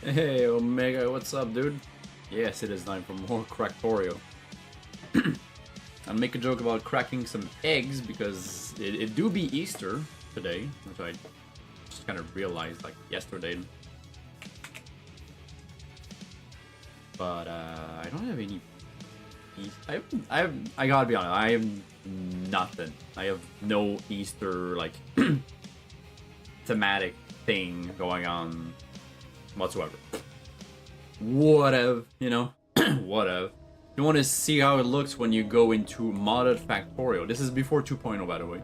Hey, Omega, what's up, dude? Yes, it is time for more Factorio. I'll make a joke about cracking some eggs because it do be Easter today, which I just kind of realized like yesterday. But I don't have any. I gotta be honest. I have nothing. I have no Easter like thematic thing going on whatsoever. Whatever, you know? Whatever. You want to see how it looks when you go into modded Factorio. This is before 2.0, by the way.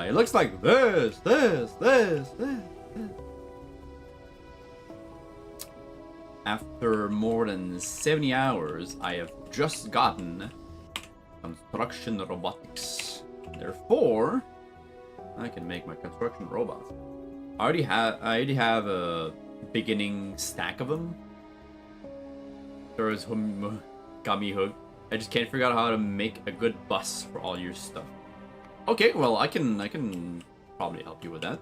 It looks like this. After more than 70 hours, I have just gotten construction robotics. Therefore, I can make my construction robots. I already have a beginning stack of them. There's got me hooked. I just can't figure out how to make a good bus for all your stuff. Okay, well I can probably help you with that.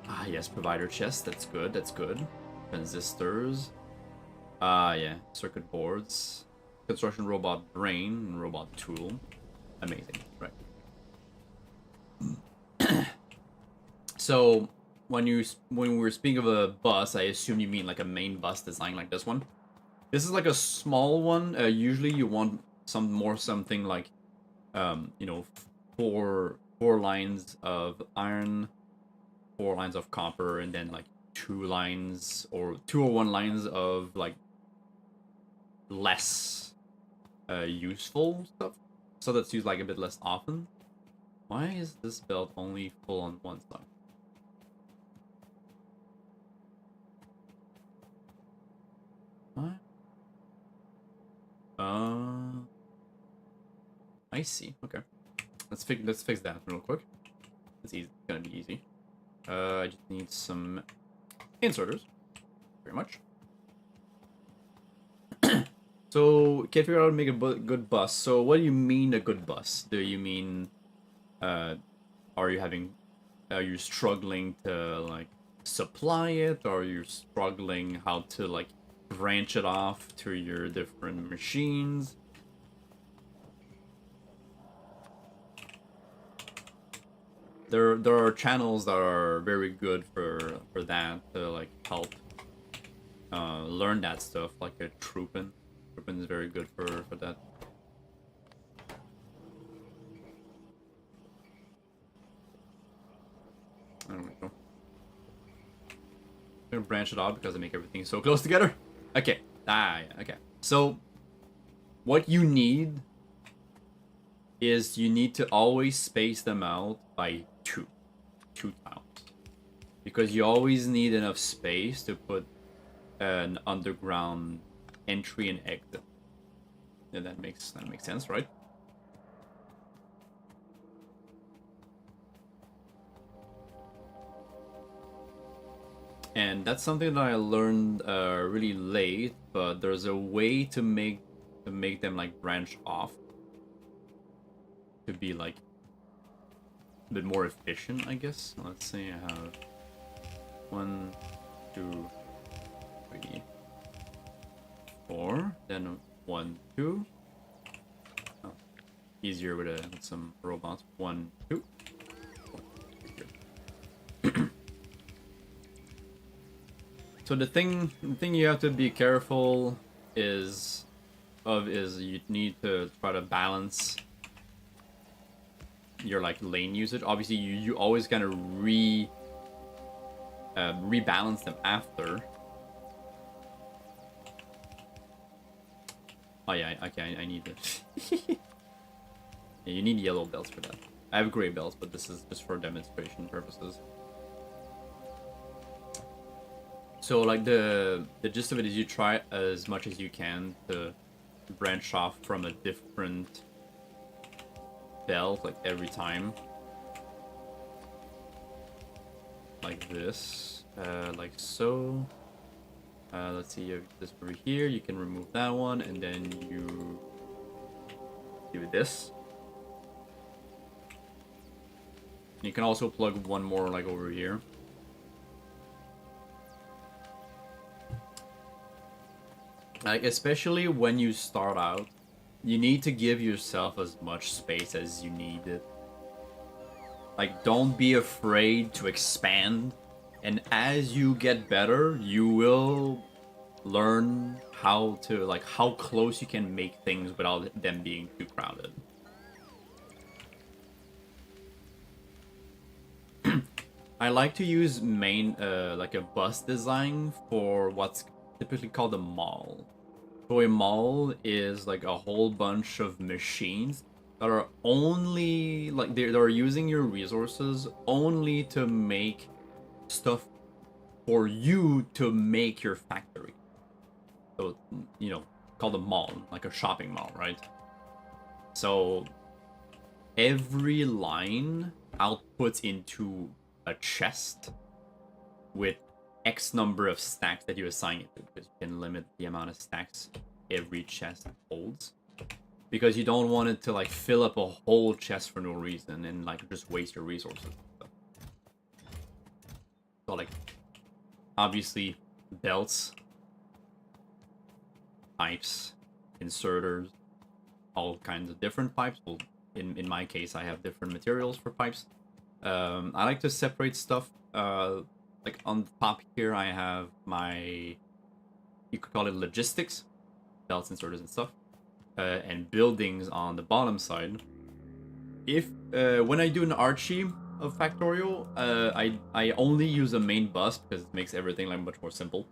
Ah yes, provider chest. That's good. That's good. Transistors. Yeah, circuit boards. Construction robot brain, robot tool. Amazing. Right. So when we were speaking of a bus, I assume you mean like a main bus design like this one. This is like a small one. Usually you want something like, you know, four lines of iron, 4 lines of copper, and then like 2 lines or 2 or 1 lines of like less useful stuff. So that's used like a bit less often. Why is this belt only full on one side? What? I see. Okay, let's fix that real quick. It's easy. It's gonna be easy. I just need some inserters. Very much. So can't figure out how to make a good bus. So what do you mean a good bus? Do you mean, are you struggling to like supply it, or are you struggling how to like branch it off to your different machines? There are channels that are very good for that to like help learn that stuff, like a Troopin. Troopin is very good for that. There we go. I'm gonna branch it off because I make everything so close together. Okay. Yeah, okay. So what you need is you need to always space them out by two tiles, because you always need enough space to put an underground entry and exit. Yeah, that makes sense, right? And that's something that I learned really late, but there's a way to make them like branch off to be like a bit more efficient, I guess. Let's say I have 1, 2, 3, 4, then 1, 2. Oh, easier with some robots. 1, 2. So the thing you have to be careful is you need to try to balance your like lane usage. Obviously you always kind of rebalance them after. Oh yeah, okay, I need it. Yeah, you need yellow belts for that. I have gray belts, but this is just for demonstration purposes. So like the gist of it is you try as much as you can to branch off from a different belt like every time. Like this, like so. Let's see, you have this over here, you can remove that one, and then you do this. You can also plug one more like over here. Like, especially when you start out, you need to give yourself as much space as you need it. Like, don't be afraid to expand. And as you get better, you will learn how to, like, how close you can make things without them being too crowded. I like to use like a bus design for what's typically called a mall. So a mall is like a whole bunch of machines that are only like they're using your resources only to make stuff for you to make your factory. So, you know, called a mall, like a shopping mall, right? So every line outputs into a chest with X number of stacks that you assign it to, because you can limit the amount of stacks every chest holds. Because you don't want it to like fill up a whole chest for no reason and like just waste your resources. So like, obviously, belts, pipes, inserters, all kinds of different pipes. Well, in my case, I have different materials for pipes. I like to separate stuff. Like on the top here, I have my, you could call it logistics, belts, inserters, and stuff, and buildings on the bottom side. If when I do an Archie of Factorio, I only use a main bus because it makes everything like much more simple.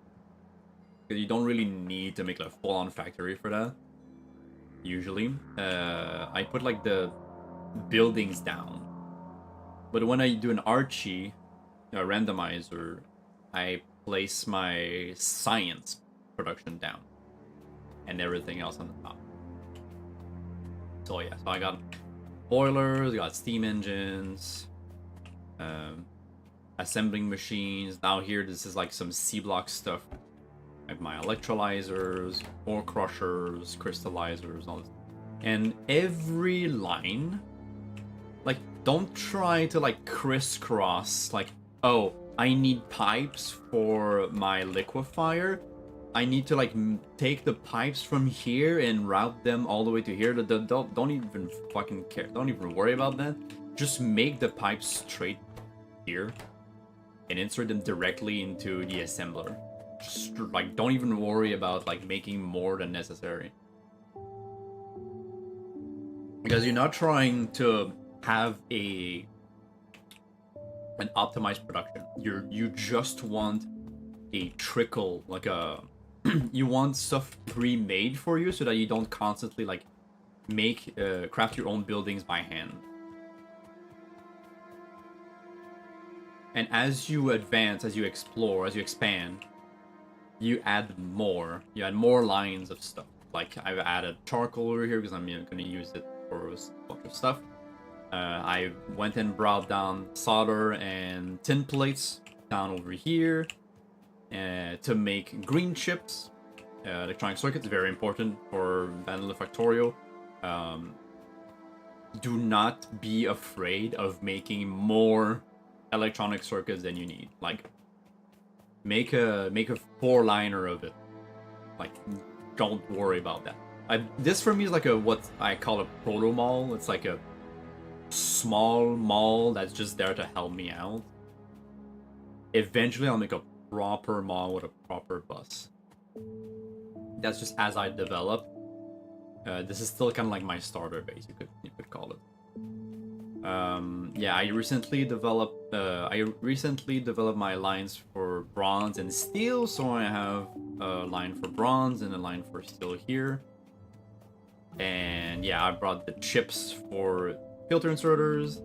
Because you don't really need to make like a full-on factory for that. Usually, I put like the buildings down. But when I do an Archie, a randomizer, I place my science production down and everything else on the top. So yeah, so I got boilers, got steam engines, assembling machines. Now here, this is like some C-block stuff, like my electrolyzers, ore crushers, crystallizers, all this. And every line, like, don't try to like crisscross, like, oh, I need pipes for my liquefier. I need to like take the pipes from here and route them all the way to here. Don't even fucking care. Don't even worry about that. Just make the pipes straight here and insert them directly into the assembler. Just like, don't even worry about like making more than necessary. Because you're not trying to have an optimized production. You just want a trickle, like a you want stuff pre-made for you so that you don't constantly like make craft your own buildings by hand. And as you advance, as you explore, as you expand, you add more. You add more lines of stuff. Like I've added charcoal over here because I'm going to use it for a bunch of stuff. I went and brought down solder and tin plates down over here to make green chips. Electronic circuits, very important for Vanilla Factorio. Do not be afraid of making more electronic circuits than you need. Like, make a 4-liner of it. Like, don't worry about that. This for me is like a what I call a proto-mall. It's like a small mall that's just there to help me out. Eventually, I'll make a proper mall with a proper bus. That's just as I develop. This is still kind of like my starter base, you could call it. Yeah, I recently developed my lines for bronze and steel, so I have a line for bronze and a line for steel here. And yeah, I brought the chips for filter inserters,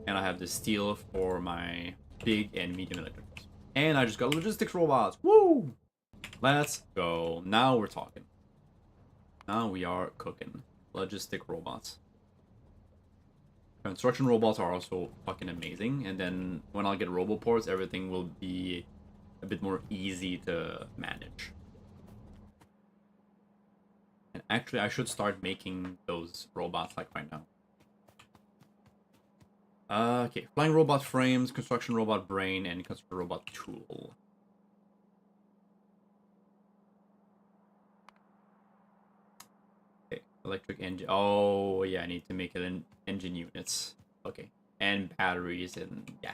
and I have the steel for my big and medium electricals. And I just got logistics robots. Woo! Let's go. Now we're talking. Now we are cooking. Logistic robots. Construction robots are also fucking amazing, and then when I'll get roboports, everything will be a bit more easy to manage. And actually, I should start making those robots like right now. Okay, flying robot frames, construction robot brain, and construction robot tool. Electric engine. Oh yeah, I need to make it in engine units. Okay, and batteries and yeah.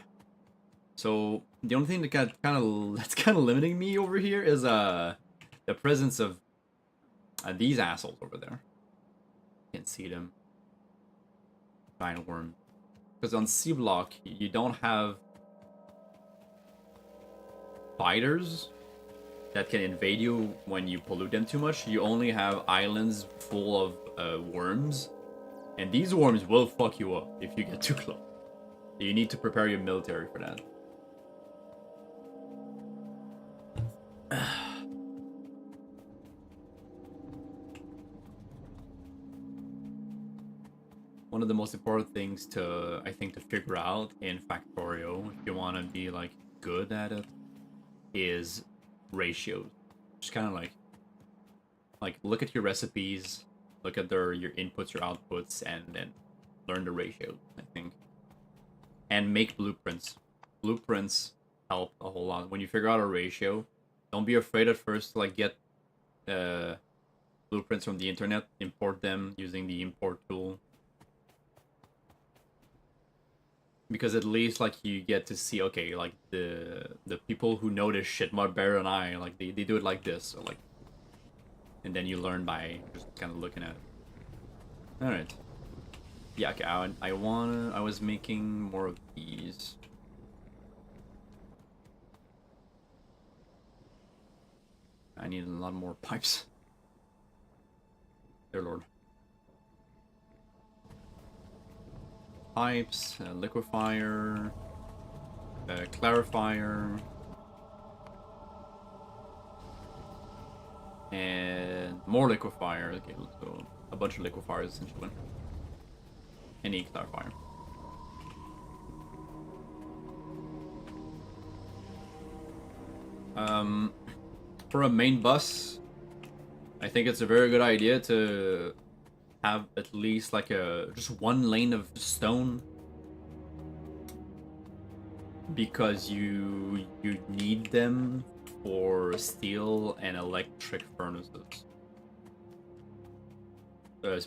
So the only thing that that's kind of limiting me over here is the presence of these assholes over there. Can't see them. Giant worm. Because on C block you don't have fighters that can invade you when you pollute them too much. You only have islands full of worms, and these worms will fuck you up if you get too close. You need to prepare your military for that. One of the most important things to, I think, to figure out in Factorio, if you want to be like good at it, is ratios. Just kind of like look at your recipes, look at your inputs, your outputs, and then learn the ratios, I think. And make blueprints. Blueprints help a whole lot. When you figure out a ratio, don't be afraid at first to like get blueprints from the internet, import them using the import tool. Because at least like you get to see, okay, like the people who know this shit much better than I, like they do it like this, so like, and then you learn by just kind of looking at it. All right. Yeah, okay. I was making more of these. I need a lot more pipes. Dear Lord. Pipes, liquefier, clarifier, and more liquefier. Okay, so a bunch of liquefiers essentially. Any clarifier. For a main bus, I think it's a very good idea to have at least like just one lane of stone, because you need them for steel and electric furnaces.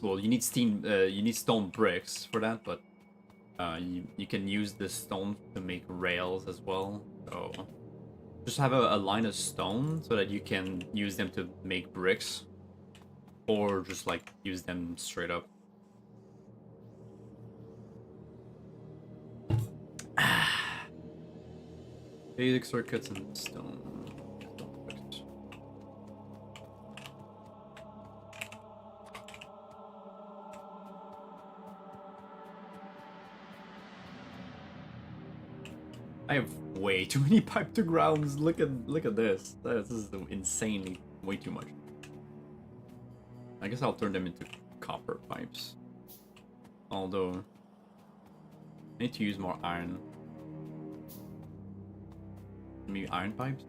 Well, you need you need stone bricks for that, but you can use the stone to make rails as well. So just have a line of stone so that you can use them to make bricks, or just like use them straight up. Basic circuits and stone. I have way too many pipe to grounds. Look at this. This is insanely way too much. I guess I'll turn them into copper pipes. Although I need to use more iron. Maybe iron pipes?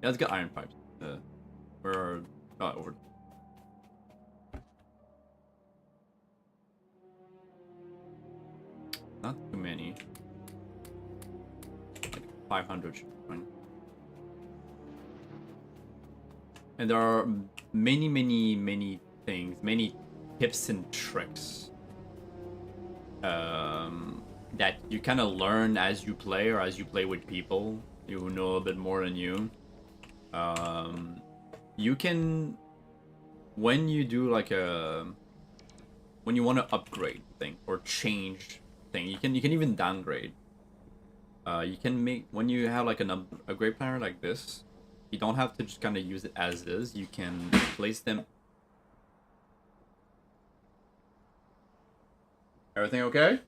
Yeah, let's get iron pipes. Where are over? Not too many. 500 should be fine. And there are many things, many tips and tricks that you kind of learn as you play, or as you play with people who know a bit more than you. You can, when you do like when you want to upgrade thing or change thing, you can even downgrade. You can make, when you have like an upgrade planner like this, you don't have to just kind of use it as is. You can place them. Everything okay?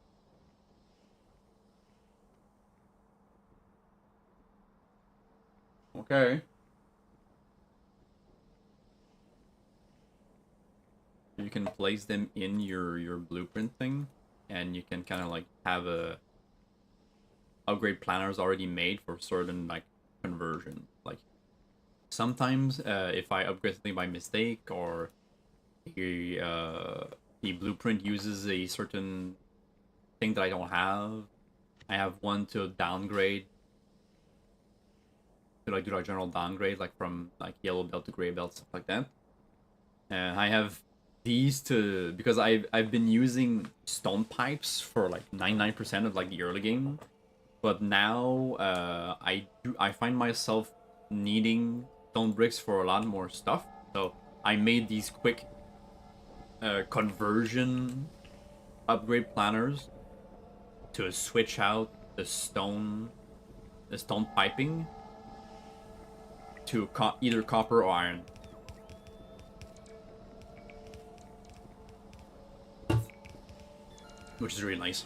Okay. You can place them in your blueprint thing, and you can kind of like have a upgrade planners already made for certain like conversion. Like sometimes if I upgrade something by mistake, or the blueprint uses a certain thing that I don't have, I have one to downgrade, to like do a general downgrade, like from like yellow belt to gray belt, stuff like that. And I have these to, because I've been using stone pipes for like 99% of like the early game, but now I find myself needing stone bricks for a lot more stuff. So I made these quick conversion upgrade planners to switch out the stone piping to either copper or iron. Which is really nice.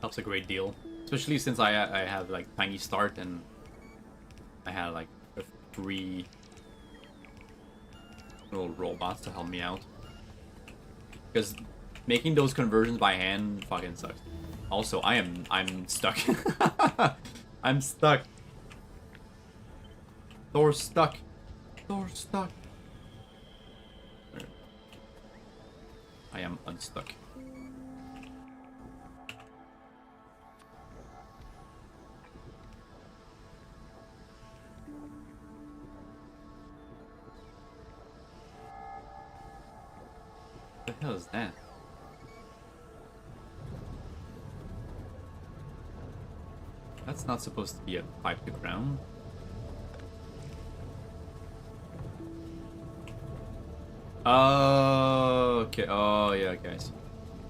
Helps a great deal, especially since I have like tiny start and I had like 3 little robots to help me out. Because making those conversions by hand fucking sucks. Also, I'm stuck. I'm stuck. Thor's stuck. Thor's stuck. I am unstuck. What the hell is that? That's not supposed to be a pipe to ground. Oh, okay. Oh, yeah, guys.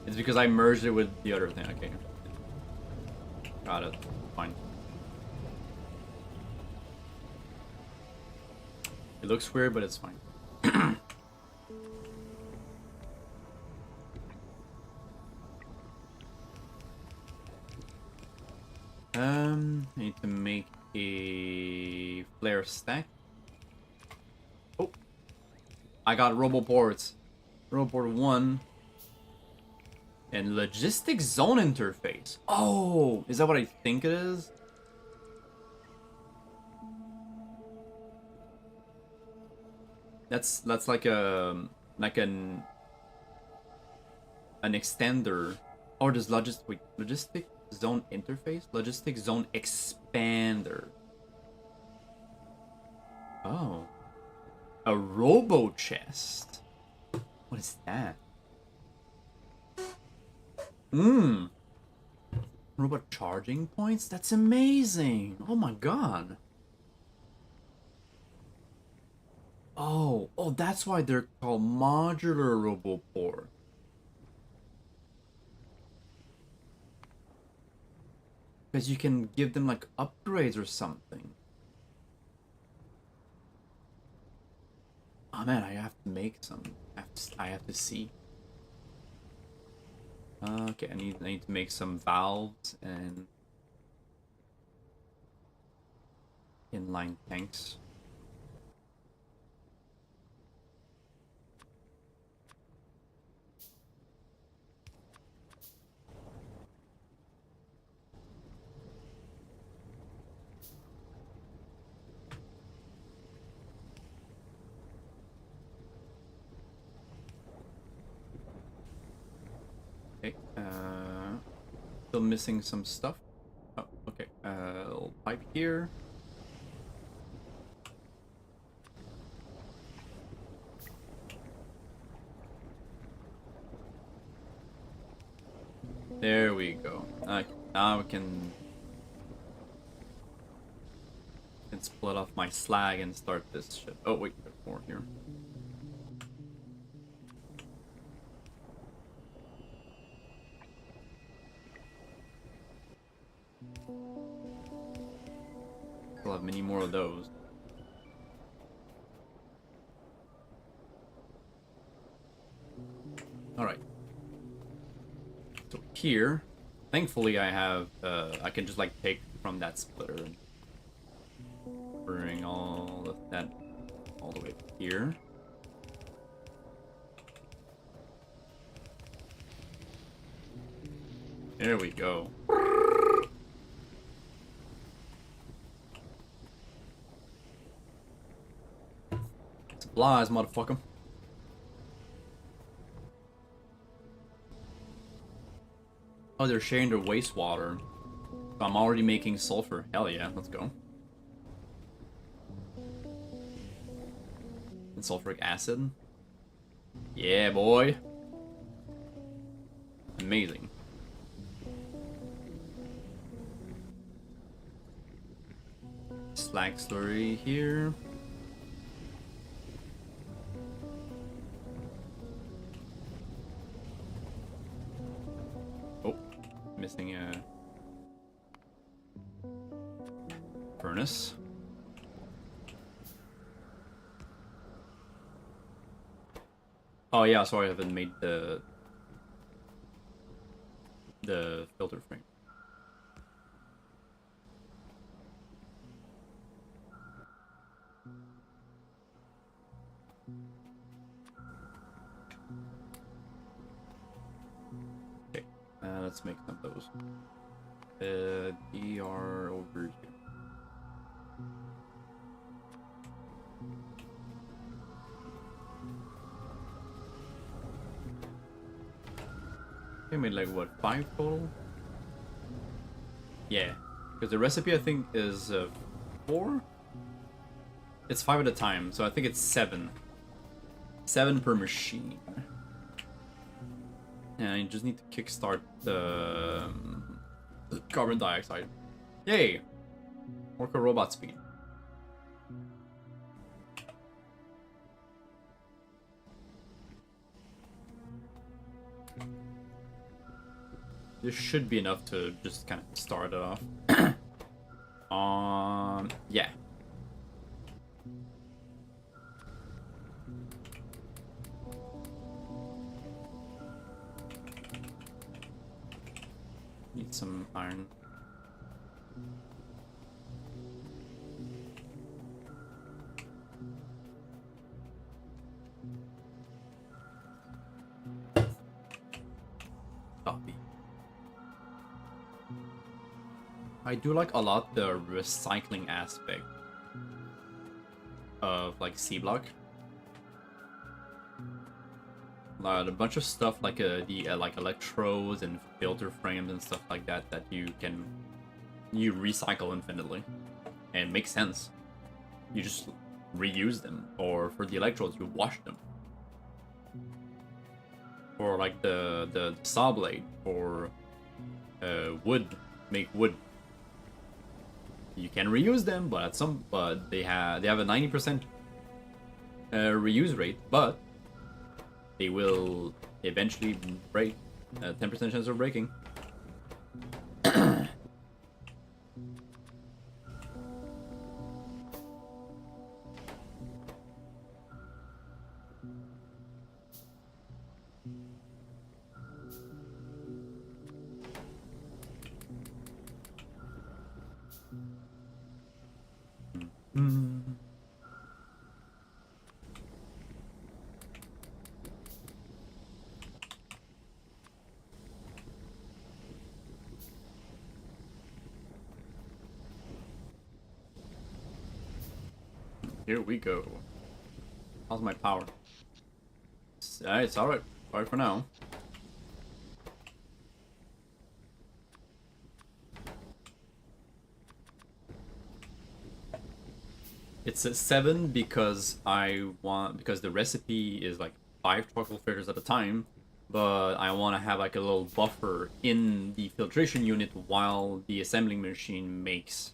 It's because I merged it with the other thing. Okay. Got it. Fine. It looks weird, but it's fine. I need to make a flare stack. Oh, I got roboports. Roboport 1 and logistic zone interface. Oh, is that what I think it is? That's like an extender. Or does logistic zone interface? Logistic zone expander. Oh. A robo chest. What is that? Robot charging points? That's amazing. Oh my god. Oh, that's why they're called modular roboport. Because you can give them like upgrades or something. Oh man, I have to make some. I have to see. Okay, I need to make some valves and inline tanks. Okay, still missing some stuff. Oh, okay, little pipe here. There we go. Now we can split off my slag and start this shit. Oh wait, there's more here. We'll have many more of those. Alright. So here, thankfully I have, I can just like take from that splitter and bring all of that all the way here. There we go. supplies, motherfucker. Oh, they're sharing their wastewater. So I'm already making sulfur. Hell yeah, let's go. And sulfuric acid. Yeah, boy. Amazing. Slag slurry here. Oh, missing a furnace. Oh yeah, sorry, I haven't made the filter frame. Okay, let's make some of those. DR over here. I made like what, 5 total? Yeah, because the recipe I think is 4. It's 5 at a time, so I think it's 7. 7 per machine. And I just need to kickstart the carbon dioxide. Yay! Orca robot speed. This should be enough to just kind of start it off. Yeah. Need some iron. Copy. I do like a lot the recycling aspect of like C-block. A bunch of stuff like the like electrodes and filter frames and stuff like that that you recycle infinitely, and it makes sense. You just reuse them, or for the electrodes you wash them, or like the saw blade or wood, make wood. You can reuse them, but they have a 90% reuse rate, but they will eventually break. 10% chance of breaking. Here we go. How's my power? It's alright. Alright for now. It's a 7 because because the recipe is like 5 charcoal filters at a time, but I want to have like a little buffer in the filtration unit while the assembling machine makes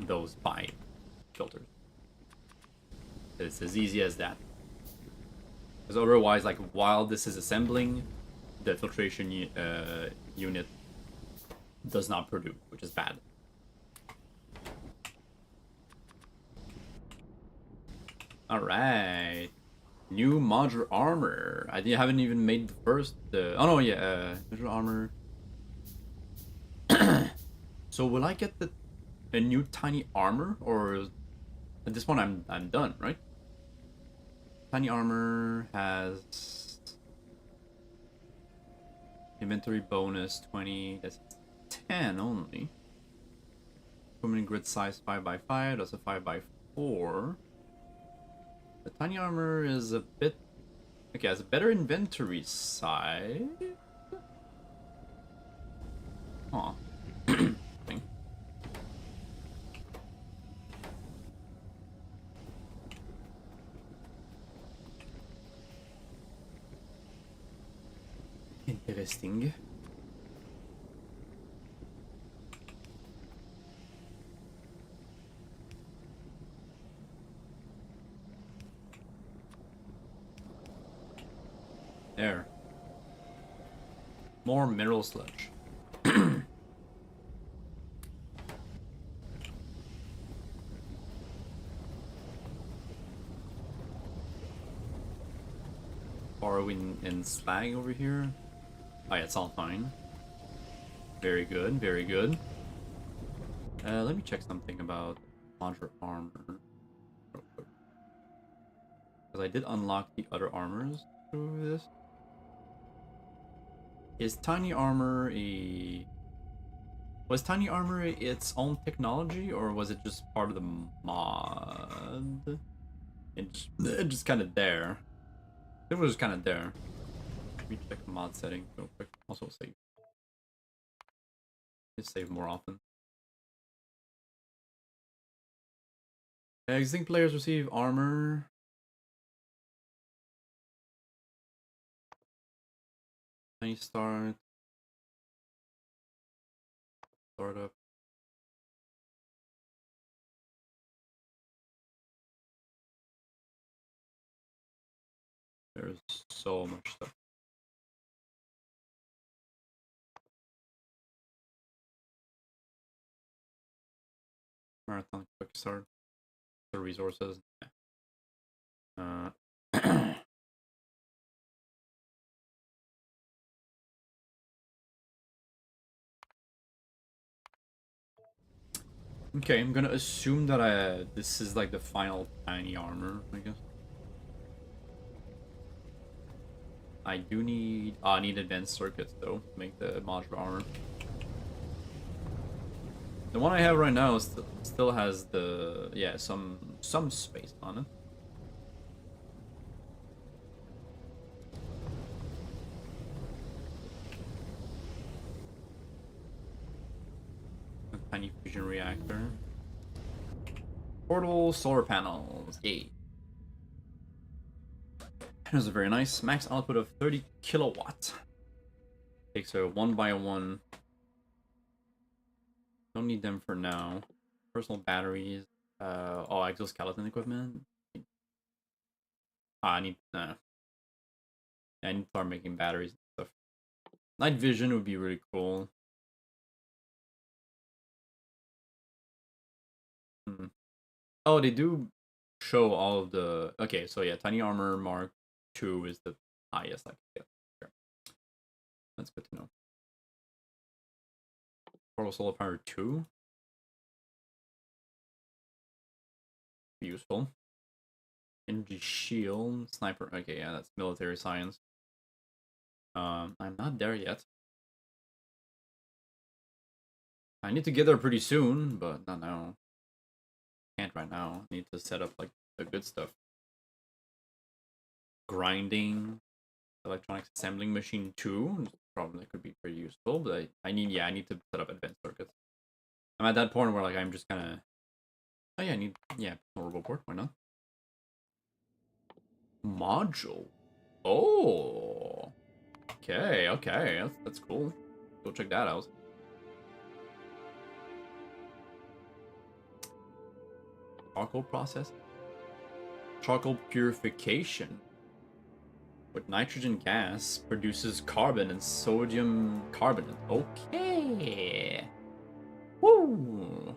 those 5 filters. It's as easy as that. Because otherwise, like, while this is assembling, the filtration unit does not produce, which is bad. Alright. New modular armor. I haven't even made the first... oh no, yeah, modular armor. So will I get a new tiny armor, or at this one I'm done, right? Tiny armor has inventory bonus 20. That's 10 only. Permanent grid size 5x5. That's a 5x4. The tiny armor is a bit... Okay, has a better inventory size. Huh. Interesting. There. More mineral sludge. Are we in slag over here? Oh yeah, it's all fine. Very good, very good. Let me check something about modular armor. Because I did unlock the other armors through this. Is tiny armor a... Was tiny armor its own technology, or was it just part of the mod? It just kind of there. It was kind of there. Let me check the mod settings real quick. Also save. Just save more often. Existing players receive armor. Tiny start. Startup. There's so much stuff. Marathon quick start. The resources. Okay, I'm gonna assume that this is like the final tiny armor, I guess. I do need... I need advanced circuits though to make the modular armor. The one I have right now still has the... yeah, some space on it. A tiny fusion reactor. Portable solar panels. Yay. Those are very nice. Max output of 30 kilowatt. Takes a 1x1. Don't need them for now. Personal batteries. Oh, exoskeleton equipment. I need... Yeah, I need to start making batteries and stuff. Night vision would be really cool. Oh, they do show all of the... Okay, so yeah, Tiny Armor Mark II is the highest I can get. Sure. That's good to know. Portal Solar Power 2. Useful. Energy Shield. Sniper. Okay, yeah, that's military science. I'm not there yet. I need to get there pretty soon, but not now. Can't right now. I need to set up like the good stuff. Grinding. Electronics assembling machine 2. Probably could be pretty useful, but I need to set up advanced circuits. I'm at that point where like I'm just kinda... Oh yeah, I need... Yeah, RoboPort, why not? Module. Oh. Okay, okay, that's cool. Go check that out. Charcoal process. Charcoal purification. With nitrogen gas produces carbon and sodium carbonate. Okay. Woo.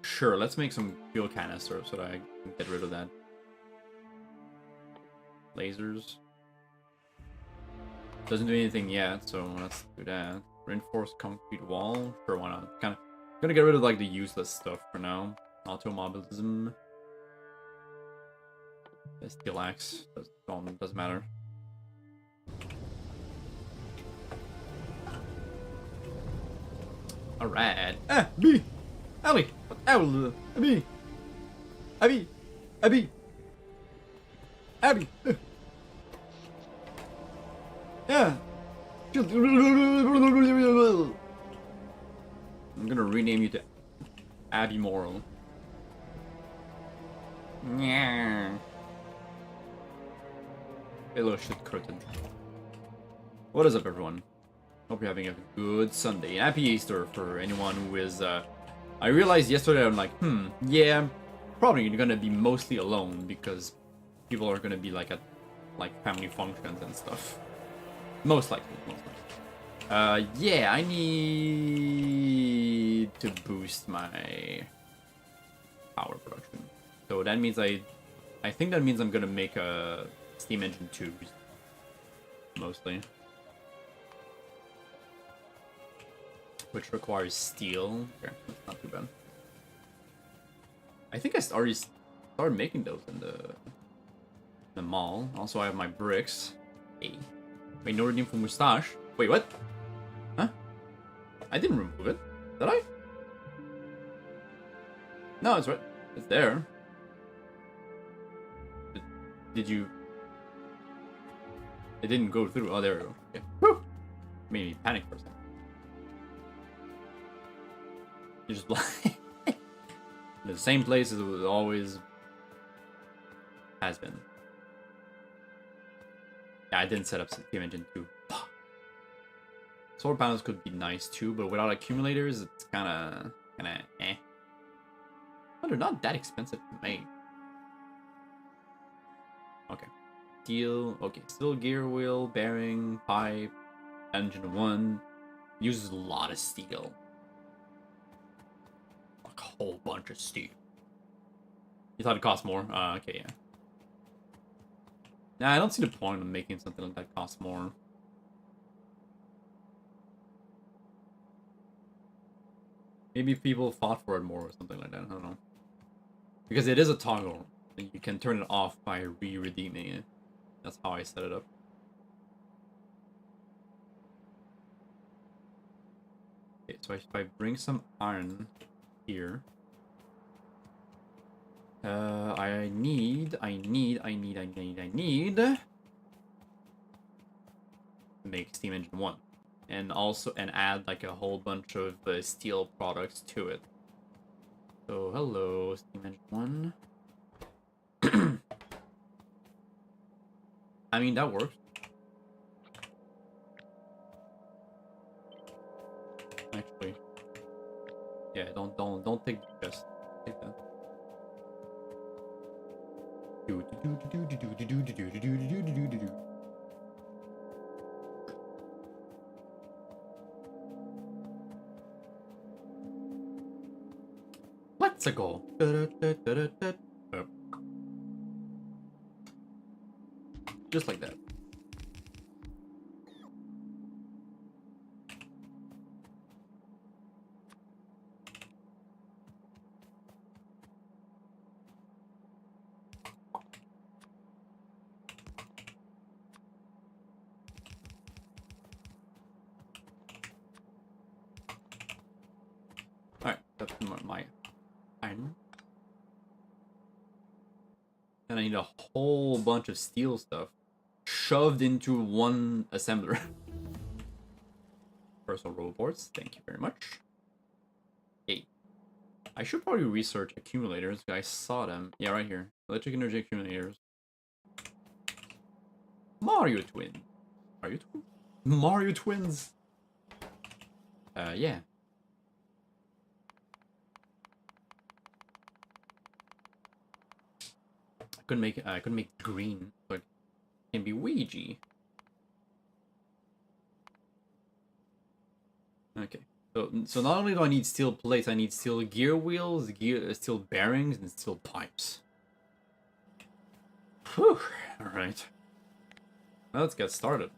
Sure, let's make some fuel canisters so that I can get rid of that. Lasers. Doesn't do anything yet, so let's do that. Reinforced concrete wall. Sure, why not? Kind of gonna get rid of like the useless stuff for now. Automobilism. Steel axe. Doesn't matter. Alright. B! Ali! Abby! Abby! Abby! Abby! Yeah! I'm gonna rename you to Abby Moral. Yeah. Hello, shit curtain. What is up, everyone? Hope you're having a good Sunday. Happy Easter for anyone who is, I realized yesterday, I'm like, yeah, I'm probably gonna be mostly alone because people are gonna be like at, like, family functions and stuff. Most likely. Yeah, I need to boost my power production. So that means I think that means I'm gonna make a steam engine 2, mostly. Which requires steel. Okay, that's not too bad. I think I already started making those in the mall. Also, I have my bricks. Hey. Wait, no redeem for mustache. Wait, what? Huh? I didn't remove it. Did I? No, it's right. It's there. Did you? It didn't go through. Oh, there we go. Okay. Woo! Made me panic for a second. You're just blind. The same place as it always has been. Yeah, I didn't set up Steam Engine 2. Solar panels could be nice too, but without accumulators, it's kinda eh. But they're not that expensive to make. Okay. Steel, okay, steel gear wheel, bearing, pipe, engine 1. Uses a lot of steel. Like a whole bunch of steel. You thought it cost more? Okay, yeah. Nah, I don't see the point of making something like that cost more. Maybe people fought for it more or something like that, I don't know. Because it is a toggle. You can turn it off by re-redeeming it. That's how I set it up. Okay, so if I bring some iron here. I need to make steam engine 1. And add like a whole bunch of steel products to it. So hello, steam engine 1. I mean, that works. Actually, yeah, don't take the chest. Take that. Let's go. Just like that. Alright, that's my iron. And I need a whole bunch of steel stuff shoved into one assembler. Personal robots, thank you very much. Hey, I should probably research accumulators. I saw them. Yeah, right here. Electric energy accumulators. Mario Twin. Mario Twins. Yeah. I couldn't make green, but it can be Ouija. Okay. So not only do I need steel plates, I need steel gear wheels, steel bearings, and steel pipes. Whew. Alright. Let's get started.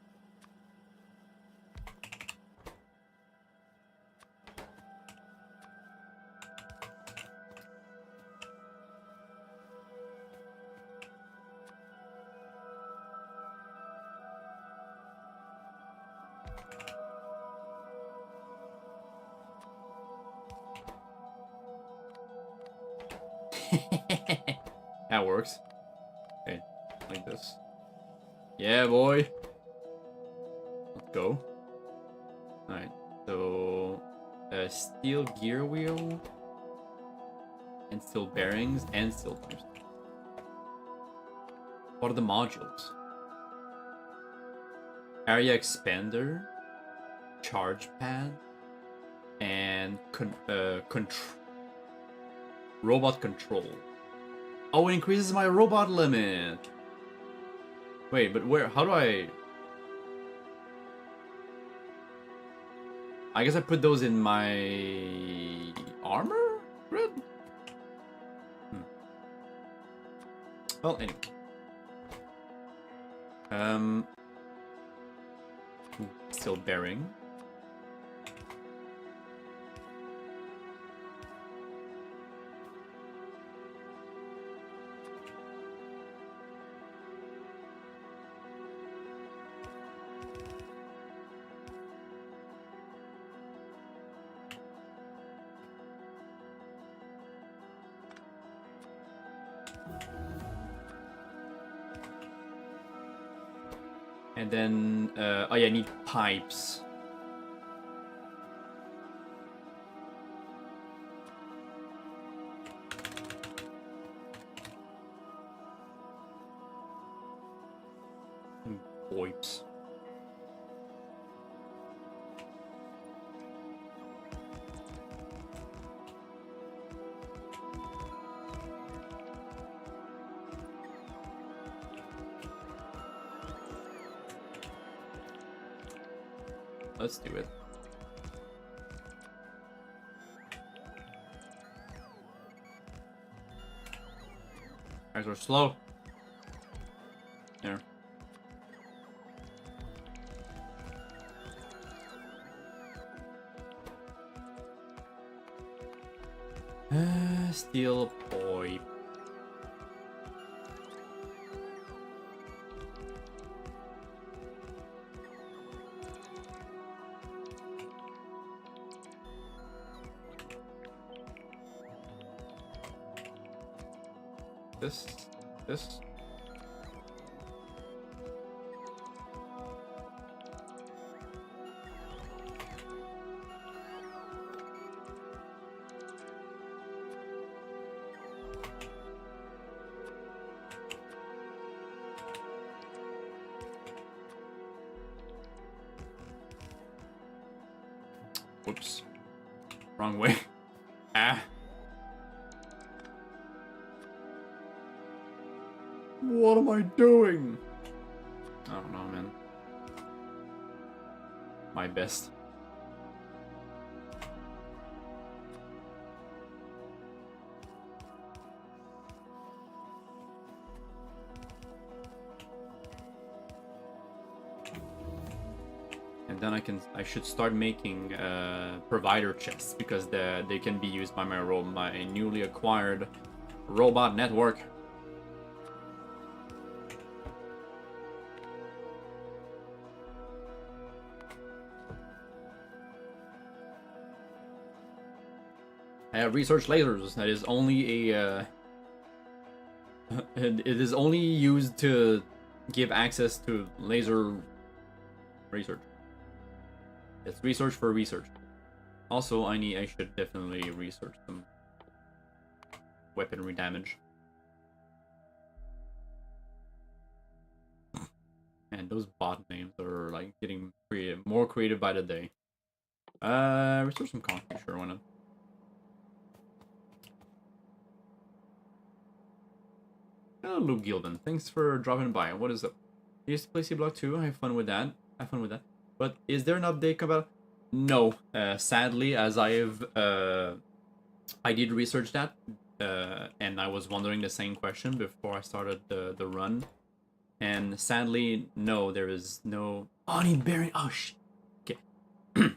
That works. Okay, like this. Yeah, boy. Let's go. Alright, so steel gear wheel and steel bearings and steel tires. What are the modules? Area expander, charge pad, and robot control. Oh, it increases my robot limit. Wait, but where? How do I? I guess I put those in my armor grid. Well, anyway. Still bearing. And then, oh yeah, I need pipes. And pipes. Let's do it. Guys are slow. There. Steel pipe. This. Whoops. Wrong way. Ah. What am I doing? I don't know, man. My best. And then I should start making provider chests because they can be used by my newly acquired robot network. Research lasers. That is only a. It is only used to give access to laser research. It's research for research. Also, I should definitely research some weaponry damage. And those bot names are like getting more creative by the day. Research some concrete, sure, why not? Hello, Luke Gilden. Thanks for dropping by. What is up? You used to play C Block 2. Have fun with that. But is there an update about? No. Sadly, as I did research that, and I was wondering the same question before I started the run. And sadly, no, there is no. Oh, I need bearing. Oh, okay.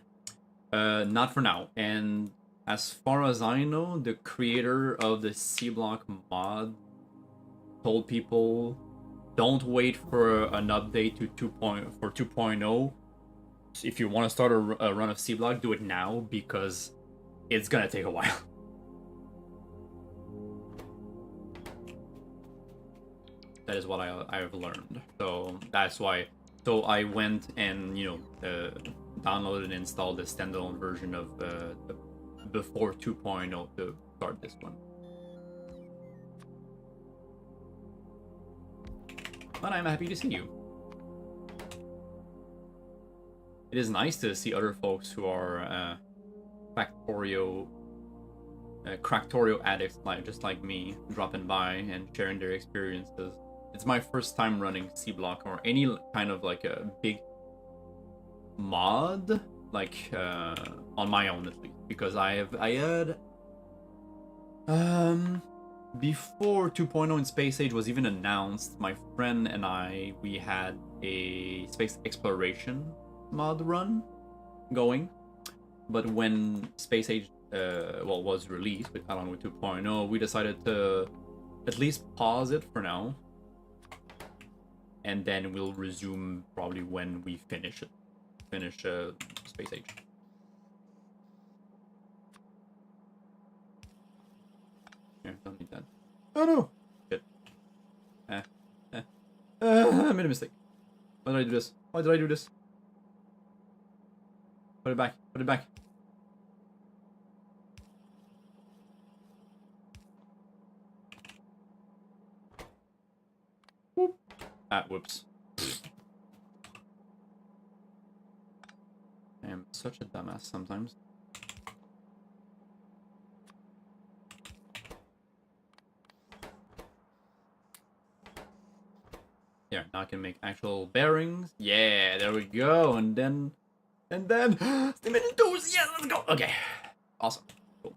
Not for now. And as far as I know, the creator of the C Block mod told people, don't wait for an update to 2.0. If you want to start a run of C Block, do it now because it's gonna take a while. That is what I've learned. So that's why. So I went and downloaded and installed the standalone version of the before 2.0 to start this one. But I'm happy to see you. It is nice to see other folks who are Factorio addicts, just like me, dropping by and sharing their experiences. It's my first time running C Block or any kind of like a big mod, like on my own at least, because I had before 2.0 and Space Age was even announced, my friend and we had a space exploration mod run going, but when Space Age was released along with 2.0, we decided to at least pause it for now, and then we'll resume probably when we finish Space Age. Here, don't need that. Oh no! Shit. I made a mistake. Why did I do this? Why did I do this? Put it back. Put it back. Whoop. Whoops. I am such a dumbass sometimes. Yeah, now I can make actual bearings. Yeah, there we go. And then steam engines. Yeah, let's go. Okay, awesome. Cool.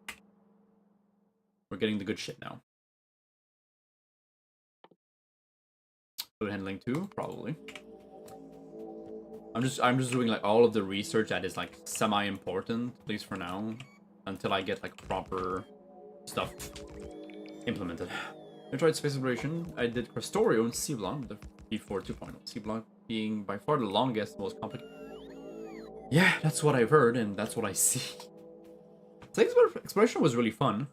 We're getting the good shit now. Fluid handling too, probably. I'm just doing like all of the research that is like semi-important, at least for now, until I get like proper stuff implemented. I tried space exploration. I did Factorio and Sea Block before 2.0. Sea Block being by far the longest, most complicated. Yeah, that's what I've heard, and that's what I see. Space exploration was really fun,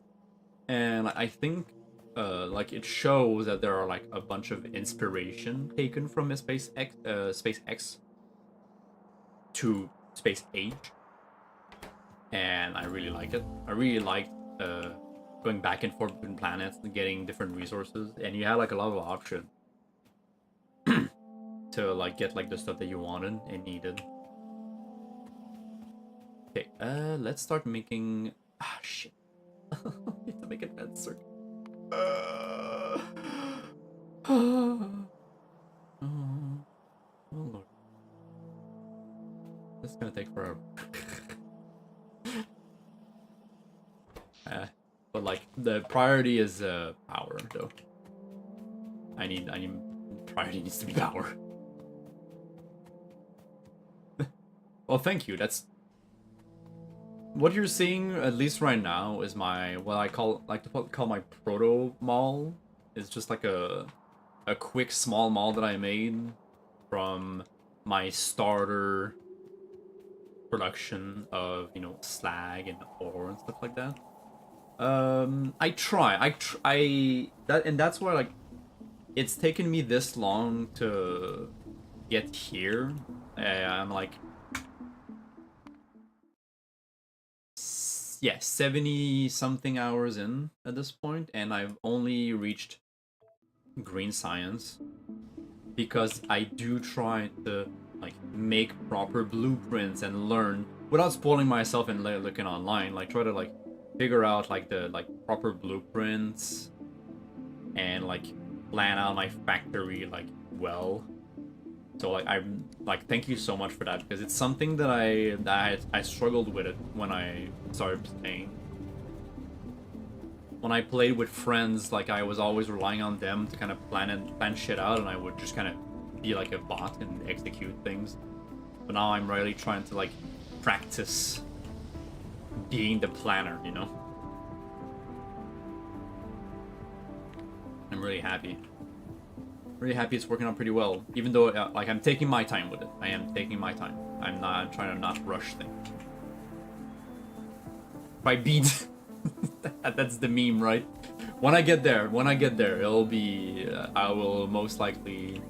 and I think like it shows that there are like a bunch of inspiration taken from SpaceX to Space Age, and I really like it. I really liked going back and forth between planets and getting different resources, and you had like a lot of options to like get like the stuff that you wanted and needed. Okay, let's start making. Ah, shit. You have to make a bed circuit. Oh lord. This is gonna take forever. But like the priority is power though. I need priority needs to be power. Well, thank you. That's what you're seeing, at least right now, is my what I like to call my proto-mall. It's just like a quick small mall that I made from my starter production of, you know, slag and ore and stuff like that. That's why like it's taken me this long to get here. I'm like, yeah, 70 something hours in at this point, and I've only reached green science because I do try to like make proper blueprints and learn without spoiling myself and looking online, like try to like figure out like the proper blueprints and like plan out my factory like well. So like I'm like, thank you so much for that, because it's something that I struggled with it when I started playing. When I played with friends, like I was always relying on them to kind of plan shit out, and I would just kind of be like a bot and execute things. But now I'm really trying to like practice being the planner, you know? I'm really happy. Really happy it's working out pretty well, even though like I'm taking my time with it. I am taking my time. I'm trying to not rush things. By beat. That's the meme, right? When I get there, it'll be. I will most likely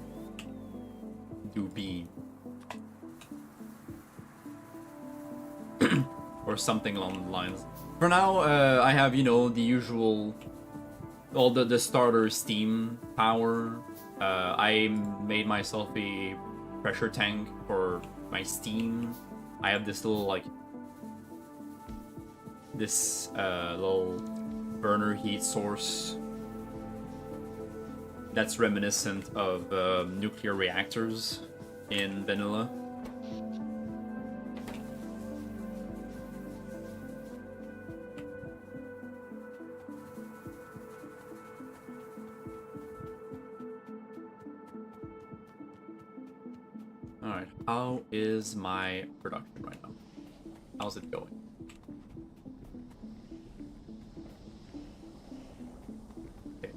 do bean or something along the lines. For now, I have the usual, all the starter steam power. I made myself a pressure tank for my steam. I have this little little burner heat source that's reminiscent of nuclear reactors in vanilla. Alright, how is my production right now? How's it going? Okay.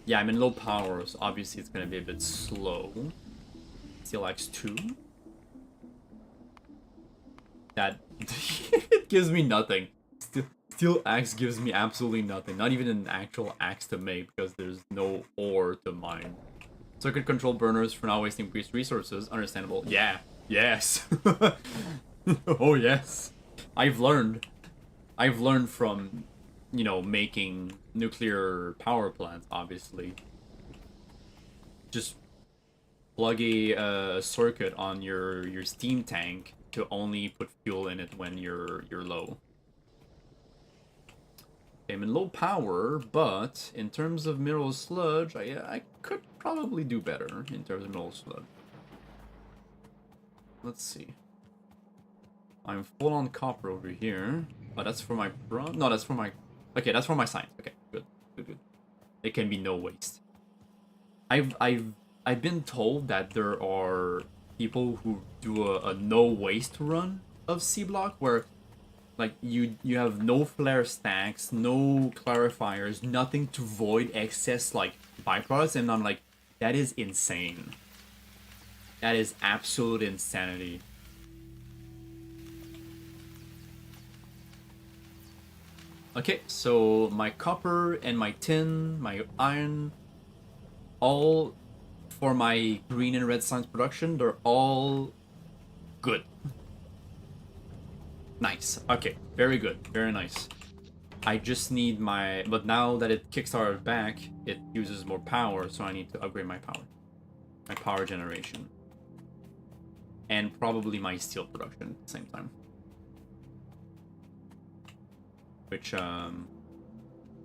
Yeah, I'm in low power, so obviously it's gonna be a bit slow. CLX2? That it gives me nothing. Steel axe gives me absolutely nothing. Not even an actual axe to make because there's no ore to mine. Circuit control burners for not wasting resources. Understandable. Yeah. Yes. Oh yes. I've learned from, making nuclear power plants, obviously. Just plug a circuit on your steam tank to only put fuel in it when you're low. I'm in low power, but in terms of mineral sludge, I could probably do better in terms of mineral sludge. Let's see. I'm full on copper over here. Oh, that's for my bronze. No, that's for my. Okay, that's for my science. Okay, good. It can be no waste. I've been told that there are people who do a no waste run of C block where, like, you have no flare stacks, no clarifiers, nothing to void excess like byproducts, and I'm like, that is insane. That is absolute insanity. Okay, so my copper and my tin, my iron, all for my green and red science production, they're all good. Nice. Okay, very good. Very nice. I just need my... But now that it kickstarted back, it uses more power, so I need to upgrade my power. My power generation. And probably my steel production at the same time. Which,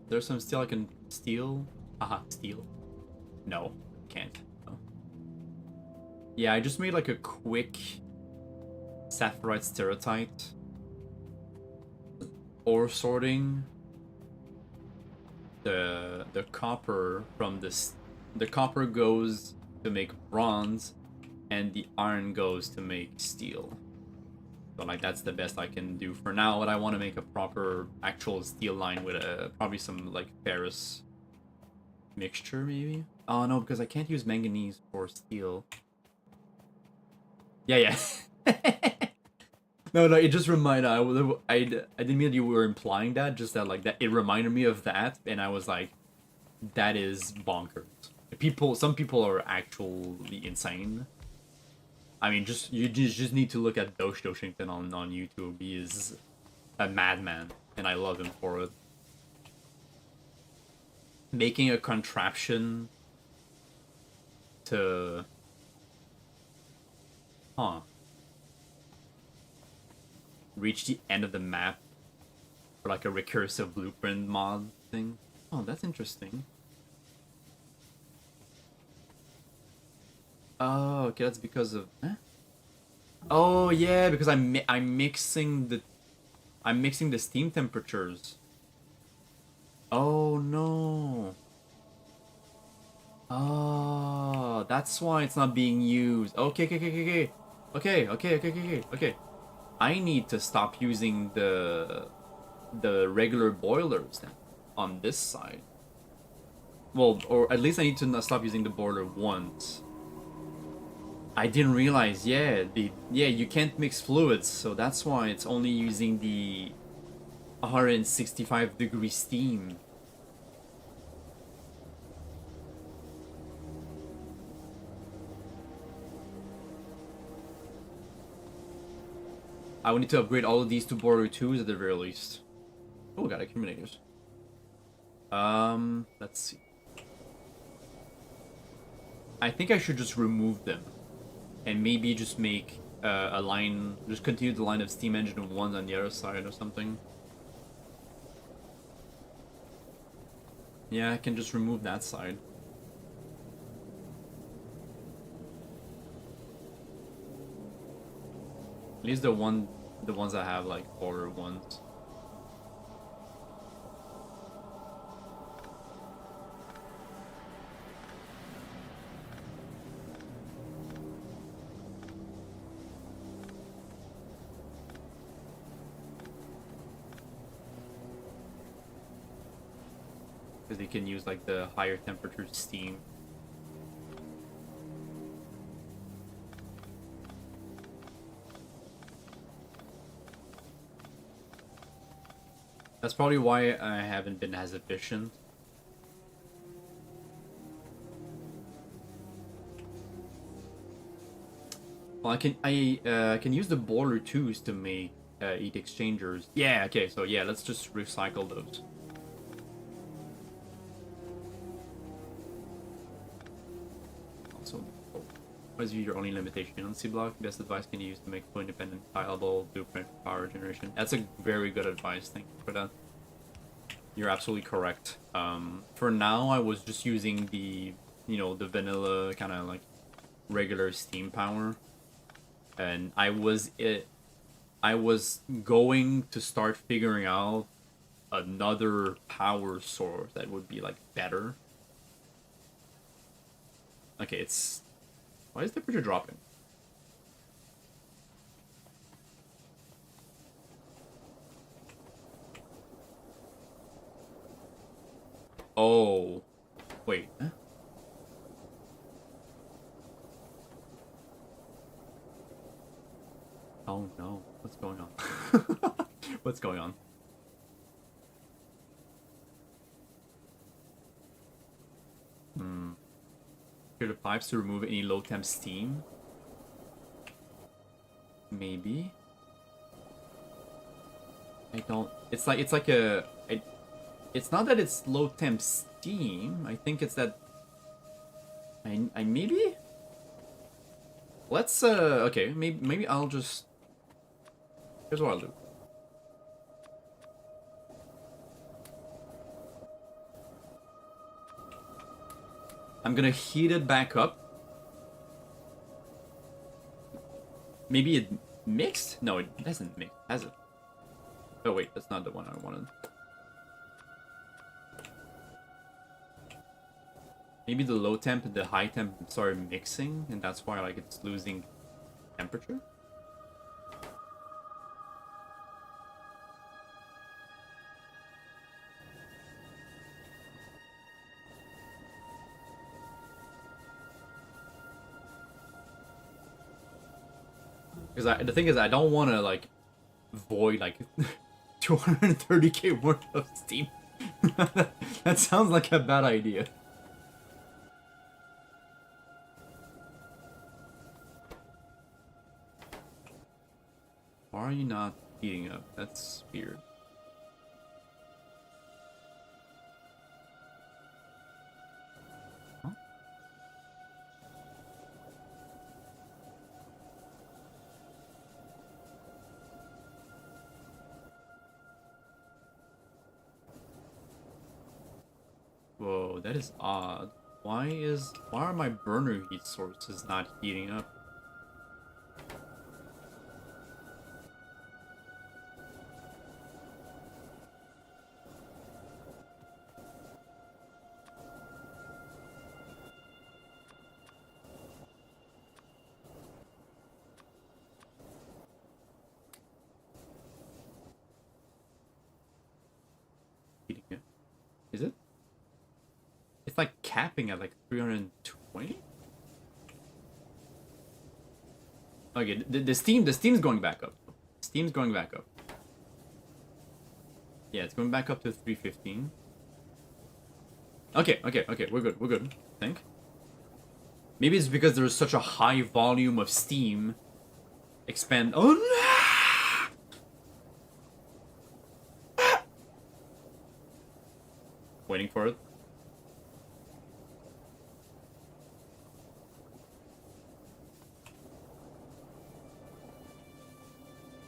there's some steel I can steal. Haha, steal. No, can't. No. Yeah, I just made like a quick sapphirite stereotype ore sorting. The copper from this, the copper goes to make bronze, and the iron goes to make steel. So like that's the best I can do for now. But I want to make a proper actual steel line with probably some like ferrous mixture maybe. Oh no, because I can't use manganese for steel. Yeah. No, it just reminded. I didn't mean that you were implying that. Just that like that it reminded me of that, and I was like, that is bonkers. Some people are actually insane. I mean, you just need to look at Doshington on YouTube. He is a madman, and I love him for it. Making a contraption to... reach the end of the map for like a recursive blueprint mod thing. Oh, that's interesting. Oh, okay, that's because of... Huh? Oh yeah, because I'm mixing the steam temperatures. Oh no. Oh, that's why it's not being used. Okay. I need to stop using the regular boilers then on this side. Well, or at least I need to stop using the boiler once. I didn't realize, you can't mix fluids, so that's why it's only using the... 165-degree steam. I would need to upgrade all of these to boiler 2s at the very least. Oh, we got accumulators. Let's see. I think I should just remove them. And maybe just make a line, just continue the line of steam engine 1s on the other side or something. Yeah, I can just remove that side. At least the ones that have like boiler 1s. Because they can use like the higher temperature steam. That's probably why I haven't been as efficient. Well, I can use the boiler 2s to make heat exchangers. Yeah, okay, so yeah, let's just recycle those. Also, what is your only limitation on C block? Best advice can you use to make full independent tileable blueprint for power generation? That's a very good advice. Thank you for that. You're absolutely correct. For now, I was just using the, you know, the vanilla kind of like regular steam power, and I was going to start figuring out another power source that would be like better. Okay, it's, why is the temperature dropping? Oh, wait. Huh? Oh no, what's going on? What's going on? Clear the pipes to remove any low temp steam. Maybe. I don't. It's like a. It's not that it's low temp steam. I think it's that. I maybe. Let's okay. Maybe I'll just. Here's what I'll do. I'm gonna heat it back up. Maybe it mixed? No, it hasn't mixed, has it? Oh wait, that's not the one I wanted. Maybe the low temp and the high temp started mixing, and that's why like it's losing temperature? Because the thing is, I don't want to like void like 230k worth of steam. That sounds like a bad idea. Why are you not heating up? That's weird. Huh? Whoa, that is odd. Why are my burner heat sources not heating up? Heating it. Is it? It's like capping at like 320? Okay, the steam's going back up. Steam's going back up. Yeah, it's going back up to 315. Okay, we're good, I think. Maybe it's because there's such a high volume of steam. Expand. Oh no! Waiting for it.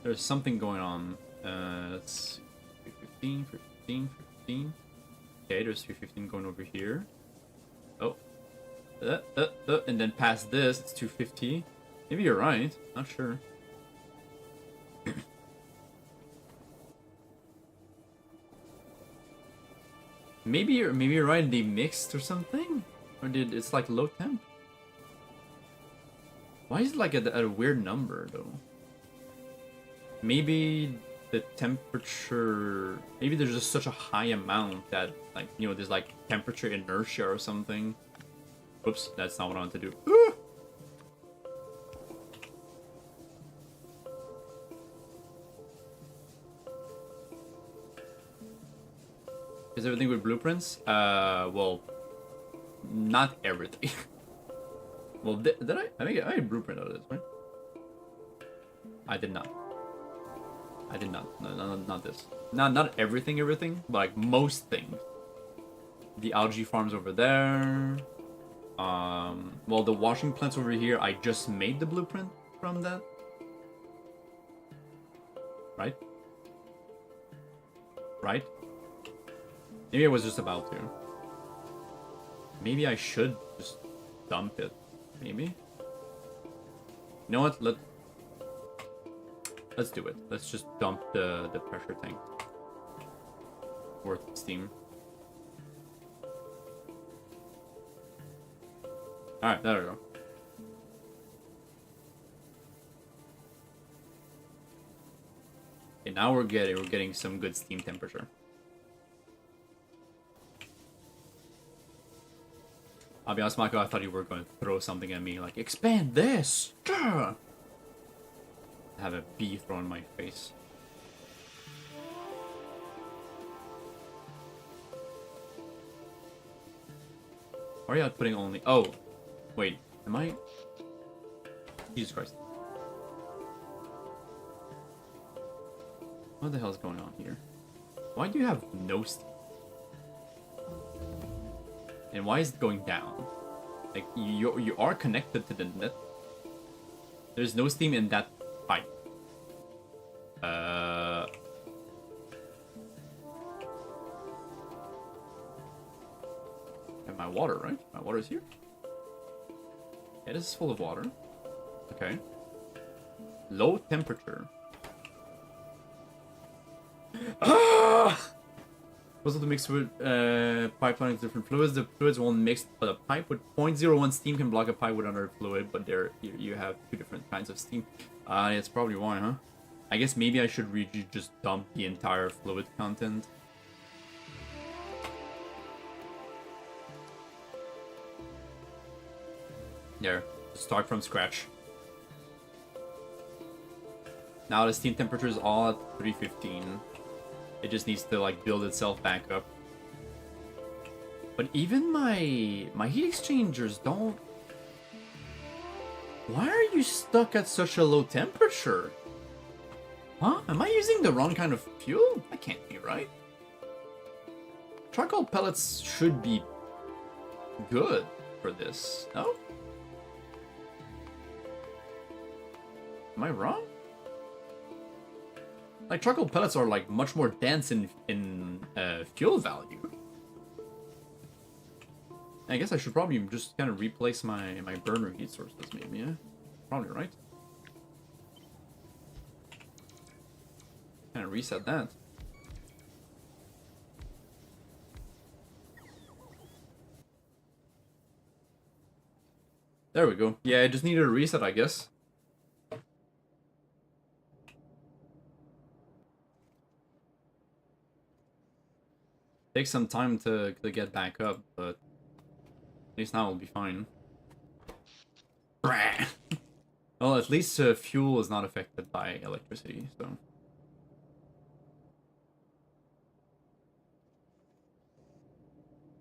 There's something going on. Let's see. 315. Okay, there's 315 going over here. Oh. And then past this, it's 250. Maybe you're right. Not sure. maybe you're right. They mixed or something, or did it's like low temp? Why is it like at a weird number though? Maybe the temperature. Maybe there's just such a high amount that like there's like temperature inertia or something. Whoops, that's not what I want to do. Is everything with blueprints? Well, not everything. Well, did I? I think I made a blueprint out of this, right? I did not. No, not this. Not everything, but like most things. The algae farms over there. Well, the washing plants over here, I just made the blueprint from that. Right? Maybe I was just about to. Maybe I should just dump it. Maybe. You know what? Let's do it. Let's just dump the pressure tank. Worth steam. Alright, there we go. Okay, now we're getting some good steam temperature. I'll be honest, Michael, I thought you were going to throw something at me, like, expand this! Gah! Have a bee thrown in my face. Why are you outputting only? Oh, wait, am I? Jesus Christ. What the hell is going on here? Why do you have no steam? And why is it going down? Like, you are connected to the net. There's no steam in that pipe. And my water, right? My water is here. Yeah, this is full of water. Okay. Low temperature. Ah! Also to mix with pipeline with different fluids. The fluids won't mix, but a pipe with 0.01 steam can block a pipe with another fluid. But there, you have two different kinds of steam. That's probably why, huh? I guess maybe I should really just dump the entire fluid content. There, start from scratch. Now the steam temperature is all at 315. It just needs to like build itself back up. But even my heat exchangers don't. Why are you stuck at such a low temperature? Huh? Am I using the wrong kind of fuel? That can't be right. Charcoal pellets should be good for this. No? Am I wrong? Like, charcoal pellets are, like, much more dense in fuel value. I guess I should probably just kind of replace my burner heat sources, maybe, yeah? Probably right. Kind of reset that. There we go. Yeah, I just needed a reset, I guess. Takes some time to get back up, but at least now it'll be fine. Well, at least fuel is not affected by electricity, so.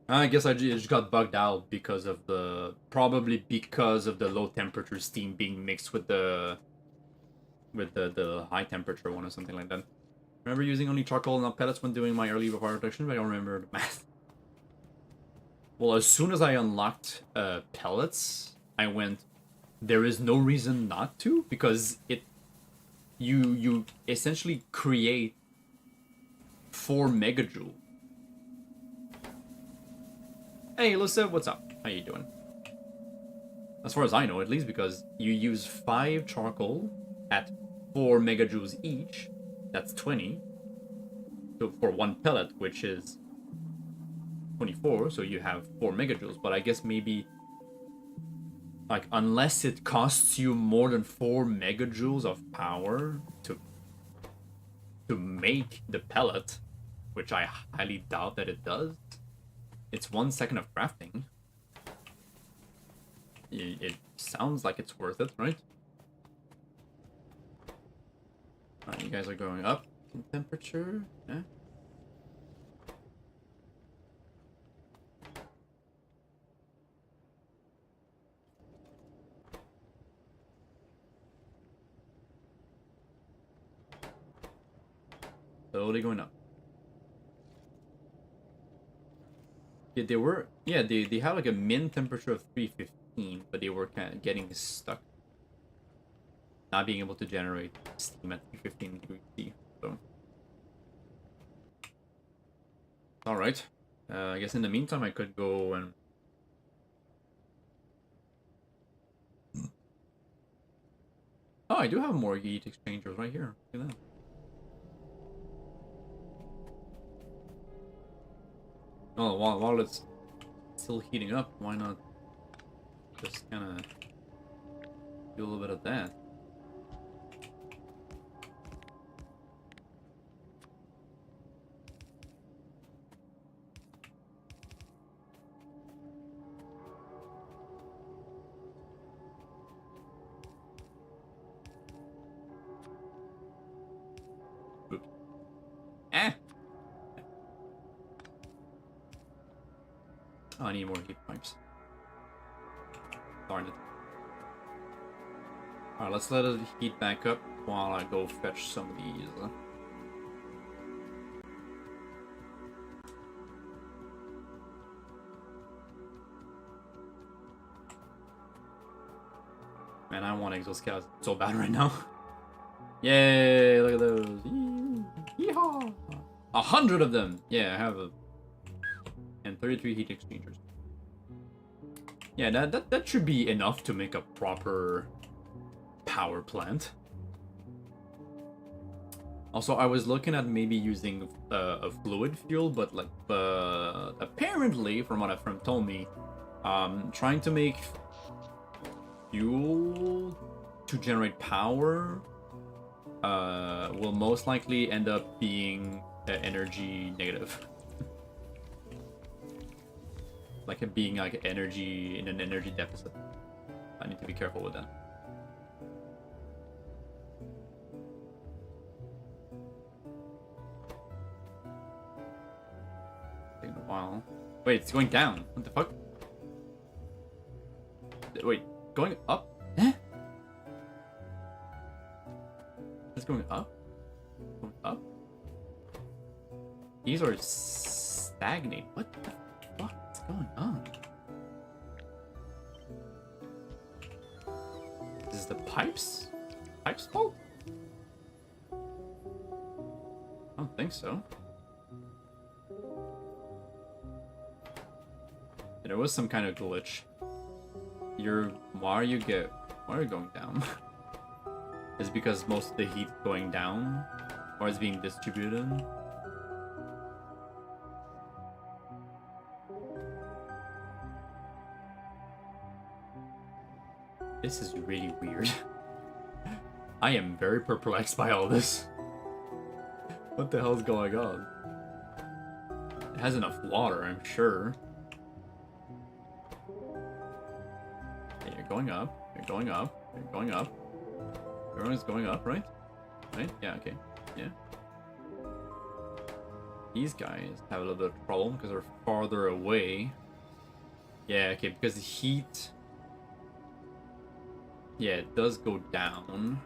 I guess it just got bugged out because of probably because of the low temperature steam being mixed with the high temperature one or something like that. Remember using only charcoal and not pellets when doing my early fire protection, but I don't remember the math. Well, as soon as I unlocked pellets, I went, there is no reason not to, because you essentially create 4 megajoule. Hey, Alyssa, what's up? How you doing? As far as I know, at least, because you use 5 charcoal at 4 megajoules each. That's 20. So for 1 pellet, which is 24, so you have 4 megajoules. But I guess maybe, like, unless it costs you more than 4 megajoules of power to make the pellet, which I highly doubt that it does, it's 1 second of crafting. It sounds like it's worth it, right? Alright, you guys are going up in temperature. Yeah. Slowly going up. Yeah, they have like a min temperature of 315, but they were kind of getting stuck. Not being able to generate steam at 315 degrees C, so. Alright. I guess in the meantime I could go and... Oh, I do have more heat exchangers right here. Look at that. Oh, while it's still heating up, why not just kind of do a little bit of that? Oops. Eh! Oh, I need more heat pipes. Darn it. Alright, let's let it heat back up while I go fetch some of these. Man, I want exoskeletons so bad right now. Yay, look at those. Yeehaw! 100 of them! Yeah, I have and 33 heat exchangers. Yeah, that should be enough to make a proper power plant. Also, I was looking at maybe using a fluid fuel, but like, apparently, from what a friend told me, trying to make fuel to generate power will most likely end up being energy negative. Like it being like energy in an energy deficit. I need to be careful with that. Taking a while. Wait, it's going down. What the fuck? Wait, going up? Eh? It's going up? Going up? These are stagnating. What the fuck is going on? Is this the pipes? Pipes fault? I don't think so. There was some kind of glitch. Why are you going down? Is it because most of the heat going down? Or is being distributed? This is really weird. I am very perplexed by all this. What the hell is going on? It has enough water, I'm sure. Okay, you're going up. You're going up. You're going up. Everyone's going up, right? Right? Yeah, okay. Yeah. these guys have a little bit of trouble because they're farther away. Yeah, okay, because the heat... Yeah, it does go down.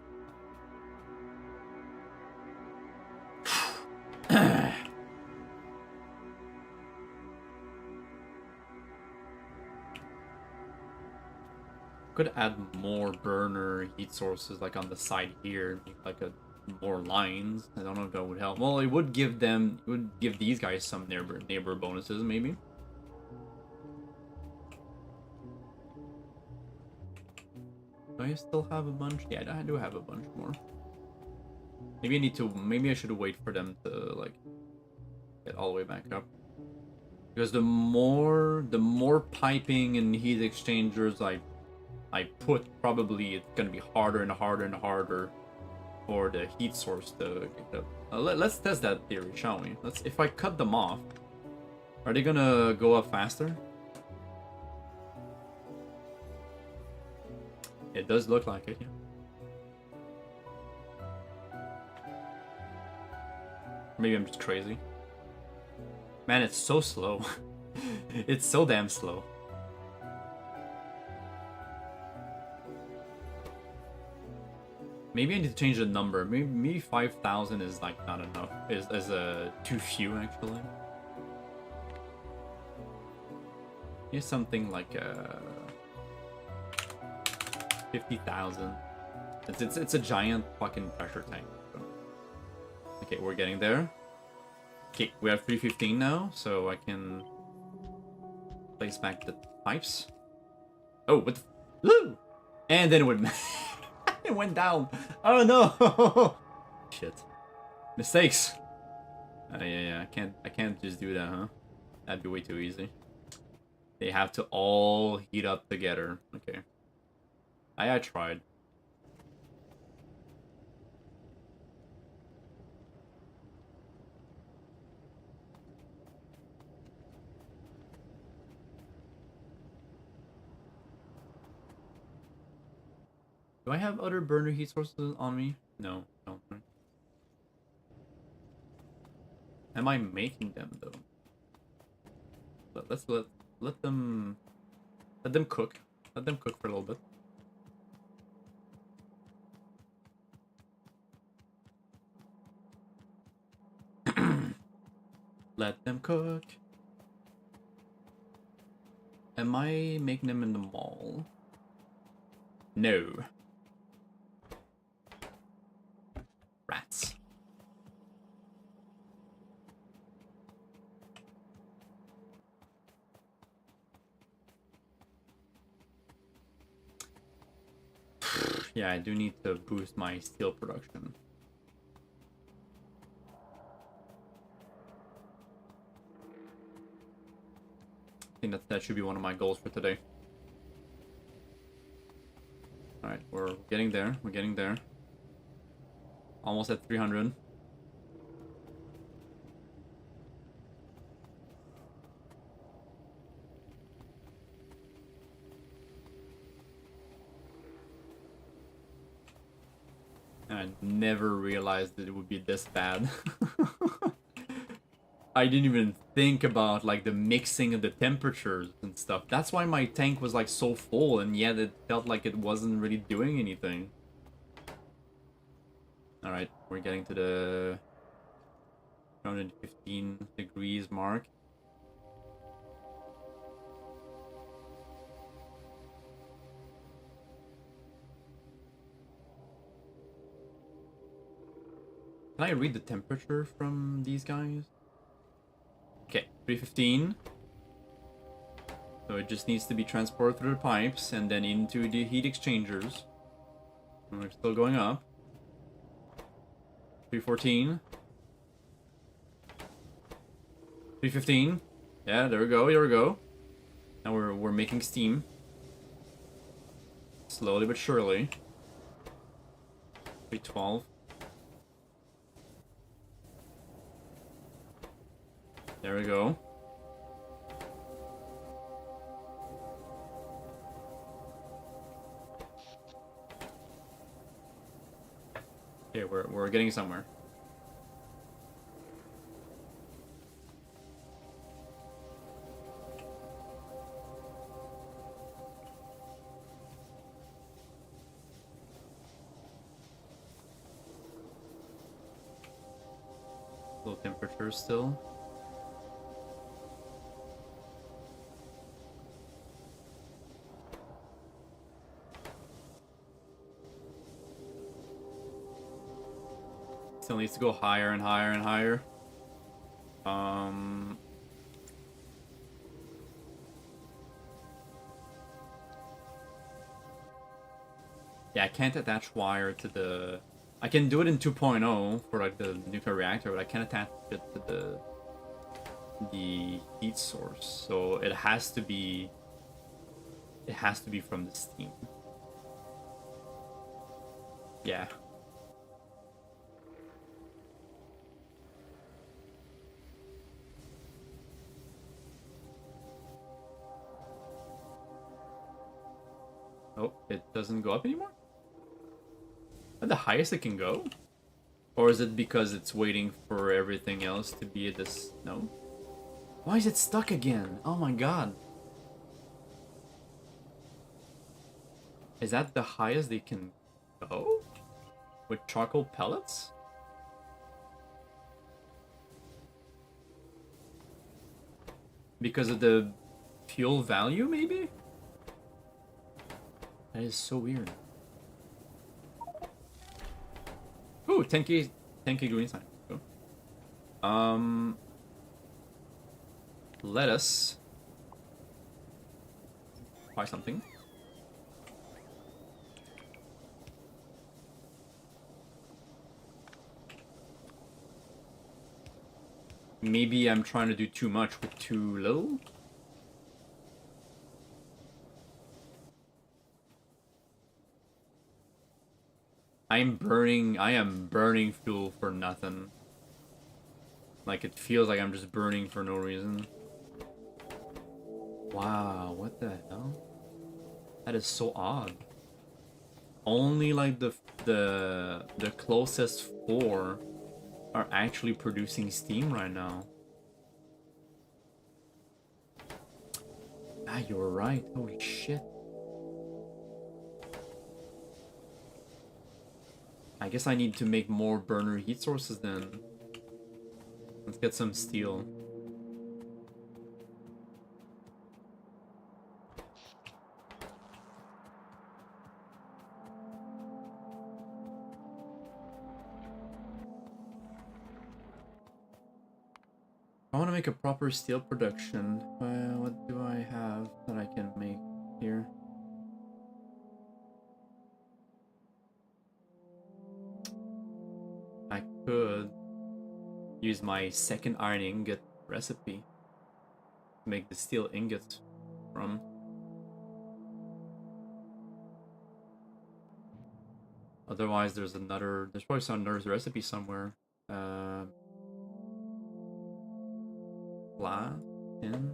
Could add more burner heat sources like on the side here, like a more lines. I don't know if that would help. Well, it would give them, it would give these guys some neighbor bonuses maybe. Do I still have a bunch? Yeah, I do have a bunch more. Maybe I need to, maybe I should wait for them to like get all the way back up. Because the more piping and heat exchangers I put, probably it's gonna be harder and harder and harder for the heat source to get up. Let's test that theory, shall we? If I cut them off, are they gonna go up faster? It does look like it, yeah. Maybe I'm just crazy. Man, it's so slow. It's so damn slow. Maybe I need to change the number. Maybe 5,000 is like not enough. Is too few actually. Here's something like 50,000. It's a giant fucking pressure tank. So. Okay, we're getting there. Okay, we have 315 now, so I can place back the pipes. Oh, what the... Woo! And then it went... It went down. Oh no! Shit. Mistakes. Yeah. I can't just do that, huh? That'd be way too easy. They have to all heat up together. Okay. I tried. Do I have other burner heat sources on me? No, I don't. Am I making them though? Let's let them cook. Let them cook for a little bit. Let them cook. Am I making them in the mall? No. Rats. Yeah, I do need to boost my steel production. I think that should be one of my goals for today. Alright, we're getting there. We're getting there. Almost at 300. I never realized that it would be this bad. I didn't even think about like the mixing of the temperatures and stuff. That's why my tank was like so full, and yet it felt like it wasn't really doing anything. Alright, we're getting to the 115 degrees mark. Can I read the temperature from these guys? Okay, 315. So it just needs to be transported through the pipes and then into the heat exchangers. And we're still going up. 314. 315. Yeah, there we go, there we go. Now we're making steam. Slowly but surely. 312. There we go. Okay, we're getting somewhere. temperature still. Still needs to go higher and higher and higher. Yeah, I can't attach wire to the... I can do it in 2.0 for like the nuclear reactor, but I can't attach it to the heat source. So it has to be from the steam. Yeah. Oh, it doesn't go up anymore? At the highest it can go? Or is it because it's waiting for everything else to be at this... No? Why is it stuck again? Oh my god. Is that the highest they can go? With charcoal pellets? Because of the fuel value, maybe? That is so weird. Ooh, 10k green sign. Cool. Let us buy something. Maybe I'm trying to do too much with too little. I am burning fuel for nothing. Like, it feels like I'm just burning for no reason. Wow, what the hell? That is so odd. Only like the closest 4 are actually producing steam right now. Ah, you were right. Holy shit. I guess I need to make more burner heat sources then. Let's get some steel. I want to make a proper steel production. What do I have that I can make here? I could use my second iron ingot recipe to make the steel ingots from. Otherwise, there's probably some another recipe somewhere. Glass, tin,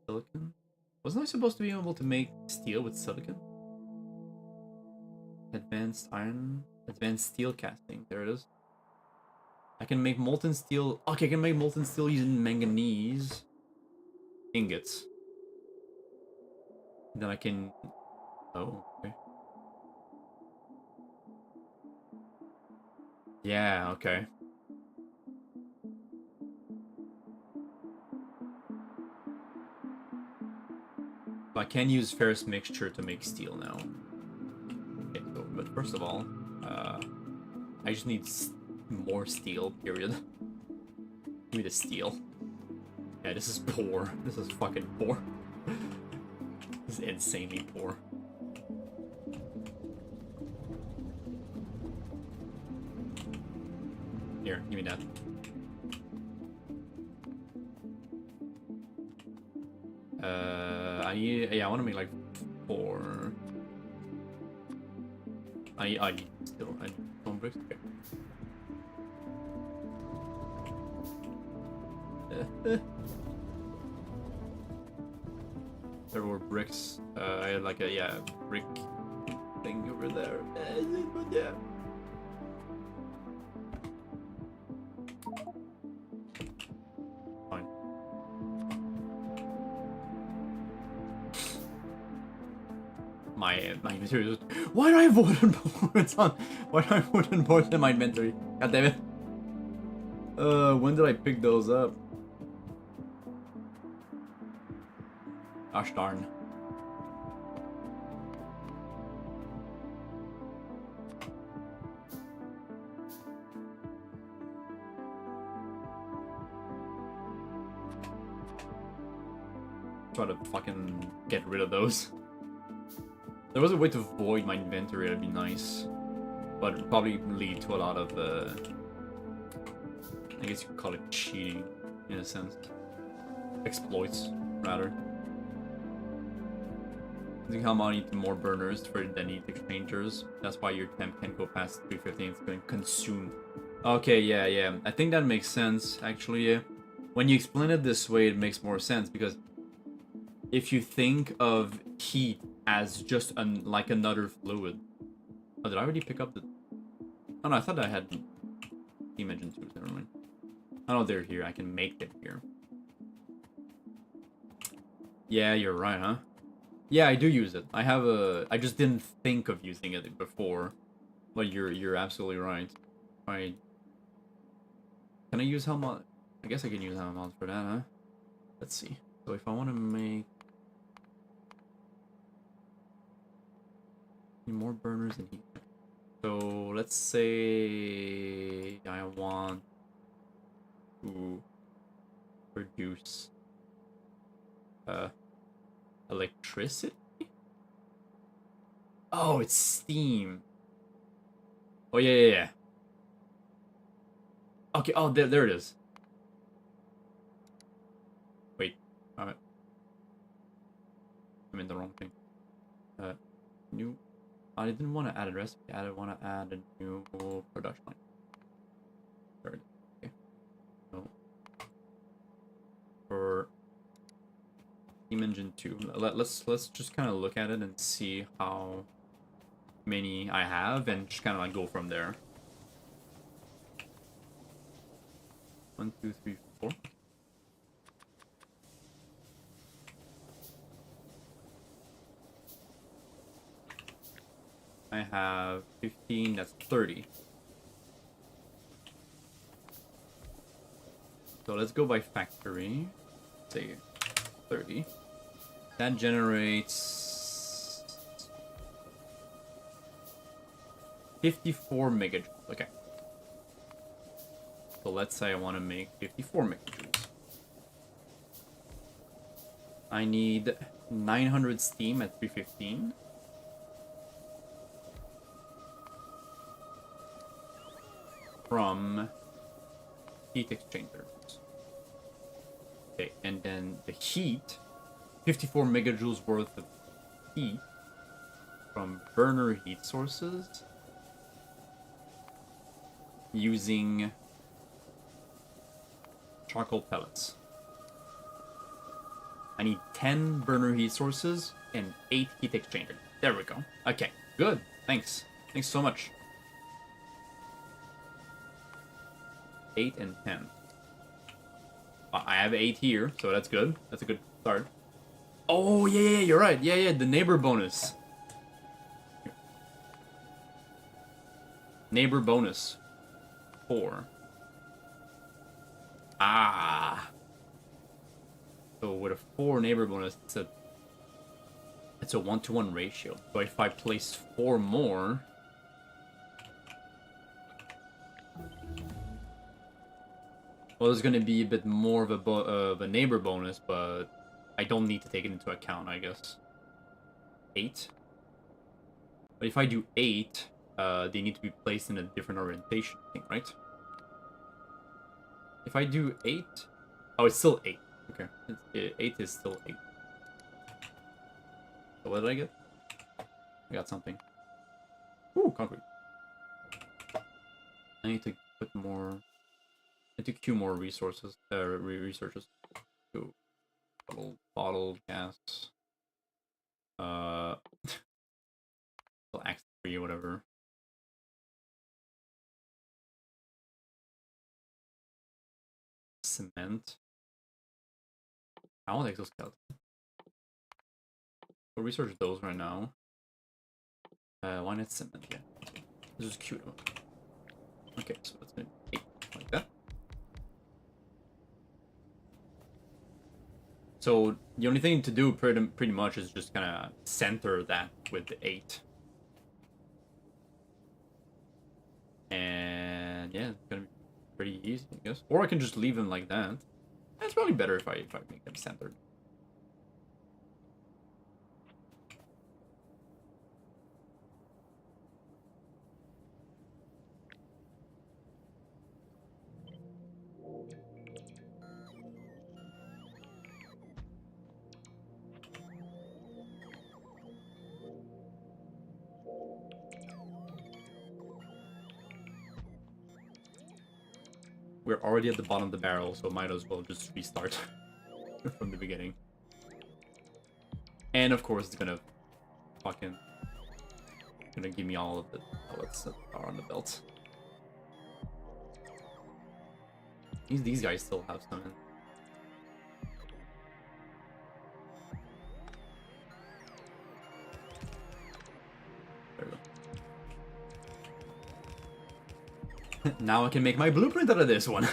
silicon. Wasn't I supposed to be able to make steel with silicon? Advanced steel casting. There it is. I can make molten steel. Okay, I can make molten steel using manganese ingots. Then I can. Oh, okay. Yeah, okay. So I can use ferrous mixture to make steel now. Okay, so, but first of all, I just need more steel, period. Give me the steel. Yeah, this is poor. This is fucking poor. This is insanely poor. Here, give me that. I want to make like 4. I need stone bricks. Okay. There were bricks. I had like a brick thing over there. But yeah. Fine. my inventory. Why do I have wooden boards on? Why do I have wooden boards in my inventory? God damn it. When did I pick those up? Gosh darn. Try to fucking get rid of those. There was a way to void my inventory, that'd be nice. But it'd probably lead to a lot of, I guess you could call it cheating, in a sense. Exploits, rather. I think how I need more burners for the heat exchangers. That's why your temp can't go past 315, it's going to consume. Okay, yeah. I think that makes sense, actually, yeah. When you explain it this way, it makes more sense, because if you think of heat as just like another fluid. Oh, did I already pick up the... Oh no, I thought I had steam engine too, never mind. I know they're here, I can make them here. Yeah, you're right, huh? Yeah, I do use it. I just didn't think of using it before. But you're absolutely right. Can I use Helmut? I guess I can use Helmut for that, huh? Let's see. So if I want to make more burners and heat. So let's say I want to produce electricity. Oh, it's steam. Oh yeah. Okay. Oh, there it is. Wait. I'm in the wrong thing. New. I didn't want to add a recipe. I want to add a new production line. There it is. Okay. So for steam engine 2, let's just kind of look at it and see how many I have, and just kind of like go from there. 1, 2, 3, 4. I have 15, that's 30. So let's go by factory. Say 30. That generates 54 megajoules. Okay. So let's say I want to make 54 megajoules. I need 900 steam at 315. From heat exchangers. Okay, and then the heat, 54 megajoules worth of heat from burner heat sources using charcoal pellets. I need 10 burner heat sources and 8 heat exchangers. There we go. Okay, good. Thanks. Thanks so much. 8 and 10. I have 8 here, so that's good. That's a good start. Oh, yeah, you're right. Yeah, the neighbor bonus. Neighbor bonus. 4. Ah. So with a 4 neighbor bonus, it's a 1-to-1 ratio. So if I place 4 more... Well, there's going to be a bit more of a neighbor bonus, but I don't need to take it into account, I guess. 8. But if I do 8, they need to be placed in a different orientation, I think, right? If I do 8... Oh, it's still 8. Okay. 8 is still 8. So what did I get? I got something. Ooh, concrete. I need to put more... I need to queue more resources, researches. Go bottle gas. X3 or whatever. Cement. I want exoskeleton. We'll research those right now. Why not cement? Yeah, this is cute. Okay, so it's gonna be 8 like that. So the only thing to do pretty much is just kind of center that with the 8. And yeah, it's gonna be pretty easy, I guess. Or I can just leave them like that. It's probably better if I make them centered. We're already at the bottom of the barrel, so might as well just restart from the beginning. And of course, it's gonna fucking give me all of the pellets that are on the belt. These guys still have some in. There we go. Now I can make my blueprint out of this one.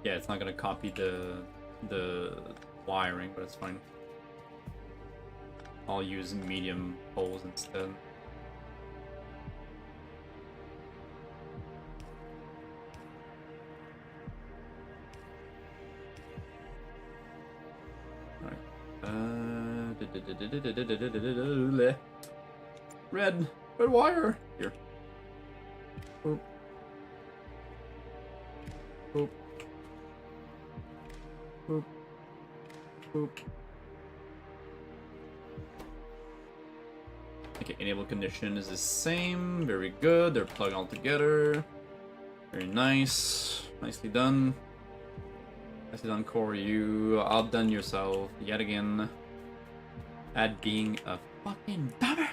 Yeah, it's not gonna copy the wiring, but it's fine. I'll use medium holes instead. Red wire here. Boop. Boop. Boop. Boop. Okay, enable condition is the same. Very good. They're plugged all together. Very nice. Nicely done. Nicely done, Corey. You outdone yourself yet again. At being a fucking dumbass.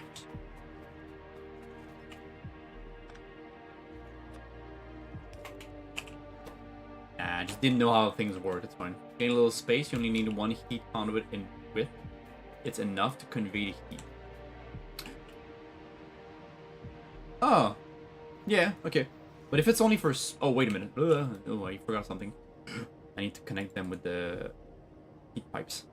I just didn't know how things work. It's fine. Gain a little space. You only need one heat conduit in width. It's enough to convey the heat. Oh, yeah. Okay, but if it's only for oh, wait a minute. Oh, I forgot something. I need to connect them with the heat pipes.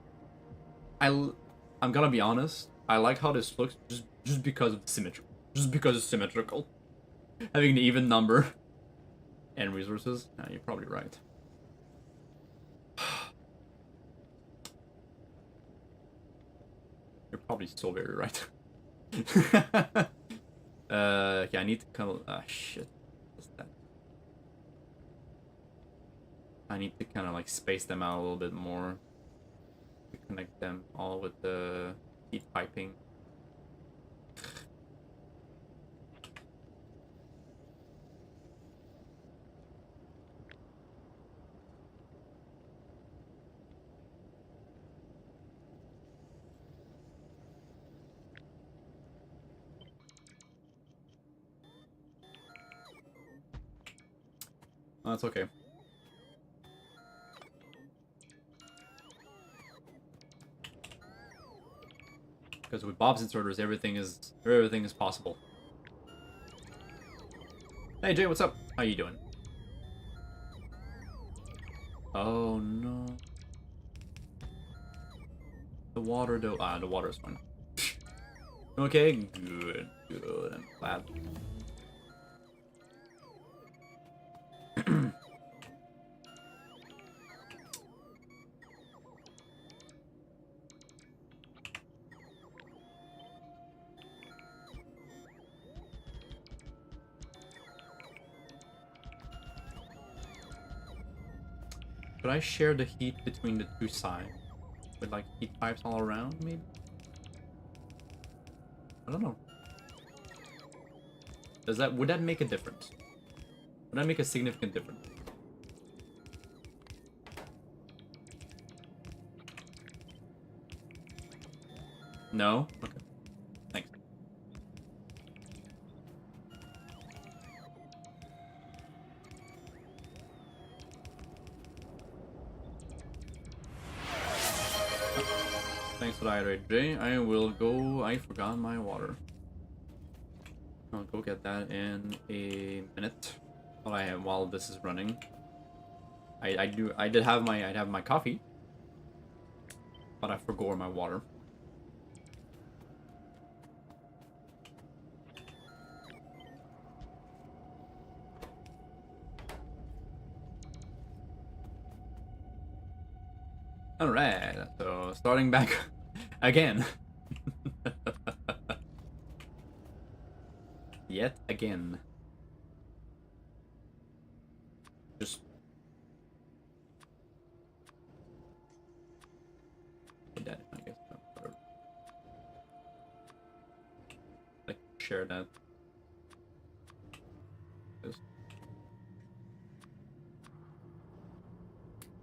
I'm gonna be honest. I like how this looks just because of the symmetry. Just because it's symmetrical. Having an even number and resources. No, you're probably right. You're probably so very right. Okay, I need to kind of shit. What's that? I need to kind of like space them out a little bit more to connect them all with the heat piping. Oh, that's okay. Because with Bob's inserters, everything is possible. Hey Jay, what's up? How you doing? Oh no. The water though. Ah, the water is fine. Okay, good. I'm glad. Should I share the heat between the two sides? With like heat pipes all around, maybe? I don't know. Would that make a difference? Would that make a significant difference? No? Okay. Thanks. Thanks for the hydrate, Jay. I will go. I forgot my water. I'll go get that in a minute. While this is running. I'd have my coffee, but I forgot my water. Alright, so starting back again. Yet again. Just that, I guess. Whatever. Like share that. Just...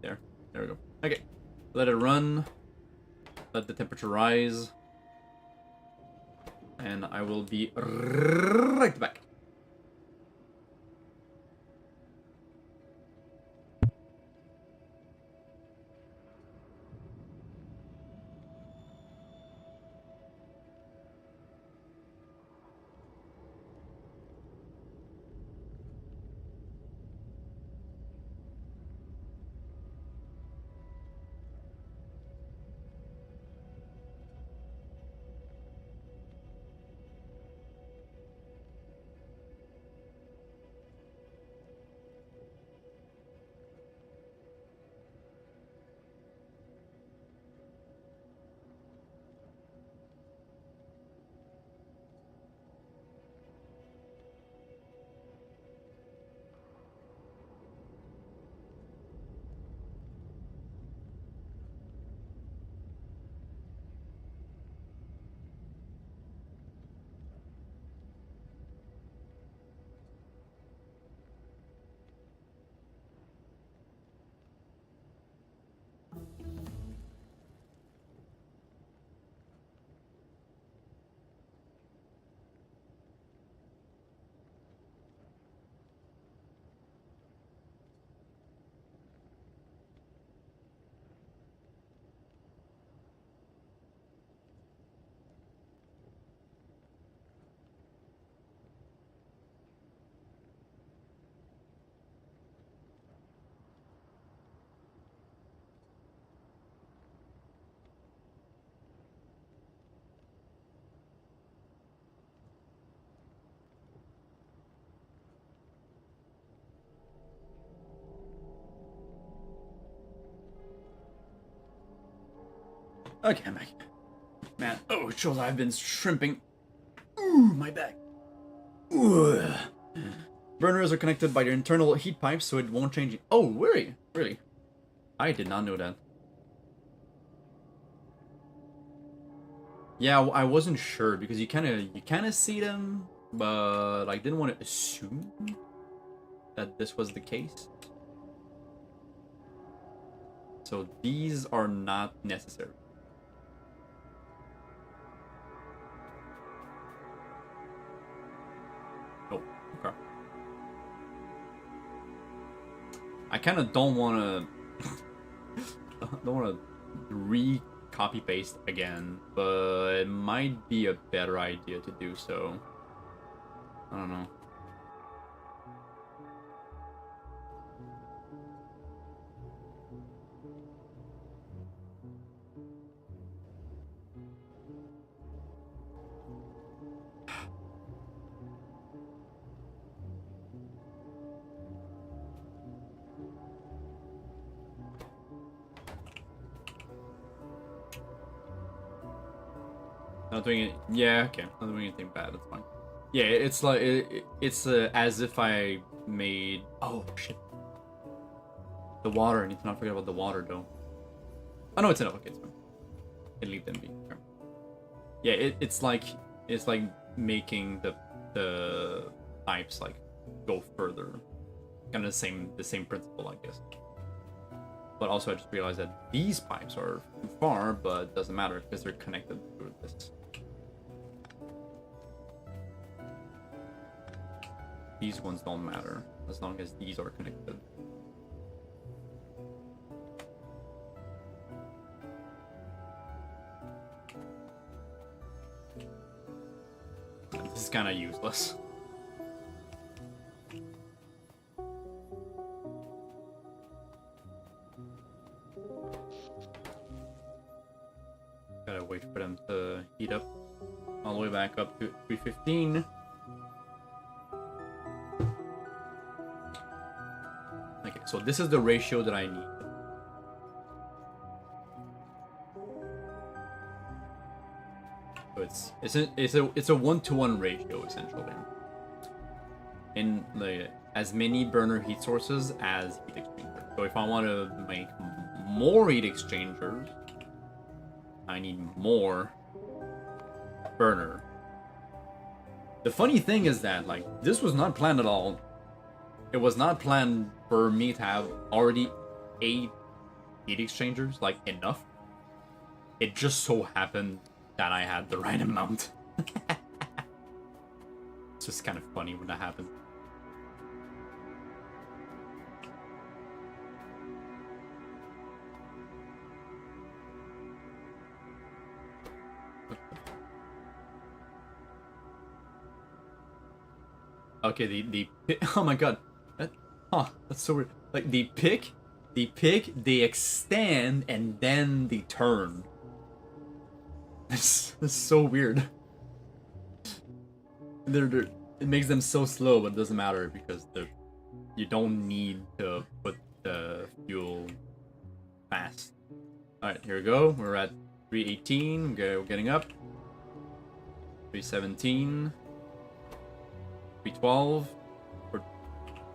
There we go. Okay. Let it run. Let the temperature rise. And I will be right back. Okay, I'm back. Man, oh, it shows I've been shrimping. Ooh, my back. Ooh. Burners are connected by their internal heat pipes, so it won't change. Oh, really? Really? I did not know that. Yeah, I wasn't sure because you kind of see them, but I didn't want to assume that this was the case. So these are not necessary. Oh, okay. I kind of don't want to copy paste again, but it might be a better idea to do so. I don't know. Not doing it. Yeah, okay. Not doing anything bad. That's fine. Yeah, it's like it's as if I made. Oh shit. The water. I need to not forget about the water, though. Oh, no, it's enough. Okay, it's fine. Can leave them be. Sure. Yeah, it's like making the pipes like go further. Kind of the same principle, I guess. But also, I just realized that these pipes are too far, but it doesn't matter because they're connected through this. These ones don't matter as long as these are connected. This is kind of useless. Gotta wait for them to heat up all the way back up to 315. Okay, so this is the ratio that I need. So it's a 1-to-1 ratio essentially. In as many burner heat sources as heat exchangers. So if I want to make more heat exchangers, I need more burner. The funny thing is that like this was not planned at all. It was not planned for me to have already 8 heat exchangers, like enough. It just so happened that I had the right amount. It's just kind of funny when that happens. Okay, the oh my god, that's so weird. Like the pick, they extend and then they turn. That's so weird. It makes them so slow, but it doesn't matter because you don't need to put the fuel fast. All right, here we go. We're at 318. We're getting up. 317. 312.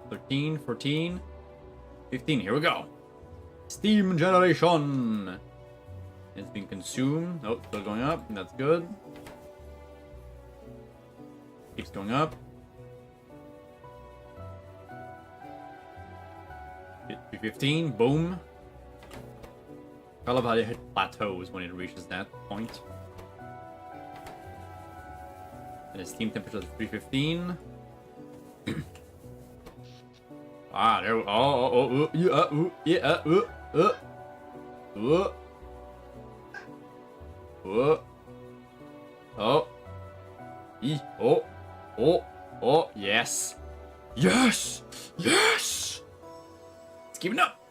13, 14, 15. Here we go. Steam generation. It's been consumed. Oh, still going up. That's good. Keeps going up. 315. Boom. I love how it hit plateaus when it reaches that point. And its steam temperature is 315. Ah, there. Yes, yes, yes. It's keeping up.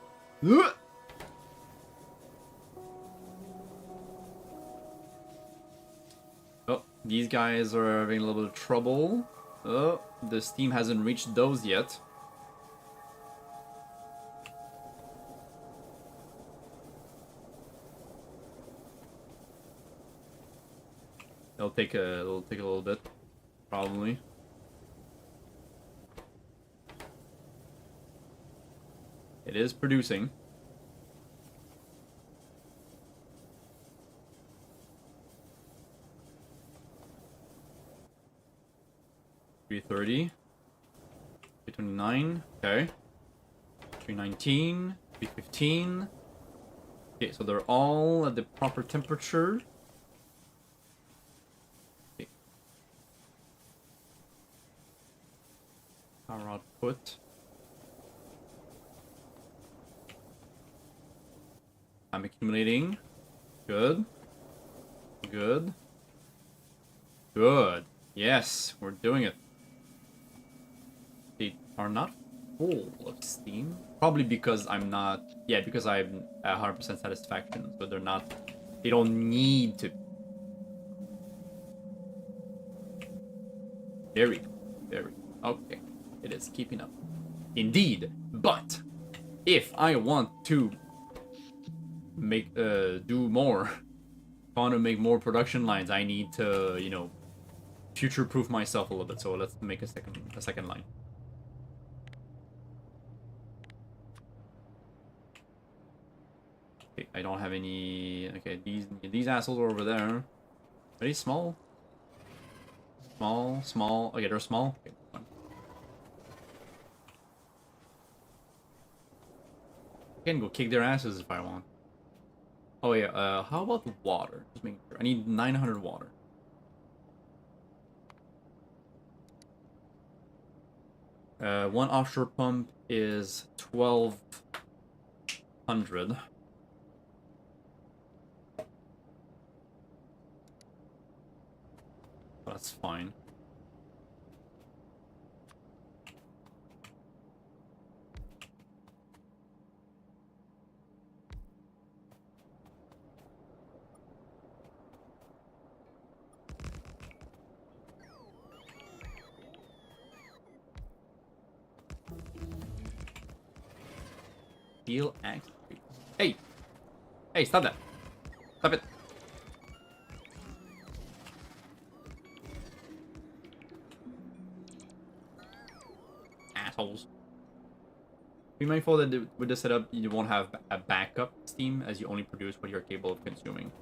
Oh, these guys are having a little bit of trouble. Oh, the steam hasn't reached those yet. It'll take a little bit, probably. It is producing. $330, $329, okay. $319, $315. Okay, so they're all at the proper temperature. Okay. Power output. I'm accumulating. Good. Good. Good. Yes, we're doing it. They are not full of steam. Probably because I'm not... Yeah, because I'm at 100% satisfaction. So they're not... They don't need to... There we go. There we go. Okay. It is keeping up. Indeed. But... if I want to... make... do more... if I want to make more production lines, I need to, you know... future-proof myself a little bit. So let's make a second line. Okay, I don't have any... Okay, these assholes are over there. Are they small? Small, small. Okay, they're small. Okay, fine. I can go kick their asses if I want. Oh yeah, how about water? Just making sure. I need 900 water. One offshore pump is 1200. That's fine. Steel axe. Hey! Hey, stop that! Stop it! Assholes. Be mindful that with the setup, you won't have a backup steam, as you only produce what you're capable of consuming.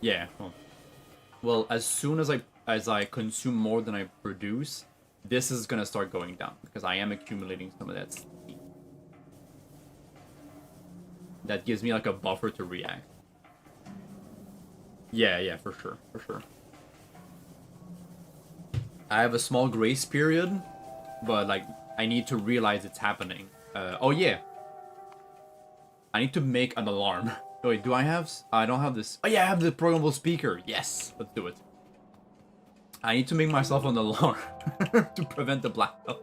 Yeah. Well, as soon as I consume more than I produce, this is gonna start going down because I am accumulating some of that steam. That gives me like a buffer to react. Yeah, for sure, for sure. I have a small grace period, but like I need to realize it's happening. Oh yeah, I need to make an alarm. Oh, wait, do I have? I don't have this. Oh yeah, I have the programmable speaker. Yes, let's do it. I need to make myself an alarm to prevent the blackout.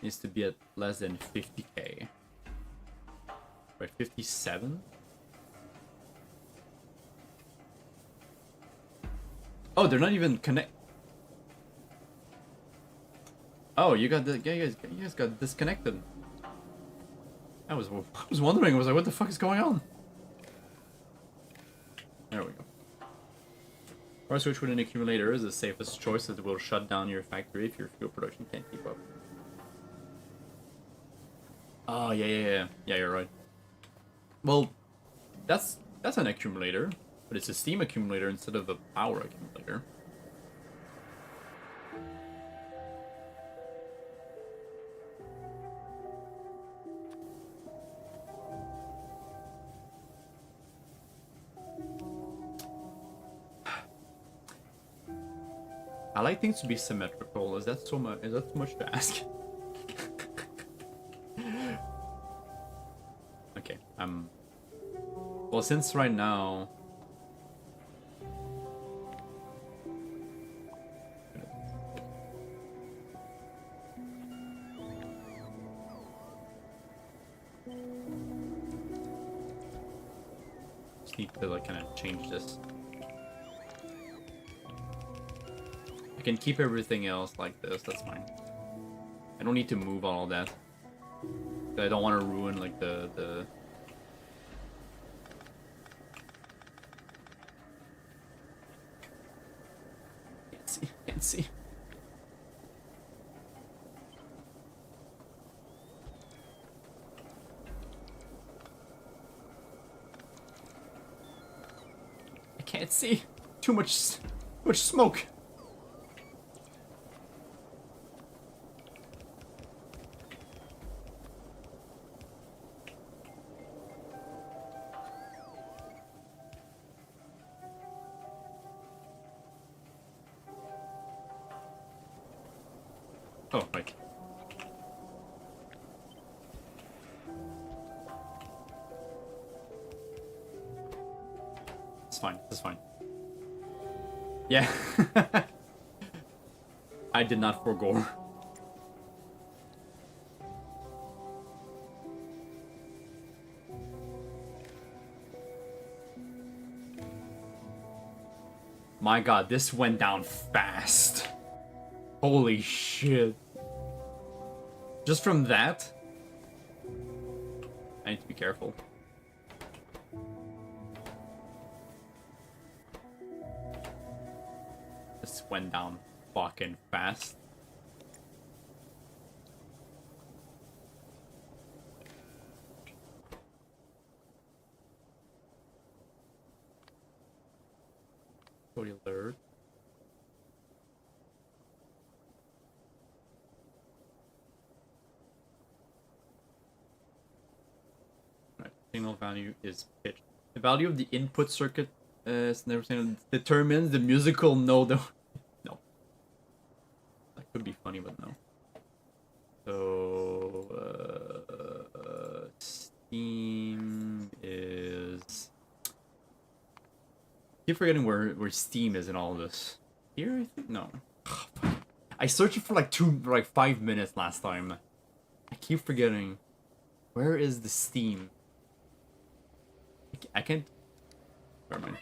Needs to be at less than 50k. Right, 57? Oh, they're not even connect. Oh, you got the you guys got disconnected. I was wondering. I was like, what the fuck is going on? There we go. Power switch with an accumulator is the safest choice, as it will shut down your factory if your fuel production can't keep up. Oh yeah, you're right. Well, that's an accumulator, but it's a steam accumulator instead of a power accumulator. I like things to be symmetrical. Is that so much? Is that too much to ask? Okay. Well, since right now. Just need to like kind of change this. I can keep everything else like this, that's fine. I don't need to move all that. I don't want to ruin like the... Can't see. I can't see. Too much smoke. Oh, right. It's fine. It's fine. Yeah. I did not forego. My god, this went down fast. Holy shit. Just from that, I need to be careful. This went down fucking fast. Alert. Right. Signal value is pitch. The value of the input circuit determines the musical note. No. That could be funny, but no. So Steam is. I keep forgetting where Steam is in all of this. Here, I think? No. I searched it for like 5 minutes last time. I keep forgetting. Where is the Steam? I can't. Never mind.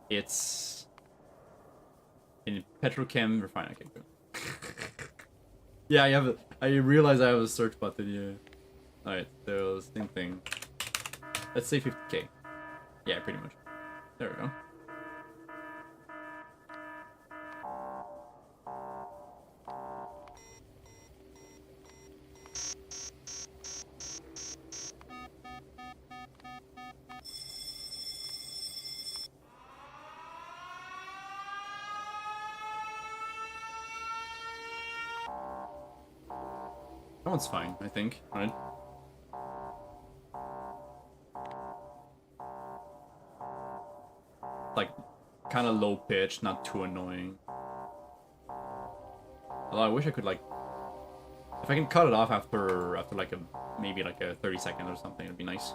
It's in Petrochem refinery. Okay, good. Yeah, I have. I realize I have a search button. Yeah. All right. So same thing. Let's say 50k. Yeah, pretty much. There we go. That one's fine, I think, right? Like, kind of low pitch, not too annoying. Although I wish I could, like, if I can cut it off after like maybe like a 30 seconds or something, it'd be nice.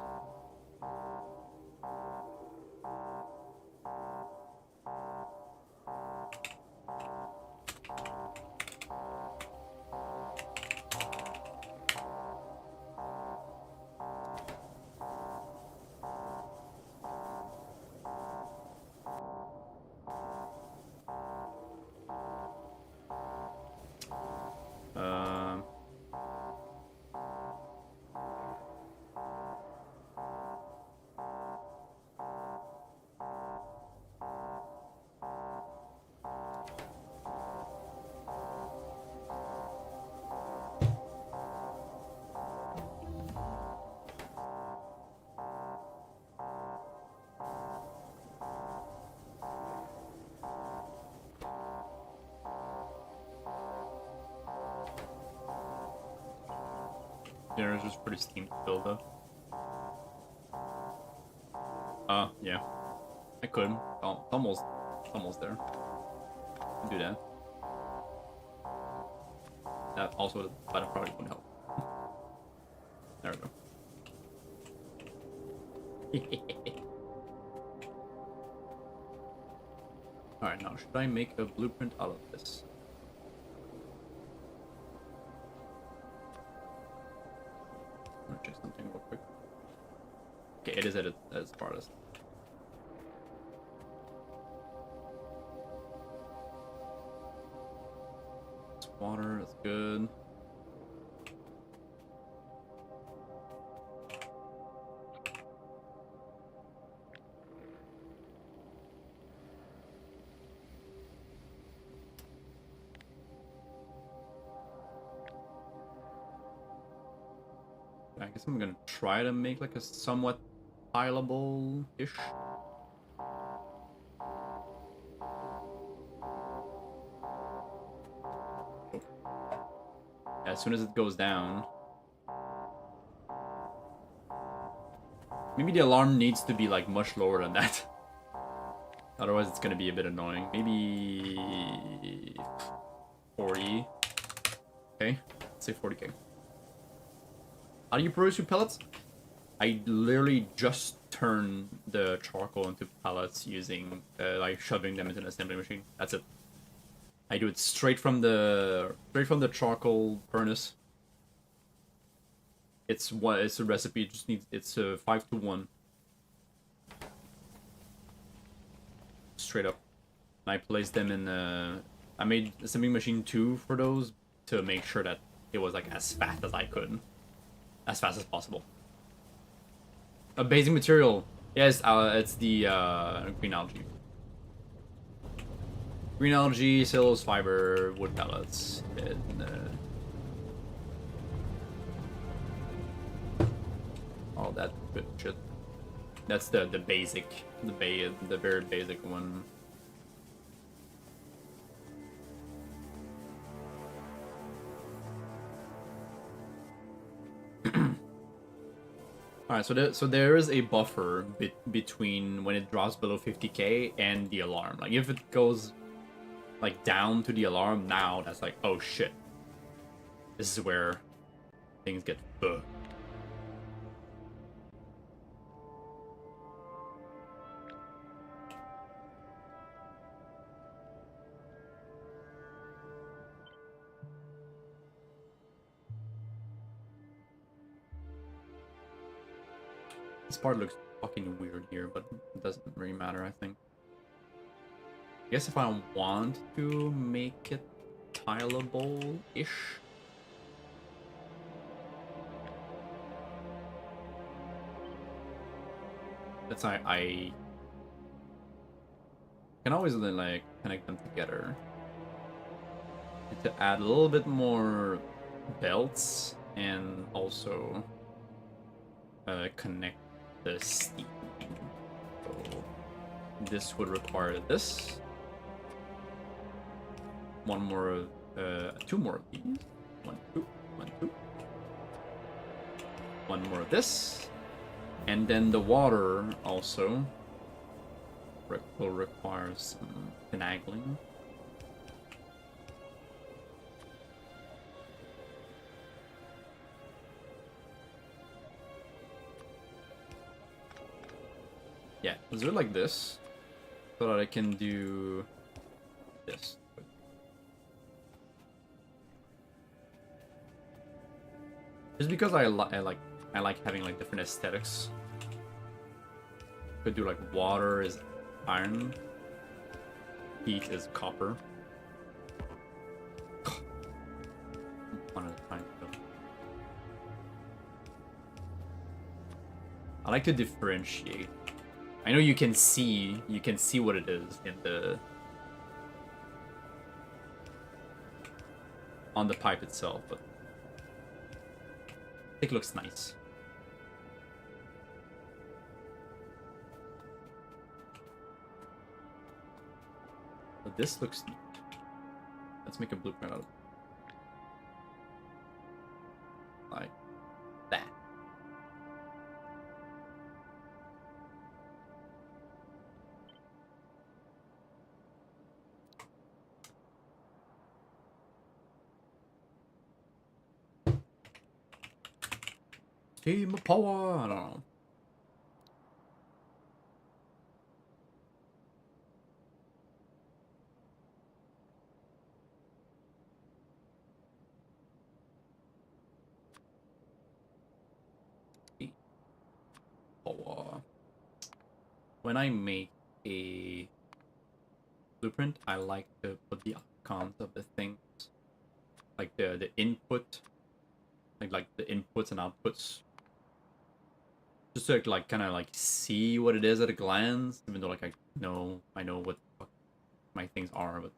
Yeah, it's just pretty steam to build up. Yeah. I could. Oh, almost there. Do that. That also, but it probably wouldn't help. There we go. Alright, now should I make a blueprint out of this? Let me check something real quick. Okay, it is at its farthest. It's water, that's good. I guess I'm gonna try to make like a somewhat pileable-ish. Yeah, as soon as it goes down. Maybe the alarm needs to be like much lower than that. Otherwise it's gonna be a bit annoying. Maybe 40. Okay, let's say 40k. How do you produce your pellets? I literally just turn the charcoal into pellets using, like shoving them into an assembly machine. That's it. I do it straight from the charcoal furnace. It's a recipe. It just needs, it's 5 to 1. straight up. And I placed them in I made a assembly machine 2 for those to make sure that it was like as fast as I could. As fast as possible. A basic material. Yes, it's the green algae. Green algae, cellulose fiber, wood pellets, and all that good shit. That's the basic, the very basic one. Alright, so there is a buffer between when it drops below 50k and the alarm. Like, if it goes, like, down to the alarm now, that's like, oh shit. This is where things get fucked. This part looks fucking weird here, but it doesn't really matter, I think. I guess if I want to make it tileable-ish. That's I can always like connect them together. And to add a little bit more belts and also connect the steam. So this would require this. One more, two more of these. 1, 2, 1, 2. One more of this. And then the water also will require some finagling. Yeah, let's do it like this, so that I can do this. Just because I like having like different aesthetics. Could do like water is iron, heat is copper. One at a time. I like to differentiate. I know you can see what it is in the on the pipe itself, but I think it looks nice. But this looks neat. Let's make a blueprint out of it. Like that. Team of power. I don't know. Power. When I make a blueprint, I like to put the icons of the things, like the input, like the inputs and outputs. Just to like kind of like see what it is at a glance, even though like I know what the fuck my things are, but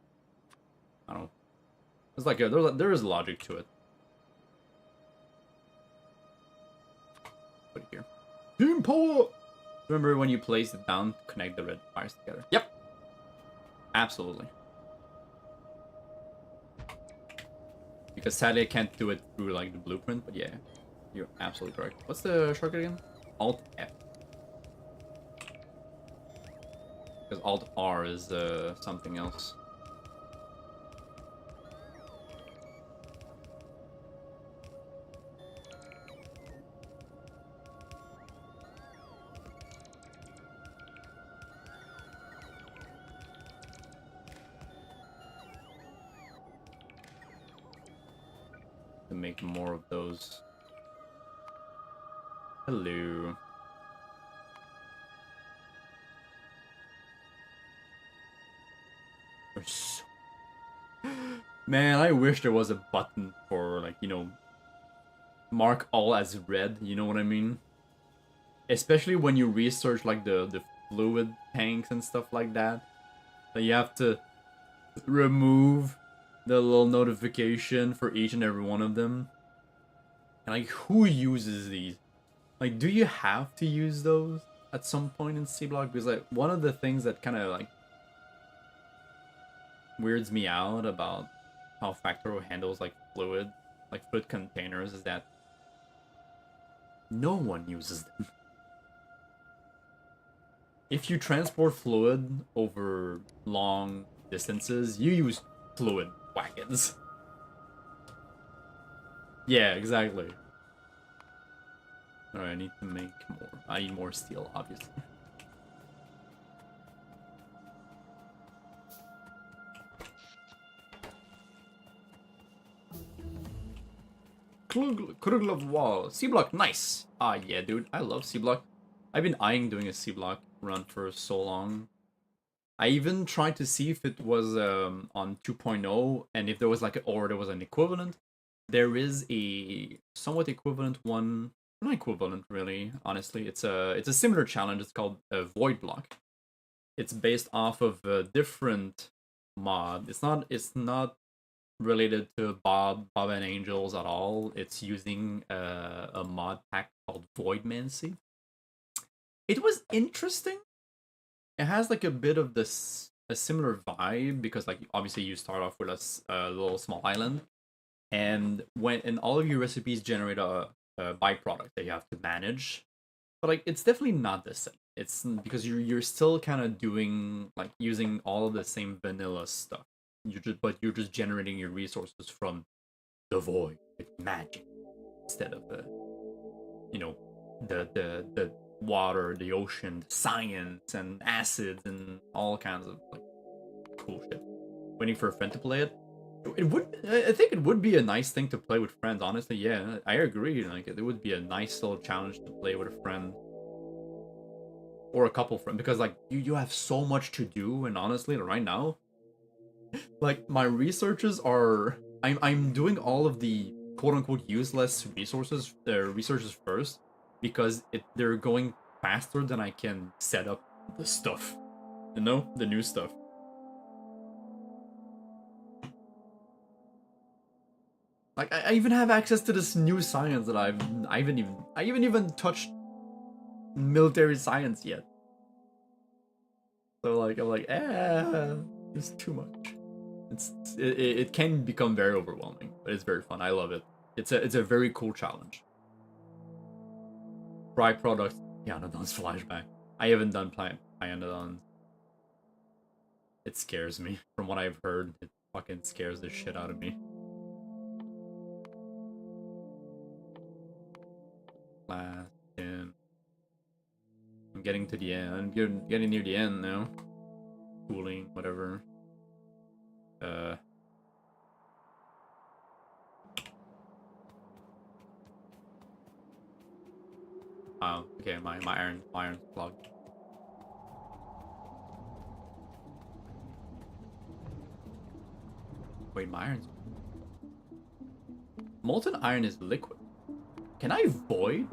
I don't know. It's like there is logic to it. Put it here. Team power. Remember when you place it down, connect the red wires together. Yep. Absolutely. Because sadly I can't do it through like the blueprint, but yeah, you're absolutely correct. What's the shortcut again? Alt F. Because Alt R is something else. To make more of those. Hello. Man, I wish there was a button for, like, you know, mark all as red, you know what I mean? Especially when you research, like, the fluid tanks and stuff like that. That you have to remove the little notification for each and every one of them. And, like, who uses these? Like, do you have to use those at some point in C Block? Because, like, one of the things that kind of, like, weirds me out about how Factorio handles, like, fluid containers is that no one uses them. If you transport fluid over long distances, you use fluid wagons. Yeah, exactly. Alright, I need to make more. I need more steel, obviously. Kruglov wall. C-block, nice! Ah, yeah, dude. I love C-block. I've been eyeing doing a C-block run for so long. I even tried to see if it was on 2.0 and if there was like or there was an equivalent. There is a somewhat equivalent one, not equivalent really. Honestly, it's a similar challenge. It's called a void block. It's based off of a different mod. It's not related to Bob and Angels at all. It's using a mod pack called Voidmancy. It was interesting. It has like a bit of a similar vibe because like obviously you start off with a little small island, and all of your recipes generate a byproduct that you have to manage, but like it's definitely not the same. It's because you're still kind of doing like using all of the same vanilla stuff. You're just generating your resources from the void with magic instead of the you know the water, the ocean, science and acids and all kinds of like cool shit. Waiting for a friend to play it. I think it would be a nice thing to play with friends. Honestly, yeah, I agree. Like it would be a nice little challenge to play with a friend or a couple friends because like you have so much to do. And honestly, right now, like my researches are I'm doing all of the quote unquote useless resources first because they're going faster than I can set up the stuff. You know, the new stuff. Like I even have access to this new science that I haven't even touched military science yet. So like I'm like, it's too much. It can become very overwhelming, but it's very fun. I love it. It's a very cool challenge. Fry product, Pianodon's flashback. I haven't done Pianodon. It scares me. From what I've heard, it fucking scares the shit out of me. Last in. I'm getting to the end. I'm getting near the end now. Cooling, whatever. Oh, okay, my iron's plugged. Wait, my iron's... Molten iron is liquid. Can I void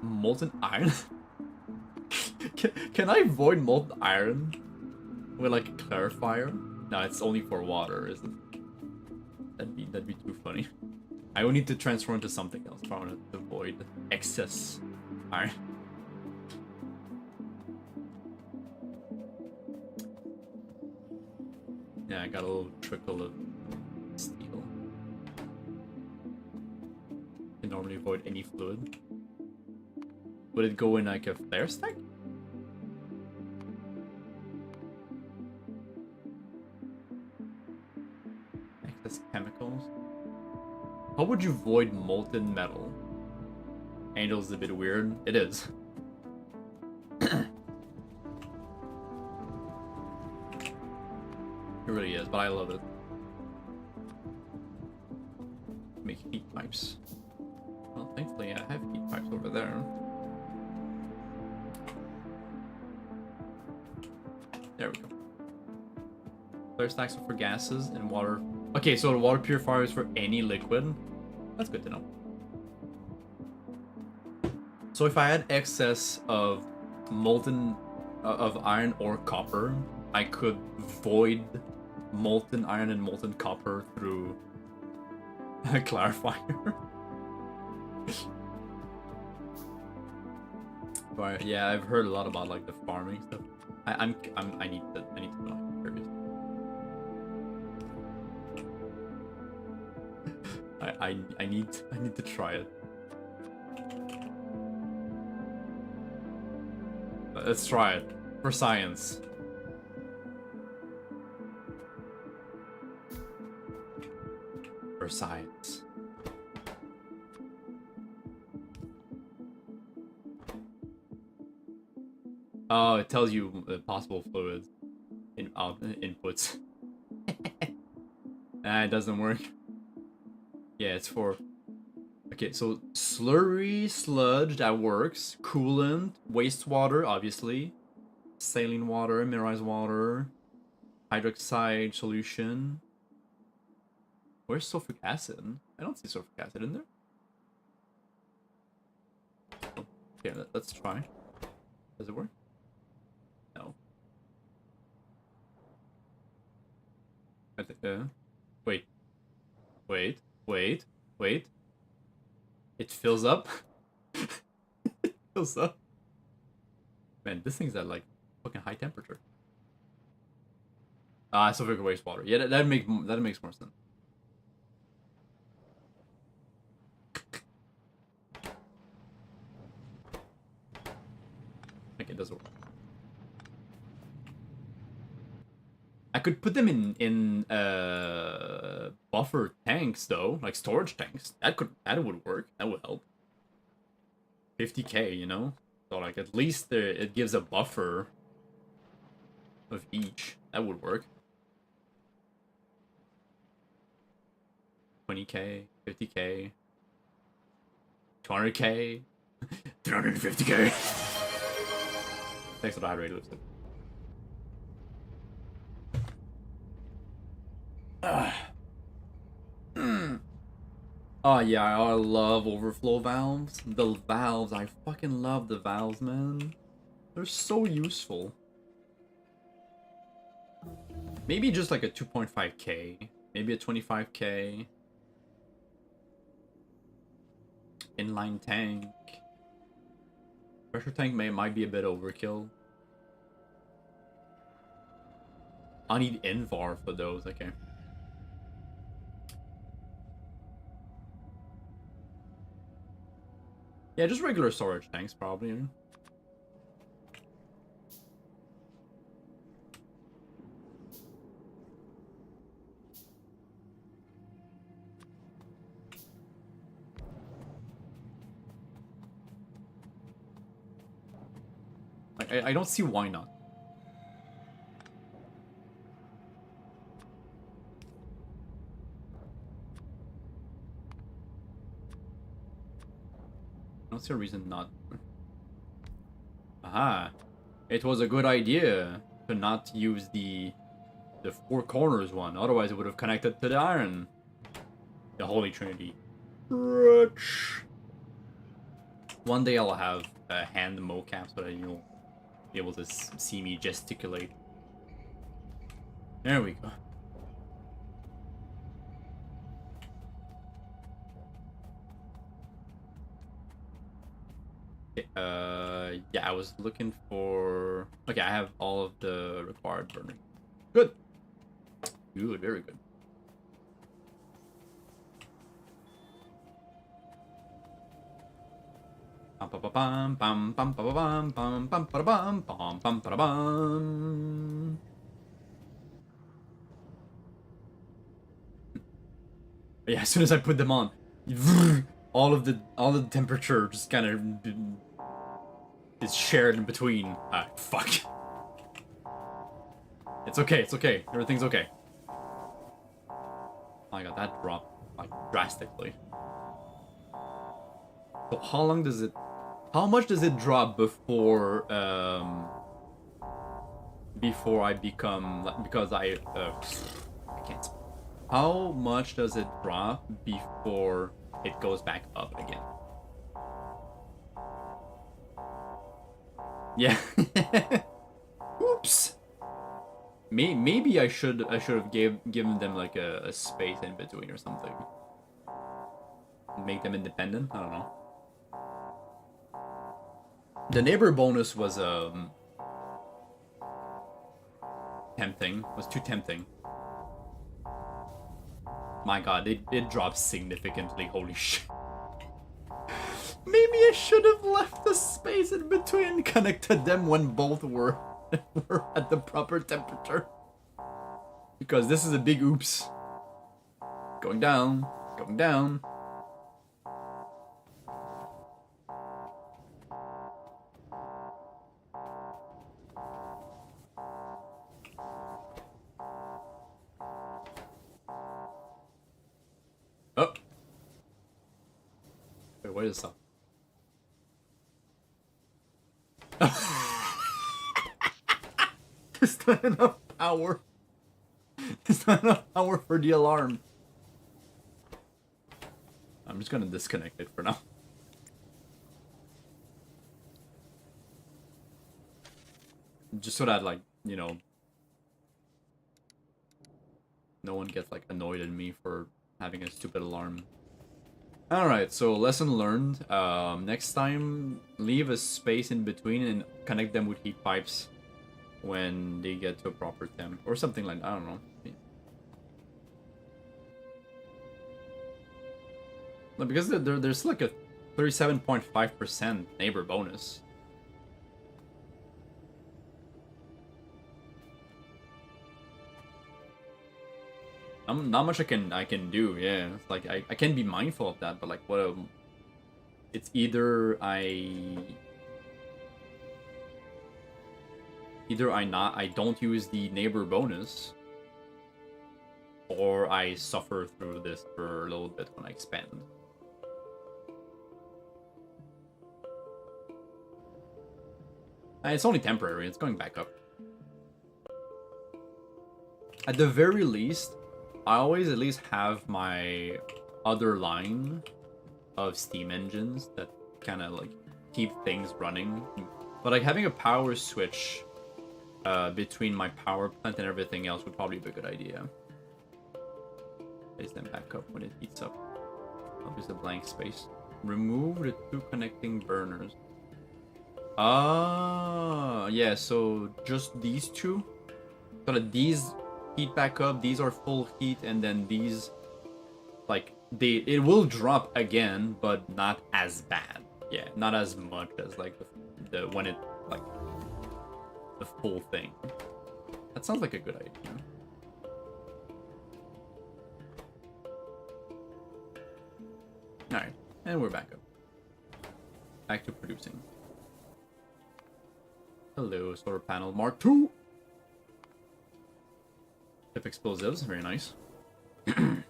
molten iron? can I void molten iron with like a clarifier? No, it's only for water, isn't it? That'd be too funny. I will need to transform into something else if I want to avoid excess iron. Yeah, I got a little trickle of steel. Can normally avoid any fluid. Would it go in like a flare stack? Excess chemicals. How would you void molten metal? Angel's a bit weird. It is. It really is, but I love it. Make heat pipes. Well, thankfully I have heat pipes over there. There we go. Flare stacks are for gases and water Okay, so the water purifier is for any liquid. That's good to know. So if I had excess of molten of iron or copper, I could void molten iron and molten copper through a clarifier. But yeah, I've heard a lot about like the farming stuff. I need to know. I'm curious. I need to try it. Let's try it for science. For science. Oh, it tells you the possible fluids in inputs. Nah, it doesn't work. Yeah, it's for... Okay, so slurry, sludge, that works. Coolant, wastewater, obviously. Saline water, mineralized water. Hydroxide solution. Where's sulfuric acid? I don't see sulfuric acid in there. Oh, okay, let's try. Does it work? No. I think, wait. Wait. It fills up. It fills up. Man, this thing's at like fucking high temperature. Ah, sulfuric wastewater. Yeah, that makes more sense. I think it does work. I could put them in buffer tanks though, like storage tanks. That would work. That would help. 50k, you know? So like at least it gives a buffer of each. That would work. 20k, 50k, 200k, 350k. Thanks for the hydrated lipstick. Oh yeah, I love overflow valves. The valves, I fucking love the valves, man. They're so useful. Maybe just like a 2.5k, maybe a 25k. Inline tank. Pressure tank might be a bit overkill. I need Invar for those, okay. Yeah, just regular storage tanks, probably. Like, I don't see why not. I don't see a reason not. Aha. It was a good idea to not use the four corners one. Otherwise, it would have connected to the iron. The Holy Trinity. Rich. One day I'll have hand mocap so that you'll be able to see me gesticulate. There we go. Yeah, I was looking for... Okay, I have all of the required burning. Good. Good, very good. Yeah, as soon as I put them on, all of the temperature just kind of is shared in between. Ah, fuck. It's okay, it's okay. Everything's okay. Oh my god, that dropped like drastically. So how long does it... How much does it drop before before I become... Because I can't... How much does it drop before it goes back up again? Yeah. Oops. Maybe I should have given them like a space in between or something. Make them independent. I don't know. The neighbor bonus was tempting. Was too tempting. My god, it dropped significantly. Holy shit. Maybe I should have left the space in between and connected them when both were at the proper temperature. Because this is a big oops. Going down, going down. Oh. Wait, what is that? There's not enough power. There's not enough power for the alarm. I'm just gonna disconnect it for now. Just so that, like, you know, no one gets, like, annoyed at me for having a stupid alarm. Alright, so lesson learned. Next time, leave a space in between and connect them with heat pipes when they get to a proper temp. Or something like that, I don't know. Because there's like a 37.5% neighbor bonus. Not much I can do, yeah. It's like I can be mindful of that, but like what it's either I don't use the neighbor bonus, or I suffer through this for a little bit when I expand. It's only temporary, it's going back up. At the very least, I always at least have my other line of steam engines that kind of like keep things running. But like having a power switch between my power plant and everything else would probably be a good idea. Place them back up when it heats up. I'll use a blank space. Remove the two connecting burners. Ah, yeah, so just these two. So that these heat back up, these are full heat, and then these, like, it will drop again, but not as bad. Yeah, not as much as like the when it like the full thing. That sounds like a good idea. Alright, and we're back up. Back to producing. Hello, solar panel Mark II. Tip explosives, very nice. Okay,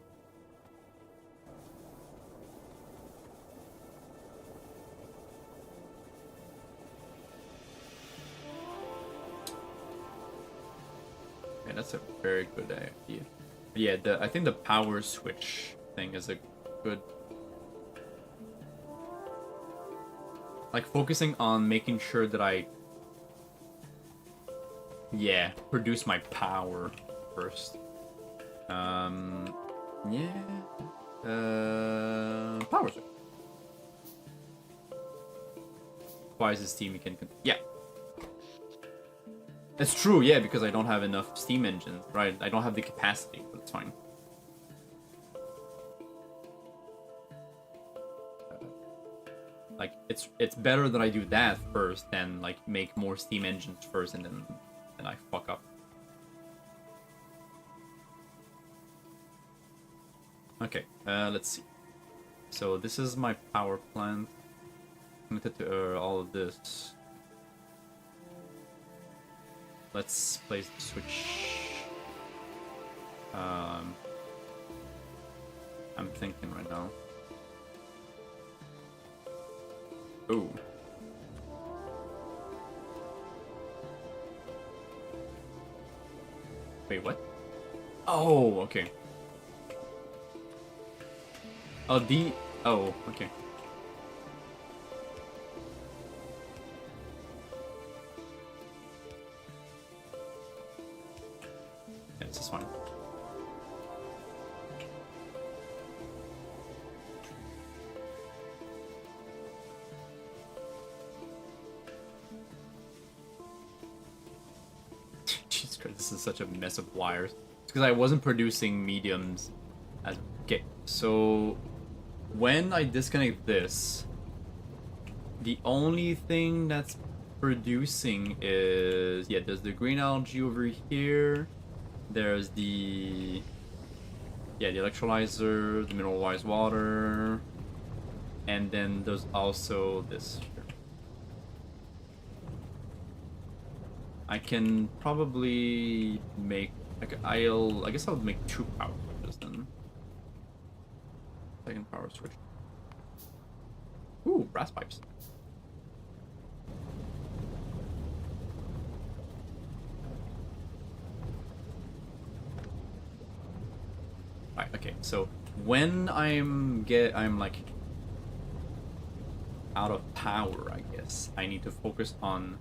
that's a very good idea. Yeah, I think the power switch thing is a good, like, focusing on making sure that I produce my power first. Yeah. Power switch. Why is the steam you can? Yeah. That's true, yeah, because I don't have enough steam engines, right? I don't have the capacity, but it's fine. Like, it's better that I do that first than, like, make more steam engines first and then I fuck up. Okay, let's see. So this is my power plant. Connected to all of this. Let's place the switch. I'm thinking right now. Ooh. Wait, what? Oh, okay. Oh, the... Oh, okay. Yeah, this is fine. Jesus Christ, this is such a mess of wires. It's because I wasn't producing mediums. Okay, so when I disconnect this, the only thing that's producing is... Yeah, there's the green algae over here. There's the... Yeah, the electrolyzer, the mineralized water. And then there's also this here. I can probably make... I guess I'll make 2 power switches then. Second power switch. Ooh, brass pipes. Right, okay, so when I'm like out of power, I guess, I need to focus on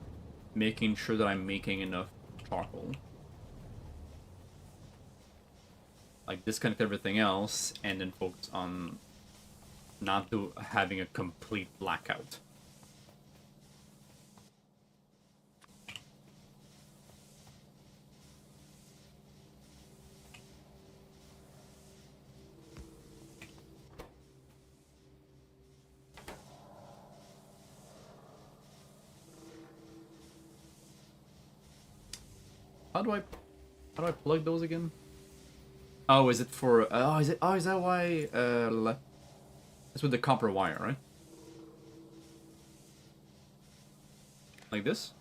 making sure that I'm making enough charcoal. Like disconnect everything else and then focus on not having a complete blackout. How do I plug those again? Oh, is it for... is that why... It's with the copper wire, right? Like this?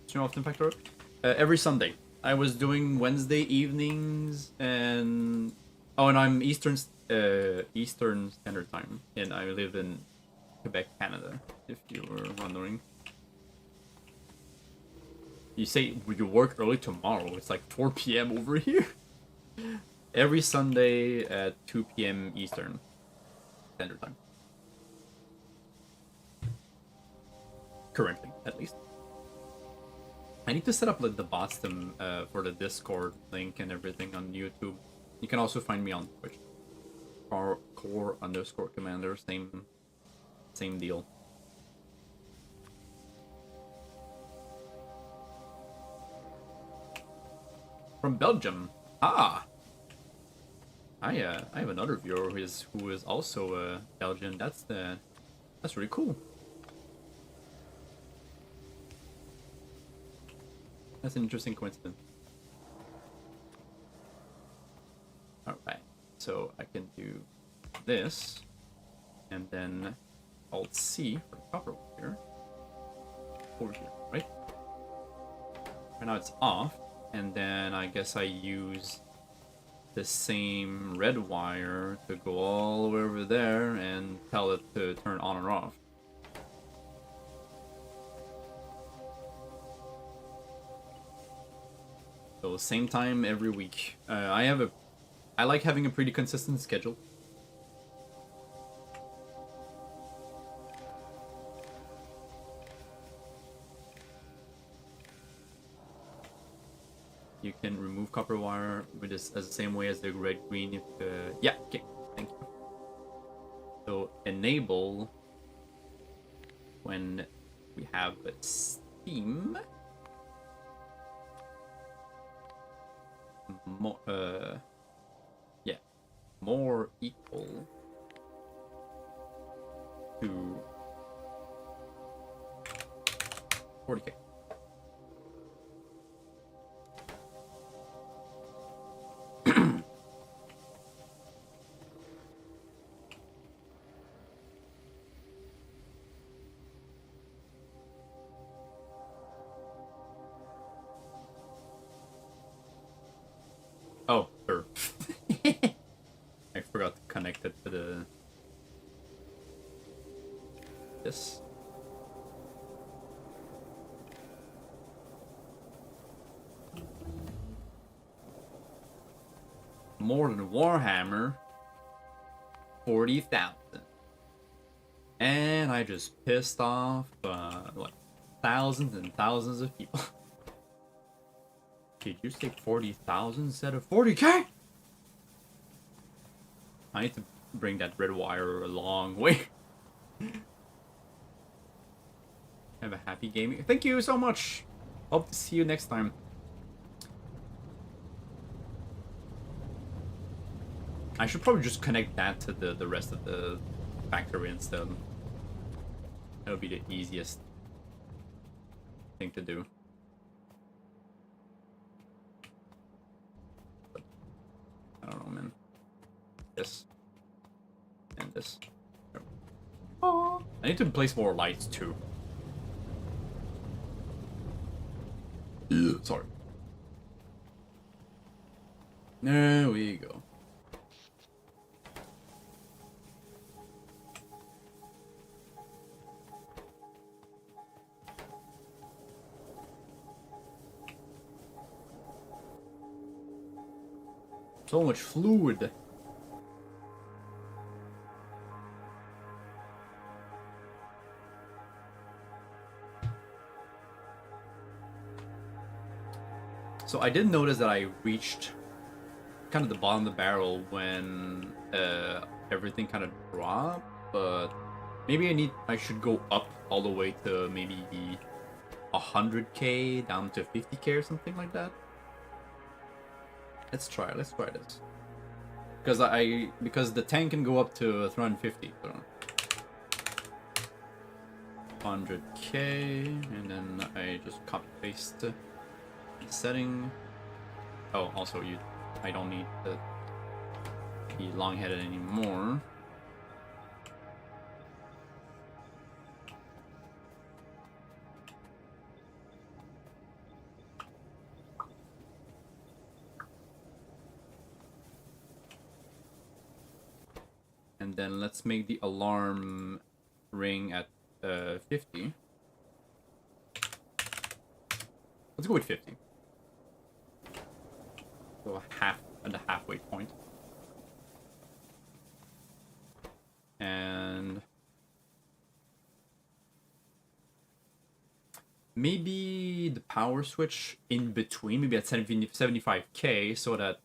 Turn off the Factorio? Every Sunday. I was doing Wednesday evenings and... Oh, and I'm Eastern Standard Time. And I live in Quebec, Canada, if you were wondering. You say you work early tomorrow. It's like 4 p.m. over here. Every Sunday at 2 p.m. Eastern Standard Time. Currently, at least. I need to set up like the bottom for the Discord link and everything on YouTube. You can also find me on Twitch. core_commander, same deal. From Belgium. Ah. I have another viewer who is also Belgian. That's really cool. That's an interesting coincidence. Alright, so I can do this, and then Alt C for copper wire over here, right? Right now it's off, and then I guess I use the same red wire to go all the way over there and tell it to turn on or off. So same time every week. I like having a pretty consistent schedule. You can remove copper wire with this as the same way as the red green. If yeah, okay, thank you. So enable when we have steam. Yeah, more equal to 40k. Oh, sure. I forgot to connect it to the... this. more than Warhammer 40,000. And I just pissed off like thousands and thousands of people. Did you say 40,000 instead of 40k? I need to bring that red wire a long way. Have a happy gaming. Thank you so much. Hope to see you next time. I should probably just connect that to the rest of the factory instead. That would be the easiest thing to do. But I don't know, man. This. And this. Oh. I need to place more lights too. Sorry. There we go. So much fluid. So I did notice that I reached kind of the bottom of the barrel when everything kind of dropped, but maybe I should go up all the way to maybe 100k down to 50k or something like that. Let's try this. Because the tank can go up to 350. So 100k, and then I just copy paste the setting. Oh, also I don't need to be long-headed anymore. And then let's make the alarm ring at 50. Let's go with 50. So half at the halfway point. And maybe the power switch in between, maybe at 75k, so that,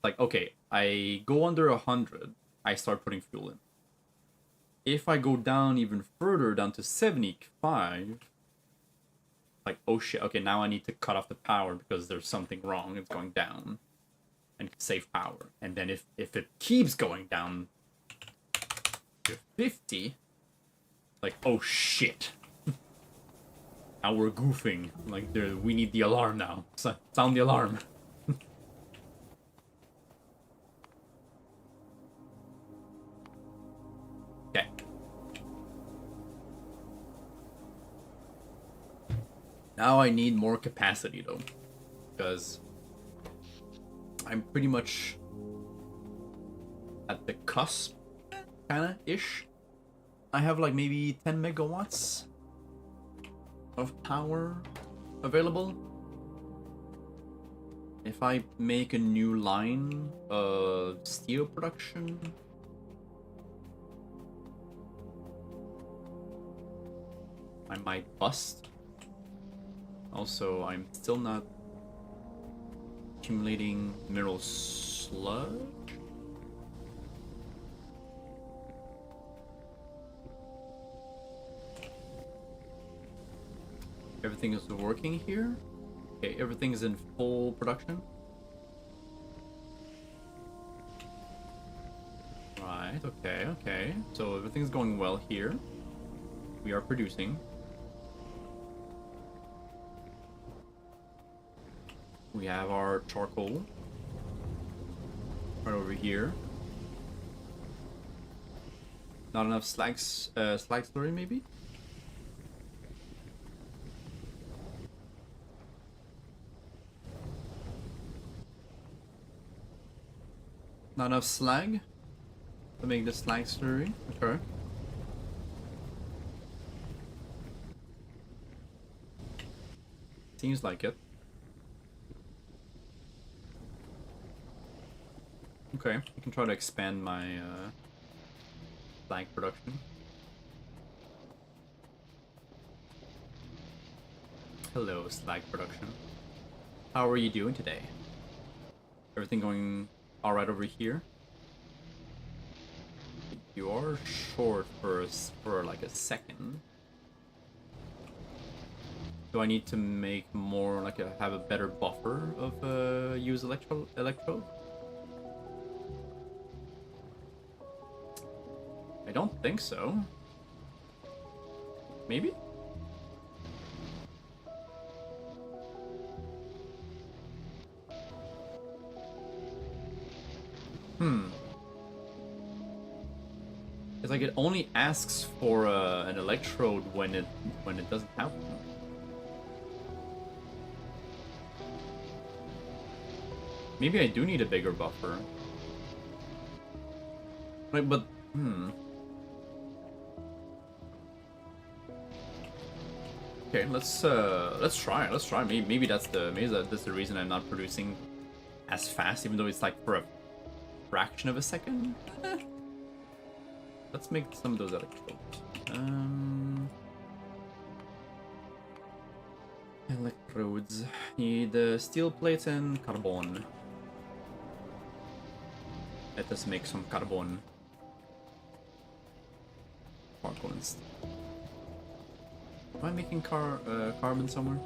like, okay, I go under 100, I start putting fuel in. If I go down even further, down to 75, like, oh shit, okay, now I need to cut off the power because there's something wrong, it's going down. And save power. And then if it keeps going down to 50, like, oh shit. Now we're goofing. Like, we need the alarm now. Sound the alarm. Okay. Now I need more capacity though, because I'm pretty much at the cusp, kinda ish. I have like maybe 10 megawatts of power available. If I make a new line of steel production, I might bust. Also, I'm still not accumulating mineral sludge. Everything is working here. Okay, everything is in full production. Right, okay. So everything's going well here. We are producing. We have our charcoal right over here. Not enough slag slurry, maybe? Not enough slag to make the slag slurry? Okay. Seems like it. Okay, I can try to expand my slag production. Hello, slag production. How are you doing today? Everything going alright over here? You are short for like a second. Do I need to make more, like, have a better buffer of use electrode? I don't think so. Maybe? It's like it only asks for an electrode when it doesn't have one. Maybe I do need a bigger buffer. Like, but Okay, let's try. Let's try. Maybe that's the reason I'm not producing as fast, even though it's like for a fraction of a second. Let's make some of those electrodes. Electrodes. Need steel plates and carbon. Let us make some carbon. Carbons. Am I making carbon somewhere?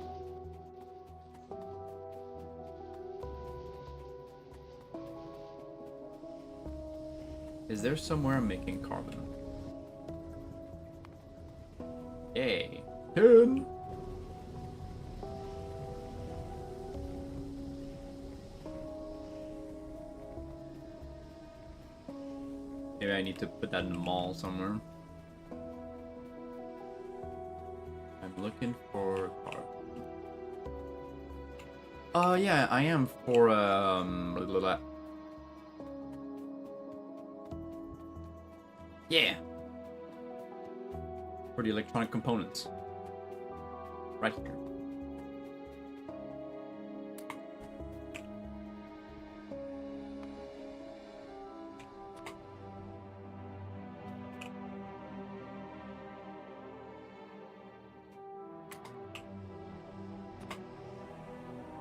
Is there somewhere I'm making carbon? Yay. 10! Maybe I need to put that in the mall somewhere. I'm looking for carbon. Yeah, I am for, yeah! For the electronic components. Right here.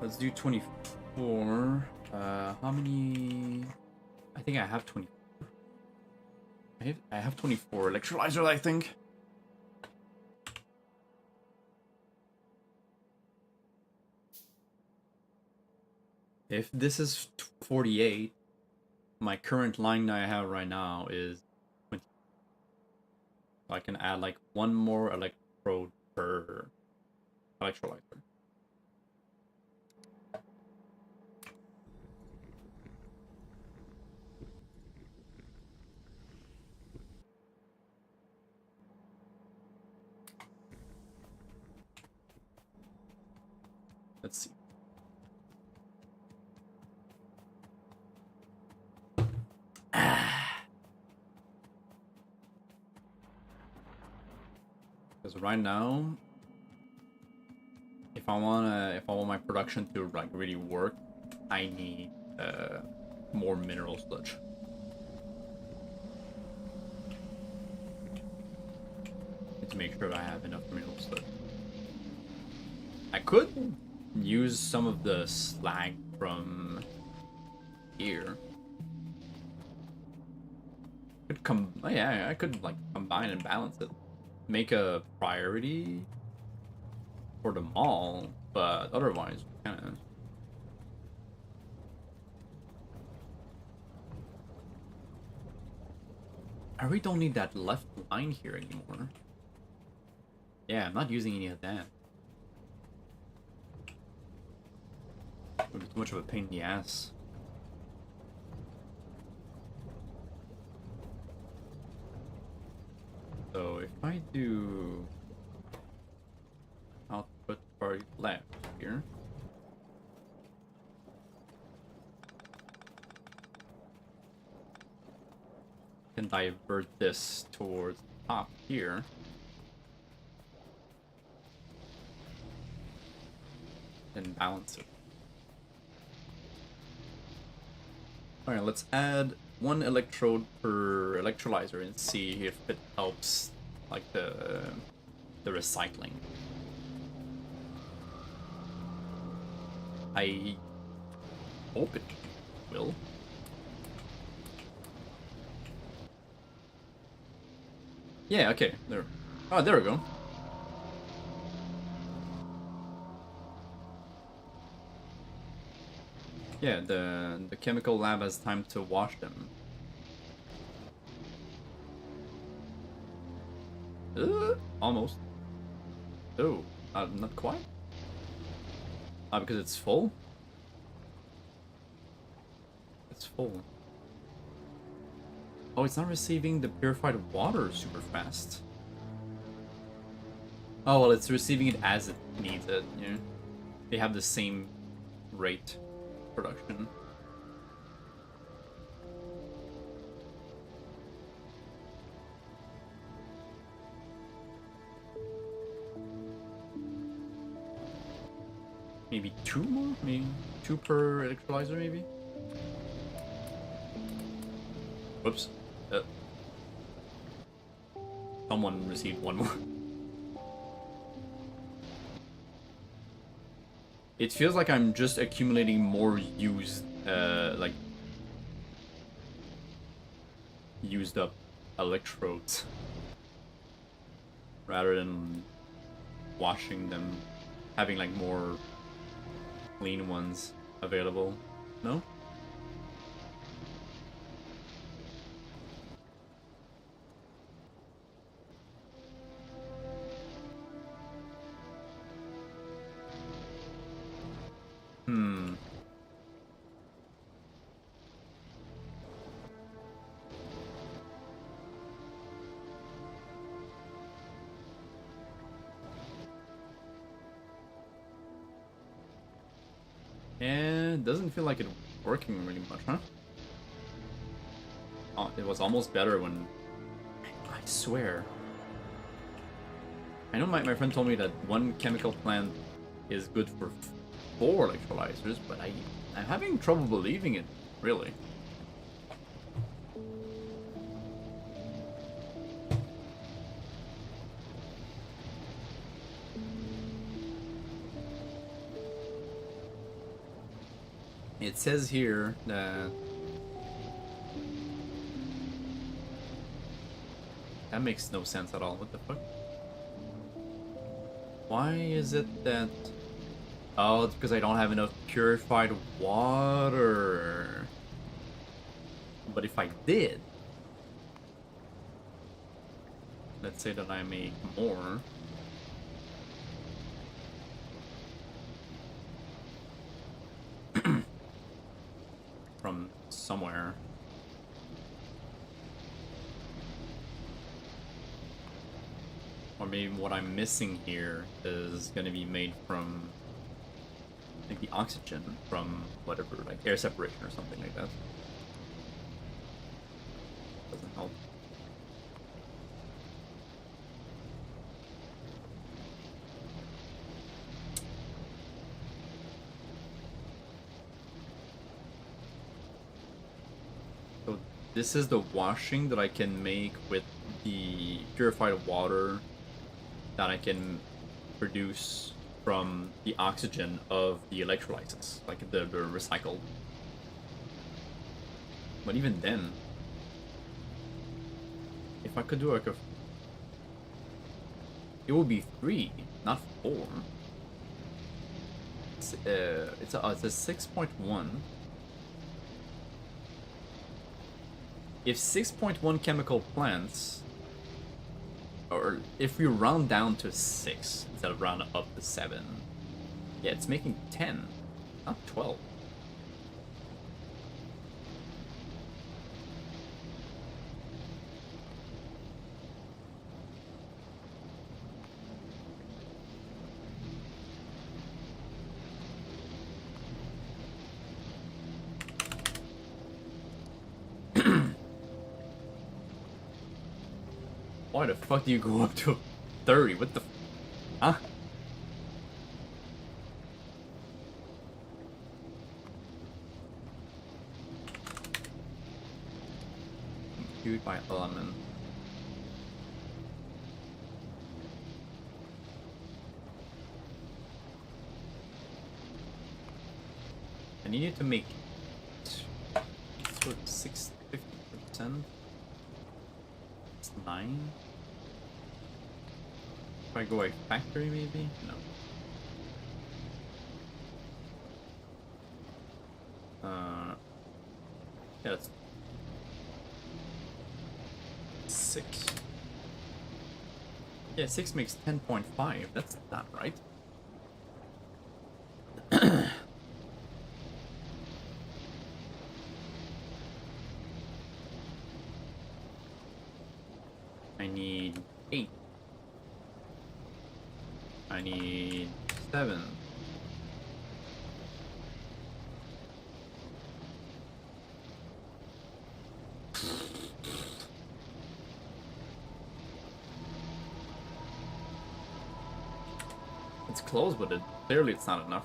Let's do 24. How many? I think I have 24. I have 24 electrolyzers, I think. If this is 48, my current line I have right now is 20. So I can add like one more electrode per electrolyzer. Let's see. Because right now, if I want my production to like really work, I need more mineral sludge. Need to make sure I have enough mineral sludge. I could use some of the slag from here. Yeah, I could like combine and balance it. Make a priority for the mall, but otherwise, kind of. I really don't need that left line here anymore. Yeah, I'm not using any of that. It would be too much of a pain in the ass. So if I do output part left here, can divert this towards the top here. And balance it. Alright, let's add one electrode per electrolyzer and see if it helps, like, the recycling. I hope it will. Yeah, okay, there. Oh, there we go. Yeah, the chemical lab has time to wash them. Almost. Oh, not quite. Because it's full? It's full. Oh, it's not receiving the purified water super fast. Oh, well, it's receiving it as it needs it, yeah. They have the same rate production. Maybe two more? Maybe two per electrolyzer, maybe? Whoops. Someone received one more. It feels like I'm just accumulating more used, like, used up electrodes rather than washing them, having like more clean ones available. No? And it doesn't feel like it's working really much, huh? Oh, it was almost better when... I swear. I know my friend told me that one chemical plant is good for 4 electrolyzers, but I'm having trouble believing it, really. It says here that... That makes no sense at all. What the fuck? Why is it that... Oh, it's because I don't have enough purified water. But if I did... Let's say that I make more... from somewhere. Or maybe what I'm missing here is going to be made from, I think, the oxygen from whatever, like air separation or something like that. Doesn't help. So this is the washing that I can make with the purified water that I can produce from the oxygen of the electrolysis, like the recycled. But even then, if I could do like a... It would be 3, not 4. It's a 6.1. If 6.1 chemical plants, or if we round down to 6 instead of round up to 7, yeah, it's making 10, not 12. Why the fuck do you go up to 30? What the... Huh? Distribute by element. I need you to make sort of 50%. It's 9. If I go like factory, maybe? No. Yeah, that's 6. Yeah, 6 makes 10.5. That's not right. I need 8. I need 7. It's close, but clearly it's not enough.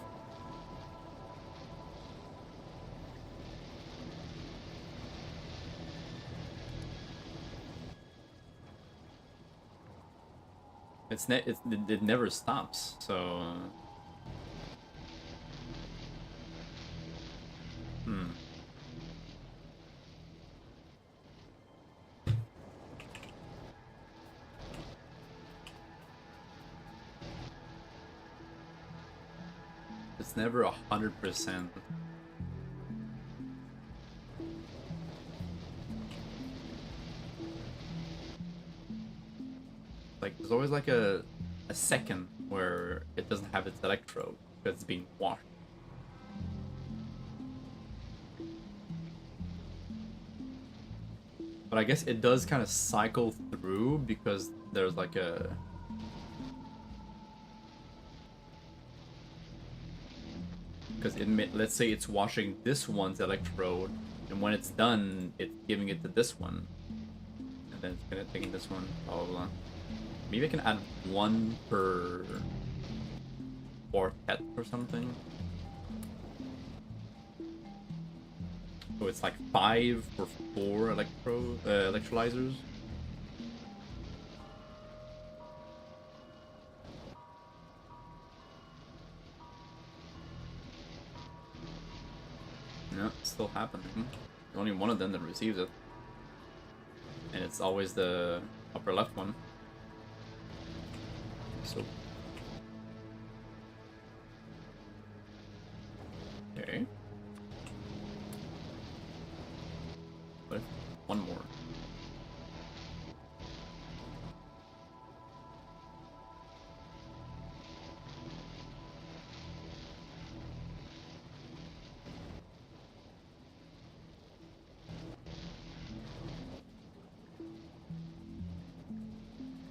It never stops, so... It's never 100%. Like, there's always like a second where it doesn't have its electrode because it's being washed. But I guess it does kind of cycle through because there's like a... Because let's say it's washing this one's electrode, and when it's done, it's giving it to this one. And then it's gonna take this one, blah blah blah. Maybe I can add 1 per quartet or something. So it's like 5 for 4 electrolyzers. No, it's still happening. Only one of them that receives it. And it's always the upper left one. So... Okay. What if one more?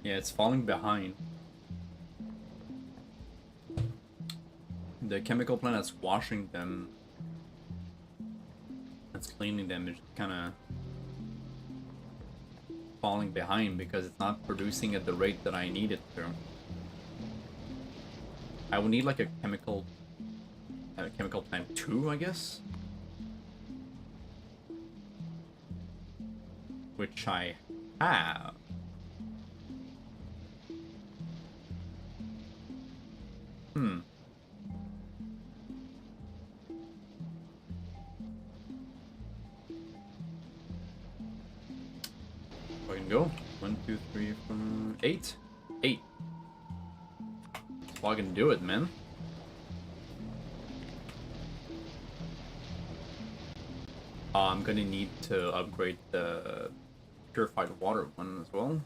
Yeah, it's falling behind. The chemical plant that's washing them, that's cleaning them, is kind of falling behind because it's not producing at the rate that I need it to. I would need like a chemical plant 2, I guess, which I have. I can go 1, 2, 3, 4, 8. 8. Well, I can do it, man. I'm gonna need to upgrade the purified water one as well,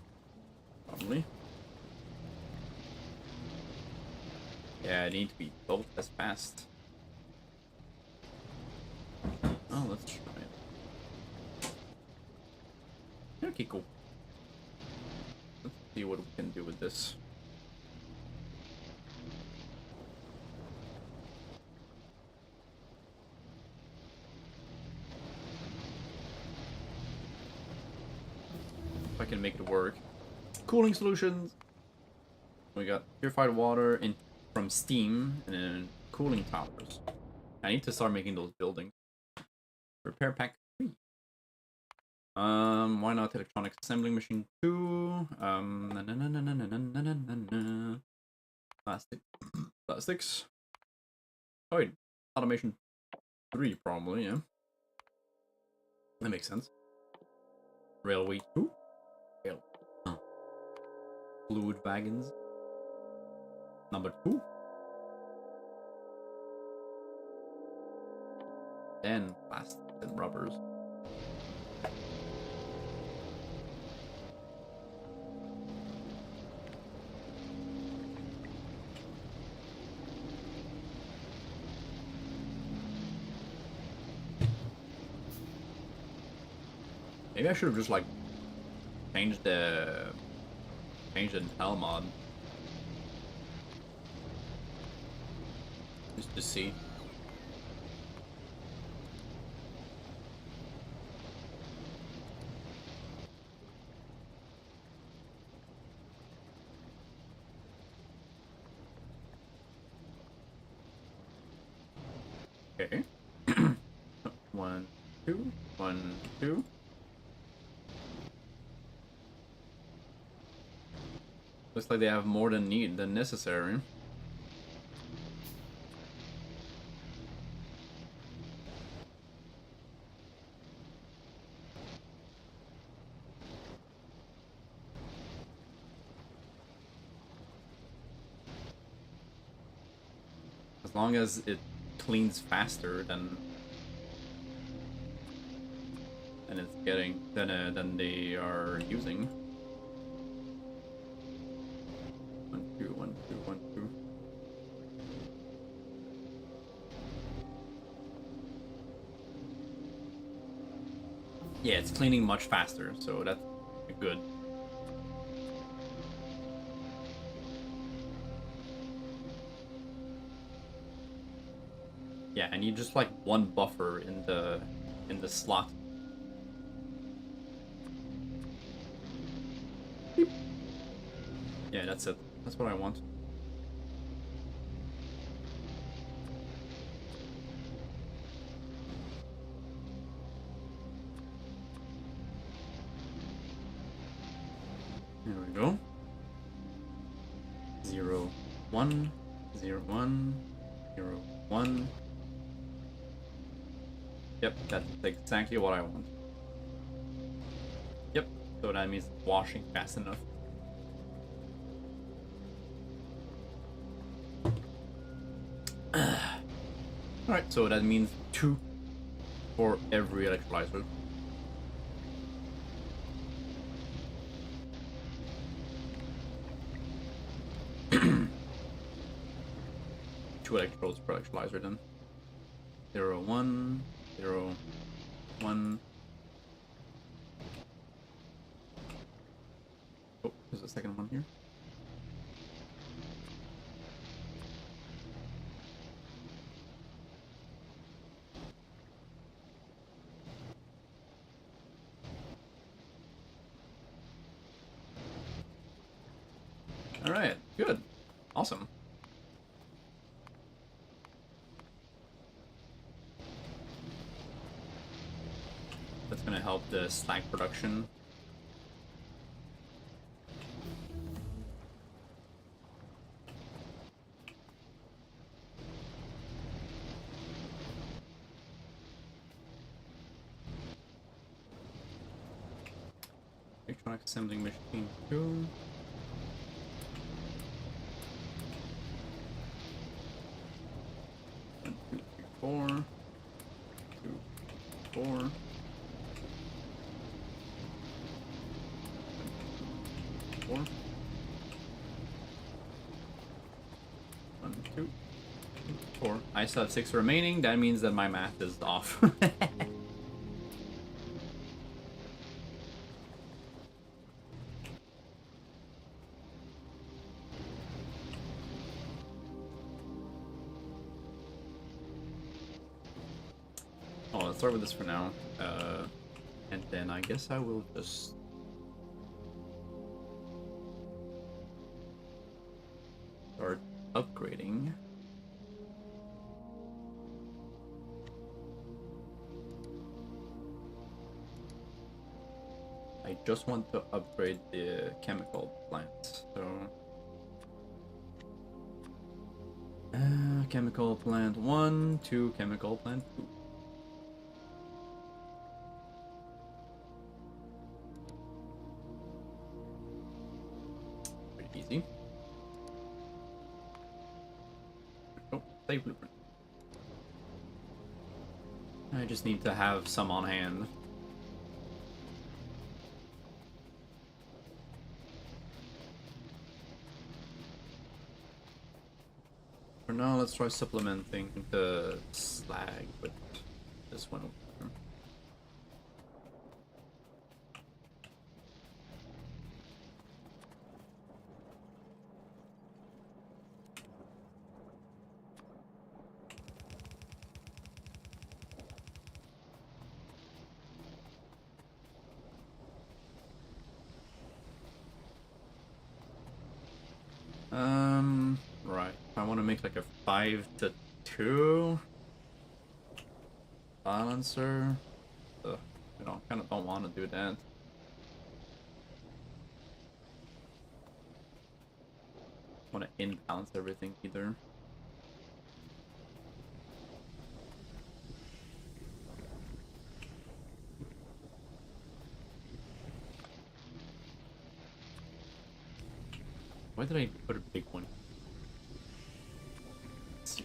probably. Yeah, I need to be both as fast. Oh, let's try it. Okay, cool. Let's see what we can do with this. If I can make it work. Cooling solutions. We got purified water from steam and then cooling towers. I need to start making those buildings. Repair pack 3. Why not electronic assembling machine 2? Plastic. Plastics. Oh wait, automation 3 probably, yeah. That makes sense. Railway 2? Rail. Huh. Fluid wagons. Number 2. Then plastics and rubbers. Maybe I should have just like changed the Intel mod. Just to see. Okay. 1, 2, 1, 2. Looks like they have more than necessary. As long as it cleans faster than it's getting than they are using. 1, 2, 1, 2, 1, 2. Yeah, it's cleaning much faster, so that's good. Yeah, I need just like one buffer in the slot. Yeah, that's it. That's what I want. There we go. 0, 1, 0, 1, 0, 1. Yep, that's exactly what I want. Yep, so that means washing fast enough. Alright, so that means 2 for every electrolyzer. Two electrodes per electrolyzer then. 0, 1, 0, 1. Oh, there's a second one here. Alright, good. Awesome. That's gonna help the slag production. Electronic assembling machine 2. One, 2, 3, 4. 2, 4. 4. 1, 2, 4. I still have 6 remaining. That means that my math is off. Oh, let's start with this for now. And then I guess I will just start upgrading. I just want to upgrade the chemical plants. So chemical plant 1 to chemical plant 2. Pretty easy. Oh, save blueprint. I just need to have some on hand. For now, let's try supplementing the slag with this one over here. Right. I want to make like a 5 to 2 balancer. Ugh, you know, kind of don't want to do that. Want to imbalance everything either. Why did I put a big one? Let's see.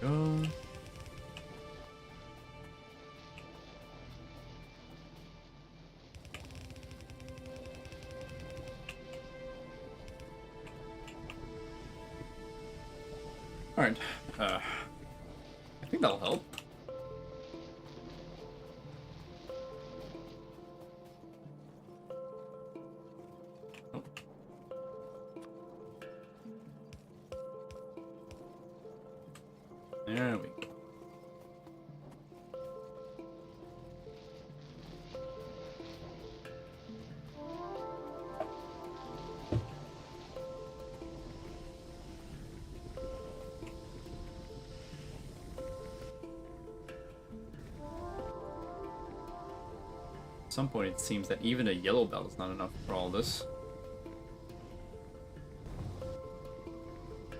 There we go. Alright, I think that'll help. Oh. There we go. At some point it seems that even a yellow belt is not enough for all this.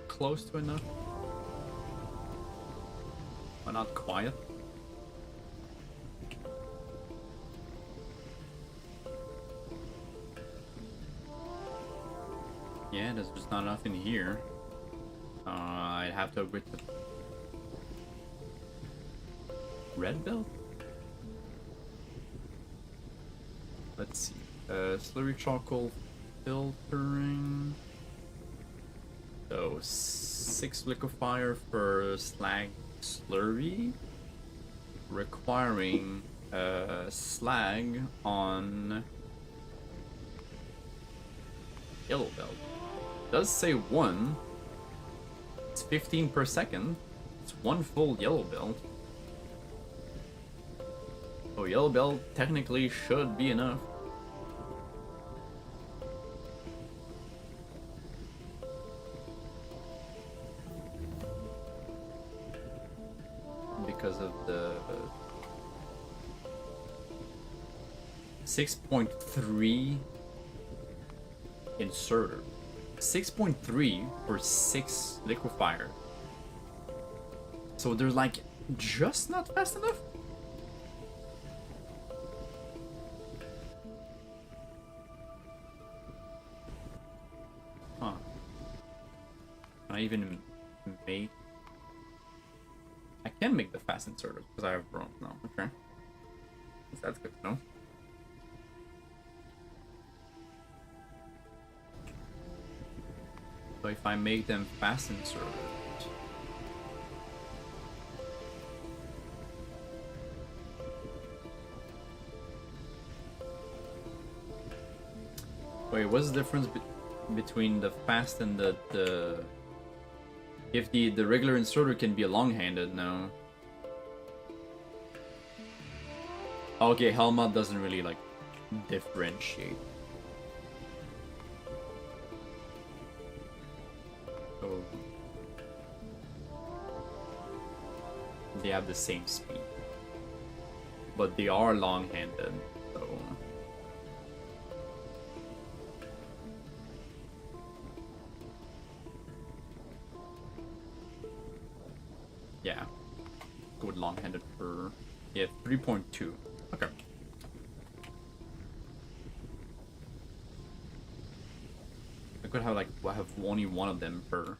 Close to enough. But not quiet. Yeah, there's just not enough in here. I'd have to upgrade the red belt? Let's see. Slurry charcoal filtering. So 6 liquefier for slag slurry, requiring slag on yellow belt. It does say 1. It's 15 per second. It's 1 full yellow belt. So yellow belt technically should be enough. Because of the 6.3 inserter. 6.3 for 6 liquefier. So they're like just not fast enough? Huh. Can I even make... I can make the fast inserters because I have bronze now. Okay. That's good to know. So if I make them fast inserters, wait, what's the difference between the fast and the If the regular inserter can be a long-handed, no. Okay, Helma doesn't really like differentiate. So they have the same speed, but they are long-handed. So yeah, go with long-handed for 3.2. Okay. I could have only one of them per.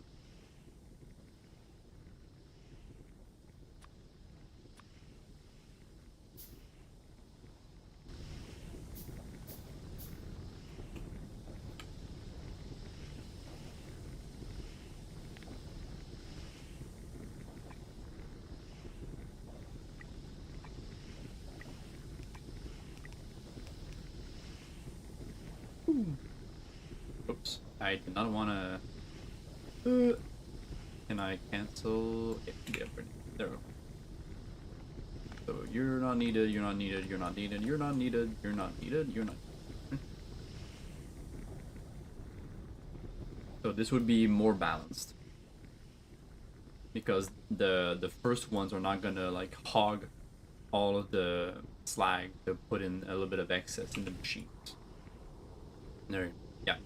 Oops, I did not want to. Can I cancel? Yeah, there we go. So you're not needed, you're not needed, you're not needed, you're not needed, you're not needed, you're not. So this would be more balanced. Because the first ones are not gonna like hog all of the slag to put in a little bit of excess in the machines. There, yeah.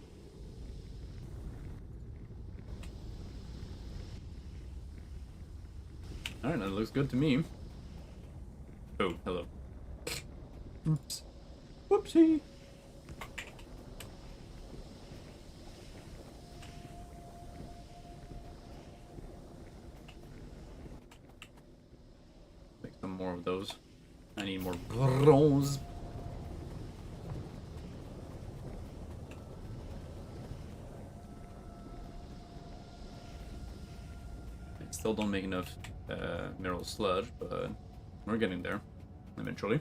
Alright, that looks good to me. Oh, hello. Oops. Whoopsie. Make some more of those. I need more bronze. I still don't make enough mineral sludge, but we're getting there eventually.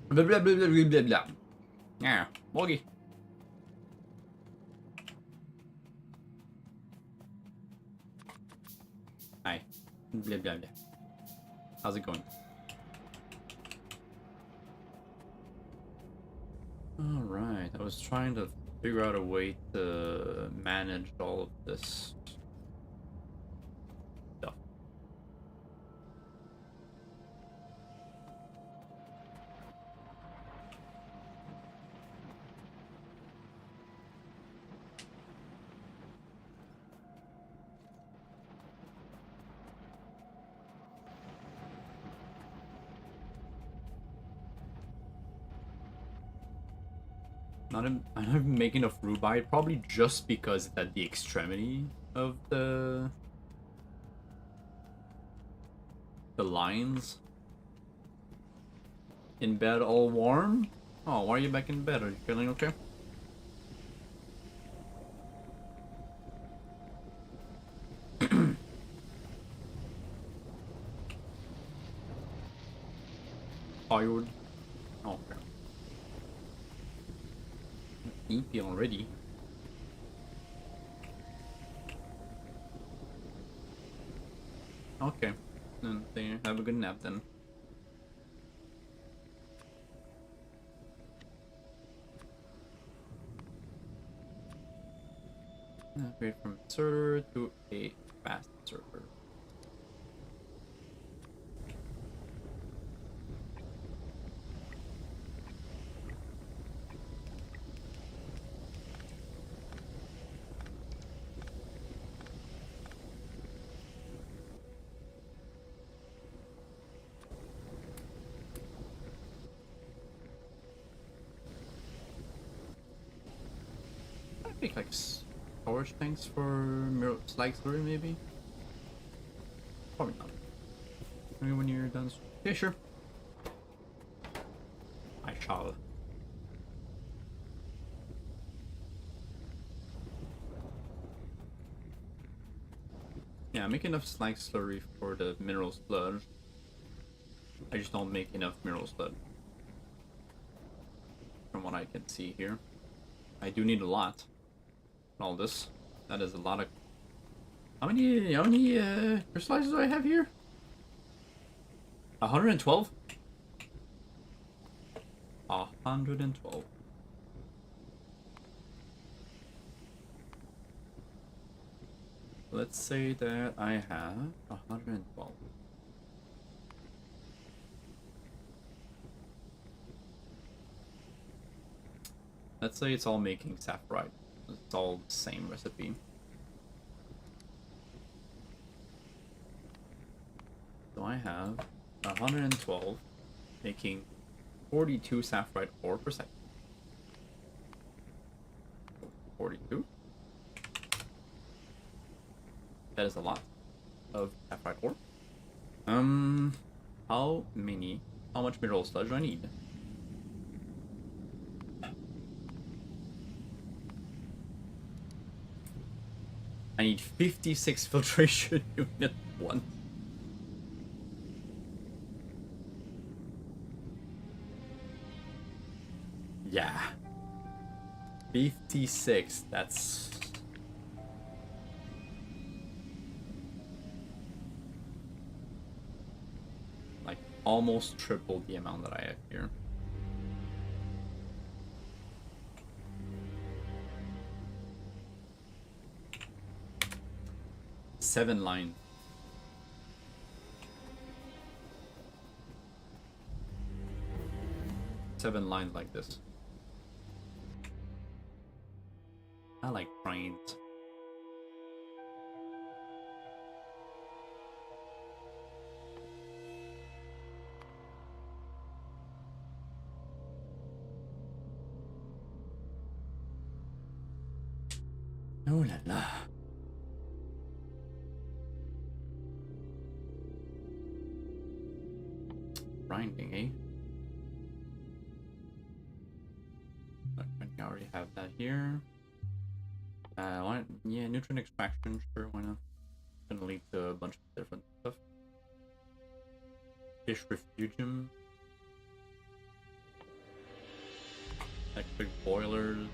Blah blah blah blah blah blah. Yeah, boggy. Hi. Blah blah blah. How's it going? Alright, I was trying to figure out a way to manage all of this stuff. I'm not making enough rubite, probably just because it's at the extremity of the lines. In bed all warm? Oh, why are you back in bed? Are you feeling okay? Tired? Oh, okay. Sleepy already. Okay. Then there, have a good nap then. Upgrade from inserter to a fast inserter. I think like storage tanks for mirror slag slurry maybe? Probably not. Maybe when you're done. Yeah, sure. I shall. Yeah, I make enough slag slurry for the mineral sludge. I just don't make enough mineral sludge. from what I can see here. I do need a lot. All this. That is a lot of... How many crystallizers do I have here? 112? 112. Let's say that I have 112. Let's say it's all making sapphire. It's all the same recipe. So I have 112 making 42 sapphire ore per second. 42. That is a lot of sapphire ore. How much mineral sludge do I need? I need 56 filtration unit 1. Yeah. 56, that's... like almost triple the amount that I have here. Seven lines. Seven lines like this. I like trains. Oh la la. Grinding, eh? I already have that here. Yeah, nutrient extraction, sure, why not? Gonna lead to a bunch of different stuff. Fish refugium. Electric boilers.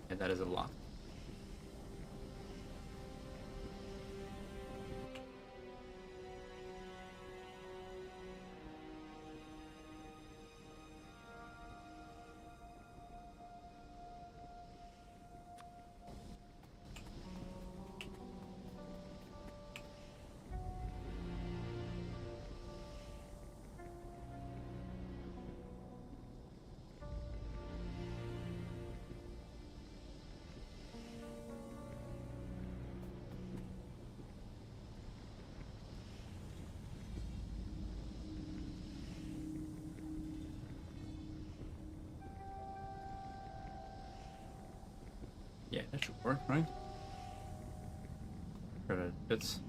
Yeah, that is a lot. Yeah, that should work, right? Sure that fits.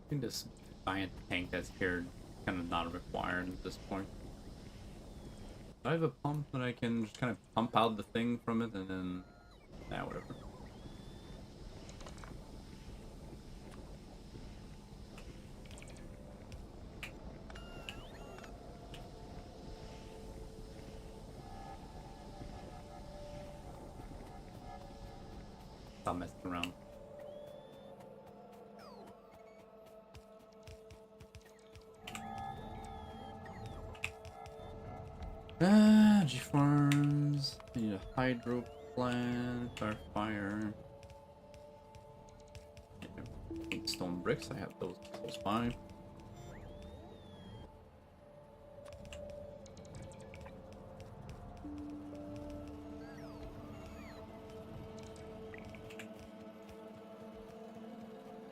I think this giant tank that's here kind of not required at this point. Do I have a pump that I can just kind of pump out the thing from it and then... nah, whatever. Stop messing around. G farms. Need a hydro plant, fire. Need stone bricks. I have those close by.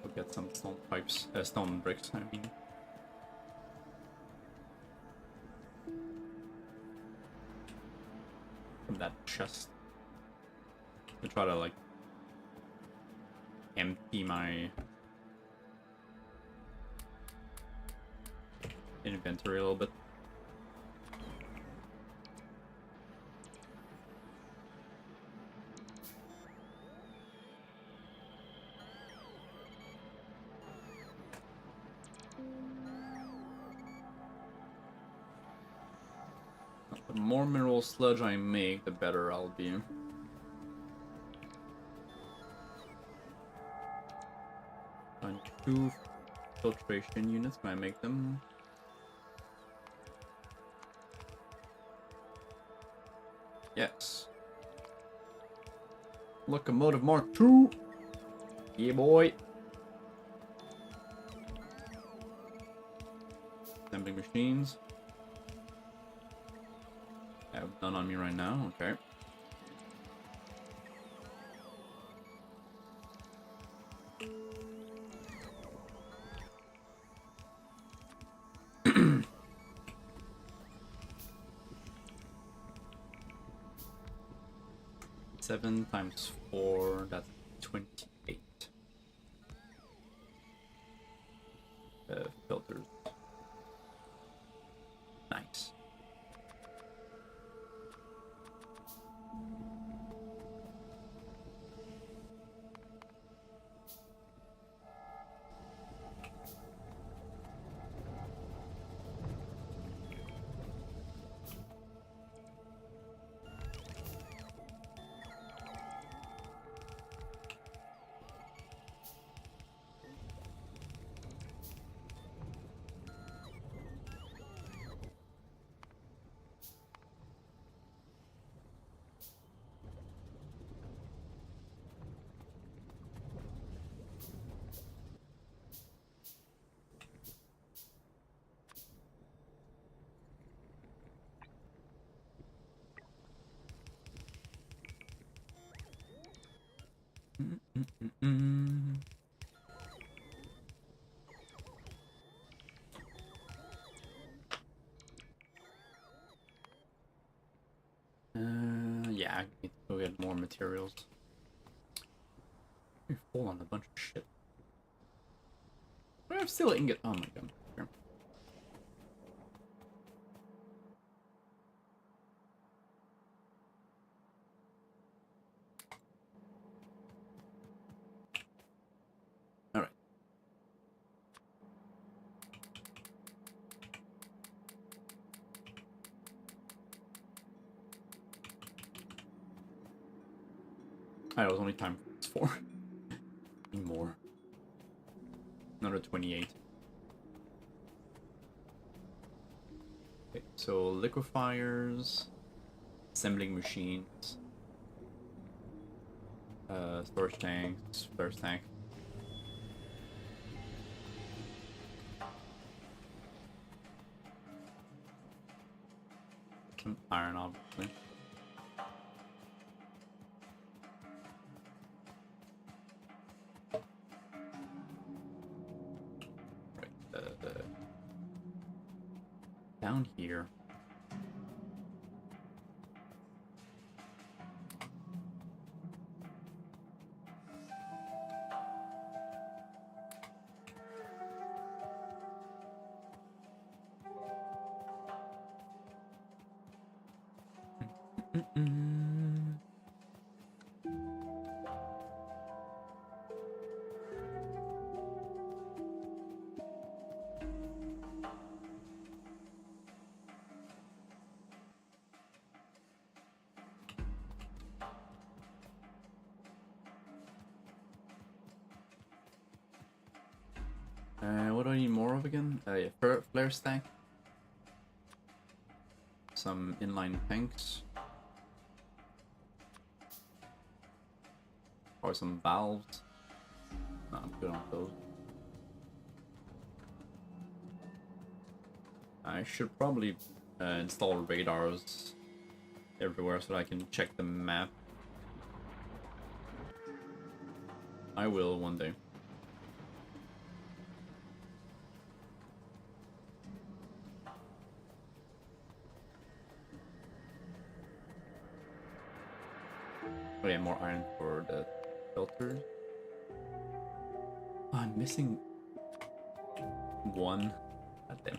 We'll get some stone pipes, stone bricks. I mean. From that chest. To try to like empty my inventory a little bit. The more mineral sludge I make, the better I'll be. And 2 filtration units, can I make them? Yes. Locomotive Mark 2! Yeah, boy! Assembling machines. I have none on me right now, okay. Seven times 4, that's 28. Filters. Nice. Yeah, I need to go get more materials. You're full on a bunch of shit. But I'm still ingot. Oh my god. Here. Alright. It was only time for 4. Need more. Another 28. Okay, so liquefiers, assembling machines, storage tanks, first tank. Some iron, obviously. Down here. What do I need more of again? Yeah, flare stack. some inline tanks. Or some valves. No, I'm good on those. I should probably install radars everywhere so that I can check the map. I will one day. Oh yeah, more iron for the filters. Oh, I'm missing one. God damn.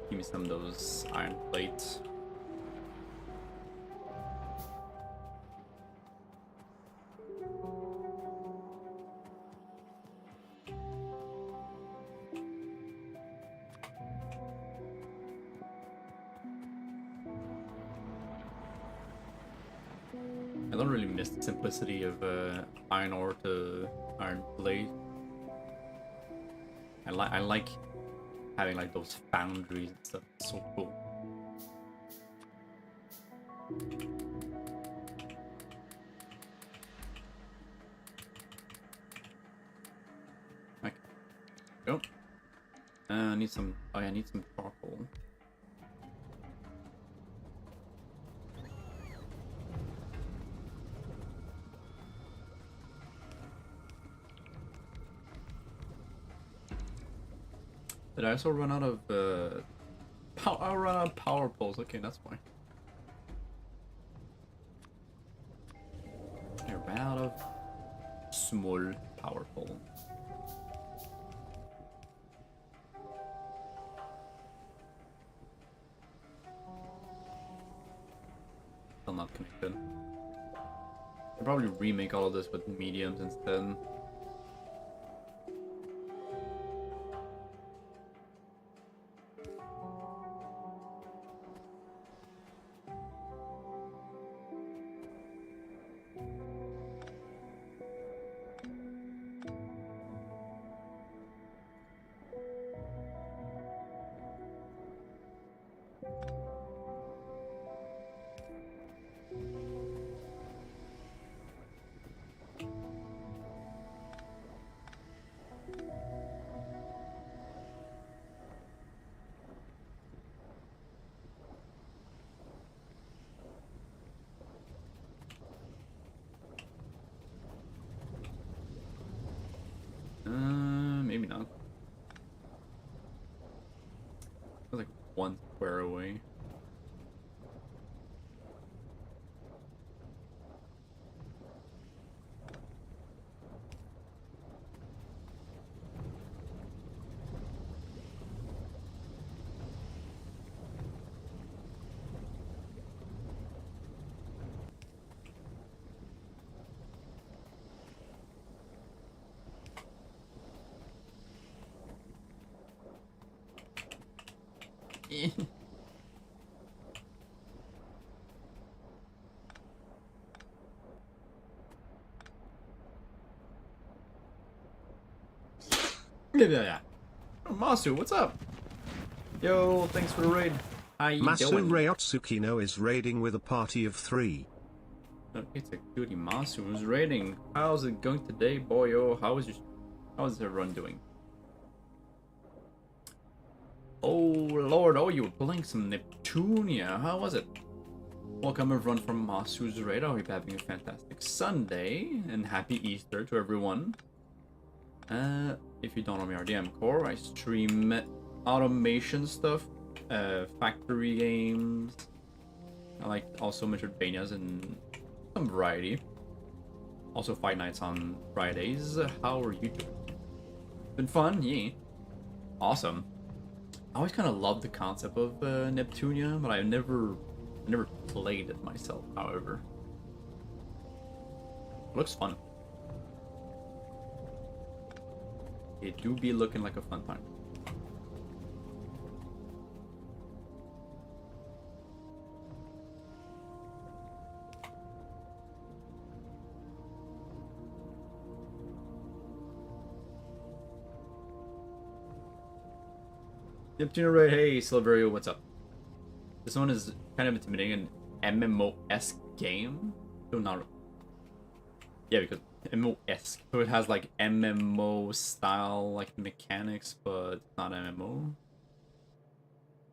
Give me some of those iron plates. I don't really miss the simplicity of iron ore to iron plate. I like having like those foundries and stuff. It's so cool. Okay. Go. I need some. Oh, yeah, I need some charcoal. Did I also run out of power? I run out of power poles. Okay, that's why. I ran out of small power pole. Still not connected. I'll probably remake all of this with mediums instead. Maybe not. It's like 1 square away. Yeah. Oh, Masu, what's up? Yo, thanks for the raid. How you Masu doing? Rayotsukino is raiding with a party of 3. It's a goody Masu who's raiding. How's it going today, boyo? How's the run doing? Oh lord, oh, you were playing some Neptunia. How was it? Welcome everyone from Masu's raid. I hope you're having a fantastic Sunday and happy Easter to everyone. If you don't know me, RDM Core, I stream automation stuff, factory games. I like also Metroidvanias and some variety. Also Fight Nights on Fridays. How are you doing? Been fun? Yeah. Awesome. I always kind of loved the concept of Neptunia, but I never played it myself, however. It looks fun. It do be looking like a fun time. Neptune Red, hey Silverio, what's up? This one is kind of intimidating, an MMO-esque game. No, not. Yeah, because MMO-esque. So it has like MMO style like mechanics, but not MMO.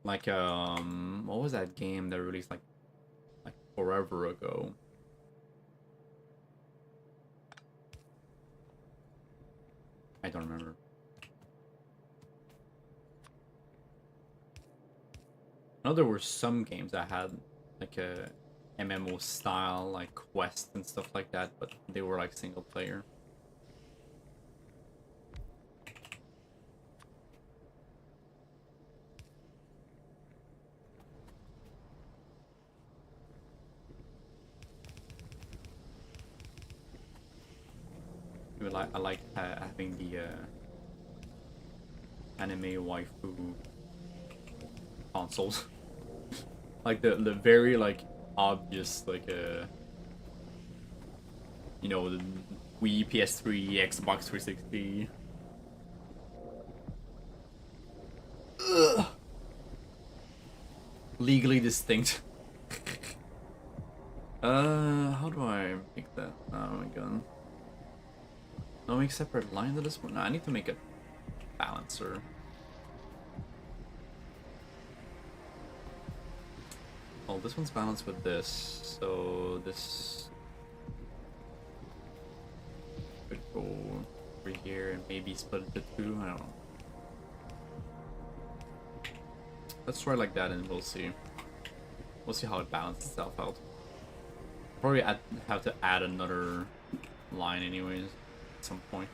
Like what was that game that released like forever ago? I don't remember. I know there were some games that had like a MMO style, like quest and stuff like that, but they were like single player. I like having the anime waifu consoles. Like the very like obvious like you know, the Wii, PS3, Xbox 360. Ugh. Legally distinct. How do I make that? Oh my god. No, make separate lines of this one. No, I need to make a balancer. Oh, this one's balanced with this, so this could go over here and maybe split it to two. I don't know. Let's try like that and we'll see. We'll see how it balances itself out. Probably have to add another line anyways at some point.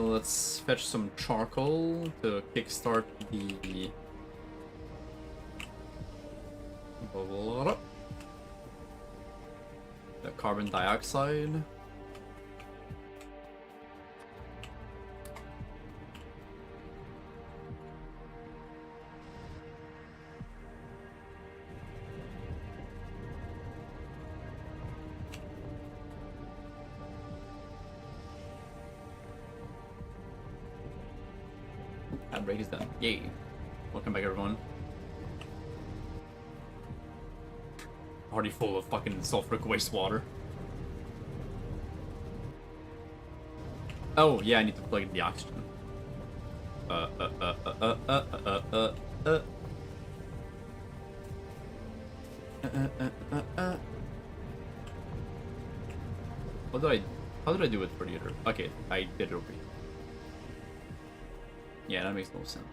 Let's fetch some charcoal to kickstart the carbon dioxide. That break is done. Yay. Welcome back, everyone. Already full of fucking sulfuric wastewater. Oh, yeah, I need to plug in the oxygen. How did I do it for the other? Okay, I did it over here. Yeah, that makes no sense.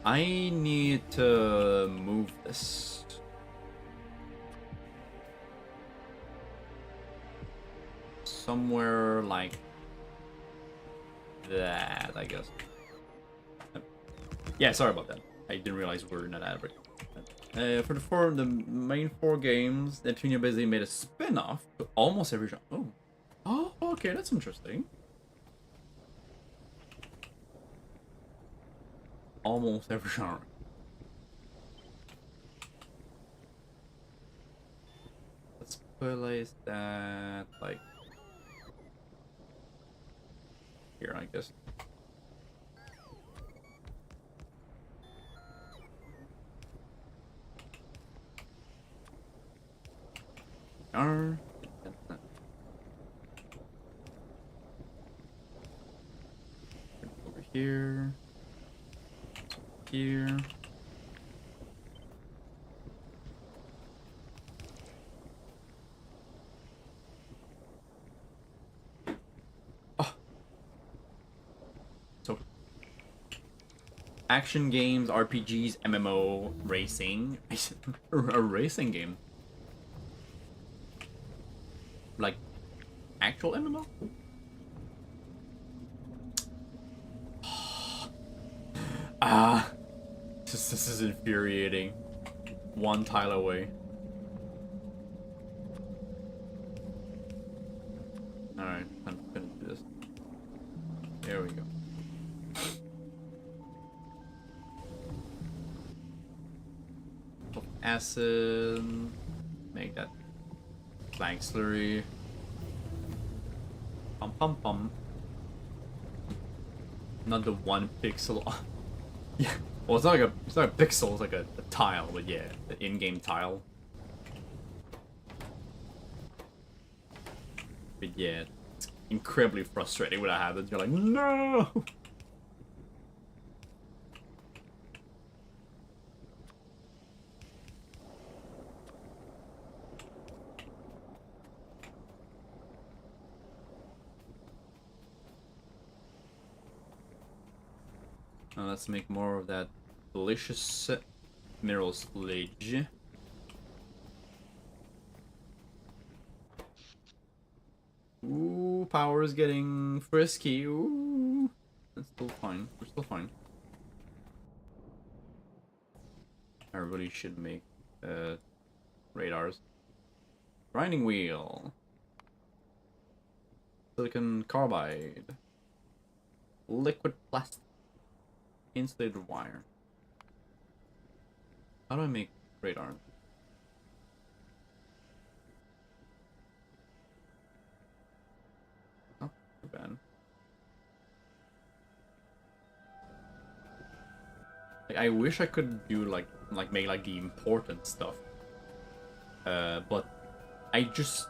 I need to move this. Somewhere like that, I guess. Yeah, sorry about that. I didn't realize we were in an ad break. For the main four games, Neptunia basically made a spin-off to almost every genre. Oh. Oh, okay, that's interesting. Almost every genre. Let's place that like here, I guess. Over here. Here. Oh. So action games, RPGs, MMO, racing. A racing game. Like actual MMO? This is infuriating. One tile away. Alright, I'm gonna do this. There we go. Acid. Make that flank slurry. Pum pum pum. Not the 1 pixel. Yeah. Well, it's not like it's not a pixel. It's like a tile. But yeah, the in-game tile. But yeah, it's incredibly frustrating when that happens. You're like, no. Now let's make more of that delicious mineral sludge. Ooh, power is getting frisky. Ooh, that's still fine. We're still fine. Everybody should make radars. Grinding wheel. Silicon carbide. Liquid plastic. Insulated wire. How do I make radar? Not too bad. Like, I wish I could do like make like the important stuff. But I just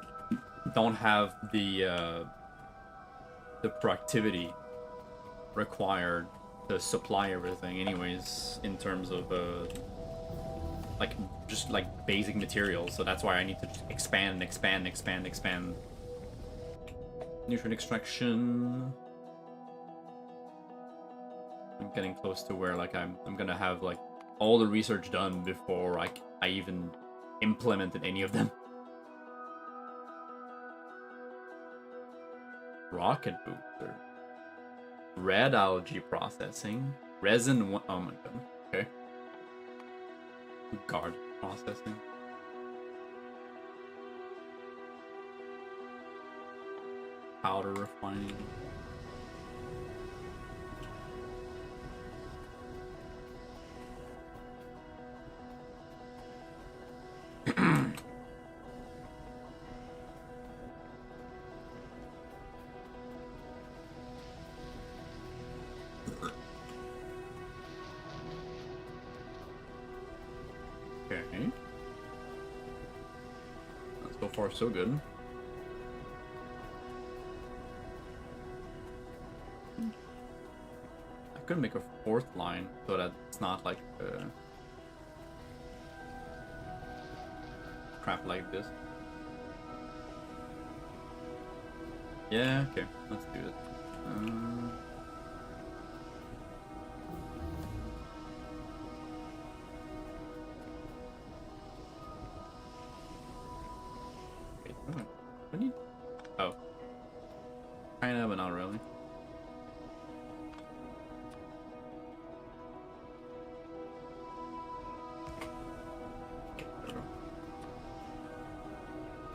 don't have the productivity required to supply everything anyways in terms of like just like basic materials, so that's why I need to just expand. Nutrient extraction. I'm getting close to where like I'm gonna have like all the research done before I even implemented any of them. Rocket booster. Red algae processing. Resin one. Oh my god. Okay. Guard processing. Powder refining. Okay. So far, so good. I could make a 4th line so that it's not like crap like this. Yeah, okay, let's do it. Oh. Kinda, but not really.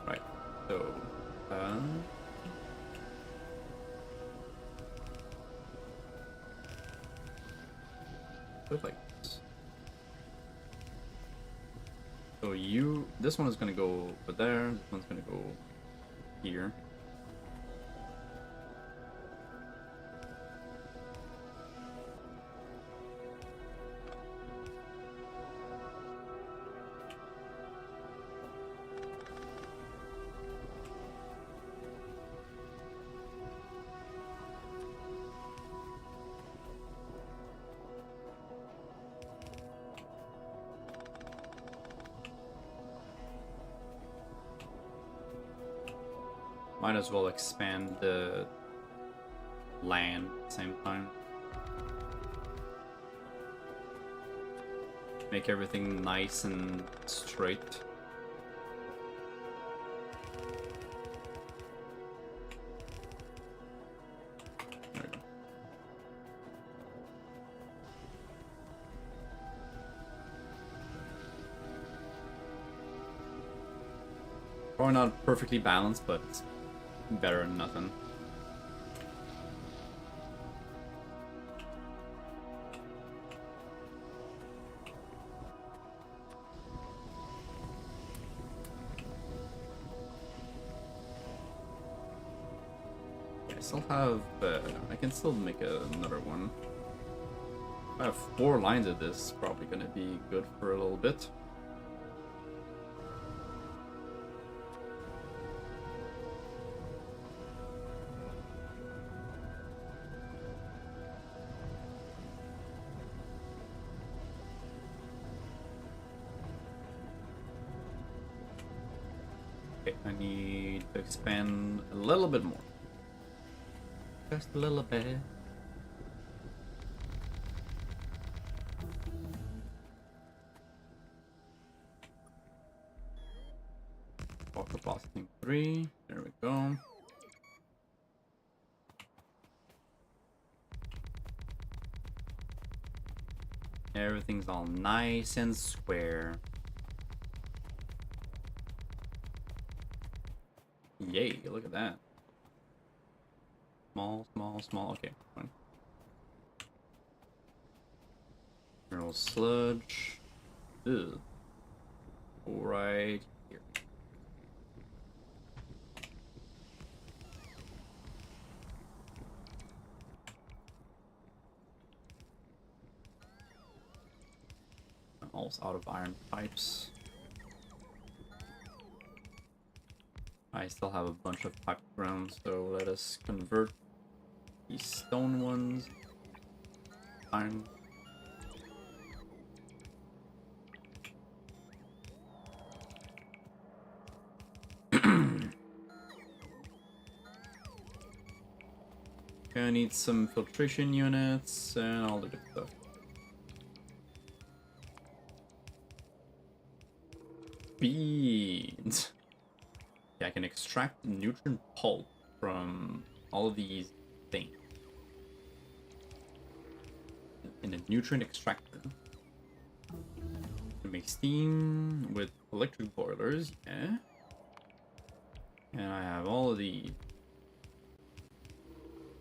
Right, so, look like this. So this one is gonna go over there, this one's gonna go here. Might as well expand the land at the same time. Make everything nice and straight. There we go. Probably not perfectly balanced, but it's better than nothing. still have, I can still make another one. I have 4 lines of this, probably gonna be good for a little bit. Okay, I need to expand a little bit more. Just a little bit. Water processing 3. There we go. Everything's all nice and square. Yay, look at that. Small, small, small. Okay, fine. Mineral sludge. Ugh. Right here. I'm almost out of iron pipes. I still have a bunch of pipe ground, so let us convert these stone ones. Iron. Gonna need some filtration units and all the good stuff. Beans. Yeah, I can extract nutrient pulp from all of these things in a nutrient extractor. To make steam with electric boilers, yeah. And I have all of the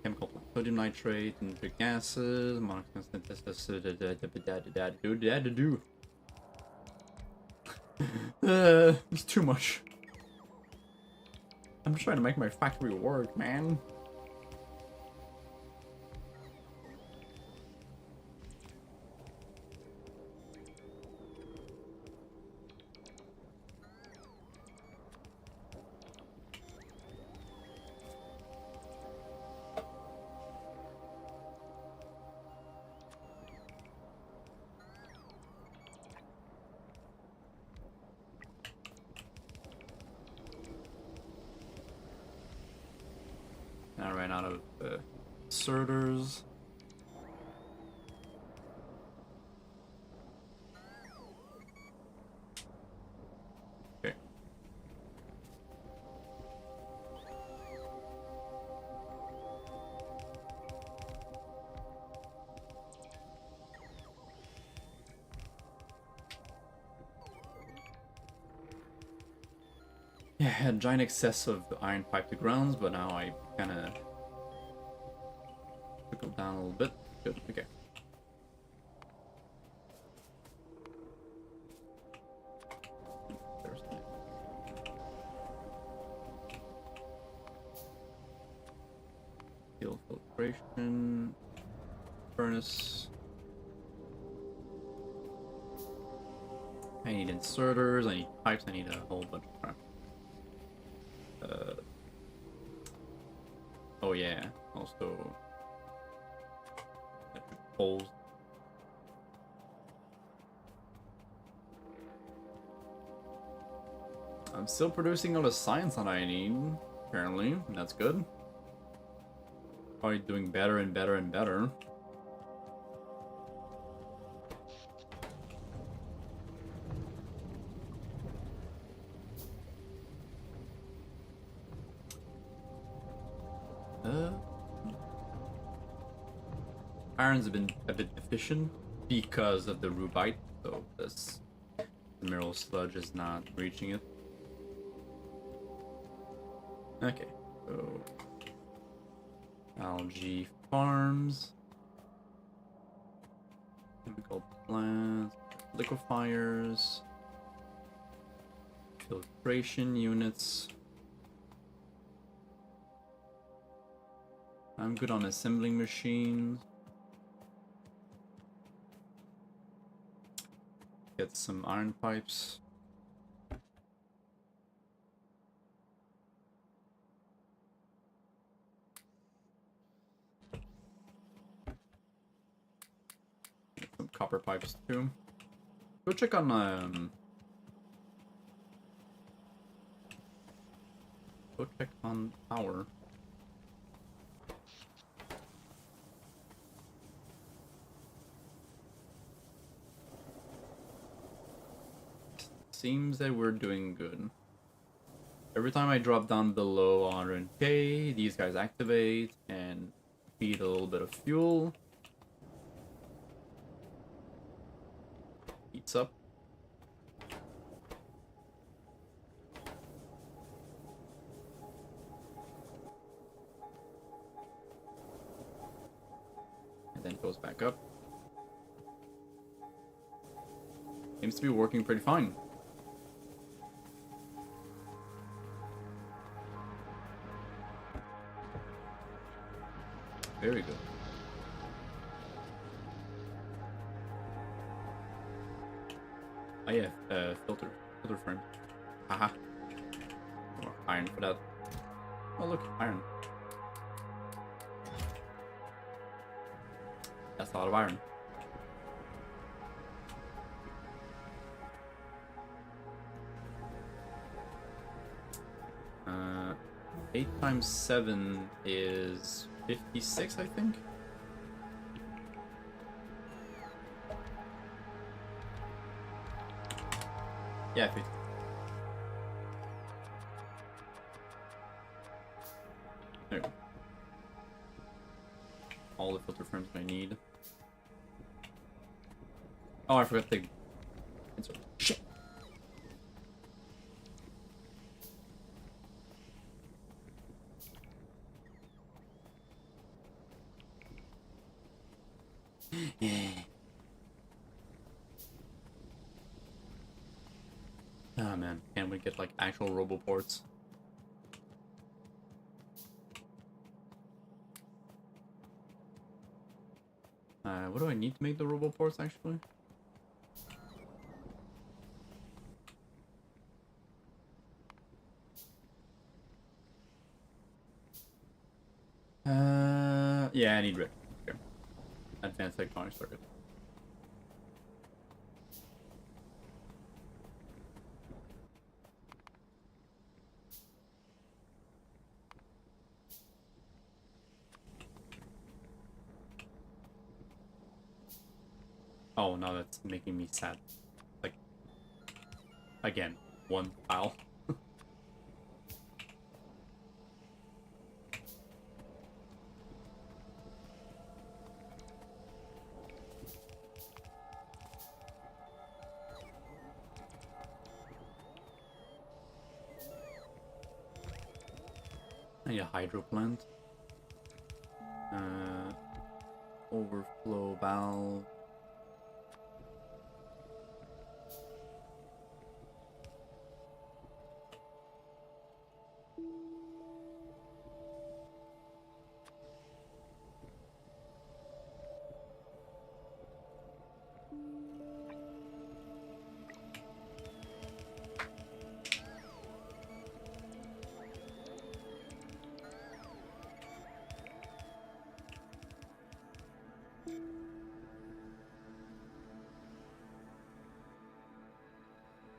chemical sodium nitrate, nitric acid, it's too much. I'm just trying to make my factory work, man. I ran out of inserters. Okay. Yeah, I had giant excess of iron pipe to grounds, but now I kind of trickled down a little bit. Good, okay. There's that. Steel filtration, furnace. I need inserters, I need pipes, I need a whole bunch of crap. Oh yeah, also electric poles. I'm still producing all the science that I need, apparently. That's good. Probably doing better and better and better. Irons have been a bit deficient because of the rubite, so this mineral sludge is not reaching it. Okay, so algae farms, chemical plants, liquefiers, filtration units. I'm good on assembling machines. Get some iron pipes. Get some copper pipes too. Go check on power. Seems that we're doing good. Every time I drop down below 100k, these guys activate and feed a little bit of fuel. Heats up. And then goes back up. Seems to be working pretty fine. Very good. Oh yeah, filter frame. Haha. More iron for that. Oh look, iron. That's a lot of iron. Uh, 8 times 7 is 56, I think. Yeah, 50. There we go. All the filter frames I need. Oh, I forgot the... Shit! Oh man, can't we get like actual roboports? What do I need to make the roboports actually? Yeah, I need red. Okay. Advanced electronic circuit. Oh, now that's making me sad. Like, again, one tile. I need a hydro plant. Overflow valve.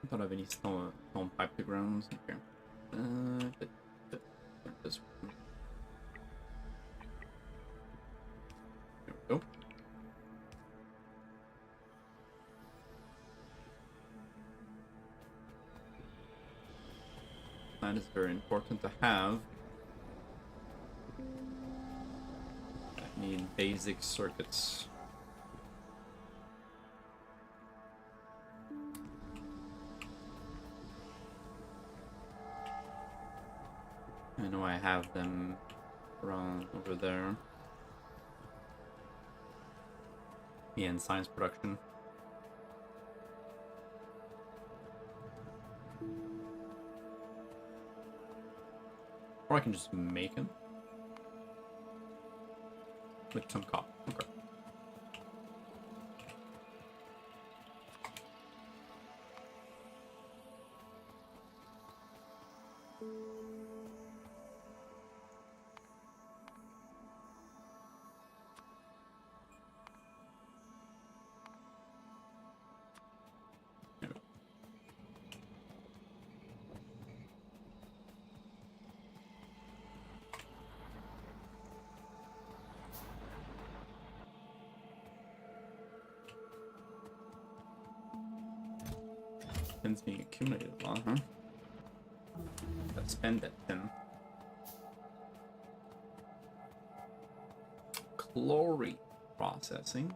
I don't have any stone pipe to grounds. Okay. This one. There we go. That is very important to have. I need basic circuits. I know I have them around over there. Yeah, in science production. Or I can just make them. with some copper. Okay. Tins being accumulated a lot, huh? Let's spend that tin. Chlorine processing.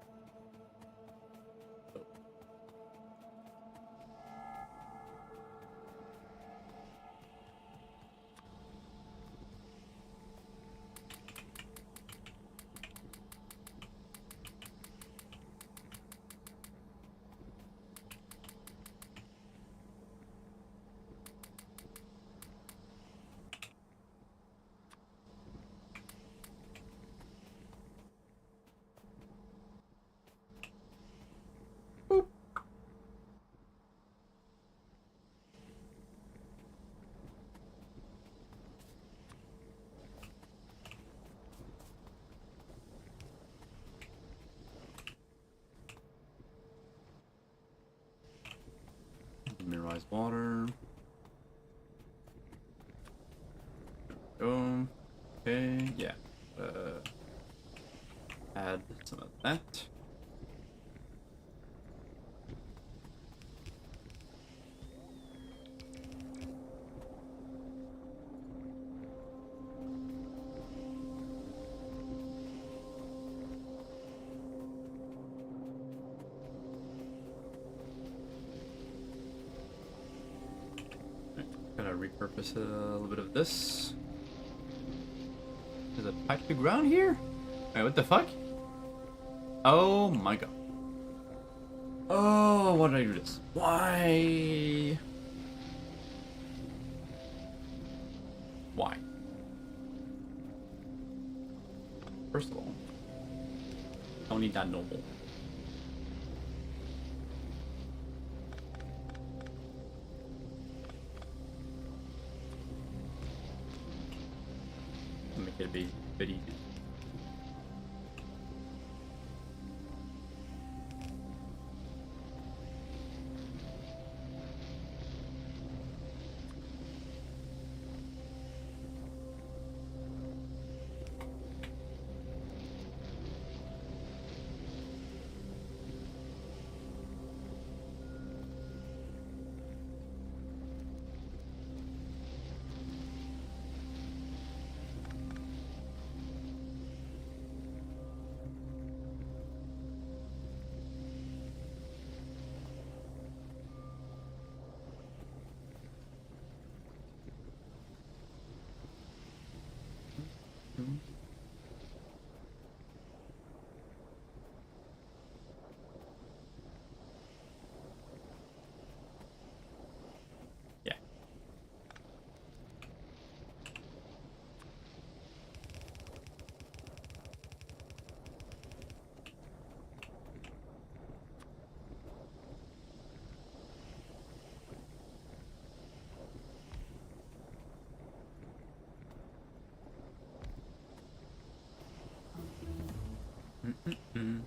Mineralized water. Go. Okay, yeah. Add some of that. Gotta repurpose a little bit of this. There's a pipe to ground here? Wait, what the fuck? Oh my god. Oh, why did I do this? Why? Why? First of all, I don't need that noble. Make it a bit easy. Yeah. Mm-mm-mm.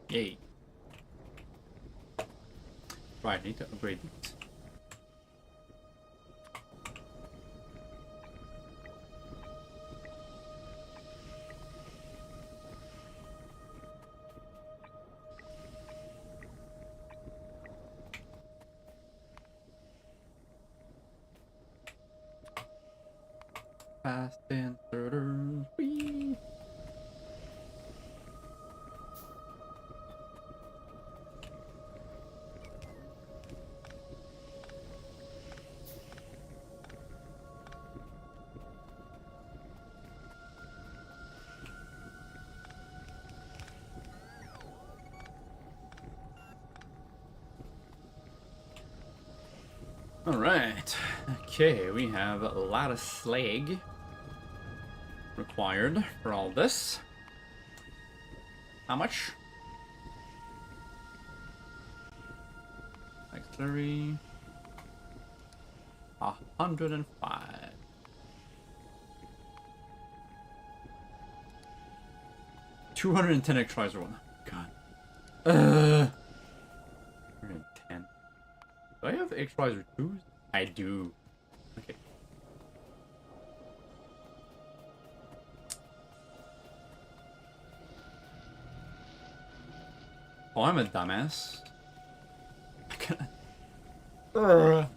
Yay. Right, I need to upgrade these. Fast and further. Whee! Alright. Okay, we have a lot of slag required for all this. How much? Auxiliary. 105. $210 extras one. God. 110. Do I have extras or 2s? I do. Okay. Oh, I'm a dumbass. Yeah,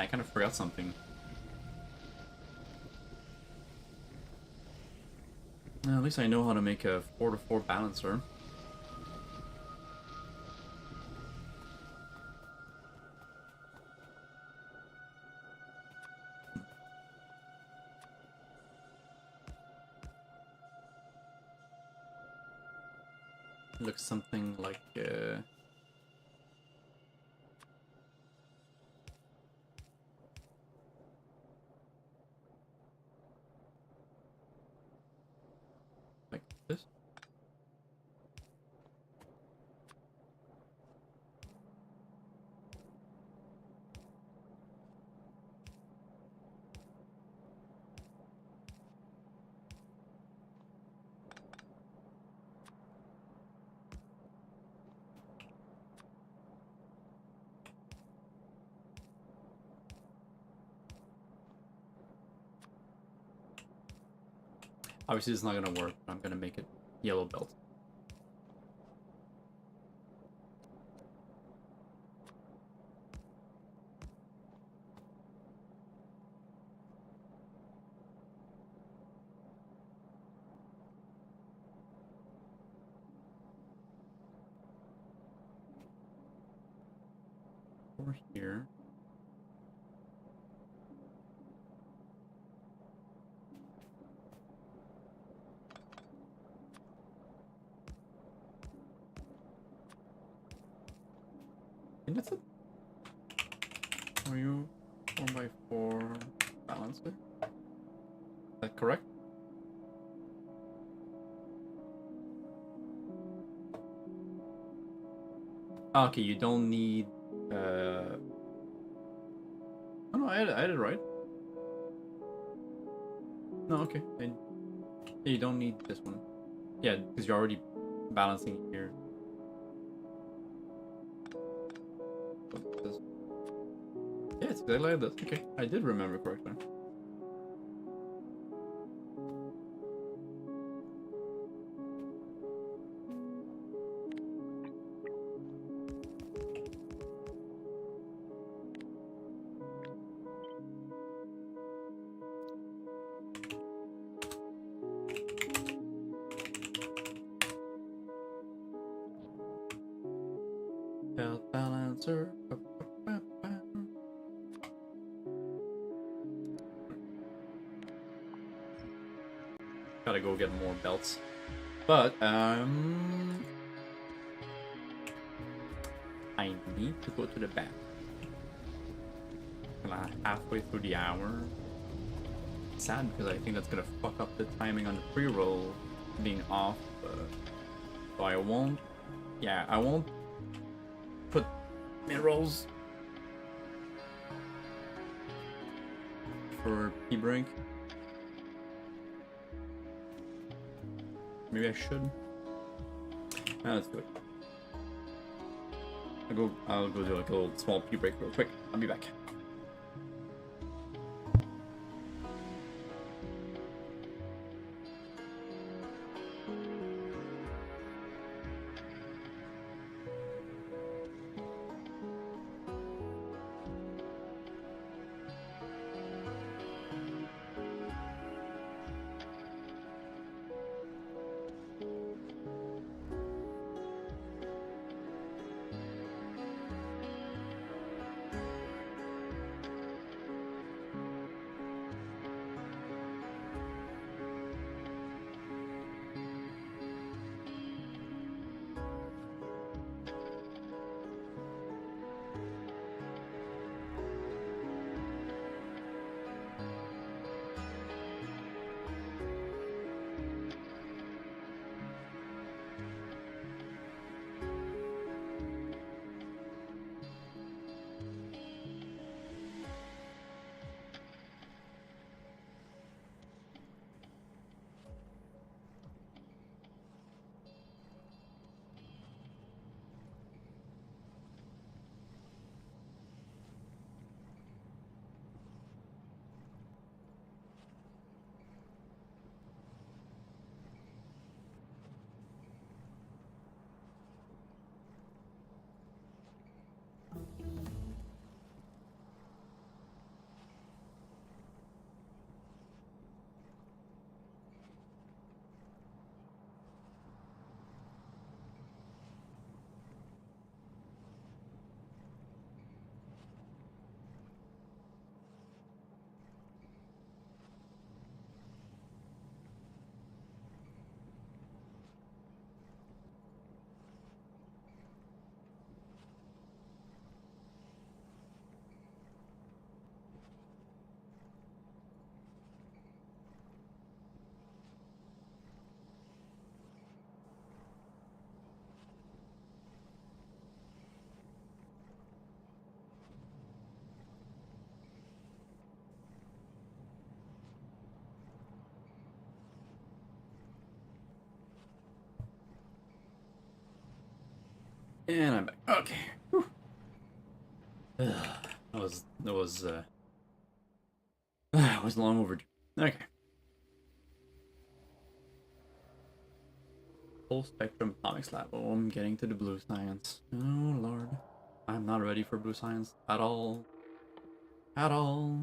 I kind of forgot something. Well, at least I know how to make a 4-to-4 balancer. Looks something like this. Obviously, it's not gonna work, but I'm gonna make it yellow belt. Over here. And that's it. Are you 4x4 balancer? Is that correct? Okay, you don't need. Oh no, I had it right. No, okay. And you don't need this one. Yeah, because you're already balancing here. Yeah, it's exactly like this. Okay, I did remember correctly. Belt balancer. Gotta go get more belts. But, I need to go to the back. Halfway through the hour. Sad because I think that's gonna fuck up the timing on the pre-roll being off. So I won't. Yeah, I won't put mid-rolls for P-break. Maybe I should. Let's do it. I'll go do like a little small pee break real quick. I'll be back. And I'm back. Okay. Whew. That was long overdue. Okay. Full spectrum atomics lab. Oh, I'm getting to the blue science. Oh lord. I'm not ready for blue science at all. At all.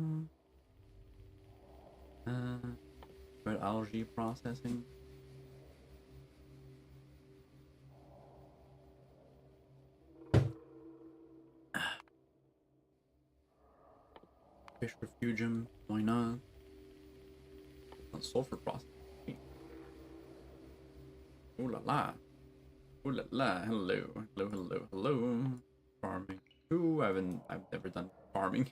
Red algae processing. Fish refugium. Why not? Sulfur processing. Ooh la la. Ooh la la. Hello. Hello, hello, hello. Farming. Ooh, I've never done farming.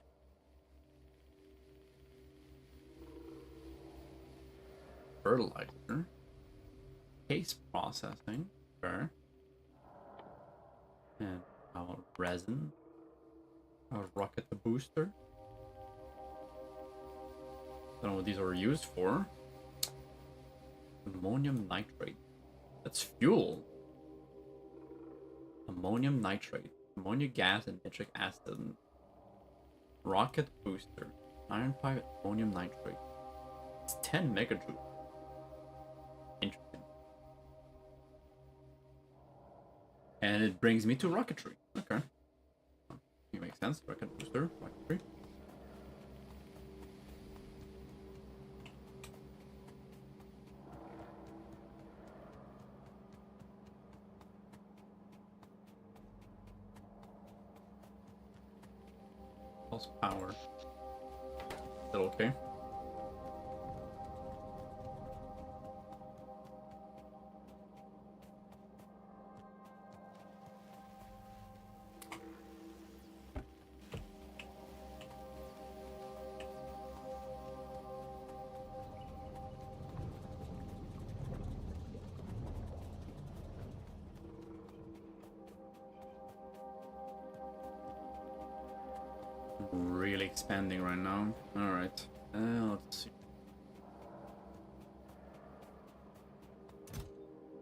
Fertilizer. Paste processing. Sure. And our resin. Our rocket booster. Don't know what these are used for. Ammonium nitrate. That's fuel. Ammonium nitrate. Ammonia gas and nitric acid. Rocket booster. Iron pipe ammonium nitrate. It's 10 megajoule. Interesting. And it brings me to rocketry. Okay. It makes sense. Rocket booster, rocketry. Pulse power. Is that okay? Really expanding right now. Alright. Let's see.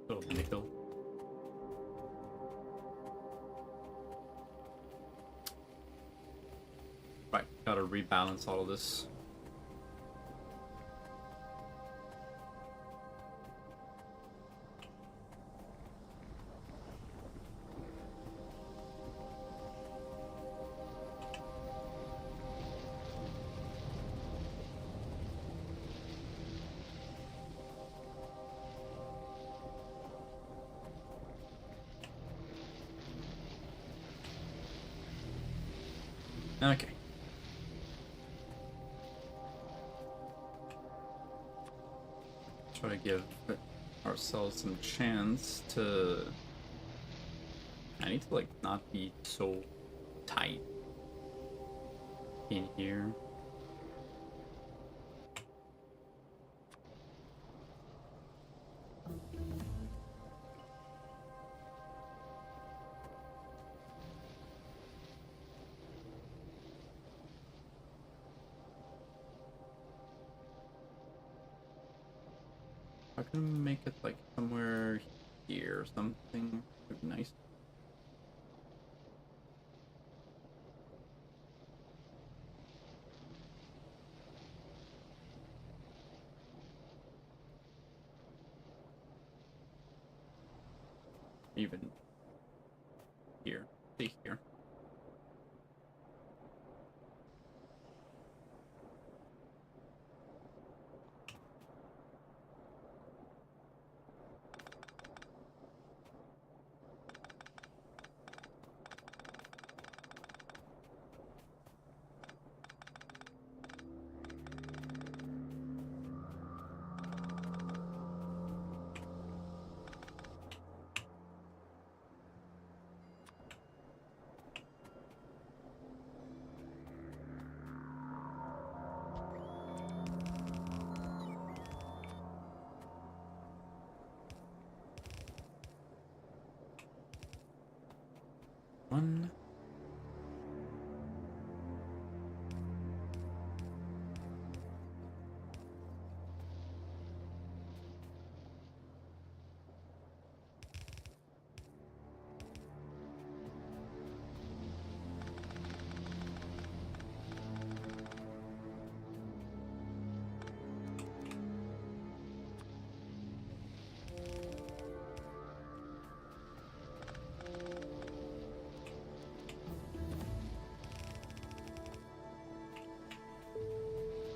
Little nickel. Right, gotta rebalance all of this. Okay. Try to give ourselves some chance to... I need to, like, not be so tight in here. I can make it like somewhere here or something. Would be nice. Even here. See here. One.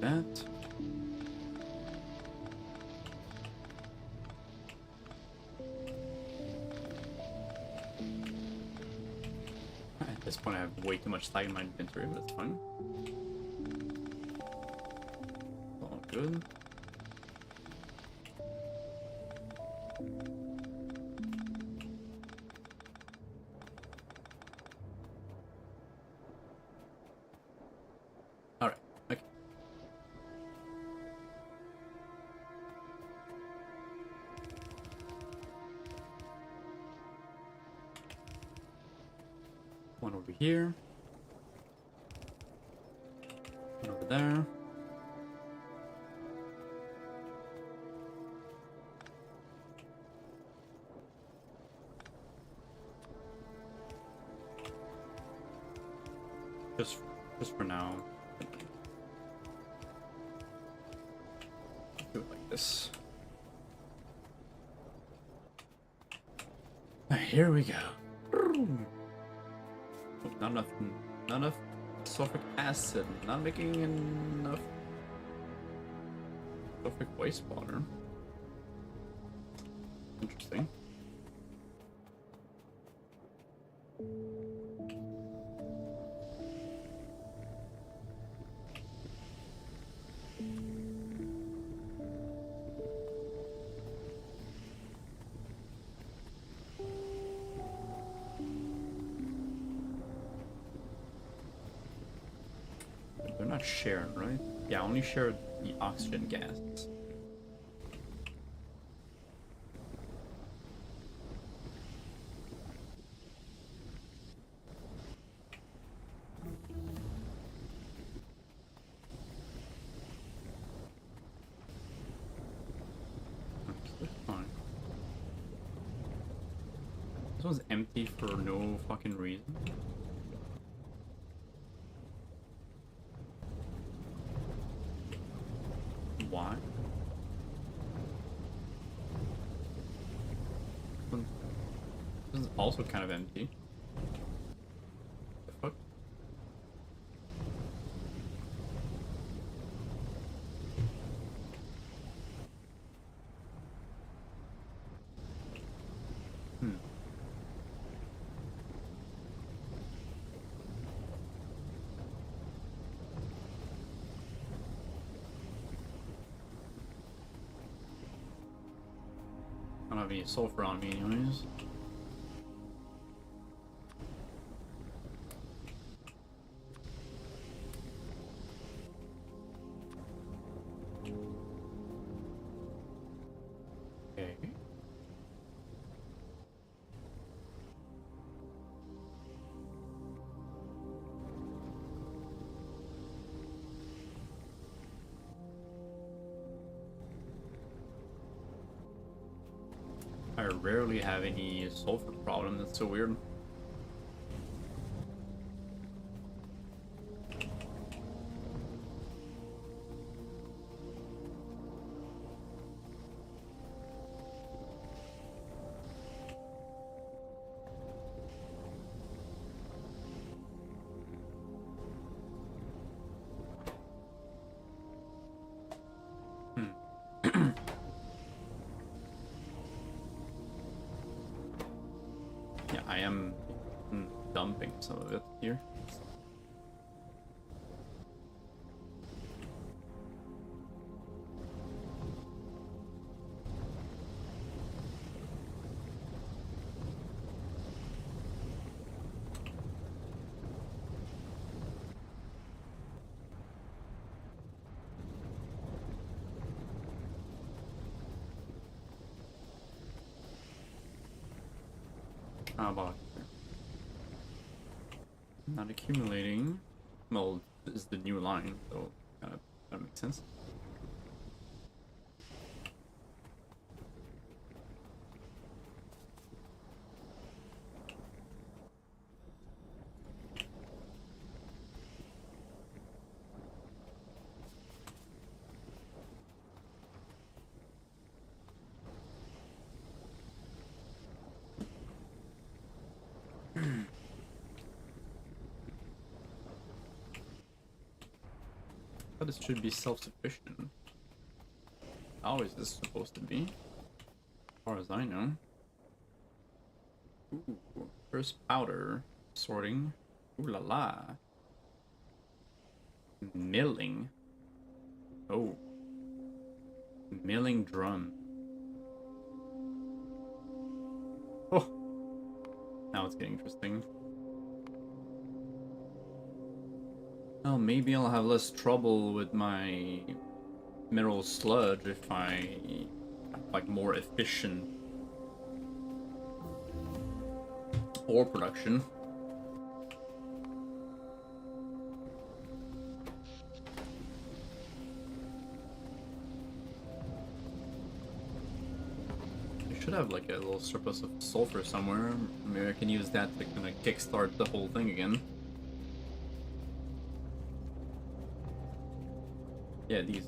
that. At this point, I have way too much slag in my inventory, but it's fine. All good. All right. Okay. One over here. One over there. Just for now. Do it like this. Here we go. Oh, not enough sulfuric acid. Not making enough sulfuric wastewater. Interesting. They're not sharing, right? Yeah, only share the oxygen gas. That's fine. This one's empty for no fucking reason. Why? This is also kind of empty. The fuck? I don't have any sulfur on me anyways. Okay. I rarely have any sulfur problem. That's so weird. Yeah, I am dumping some of it here. How about not accumulating? Well, this is the new line, so kind of makes sense. But it should be self-sufficient. How is this supposed to be? As far as I know. Ooh, first powder. Sorting. Ooh la la. Milling. Oh. Milling drum. Oh. Now it's getting interesting. Oh, maybe I'll have less trouble with my mineral sludge if I have, like, more efficient ore production. I should have like a little surplus of sulfur somewhere. Maybe I can use that to kind of kickstart the whole thing again. Yeah, these.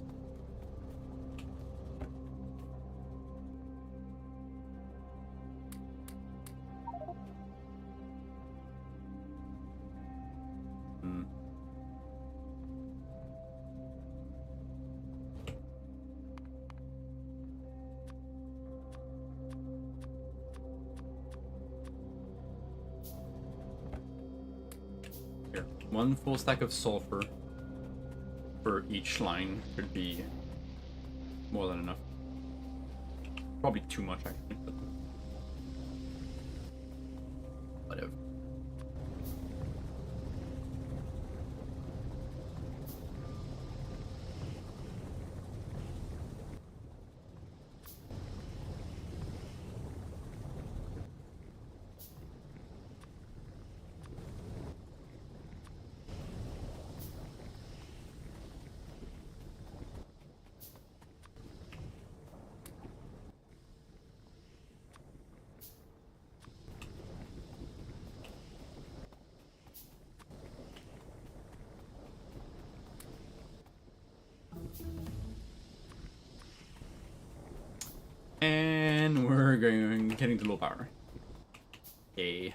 Hmm. Here, one full stack of sulfur for each line should be more than enough. Probably too much, actually, but whatever. And we're getting to low power. Yay.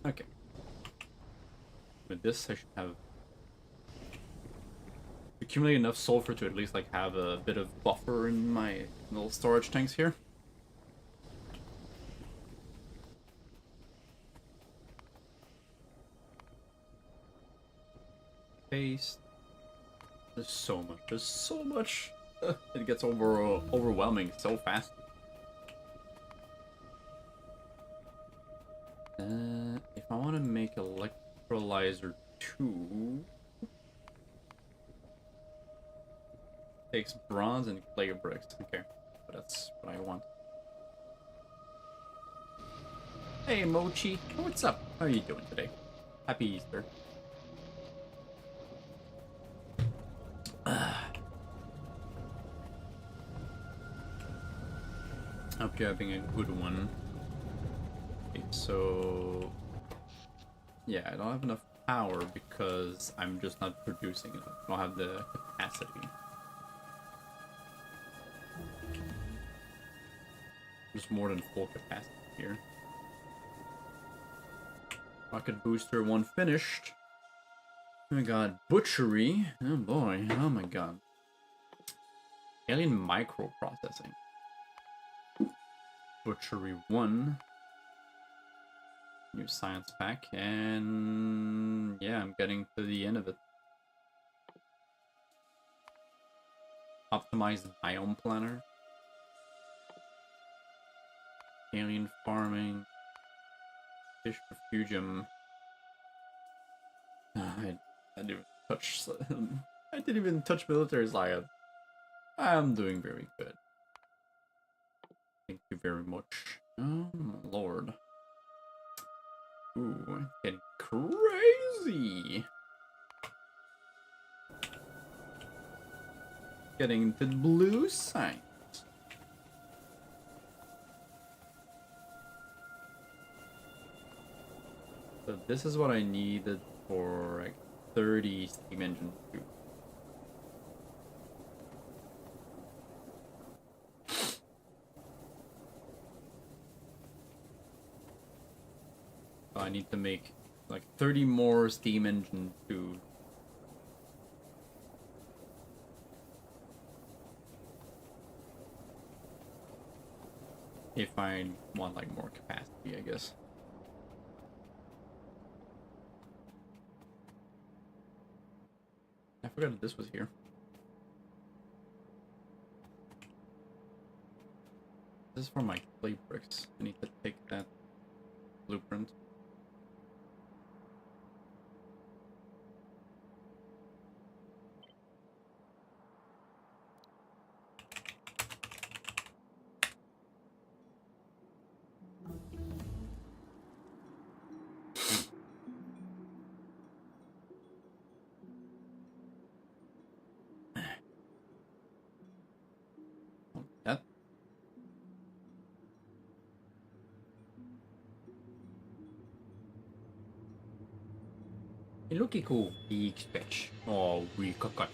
Okay. With this, I should have accumulate enough sulfur to at least like have a bit of buffer in my little storage tanks here. Paste. There's so much. There's so much. It gets overwhelming so fast. If I want to make electrolyzer 2, takes bronze and clay bricks. Okay, but that's what I want. Hey Mochi, what's up? How are you doing today? Happy Easter. Hope you're having a good one. Okay, so yeah, I don't have enough power because I'm just not producing enough. I don't have the capacity. There's more than full capacity here. Rocket booster 1 finished. Oh my god, butchery. Oh boy, oh my god. Alien microprocessing. Butchery 1. New science pack, and yeah, I'm getting to the end of it. Optimized biome planner. Alien farming. Fish refugium. I didn't even touch. I didn't even touch military science. I'm doing very good. Thank you very much. Oh my lord. Ooh, getting crazy. Getting to the blue side. So this is what I needed for like 30 steam engine tubes. So I need to make like 30 more steam engine tubes if I want like more capacity, I guess. I forgot that this was here. This is for my clay bricks. I need to take that blueprint. That. Looky cool, big stretch. Oh, we got.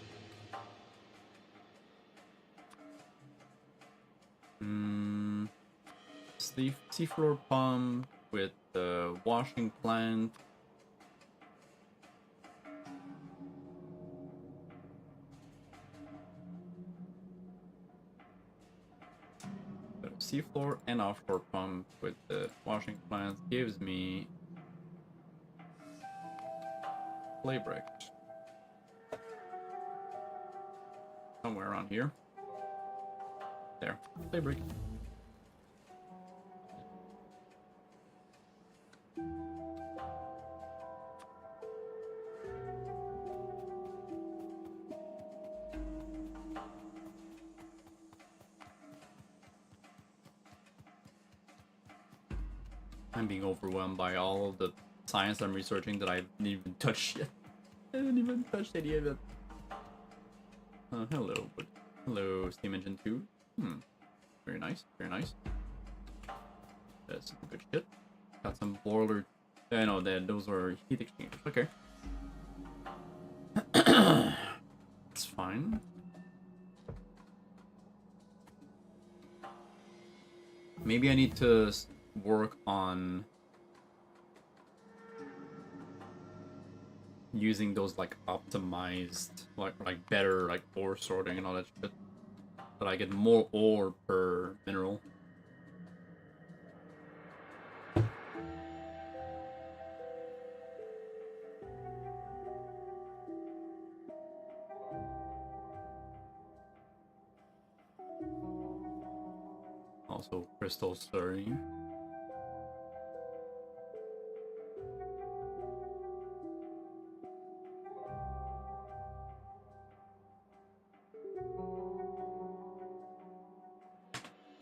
Seafloor pump with the washing plant. The seafloor and offshore pump with the washing plant gives me clay bricks. Somewhere around here. There, clay brick. I'm being overwhelmed by all of the science I'm researching that I haven't even touched yet. I haven't even touched any of it. Hello, but hello, steam engine 2. Very nice, very nice. That's some good shit. Got some boiler. No, those are heat exchangers. Okay. It's fine. Maybe I need to work on using those like optimized, like better like ore sorting and all that shit. But I get more ore per mineral. Also, crystal slurry.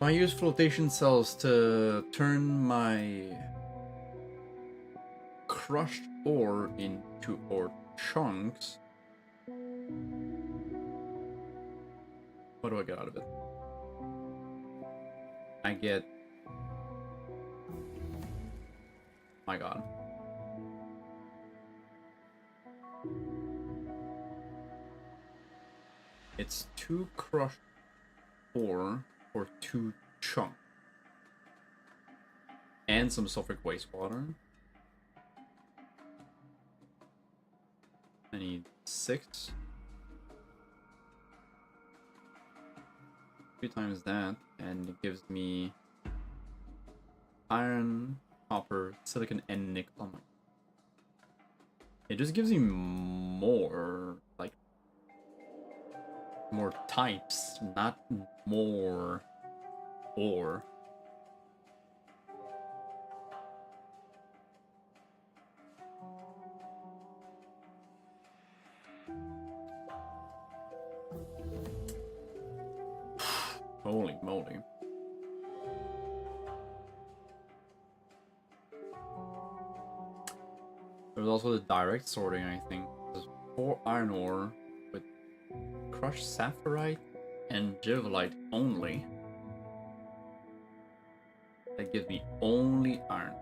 I use flotation cells to turn my crushed ore into ore chunks. What do I get out of it? I get... My god. It's 2 crushed ore for 2 chunks. And some sulfuric wastewater. I need 6. 2 times that, and it gives me iron, copper, silicon, and nickel. Oh my. It just gives me more, like, more types, not more ore. Holy moly. There's also the direct sorting, I think. There's 4 iron ore with crushed sapphirite and givelite only. That gives me only iron.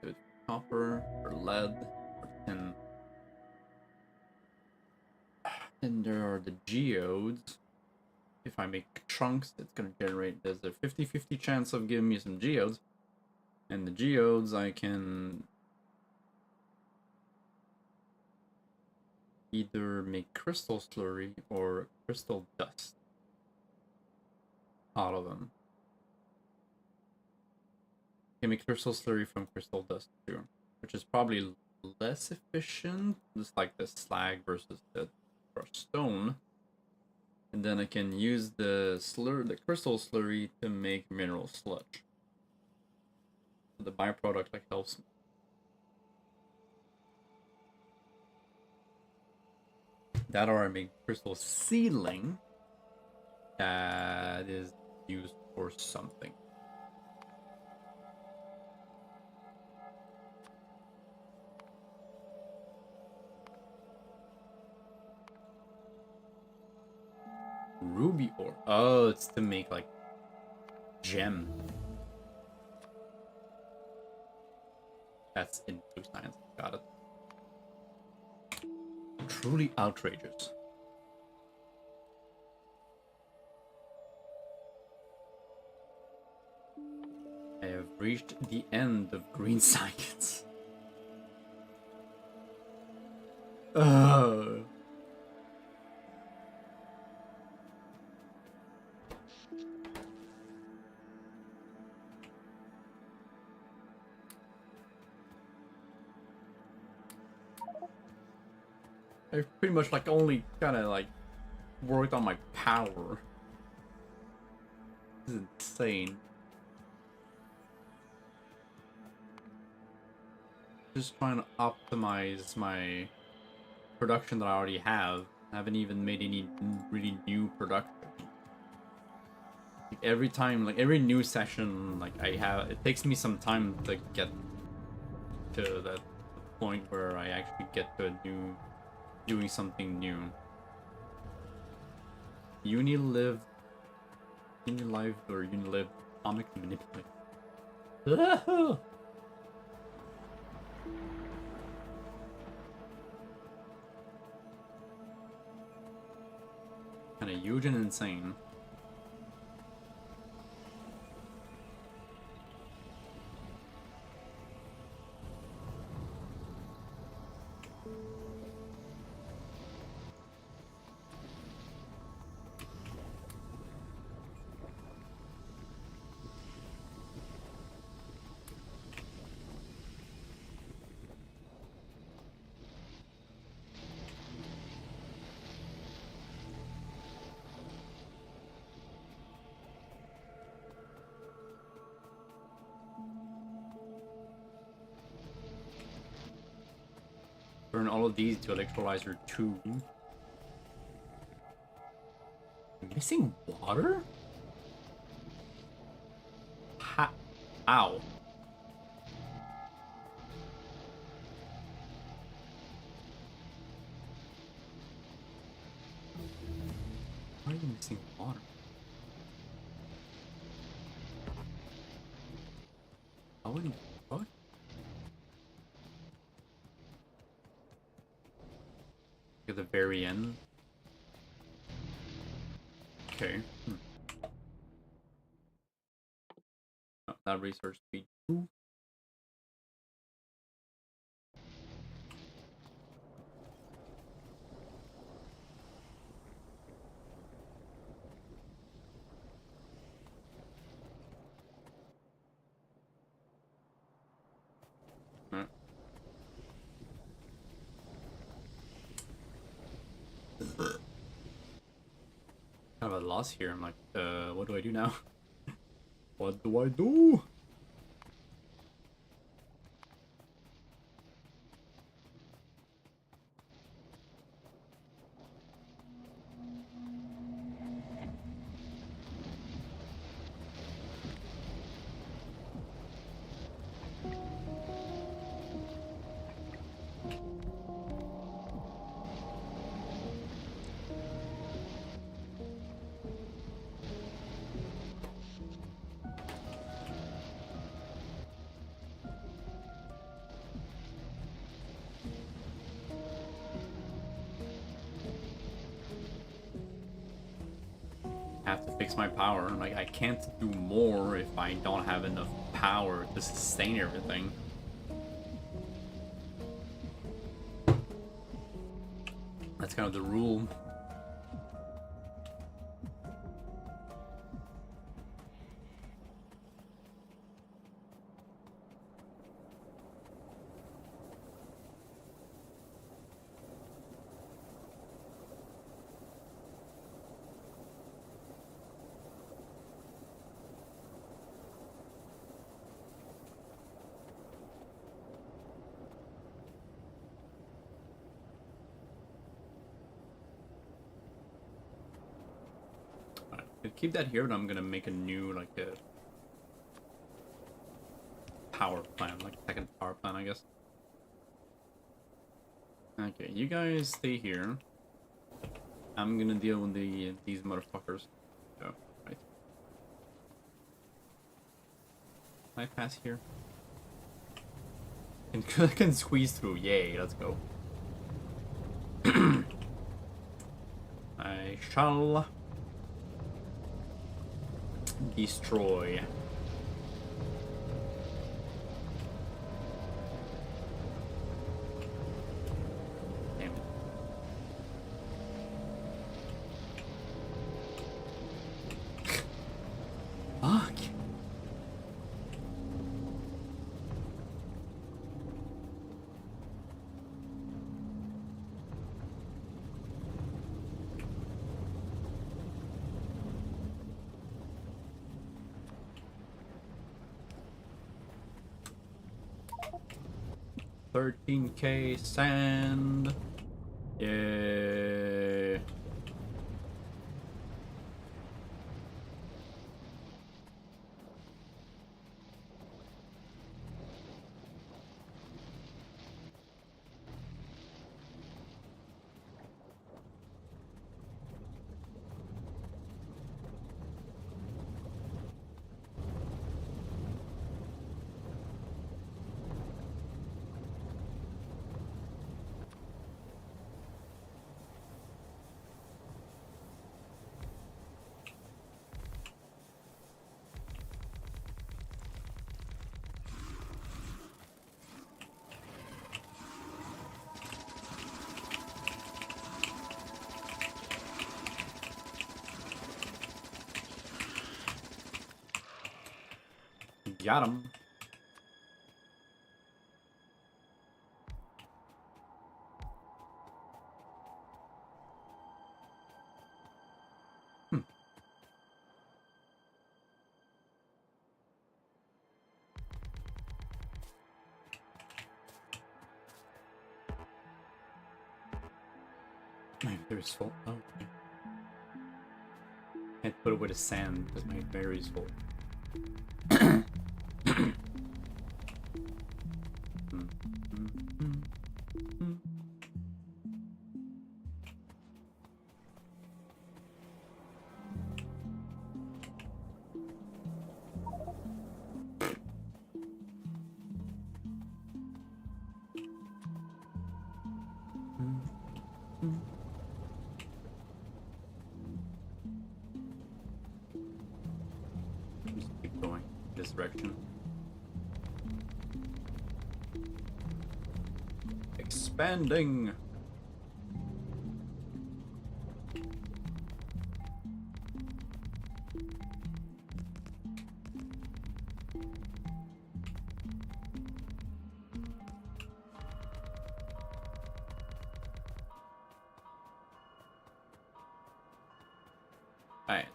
Good. Copper or lead or tin. And there are the geodes. If I make chunks, it's gonna generate, there's a 50-50 chance of giving me some geodes. And the geodes I can either make crystal slurry or crystal dust out of them. You can make crystal slurry from crystal dust too, which is probably less efficient, just like the slag versus the stone. And then I can use the crystal slurry to make mineral sludge. So the byproduct like helps me. That or I make crystal sealing that is used for something. Ruby ore. Oh, it's to make like gem. That's in blue science. Got it. Truly outrageous. I have reached the end of green science. I've pretty much like only kind of like worked on my power. This is insane. Just trying to optimize my production that I already have. I haven't even made any really new production. Like every time, like every new session, like I have, it takes me some time to get to that point where I actually get to doing something new. Unilive or Unilive atomic manipulate. Kinda huge and insane. Turn all of these to electrolyzer 2. Missing water? Ow. Why are you missing water? I wouldn't. What? At the very end. Okay. Oh, that research speed 2. Kind of a loss here. I'm like, what do I do now? What do I do? Have to fix my power. Like, I can't do more if I don't have enough power to sustain everything. That's kind of the rule. Keep that here, but I'm gonna make a new, like, a power plant, like second power plant, I guess. Okay, you guys stay here. I'm gonna deal with these motherfuckers. Oh, right. Can I pass here? I can squeeze through. Yay, let's go. I shall destroy. Damn it. Fuck. $13K sand. Yeah. Got him. My inventory's full. Oh, okay. Can't put away the sand because my inventory's full. Just keep going this direction. Expanding. Alright.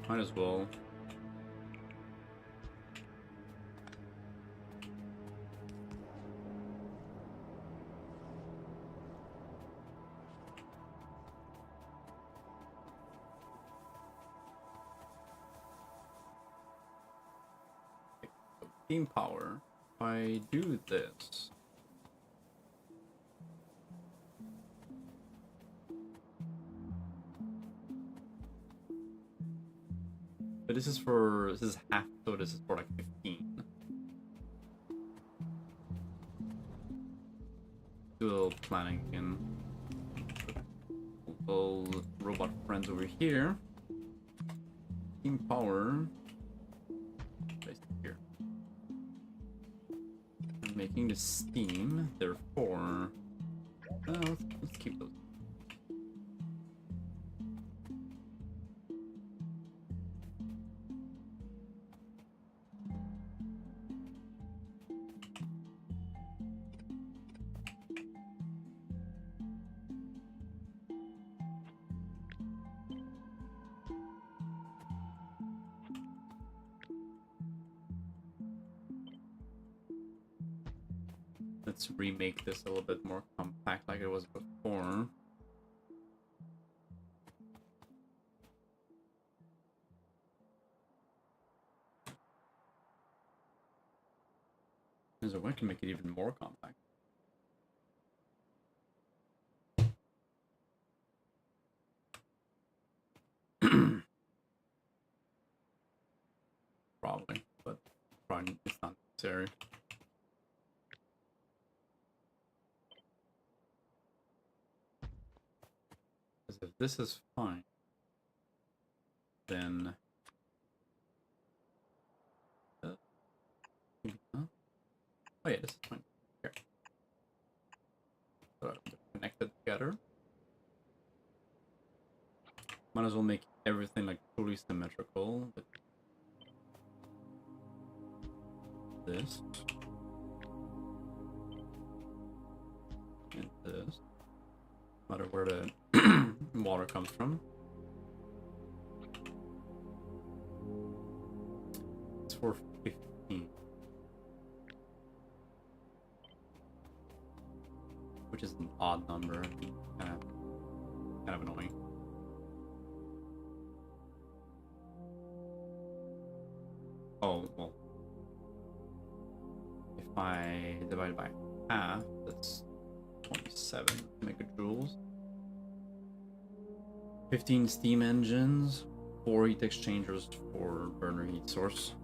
Might as well. Team power. If I do this. But this is half, so this is for like 15. Do a little planning again. Little robot friends over here. Team power. making the steam, therefore... let's keep those. Let's remake this a little bit more compact like it was before. There's a way to make it even more compact. Probably, but probably it's not necessary. Because if this is fine, then maybe not. Oh yeah, this is fine. Okay. So they're connected together. Might as well make everything like fully symmetrical. But this and this, no matter where the water comes from. It's 415, which is an odd number. Kind of annoying. Oh well. If I divide by half, that's 27 megajoules. 15 steam engines, 4 heat exchangers for burner heat source.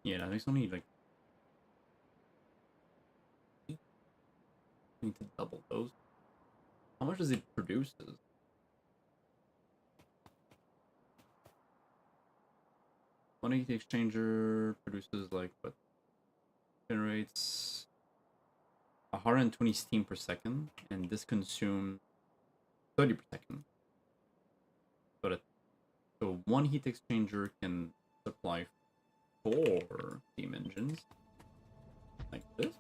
Yeah, that makes only like I need to double those. How much does it produce? One heat exchanger produces like what? Generates 120 steam per second, and this consumes 30 per second. So one heat exchanger can supply 4 steam engines, like this.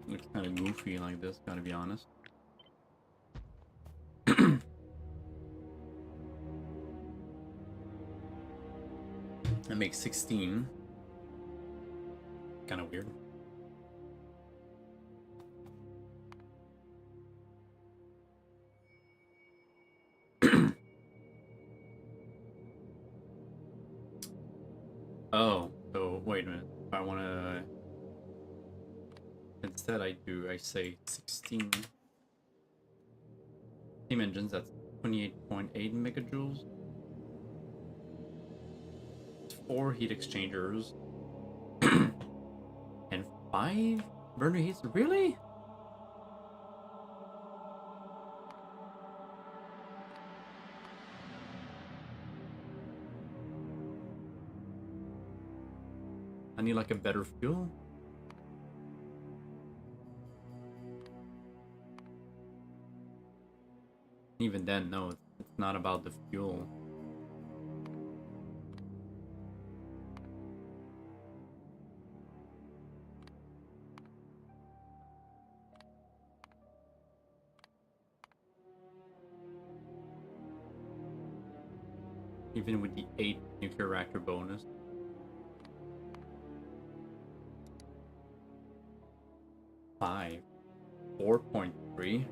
Looks kind of goofy like this, gotta be honest. That makes 16. Kind of weird. Oh, so wait a minute. If I want to... Instead I say 16 steam engines, that's 28.8 megajoules. 4 heat exchangers. And 5 burner heats? Really? I need like a better fuel. Even then, no, it's not about the fuel. Even with the 8 nuclear reactor bonus. Five. 4.3.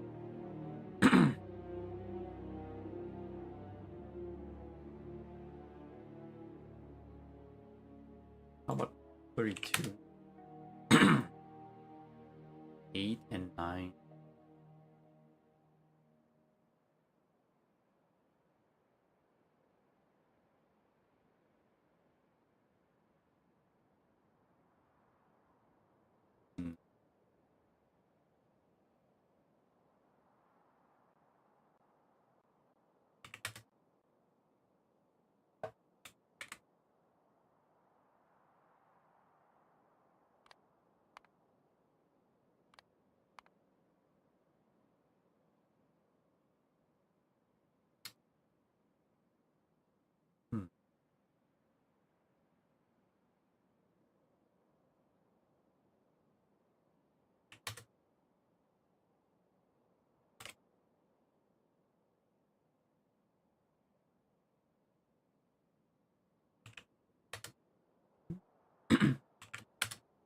How about 32? 8 and 9. Hmm. Hmm.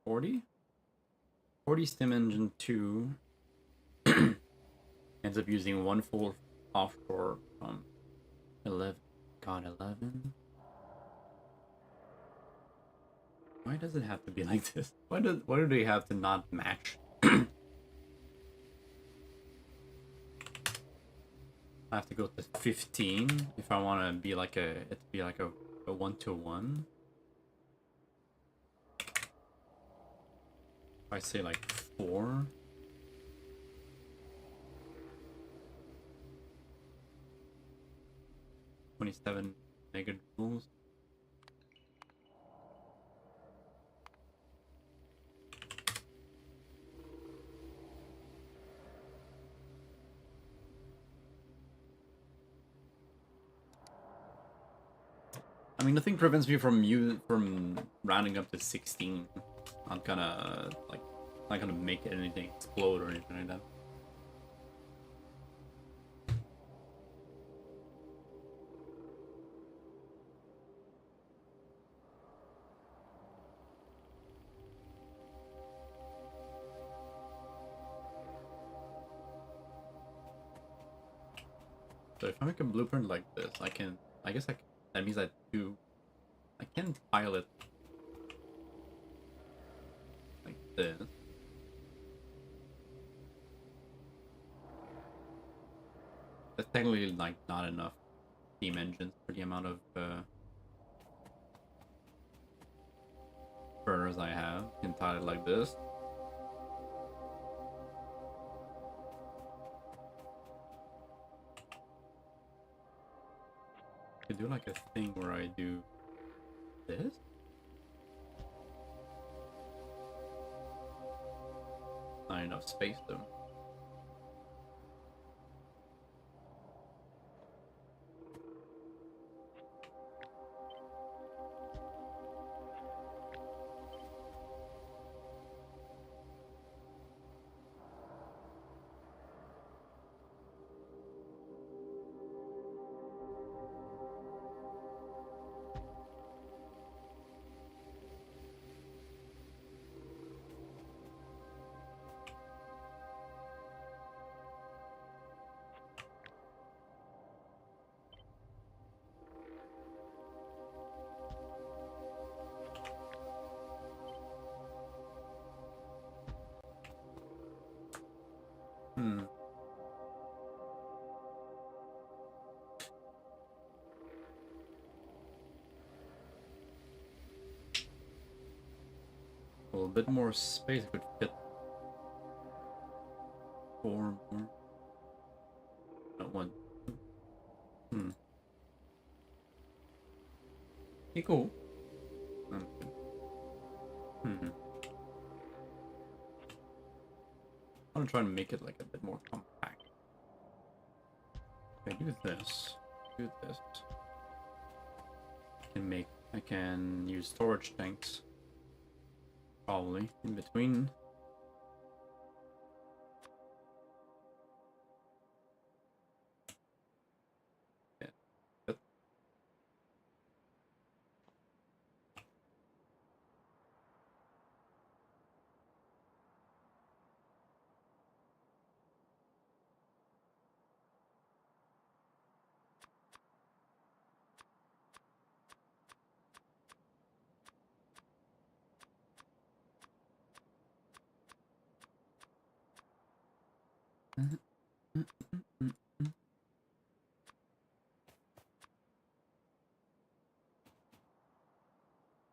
Forty? 40 stem engine 2 ends up using 1 full offshore from 11. God, 11? Why does it have to be like this? Why do they have to not match? I have to go to 15 if I want to be like it to be like a 1-to-1. If I say like 4. 27 megajoules. I mean, nothing prevents me from rounding up to 16. Not gonna not gonna make anything explode or anything like that. So if I make a blueprint like this, I guess that means I can pilot like this. That's technically like not enough steam engines for the amount of burners I have. I can tile it like this. I could do like a thing where I do this. Not enough space though. Hmm. A little bit more space could fit 4 more. Not 1. Hmm. Okay, cool. want to try and make it like a bit more compact. Okay, do this. Do this. I can use storage tanks. Probably in between. Yeah. Good.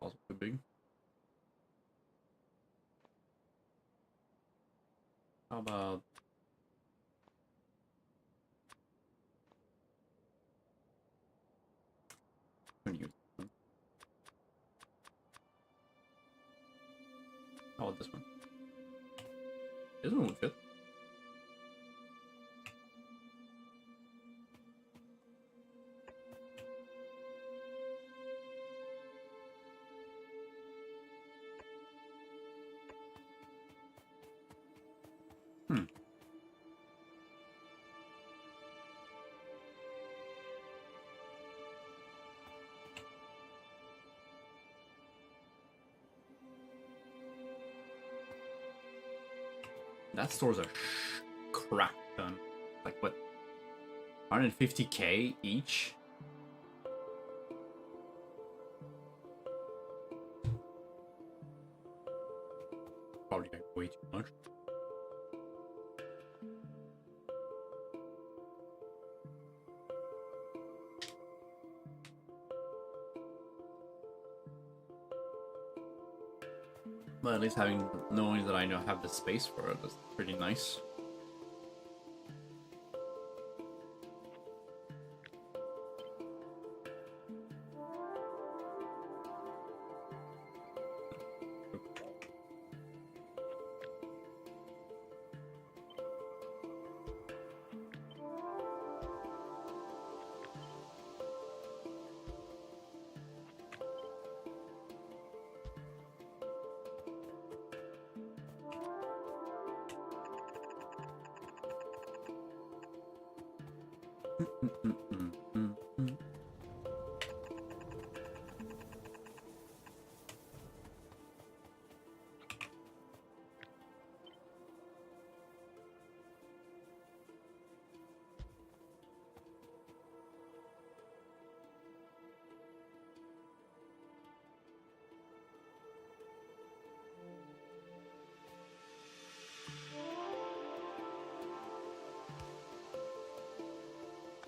Also too big. How about how about this one? This one would fit. That stores a crap ton. Like what? 150k each? Probably like way too much. But at least knowing that I have the space for it is pretty nice.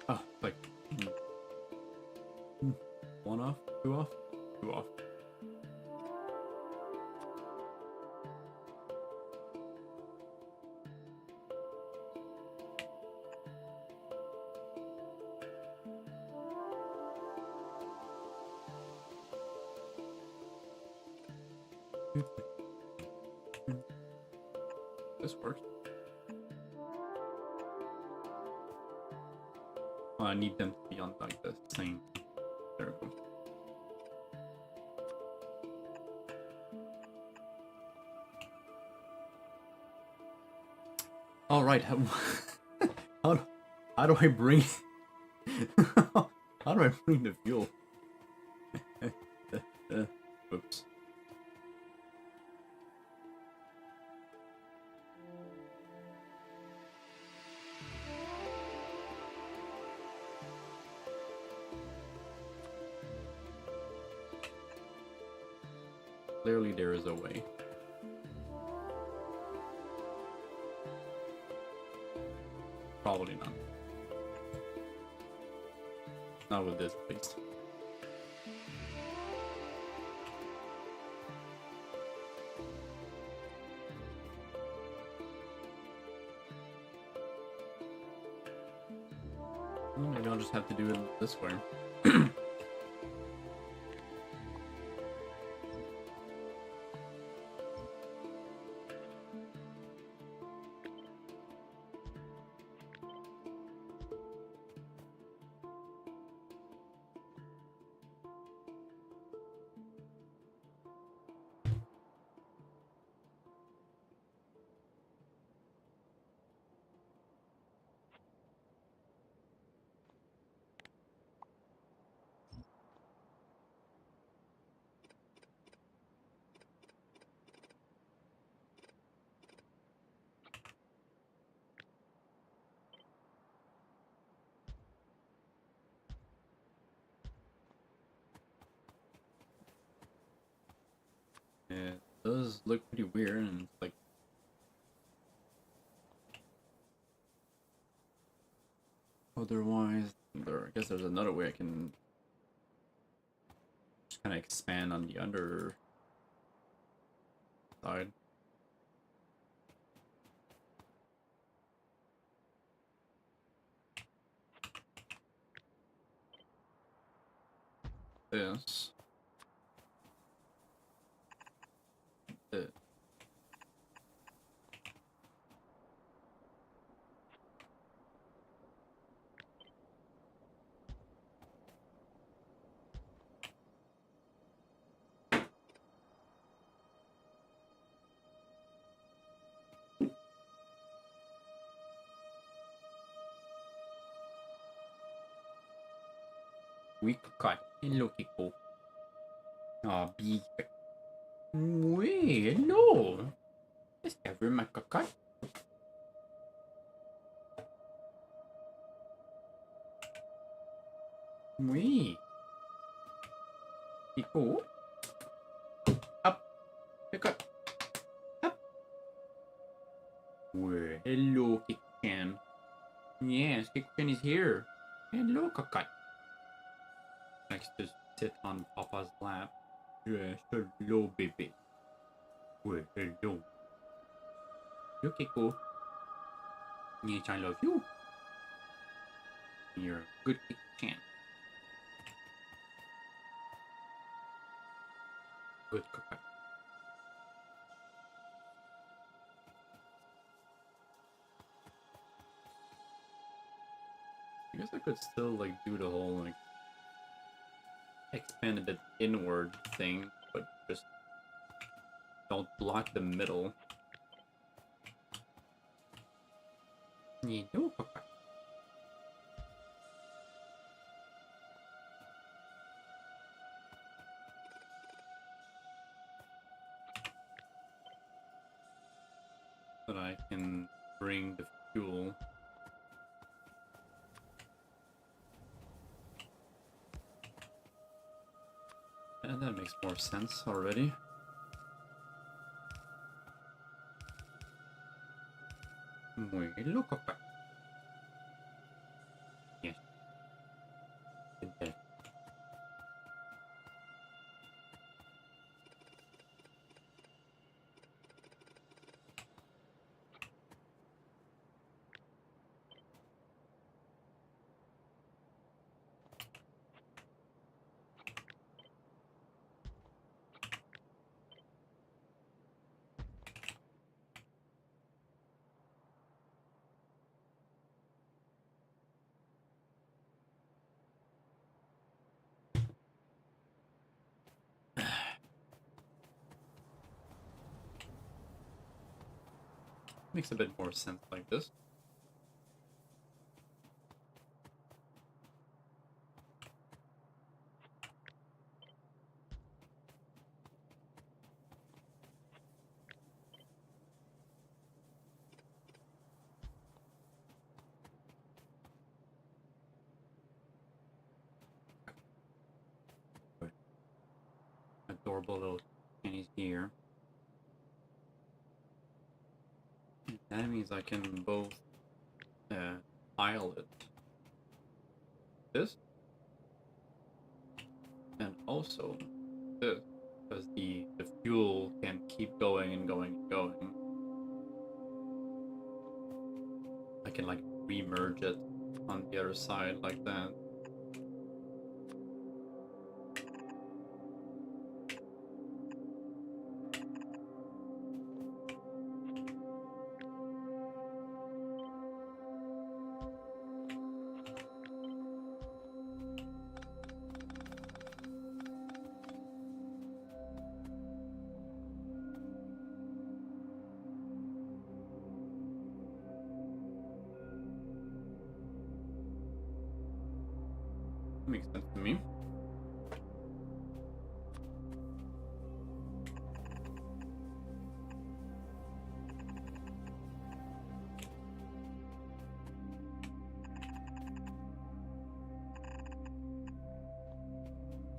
Oh, like one off, two off, two off. This works. Oh, I need them to be on like the same. There we go. All right. How do I bring how do I bring the fuel? Oops. Clearly there is a way. Probably not. Not with this, at least. Well, maybe I'll just have to do it this way. does look pretty weird, and it's like otherwise, I guess there's another way I can just kind of expand on the under side. This. This. Weak cut. Hello, Kiko. Ah, big. Wait, hello. Is ever my cut? Wait. Kiko. Up. Cut. Up. Wait, hello, Kikan. Yes, Kikan is here. Hello, cut. Next to sit on Papa's lap. Yes, hello, baby. Well, hello. You, Kiko. Yes, I love you. You're a good Kikan. Good cook. I guess I could still like do the whole like expand a bit inward thing, but just don't block the middle. You know, that I can bring the fuel. And that makes more sense already. Muy loco. Yes. Makes a bit more sense like this. Adorable little Kenny's here. That means I can both aisle it. This. And also this. Because the fuel can keep going and going and going. I can like re-merge it on the other side like that. Makes sense to me.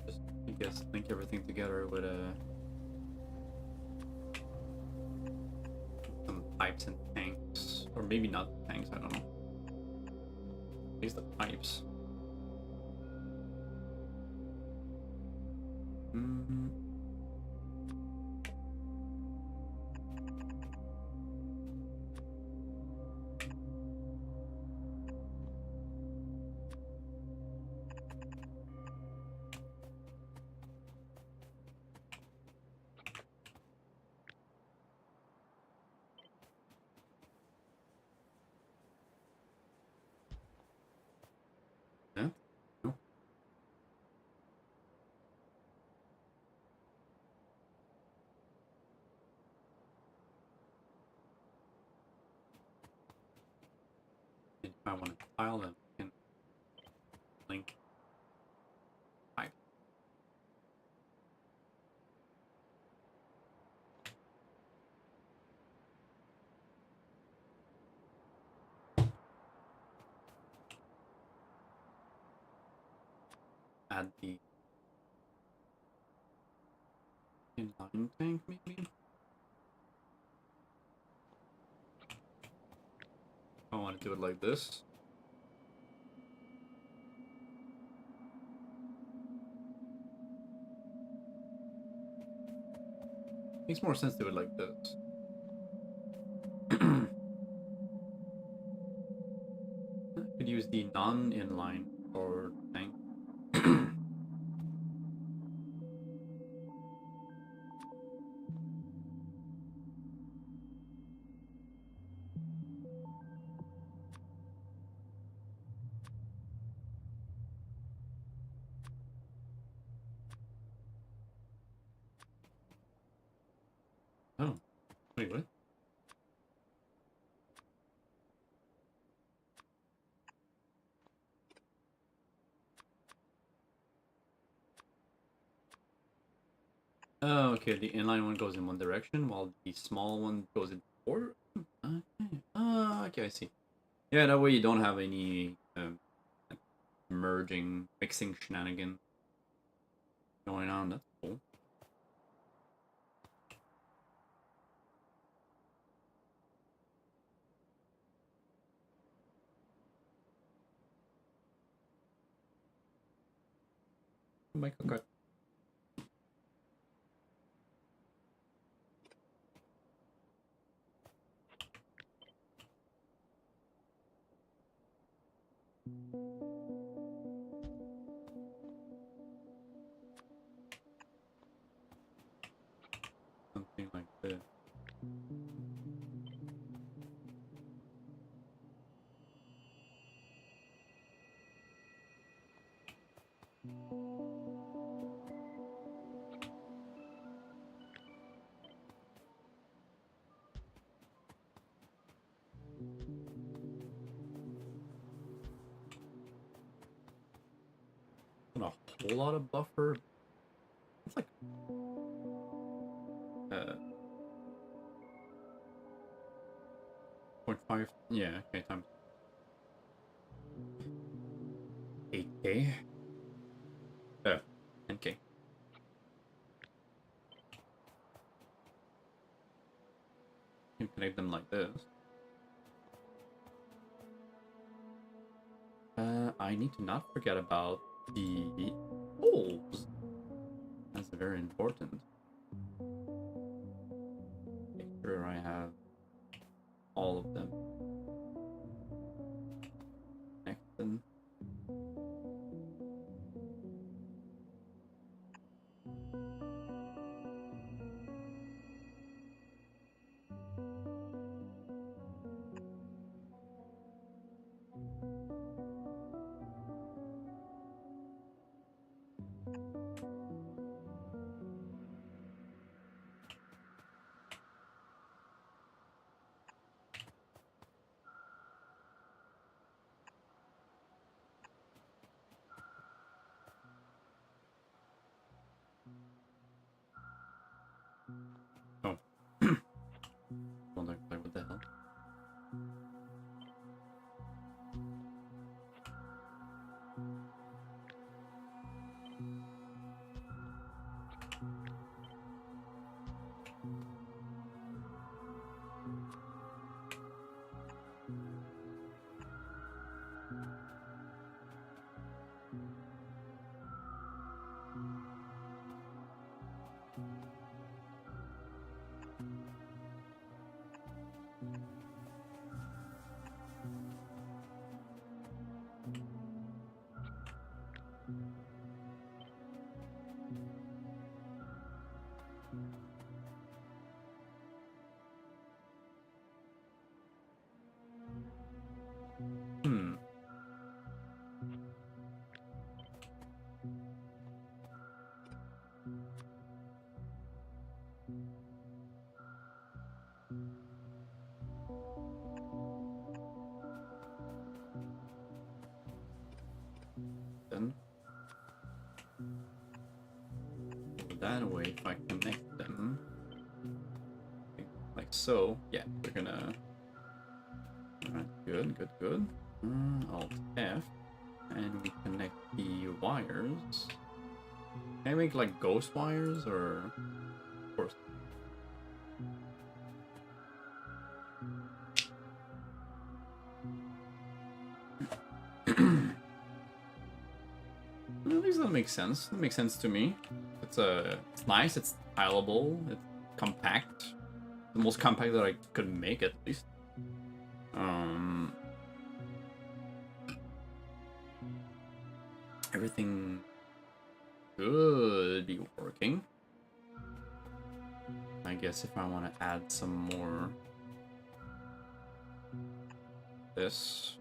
Just, I guess, link everything together with a Or maybe not the tanks, I don't know. At least the pipes. Yeah? No? If I want to file them, I can link pipe. Add the inline tank, maybe? I want to do it like this. Makes more sense to do it like this. I could use the non-inline for tank. Oh, wait, what? Oh, okay, the inline one goes in one direction while the small one goes in four. Okay. Okay, I see. Yeah, that way you don't have any merging, mixing shenanigan going on. That's cool. Michael cut. Something like this. Not a whole lot of buffer. It's like 0.5. Yeah, okay, times 8K. 10K. You can connect them like this. I need to not forget about the holes. That's very important. Make sure I have all of them connected. Oh. Wonder what the hell. Then that way, if I connect them like so, yeah, we're gonna. Alright, good, good, good. Alt F, and we connect the wires. Can I make like ghost wires, or of course? At least that makes sense. That makes sense to me. It's nice. It's tileable. It's compact. The most compact that I could make, at least. Everything should be working. I guess if I want to add some more this.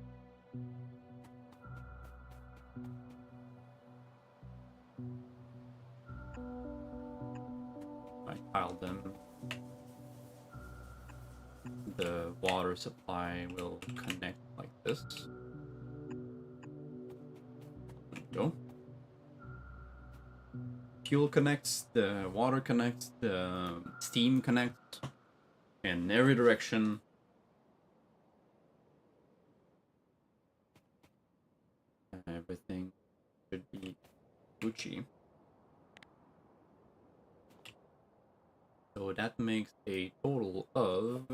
I tile them. The water supply will connect like this. There we go. Fuel connects, the water connects, the steam connects in every direction. Everything should be Gucci. So that makes a total of,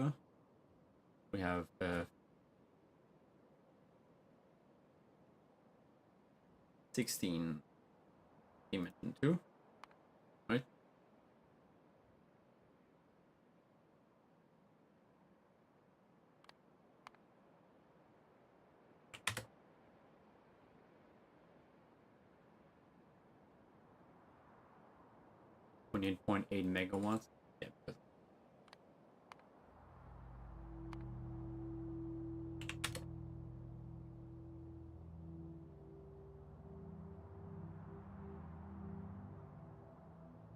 we have 16 dimension 2, right? .8 megawatts. Yeah,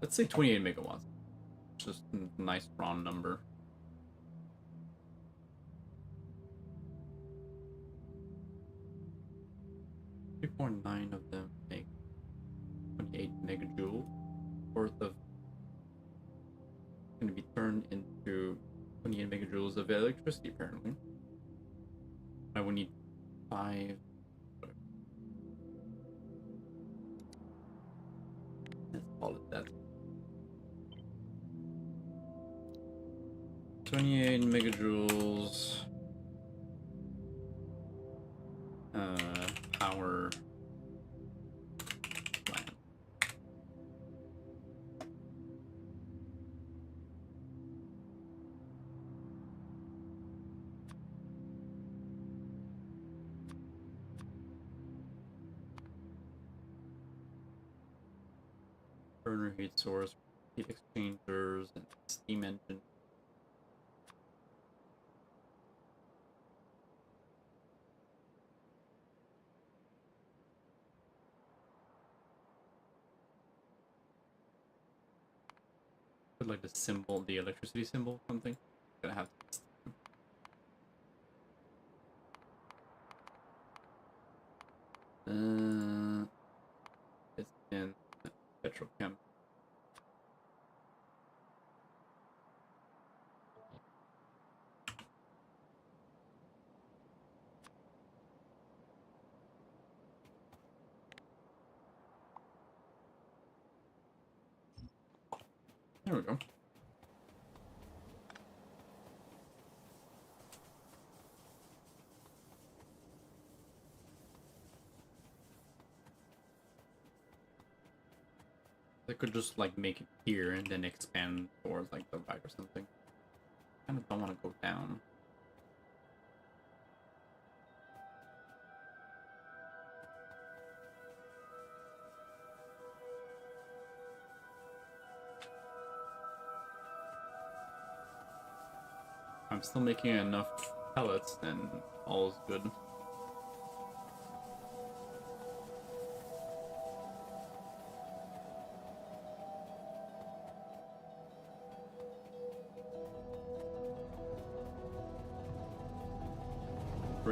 let's say 28 megawatts. Just a nice round number. .9 of them make 28 megajoules worth of, going to be turned into 28 megajoules of electricity, apparently. I will need 5. Let's call it that. 28 megajoules power plant. Burner heat source, heat exchangers, and steam engine. Put like the symbol, the electricity symbol, something. Gonna have to. It's in petrochem. There we go. I could just like make it here and then expand towards like the right or something. Kind of don't want to go down. I'm still making enough pellets, then all is good.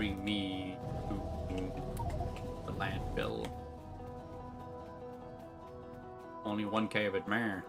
bring me to the landfill. Only 1K of it, man.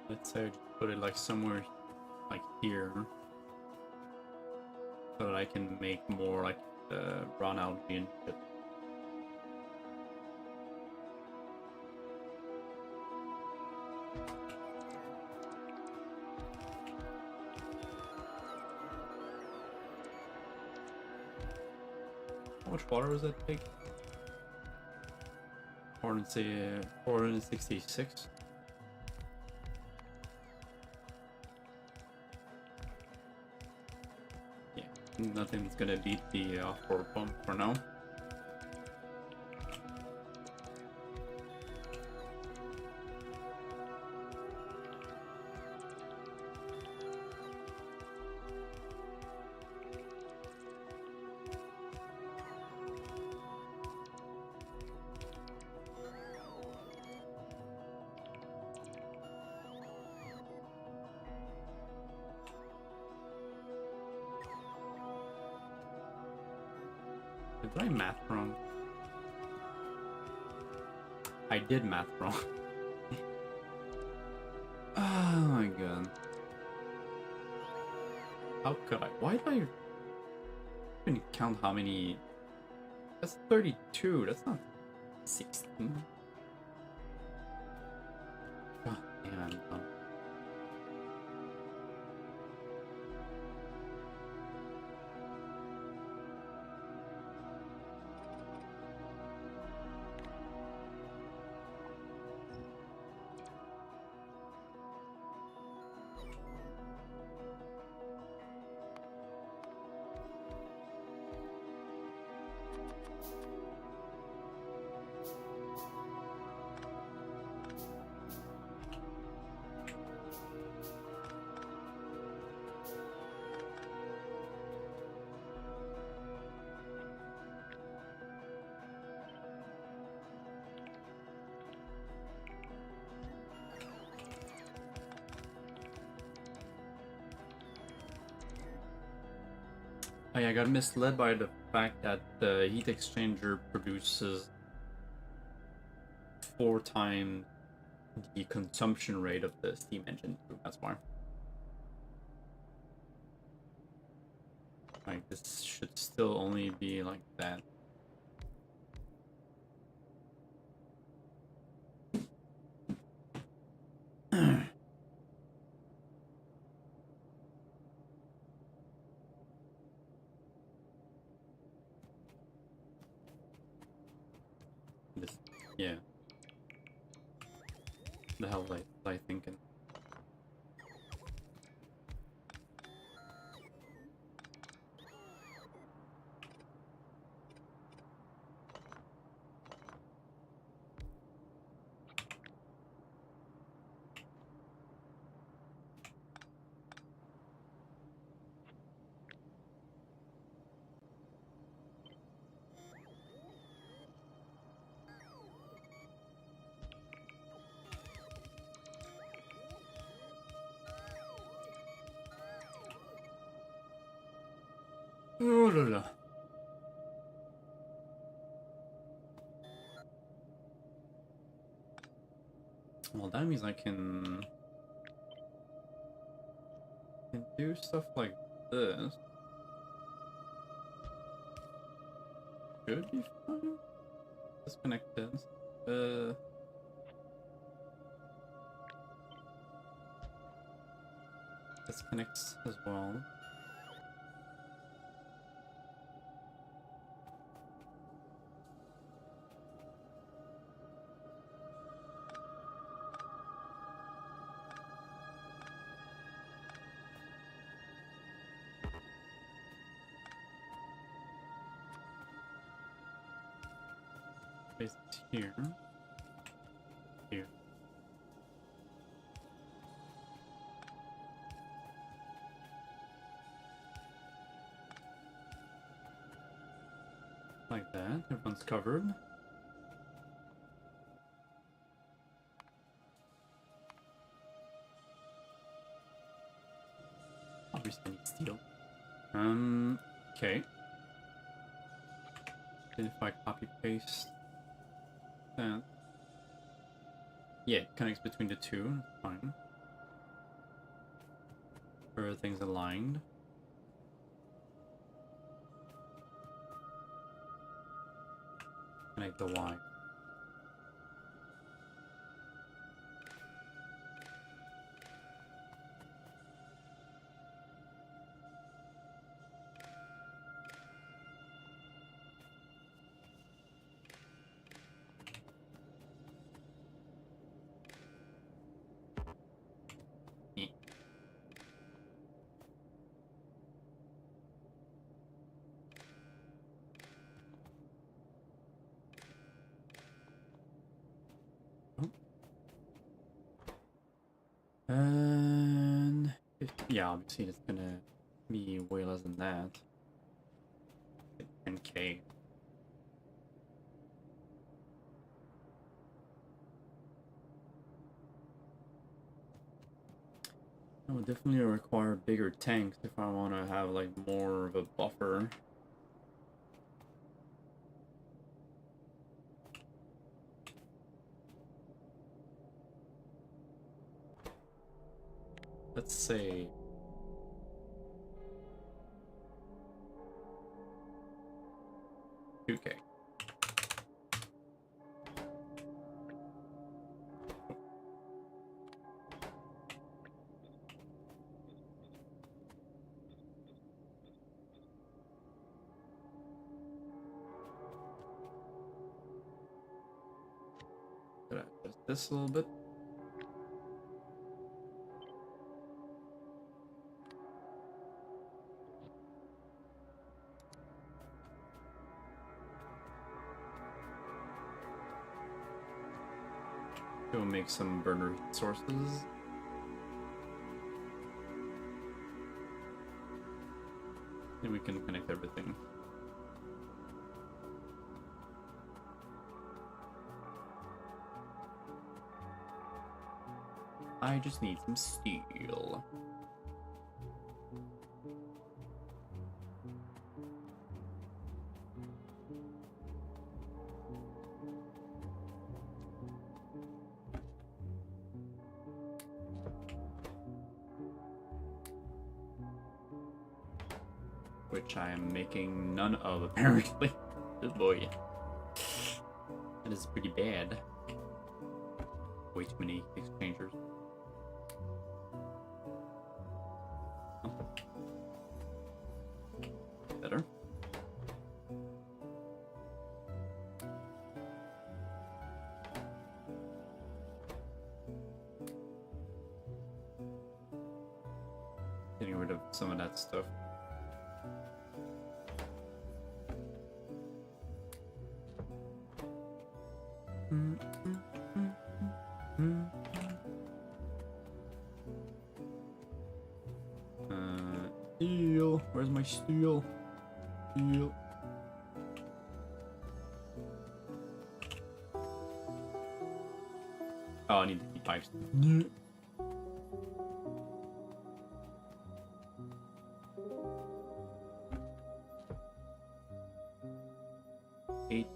Let's say just put it like somewhere like here, so that I can make more like brown algae and shit. How much water was that take? 466. Nothing's gonna beat the off-board pump for now. Did I math wrong? I did math wrong. Oh my god. How could I? Why did I even count how many? That's 32. That's not 16. God damn, I'm dumb. Oh yeah, I got misled by the fact that the heat exchanger produces 4 times the consumption rate of the steam engine. That's why. Like, this should still only be like that. This, yeah. The hell was I thinking? Oh la la. Well, that means I can do stuff like this. Should be fine. Disconnected. Disconnects as well. Place it here. Here. Like that. Everyone's covered. Obviously I need steel. Okay. Then if I copy paste that. Yeah, it connects between the two. Fine. Everything's aligned. Connect the Y. And yeah, obviously it's gonna be way less than that. 10K. I would definitely require bigger tanks if I want to have like more of a buffer. Let's say 2K. Could I adjust this a little bit? We'll make some burner sources. And we can connect everything. I just need some steel. Which I am making none of, apparently. Good boy. That is pretty bad. Way too many exchangers. Better. Getting rid of some of that stuff. Steel. Where's my steel? Steel. Oh, I need the pipes. Yeah. Eight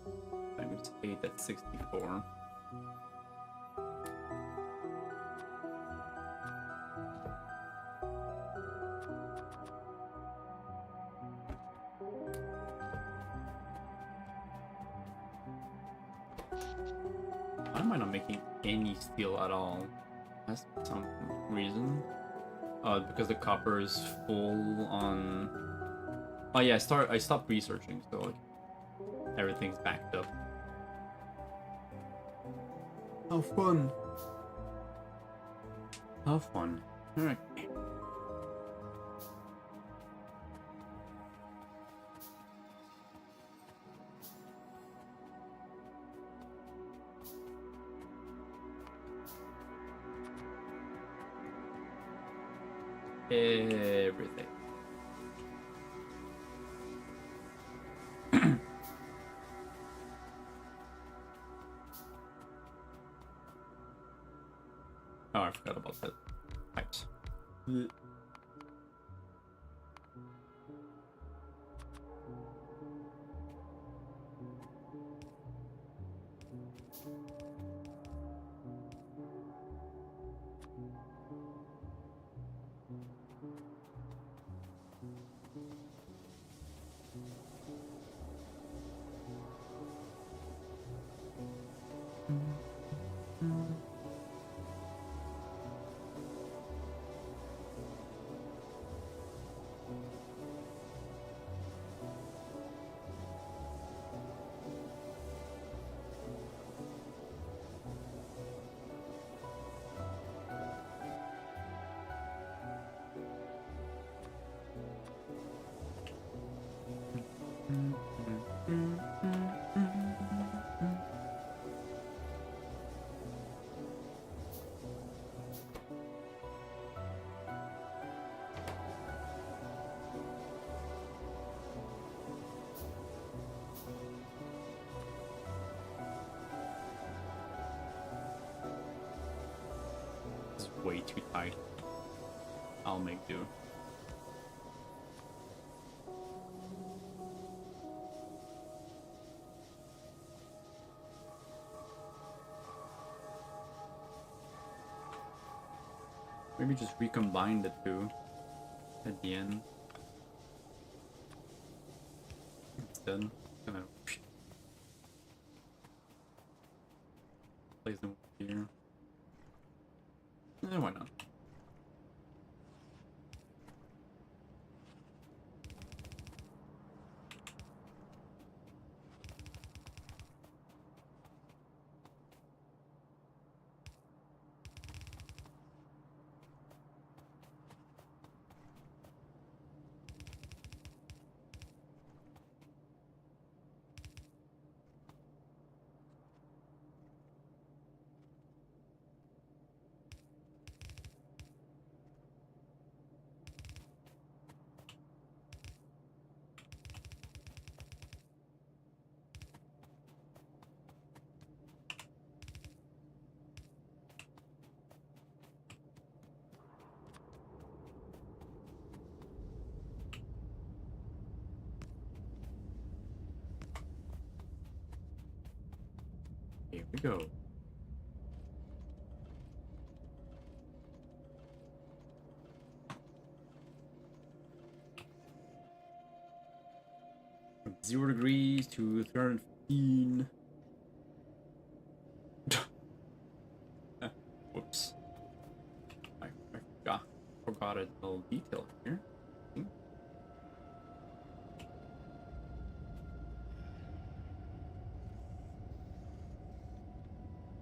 times 8, that's 64. Why am I not making any steel at all? That's some reason. Because the copper is full on. Oh yeah, I stopped researching, so like everything's backed up. How fun! How fun! All right. Everything. Oh, I forgot about that. Pipes. It's way too tight. I'll make do. Maybe just recombine the two at the end. Instead, gonna place them here. Why not? Here we go. From 0 degrees to 315. Whoops. I forgot a little detail here.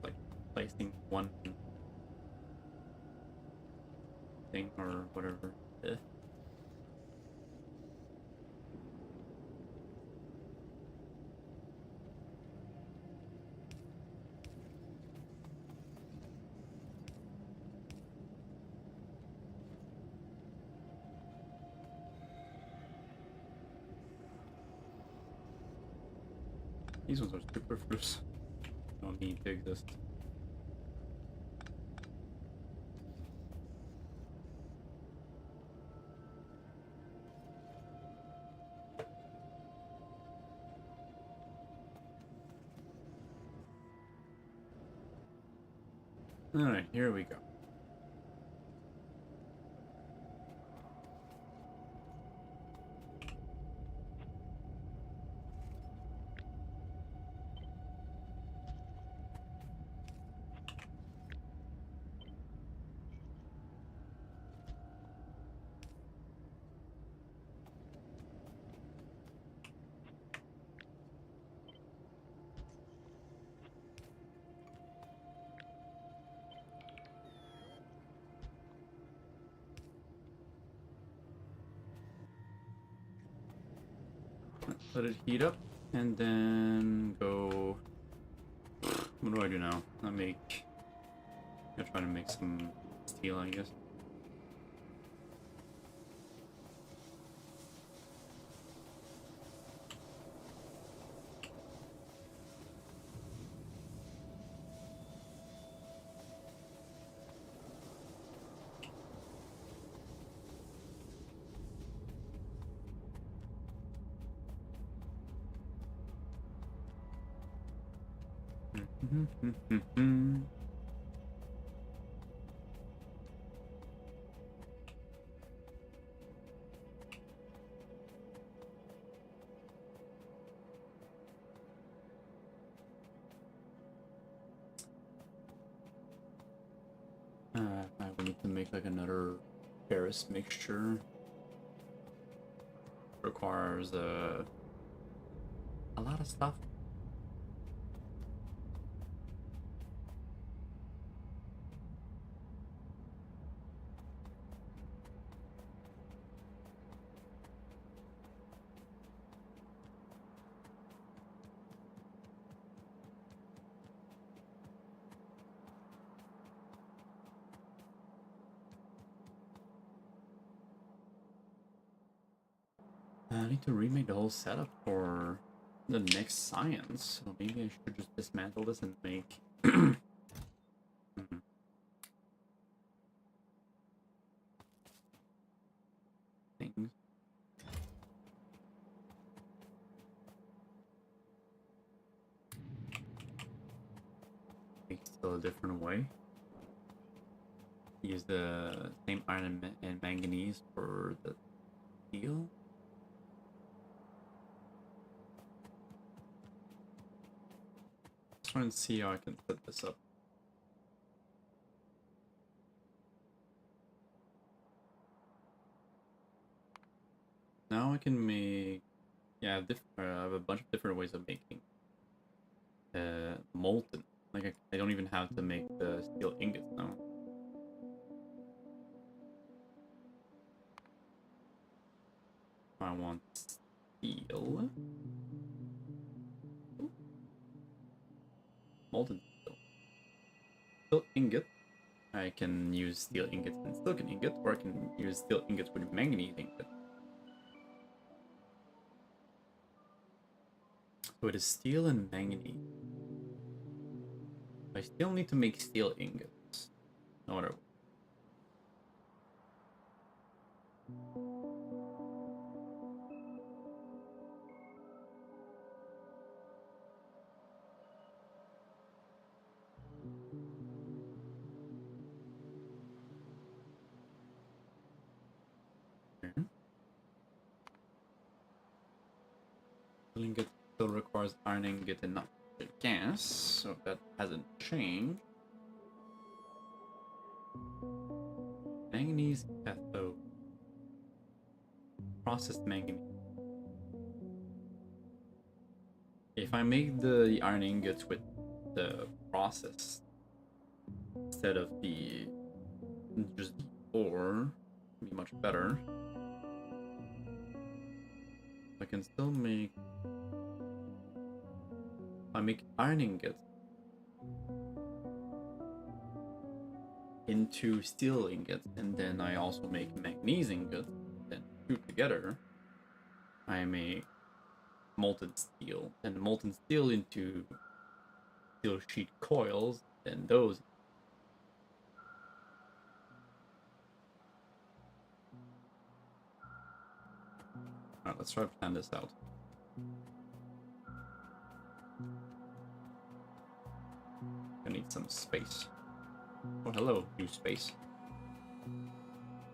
Like placing one thing or whatever. These ones are superfluous. Don't need to exist. Alright, here we go. let it heat up, and then go. What do I do now? I'm trying to make some steel, I guess. I will need to make like another ferrous mixture. Requires a lot of stuff. I need to remake the whole setup for the next science, so maybe I should just dismantle this and make things. Make it still a different way. Use the same iron and manganese for the steel. Try and see how I can set this up. Now I can make, yeah, I have a bunch of different ways of making molten. Like I don't even have to make the steel ingots now. I want steel. Molten steel. Steel ingot. I can use steel ingots and silicon ingot, or I can use steel ingots with manganese ingot. So it is steel and manganese. I still need to make steel ingots. No other way. Ingot still requires iron ingot and not gas, so that hasn't changed. Manganese cathode. Processed manganese. If I make the iron ingots with the process instead of the just the ore, it'd be much better. I can still make. I make iron ingots into steel ingots, and then I also make manganese ingots. Then two together, I make molten steel, and molten steel into steel sheet coils, then those. Alright, let's try to plan this out. I need some space. Oh, hello, new space.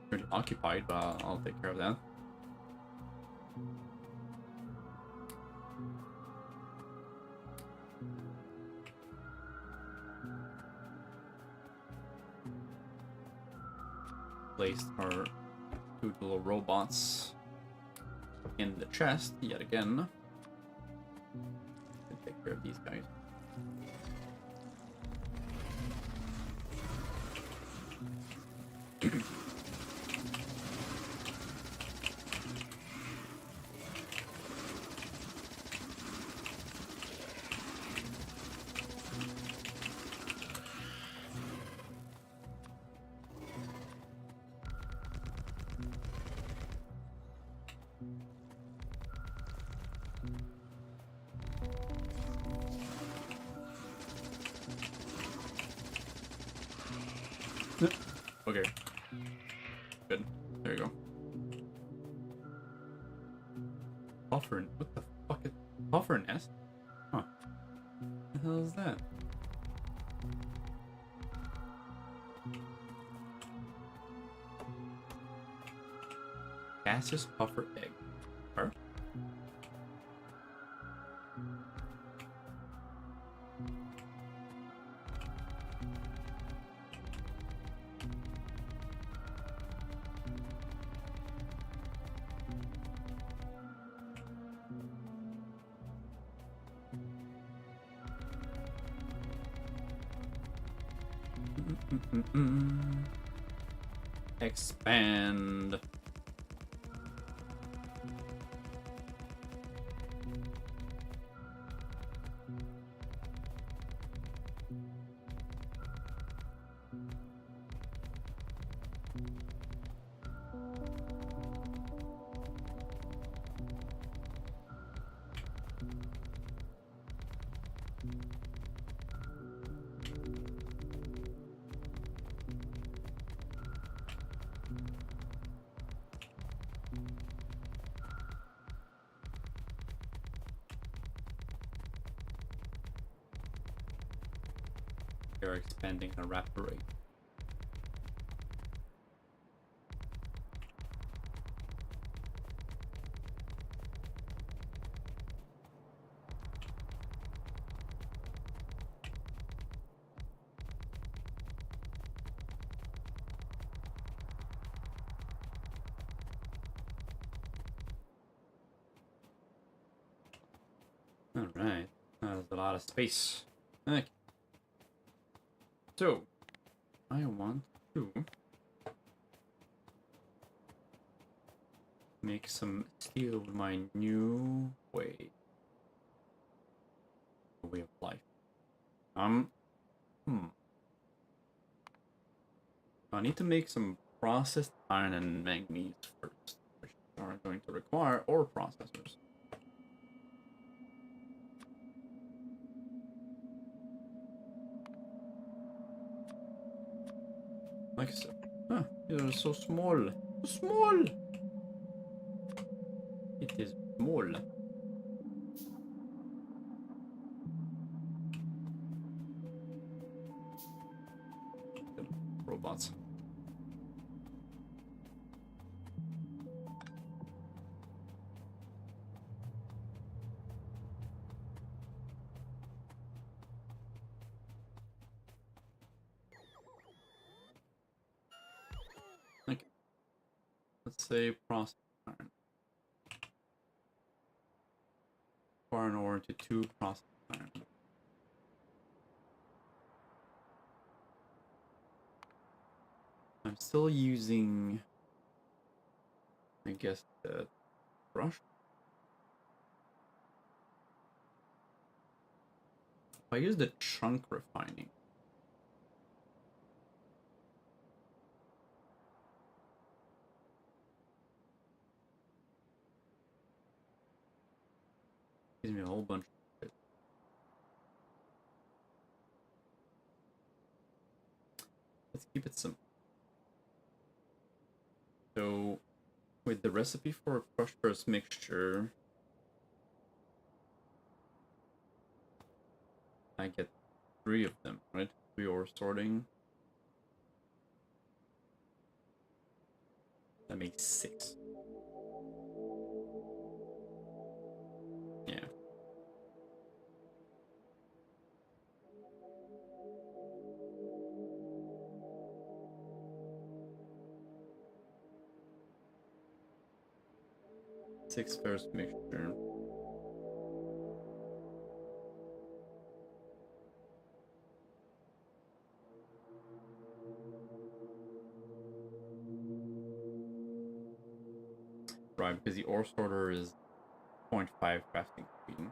Pretty occupied, but I'll take care of that. Placed our two little robots in the chest yet again. Take care of these guys. Okay. Good. There you go. Buffer. What the fuck is buffer nest? Huh. What the hell is that? Gaseous puffer egg. Or? Expand. They're expanding at a rapid rate. All right, that's a lot of space. Okay. So, I want to make some steel with my new way of life. I need to make some processed iron and manganese first, which are going to require ore processors. Like so. Huh, these are so small. So small! It is small. Robots. Okay. Let's say process iron. Iron ore into 2 process iron. I'm still using, I guess, the brush. If I use the chunk refining, gives me a whole bunch of shit. Let's keep it simple. So, with the recipe for a crushed earth mixture, I get 3 of them, right? 3 ore sorting. That makes 6. Yeah. Six first mixture. Right, because the ore sorter is 0.5 crafting speed.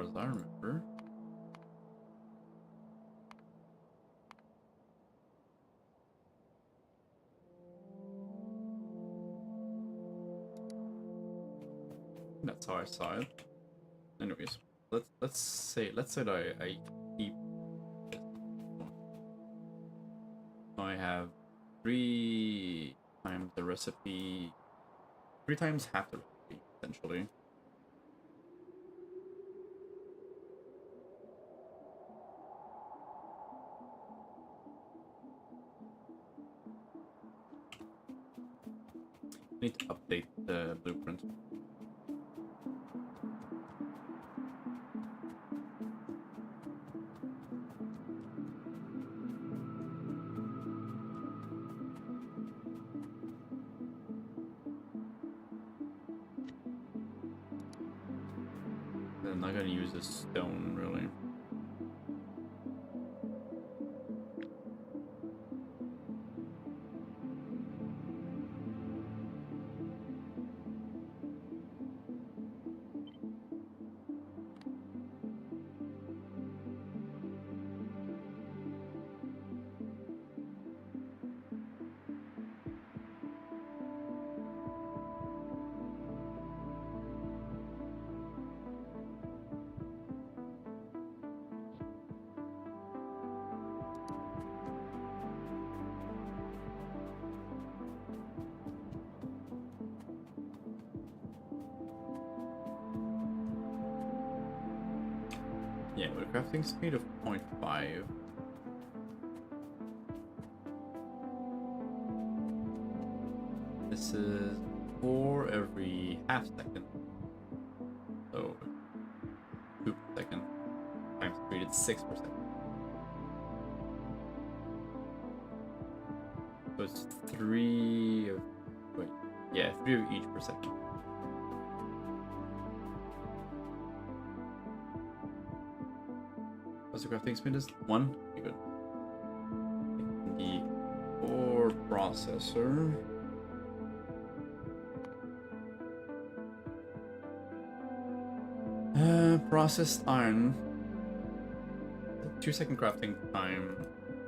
far as I remember. That's how I saw it. Anyways, let's say that I keep this. So I have 3 times the recipe, 3 times half the recipe, essentially. Need to update the blueprint. I'm not gonna use this stone really. Yeah, with a crafting speed of 0.5. This is 4 every half second. So 2 per second times 3, it's 6 per second. So it's 3 of, wait, yeah, 3 of each per second. What's the crafting speed is? 1? Okay, good. The ore processor. Processed iron. 2-second crafting time.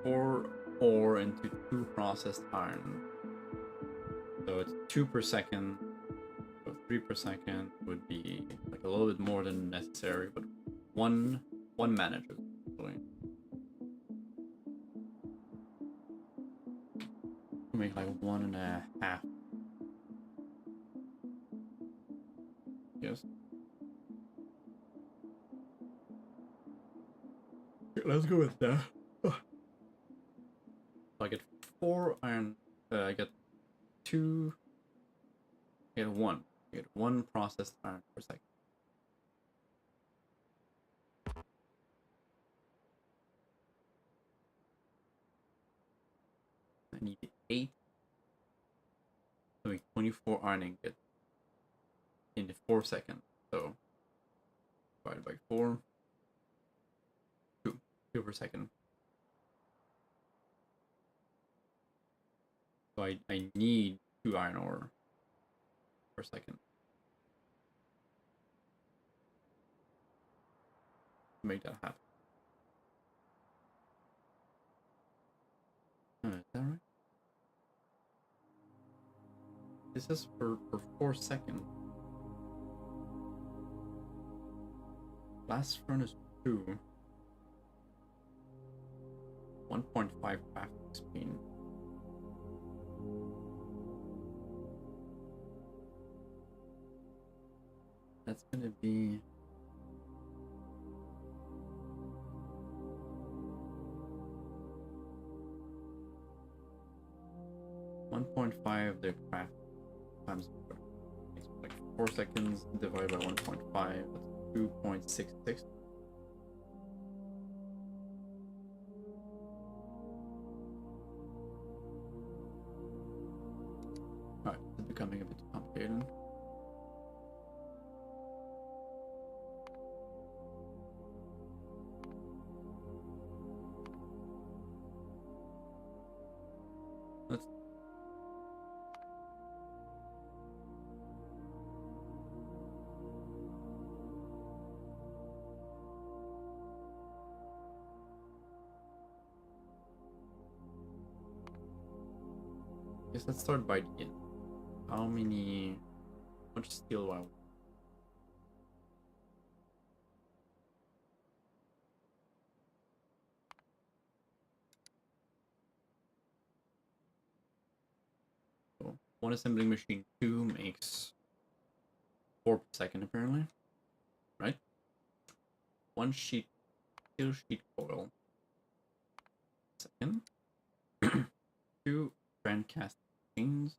4 ore into 2 processed iron. So it's 2 per second. So 3 per second would be like a little bit more than necessary, but one manager. Make like 1.5. Yes. Okay, let's go with that. So I get 4 iron. I get 2. I get 1. I get 1 processed iron per second. I need 8. So make 24 iron ingots in 4 seconds. So divided by 4. 2 per second. So I need 2 iron ore per second to make that happen. Is that right? This is for 4 seconds. Blast furnace 2. 1.5 crafting speed. That's gonna be 1.5 the craft times like 4 seconds divided by 1.5. That's 2.66. Alright, it's becoming a bit complicated. Let's Guess let's start by the end. How much steel do I want? So one assembling machine 2 makes 4 per second apparently, right? One steel sheet coil second. 2 strand cast chains.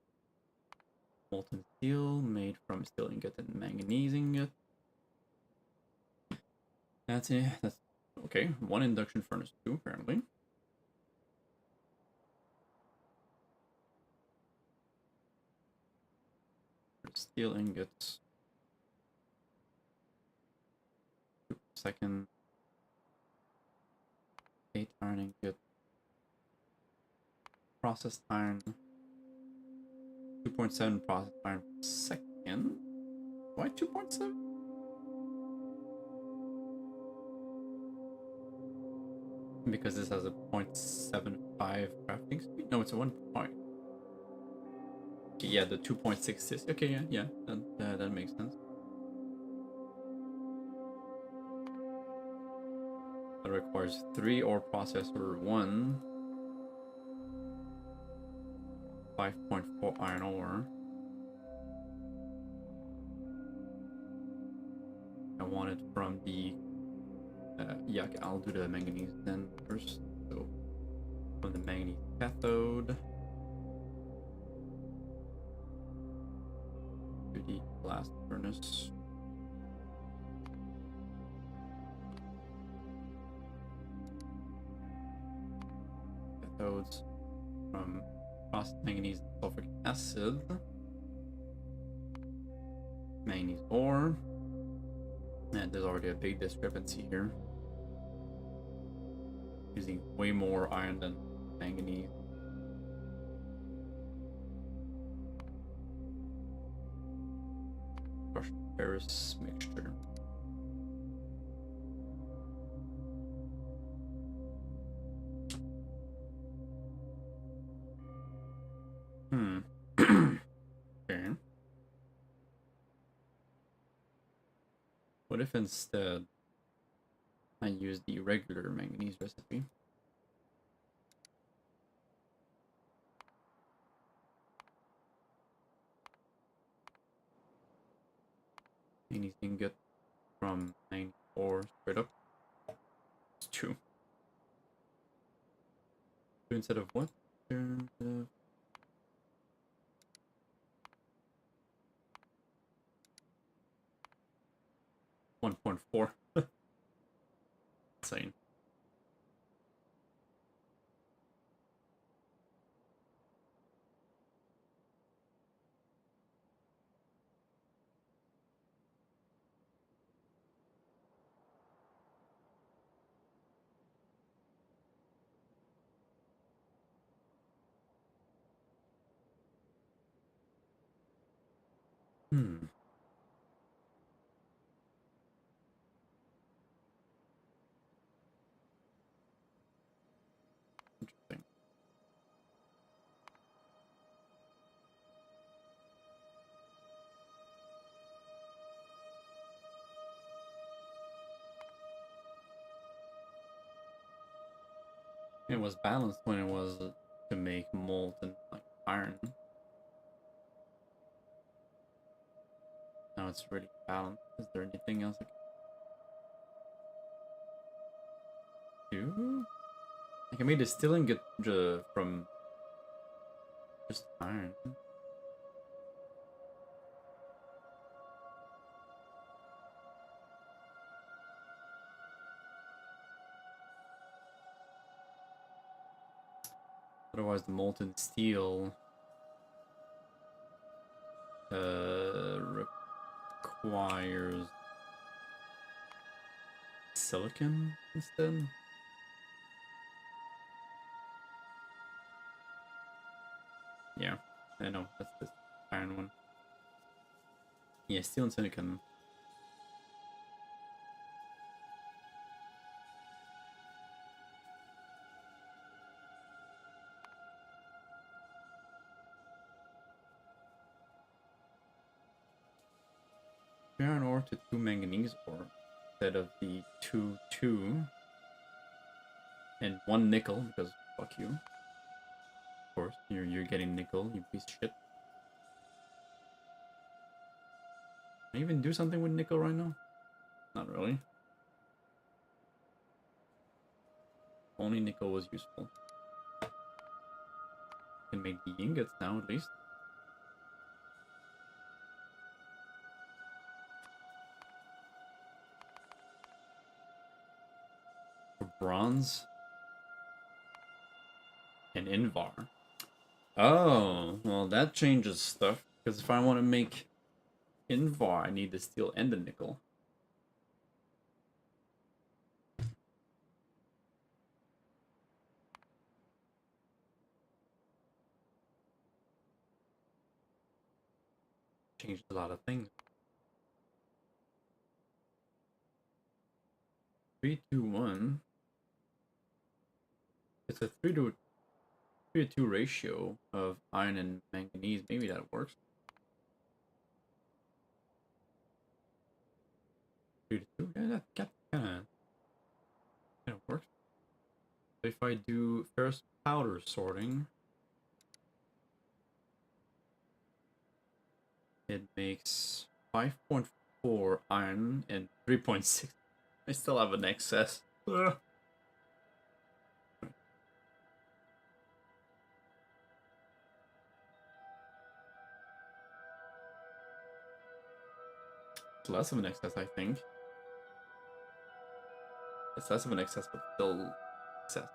Molten steel made from steel ingot and manganese ingot. That's it. That's okay. 1 induction furnace 2 apparently. Steel ingots. 2 per second. 8 iron ingot. Processed iron. 2.7 processed iron per second. Why 2.7? Because this has a 0.75 crafting speed? No, it's a 1 point. Yeah, the 2.66. Okay, yeah, that makes sense. That requires 3 ore processor 1. 5.4 iron ore. I want it from the yeah, okay, I'll do the manganese then first. So from the manganese cathode to the blast furnace. Cathodes from processed manganese and sulfuric acid. Manganese ore. And there's already a big discrepancy here. Using way more iron than manganese. Crushed ferrous mixture. Okay. What if instead I use the regular manganese recipe? Manganese ingot from 94 straight up. It's 2. 2 instead of what? 1.4. Insane. Hmm. Interesting. It was balanced when it was to make molten like iron. Now it's really balanced. Is there anything else I can do? Like I made a steel ingot from just iron. Otherwise, the molten steel requires silicon instead. Yeah, I know. That's the iron one. Yeah, steel and silicon. iron ore to 2 manganese ore instead of the 2 and 1 nickel, because fuck you. Of course, you're getting nickel, you piece of shit. Can I even do something with nickel right now? Not really. Only nickel was useful. Can make the ingots now at least. For bronze and invar. Oh, well that changes stuff. Because if I want to make invar, I need the steel and the nickel. Changed a lot of things. 3, 2, 1. It's a 3 to 2 ratio of iron and manganese. Maybe that works. 3 to 2. Yeah, that kind of works. So if I do ferrous powder sorting, it makes 5.4 iron and 3.6. I still have an excess. Ugh. It's less of an excess, I think. It's less of an excess, but still excess.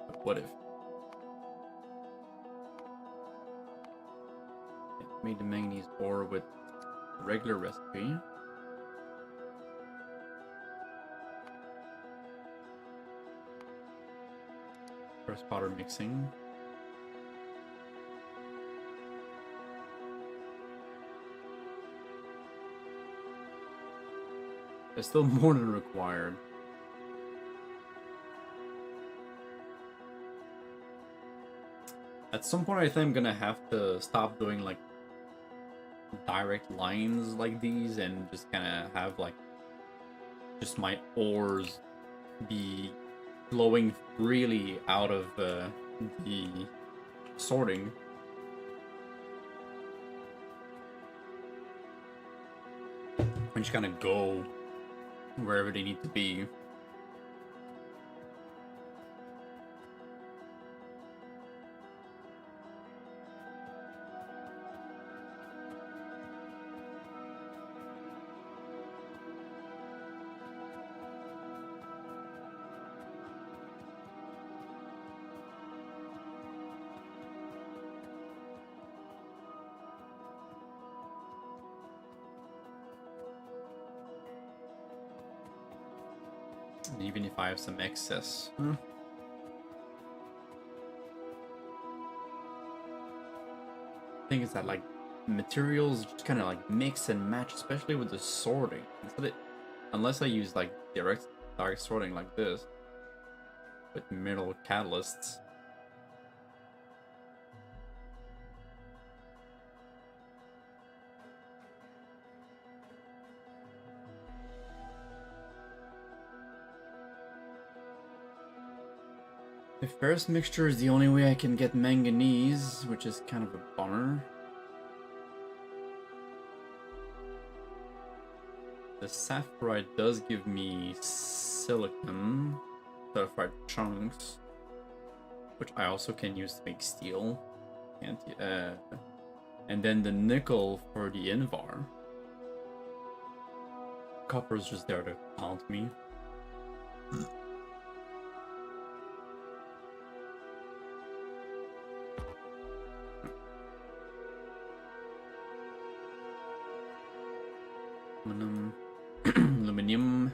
But what if? I made the manganese ore with the regular recipe. First powder mixing. There's still more than required. At some point, I think I'm gonna have to stop doing like direct lines like these and just kind of have like just my ores be flowing freely out of the sorting. And just kind of go wherever they need to be. Even if I have some excess. Thing is that like materials just kind of like mix and match, especially with the sorting. Unless I use like direct sorting like this with mineral catalysts. The ferrous mixture is the only way I can get manganese, which is kind of a bummer. The sapphire does give me silicon, sapphire chunks, which I also can use to make steel. And then the nickel for the invar. Copper is just there to taunt me. Aluminium.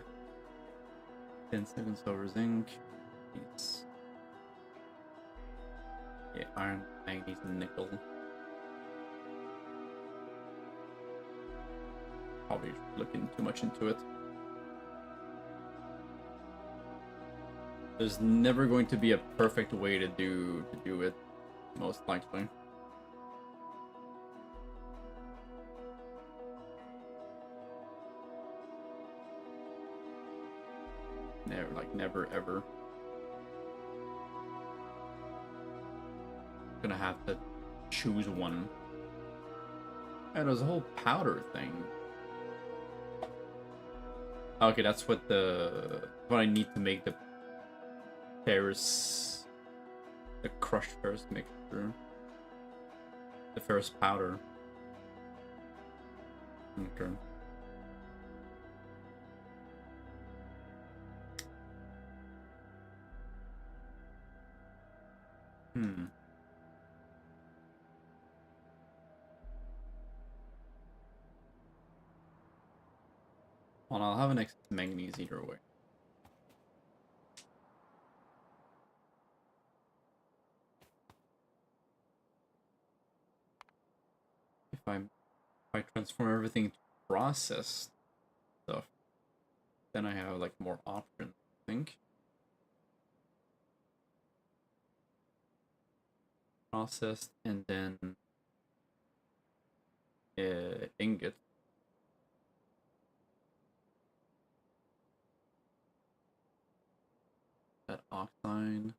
10 seconds over zinc. Yes. Yeah, iron, manganese, and nickel. Probably looking too much into it. There's never going to be a perfect way to do it, most likely. Never, like never ever. Gonna have to choose one. And there's a whole powder thing. Okay, that's what I need to make the ferrous, the crushed ferrous mixture, the ferrous powder. Okay. Well, I'll have an excess manganese either way. If I transform everything to processed stuff, then I have like more options, I think. Processed and then ingot. That oxide.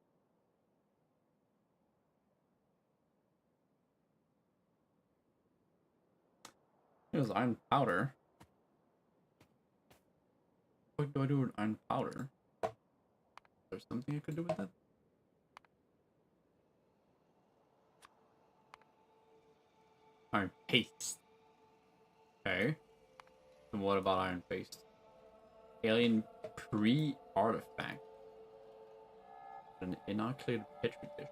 Here's iron powder. What do I do with iron powder? Is there something I could do with that? Iron paste. Okay. And what about iron paste? Alien pre-artifact. An inoculated petri dish.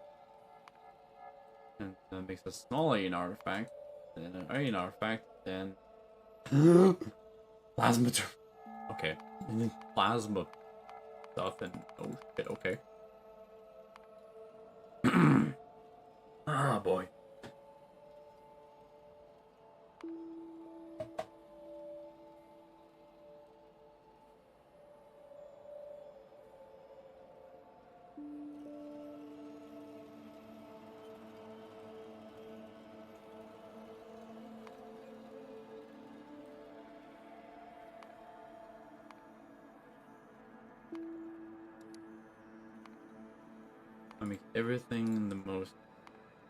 And that makes a small alien artifact. And then an alien artifact. Then plasma. Okay. And then plasma stuff and oh shit, okay. Ah boy. I make everything in the most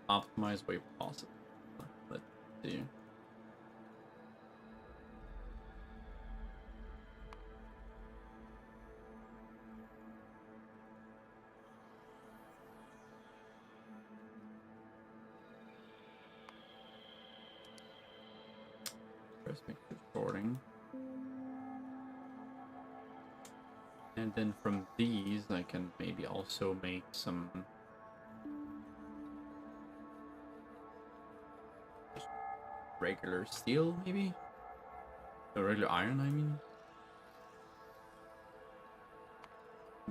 optimized way possible. Let's see. First make the sorting. And then from these I can maybe also make some just regular steel maybe? Or regular iron I mean?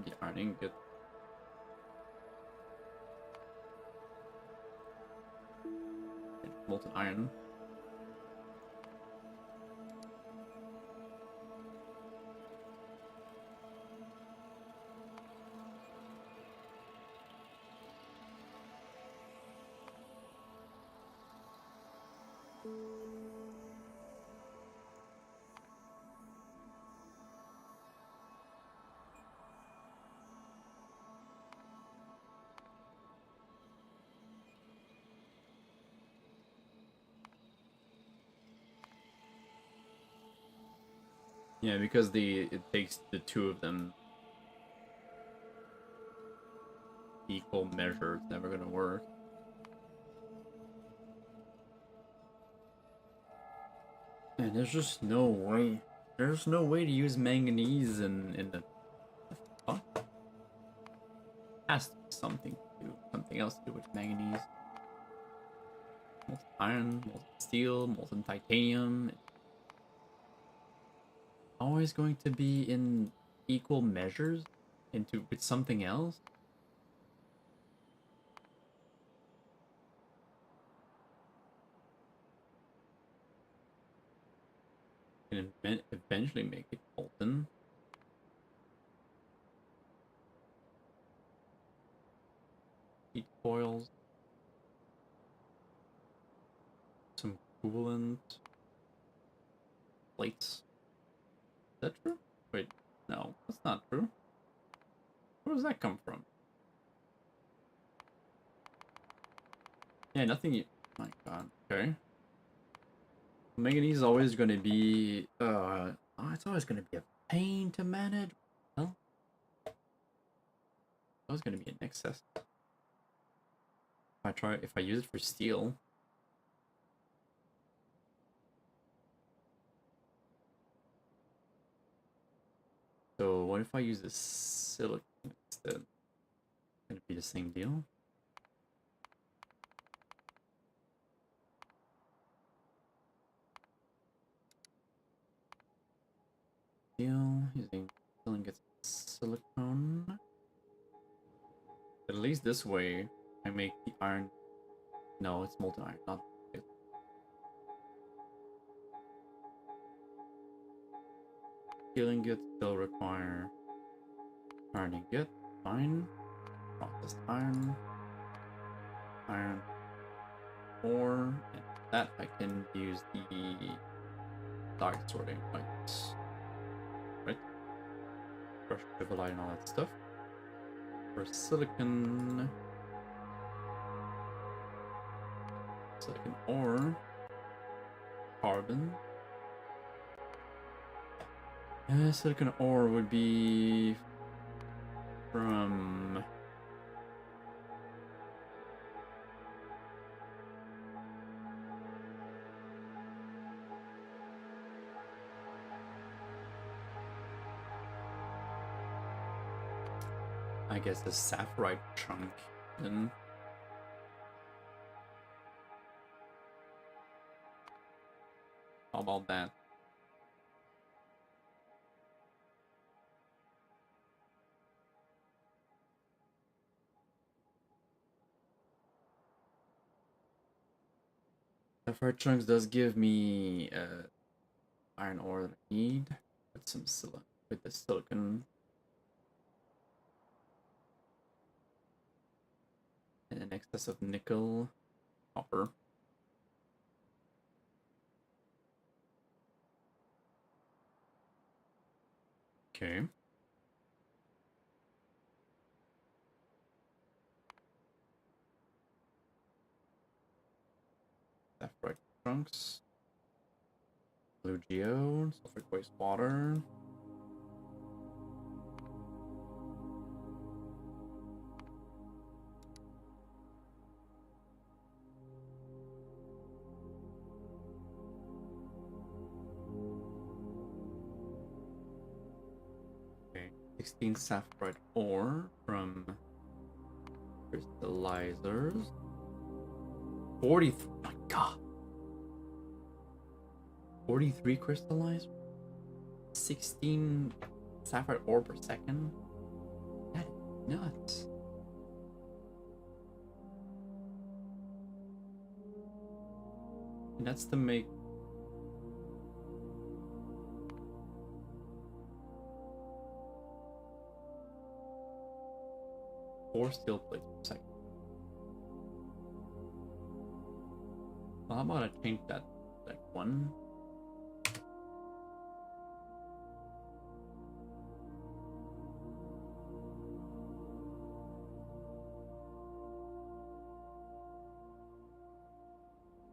The iron ingot. And molten iron. Yeah, because it takes the two of them equal measure, it's never gonna work. And there's just no way. There's no way to use manganese in the fuck? Has to be something else to do with manganese. Molten iron, molten steel, molten titanium. Always going to be in equal measures with something else? can eventually make it molten. Heat coils. Some coolant. Plates. Is that true? Wait, no, that's not true. Where does that come from? Yeah, nothing. My God. Okay. Manganese is always going to be. It's always going to be a pain to manage. Well, it's always going to be an excess. If I use it for steel. So what if I use the silicon instead? It's going to be the same deal. Steel, using steel and get silicone. At least this way, I make the iron. No, it's molten iron, not. Steel ingot still require iron ingot. Fine. Processed iron. Iron ore. And that I can use the target sorting points. Right? Brush privilege and all that stuff. For silicon ore, carbon. Silicon ore would be from I guess the sapphire chunk. Then how about that? Sapphire chunks does give me iron ore that I need. With some with the silicon. And an excess of nickel, copper. Okay. Sapphire trunks. Blue geode, sulfuric wastewater. Okay. 16 sapphire ore from crystallizers. 40. My God. 43 crystallizers. 16 sapphire ore per second. That is nuts. And that's to make four steel plates per second. Well, how about I change that like one?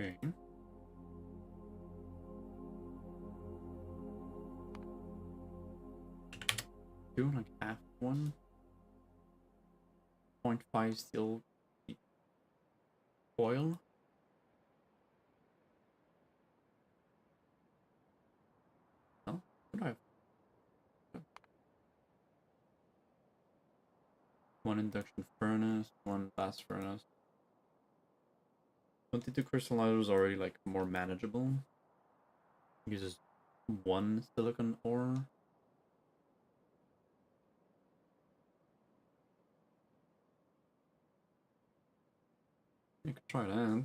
Okay. Do like half one. 0.5 steel coil. No, what do I have? One induction furnace, one blast furnace. 22 crystallizers already like more manageable. Uses one silicon ore. You could try that.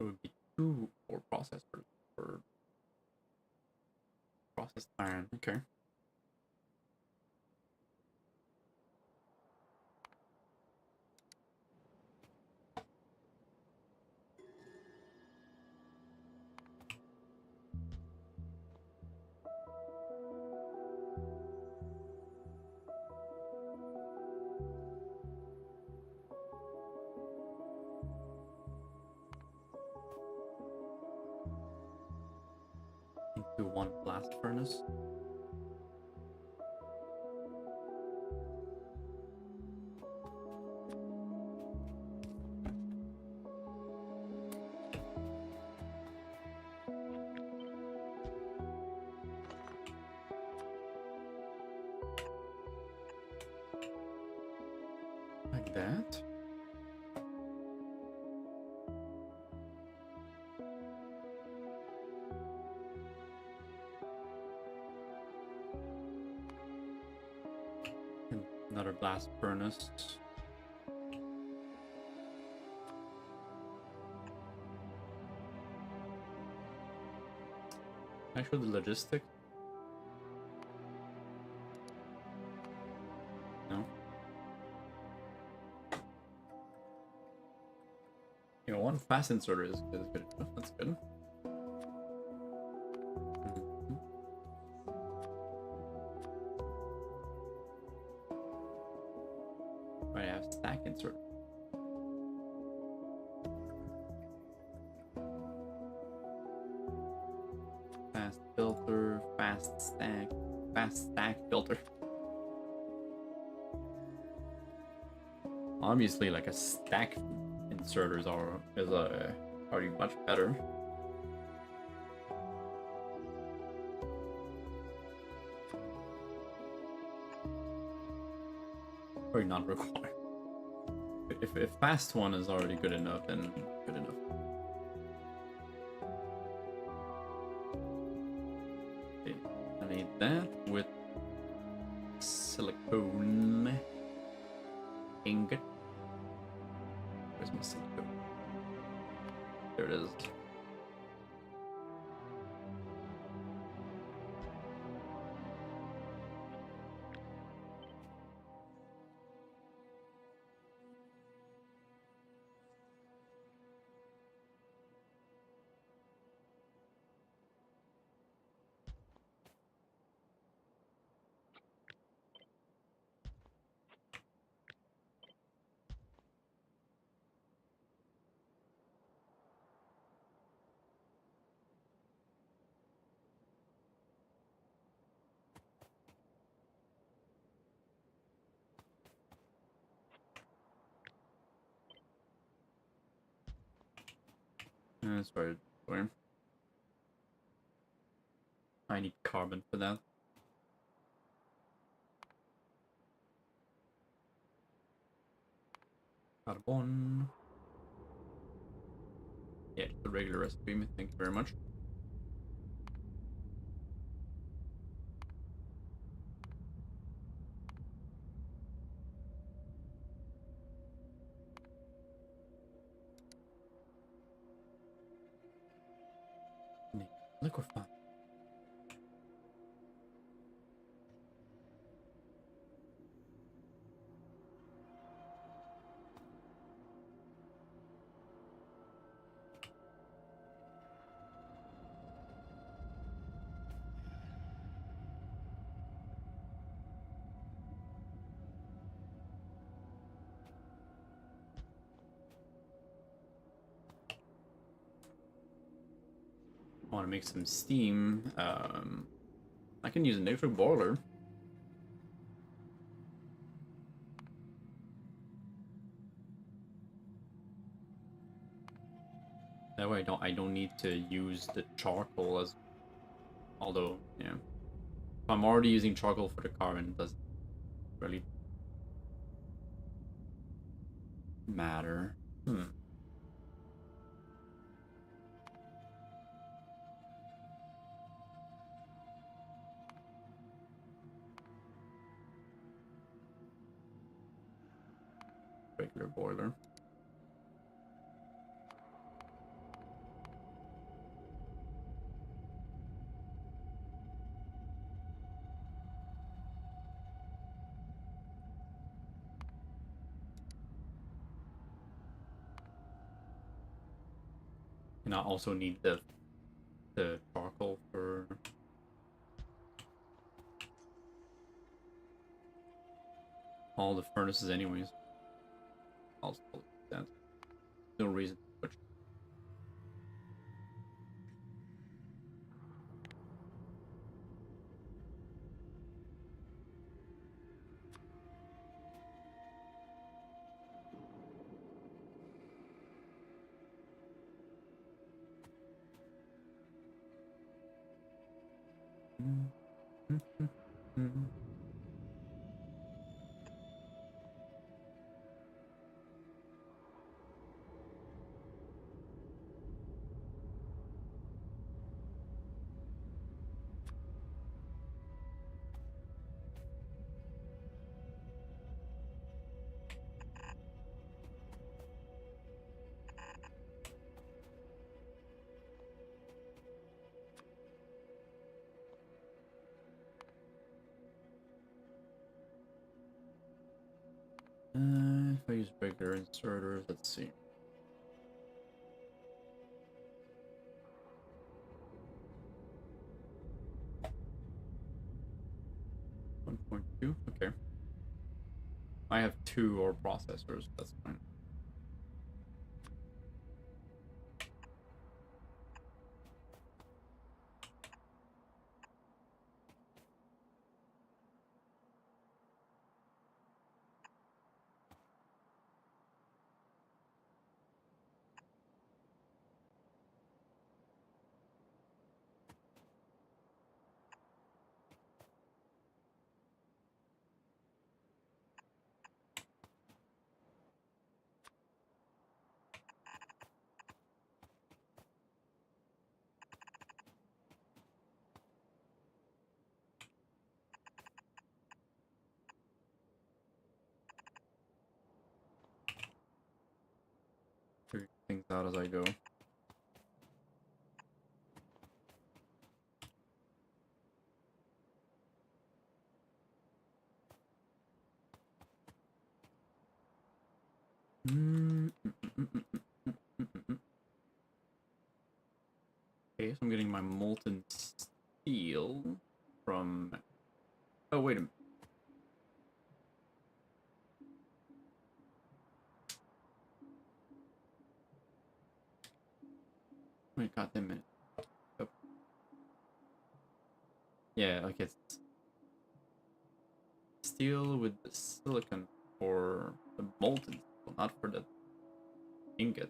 It would be 2 ore processors for processed iron. Okay. Into 1 blast furnace. Like that. And another blast furnace. Actually, the logistic. No. You know, 1 fast inserter is good. Oh, that's good. Mhm. Right, I have stack insert. Fast filter, fast stack filter. Obviously, like a stack inserters are already much better. Or not required. If fast one is already good enough, then good enough. Okay, I need that with silicone ingot. Where's my silicone? There it is. That's right. Where? I need carbon for that. Carbon. Yeah, the regular recipe. Thank you very much. Liquefy. I want to make some steam. I can use an electric boiler. That way I don't need to use the charcoal as, although, yeah. If I'm already using charcoal for the carbon, it doesn't really matter. Regular boiler. And I also need the charcoal for all the furnaces anyways. I'll still do that. No reason to switch. If I use regular inserters, let's see. .2, okay. I have 2 ore processors, that's fine. Figure things out as I go. Okay, so I'm getting my molten steel from... Oh, wait a minute. Wait, goddamn minute. Oh. Yeah, okay, it's steel with the silicon for the molten steel, not for the ingot.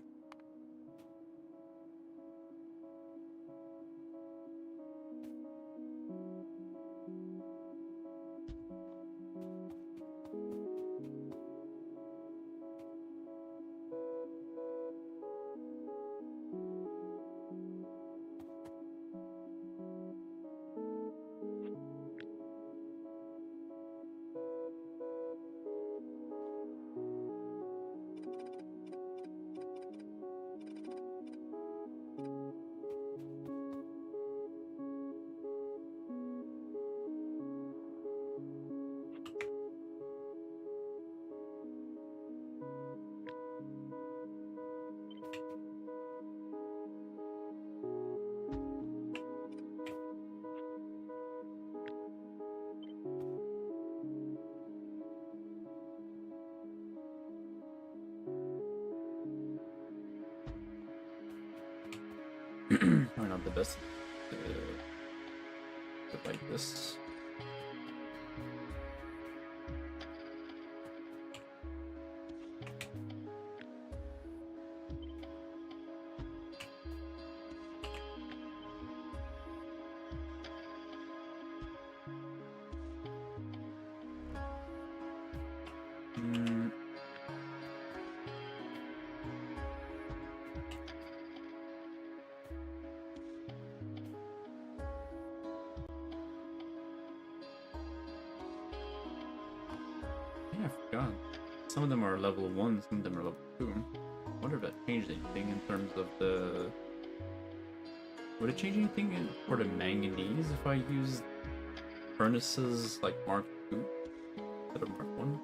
Probably not the best like this. Yeah, I forgot. Some of them are level 1, some of them are level 2. I wonder if that changed anything in terms of the... Would it change anything for the manganese if I use furnaces like Mark 2 instead of Mark 1?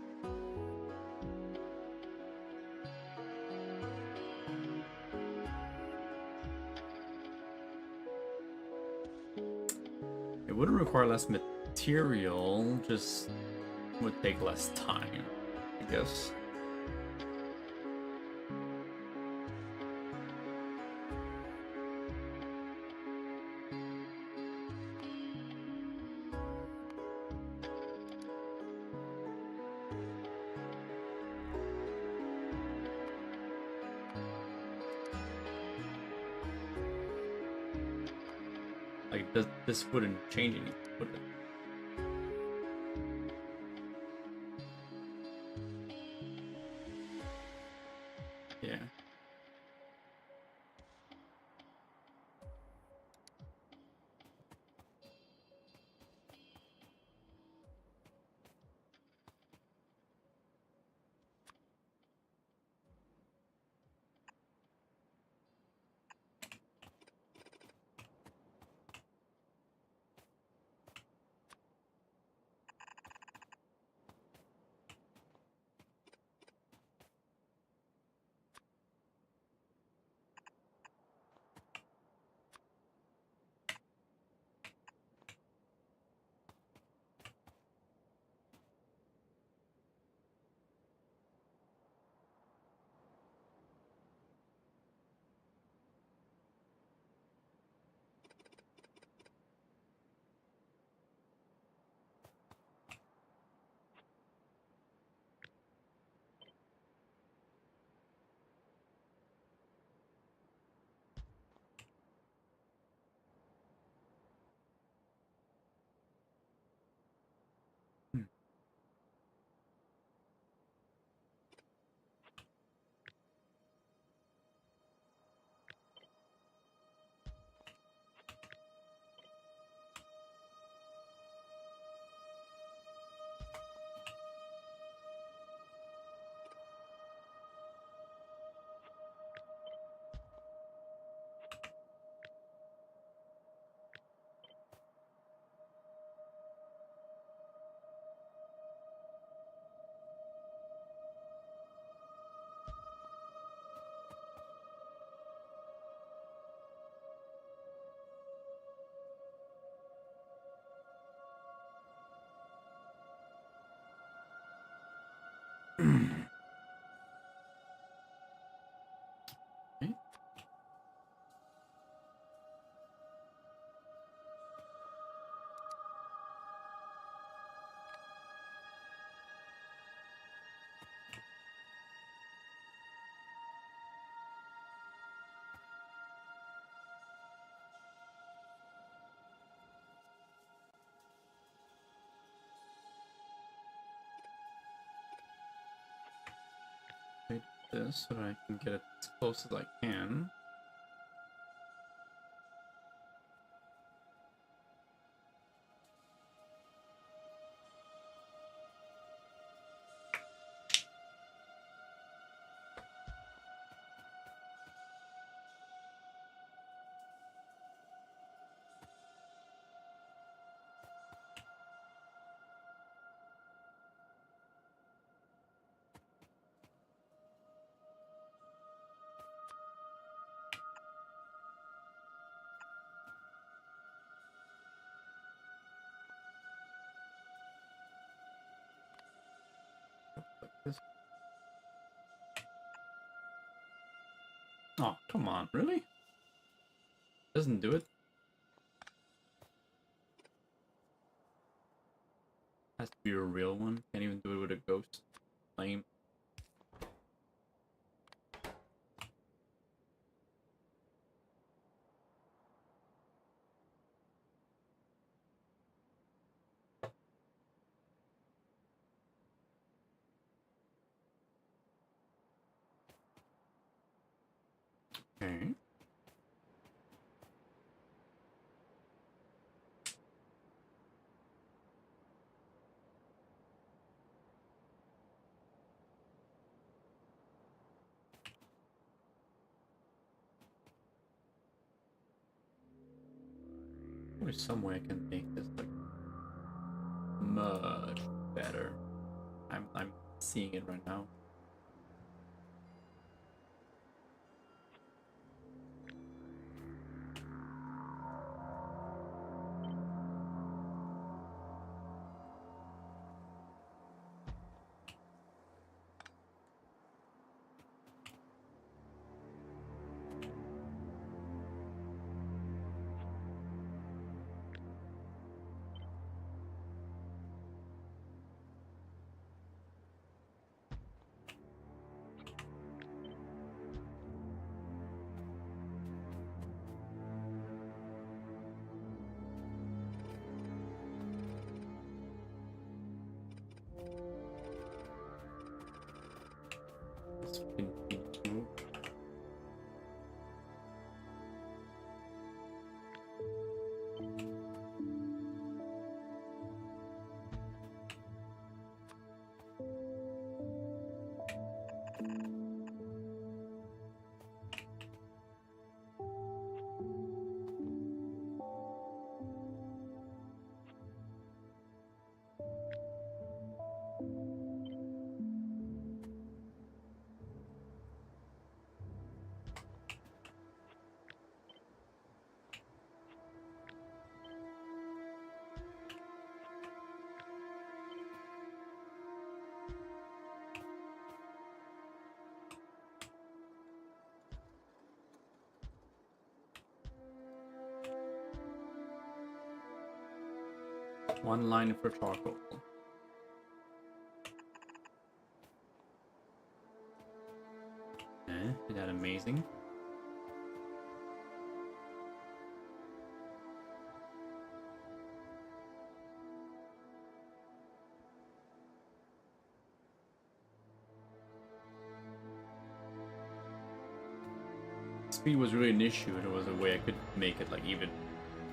It wouldn't require less material, just would take less time, I guess. Like, this wouldn't change anything, would it? Yeah. Okay. Take this so that I can get it as close as I can. Like this. Oh, come on, really? Doesn't do it? Has to be a real one. Can't even do it with a ghost. Lame. Okay. There's some way I can make this like much better. I'm seeing it right now. One line for charcoal. Isn't that amazing? Speed was really an issue, and it was a way I could make it like even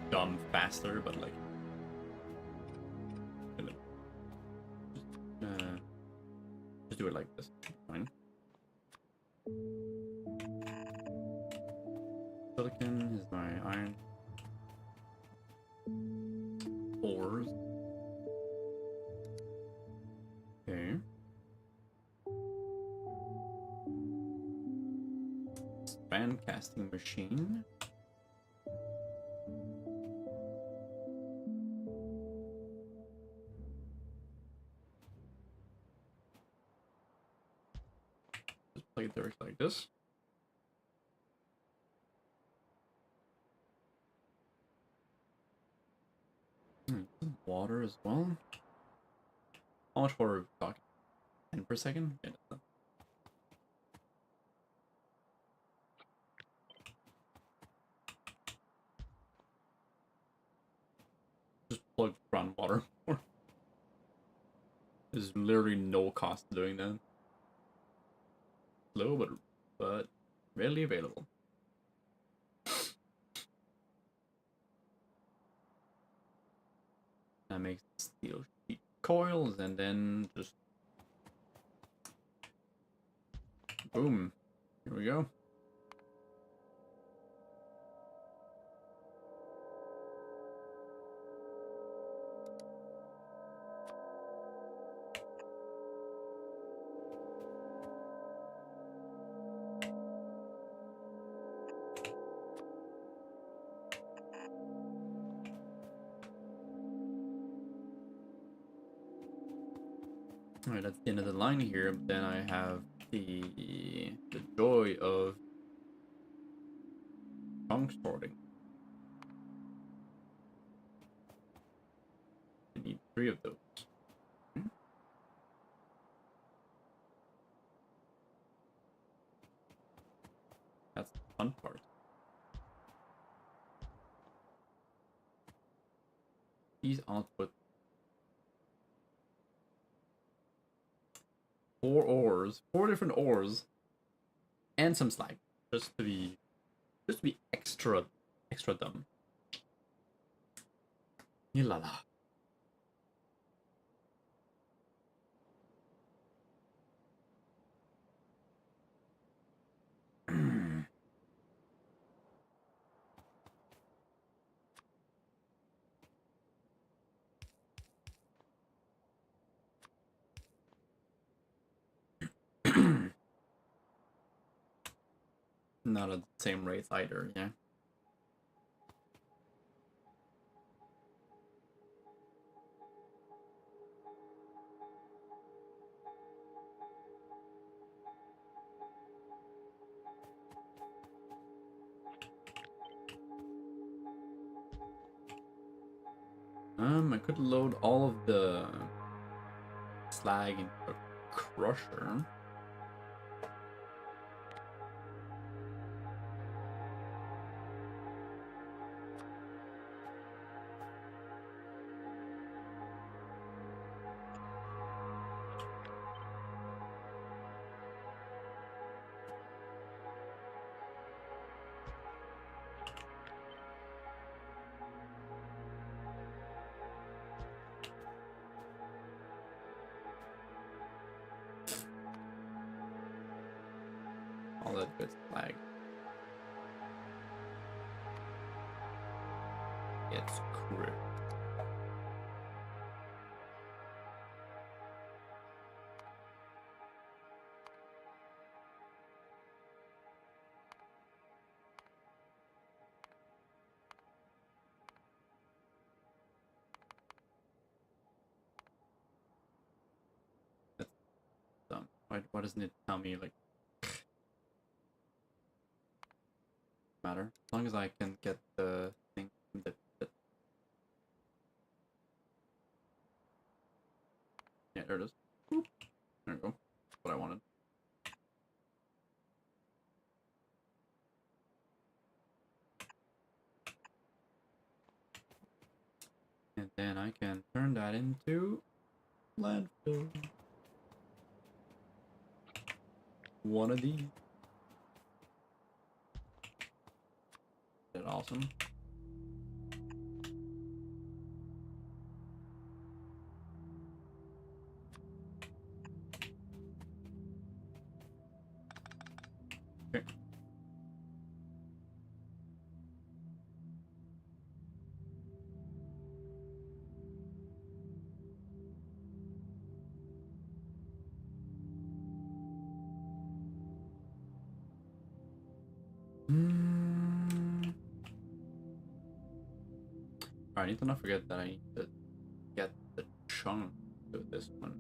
dumb faster, but like just do it like this. Fine. Silicon is my iron ores. Okay. Fan casting machine. Just play dirt like this. Water as well. How much water are we talking? 10 per second? Yeah, that's not. Just plug groundwater. There's literally no cost to doing that. Slow, but readily available. That makes steel sheet coils, and then just boom. Here we go. Alright, that's the end of the line here, but then I have the joy of trunk sorting. I need 3 of those. That's the fun part. These output 4 ores, 4 different ores, and some slag, just to be extra dumb. Yilala. Not at the same rate either, yeah. I could load all of the slag into a crusher. All that good slag. It's crit. That's dumb. Why doesn't it tell me like matter? As long as I can get the thing that And then I can turn that into landfill. One of these. Is that awesome? Okay. I need to not forget that I need to get the chunk to this one.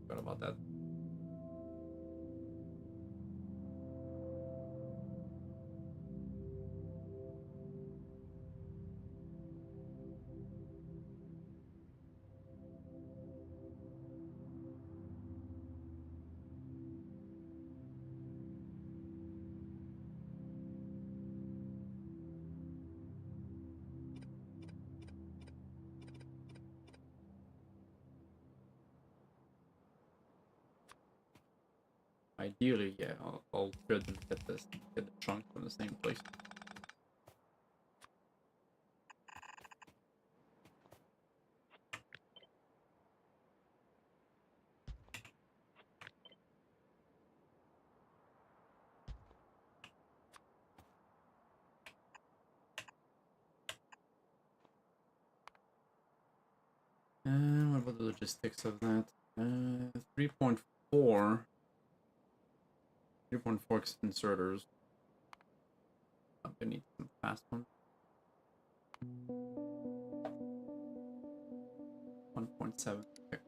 Forgot about that. Ideally, yeah, I'll try to get the chunk from the same place. What about the logistics of that? 3.4 inserters. I'm gonna need some fast ones. 1.7. Okay.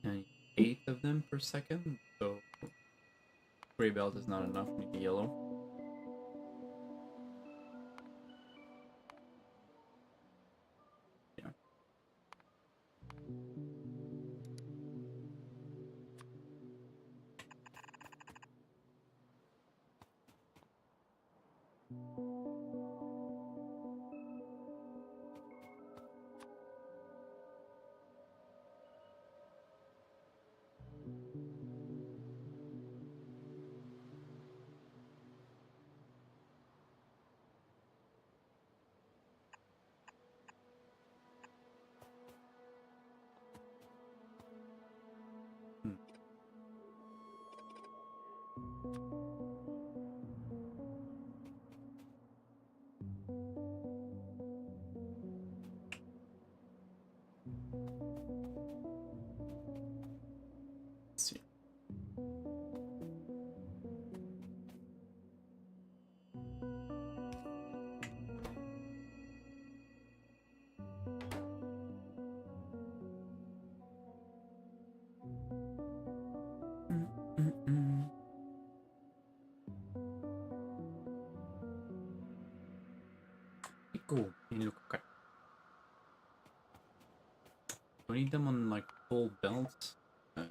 And 8 of them per second, so gray belt is not enough. We need yellow. Yeah. Hmm. Let's see. Cool. Okay. Do I need them on like full belts? How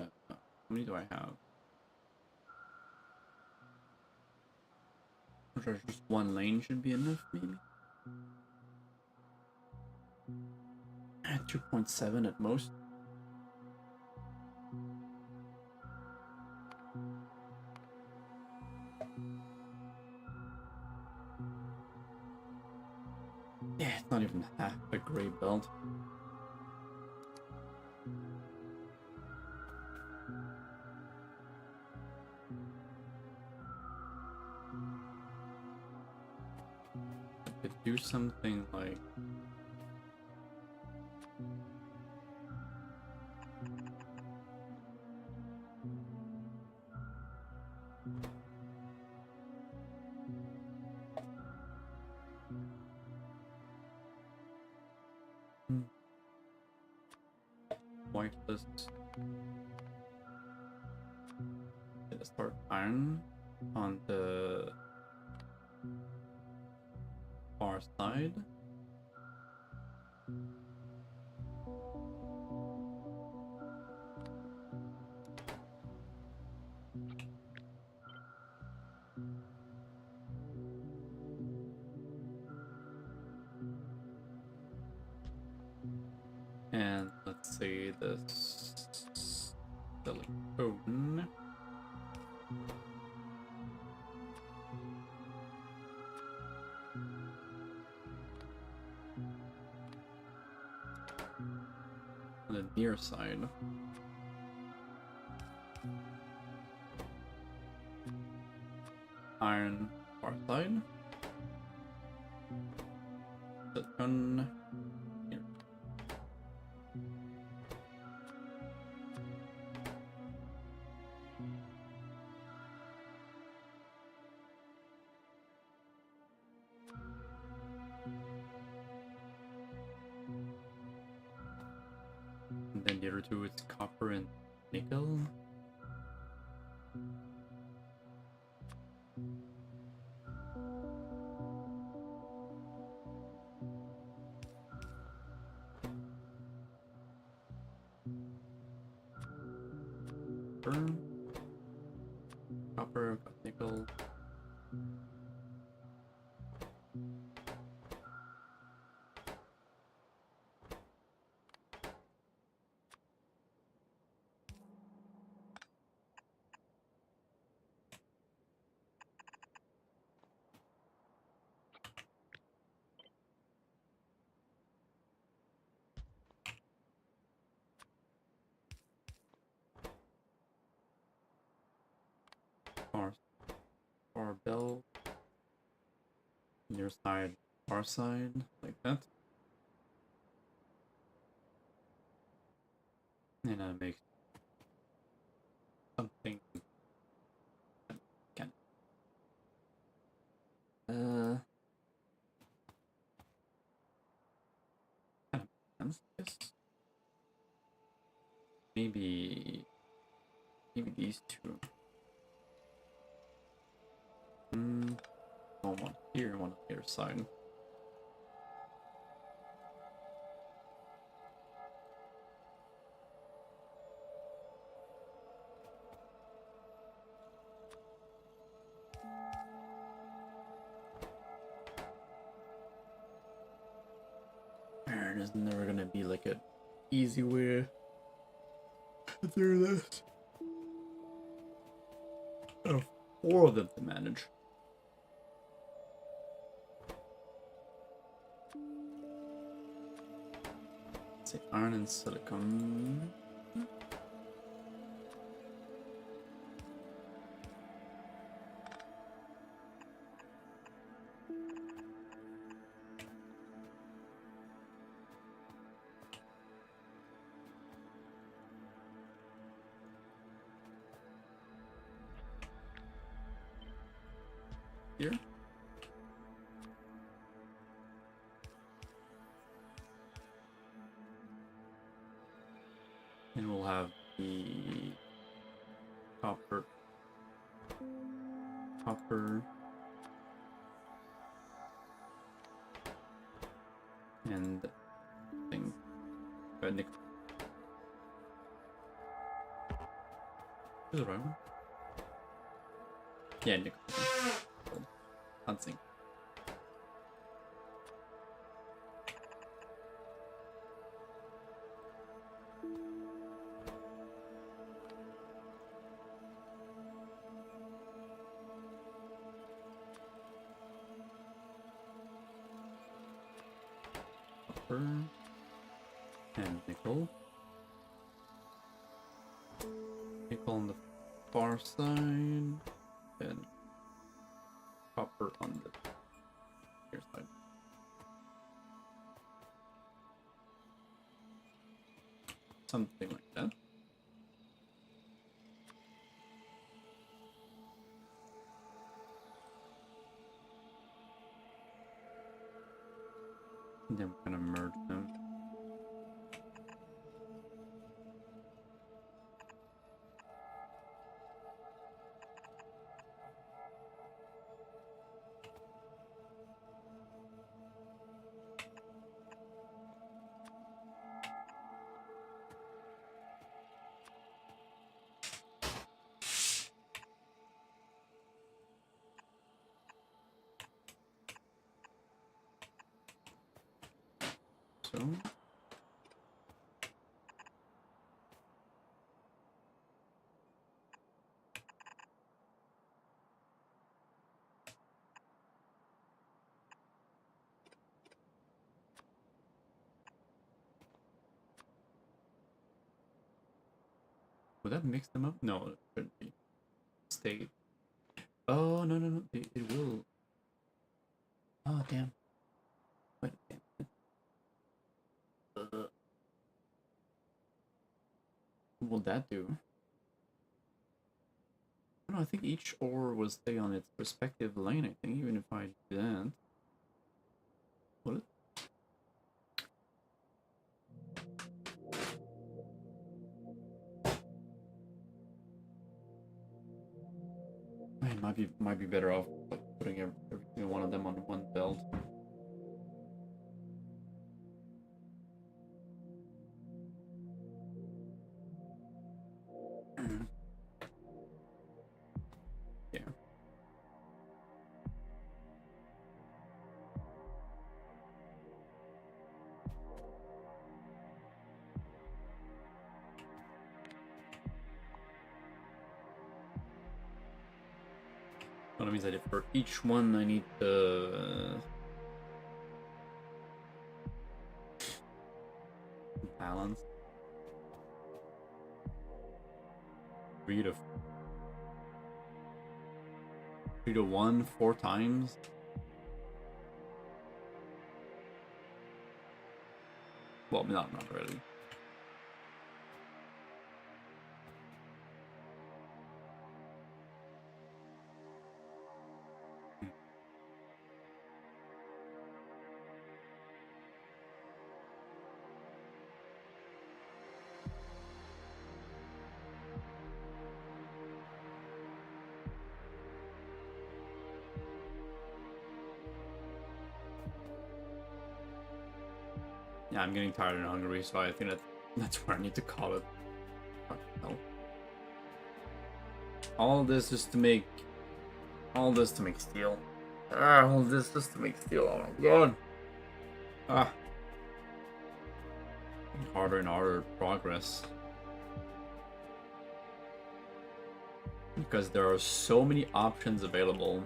many do I have? I'm sure just one lane should be enough, maybe. 2.7 at most. Yeah, it's not even half a gray belt. I could do something like whitelist. Let's start iron on the far side. And let's say this silicone. On the near side. Iron far side. Silicone here. And then the other two is copper and nickel. Copper, nickel. Far bell. Near side, far side, like that. And I make something that can kind of makes sense, I guess. Maybe these two. One here, one on the other side. There's never gonna be like an easy way to do this. Oh, 4 of them to manage. Let's say iron and silicon. Here. And we'll have the copper, and thing, nickel. Is it right one? Yeah, nickel. Hunting. Copper and nickel. Nickel on the far side, and copper on the near side. Something like that. And then we're gonna merge them. So Would that mix them up? No, it couldn't be. State. Oh, no, no, no. It will. Oh, damn. Wait, damn. What will that do? I don't know, I think each ore will stay on its respective lane, I think, even if I do that. Will it? I might be better off like putting every single one of them on one belt. Yeah. Well, that means that if for each one I need to balance 3 to 1 4 times. Well, not really. Yeah, I'm getting tired and hungry, so I think that's where I need to call it. Fuck no. All this is to make steel. All this just to make steel. Oh my god. Ah. Harder and harder progress. Because there are so many options available,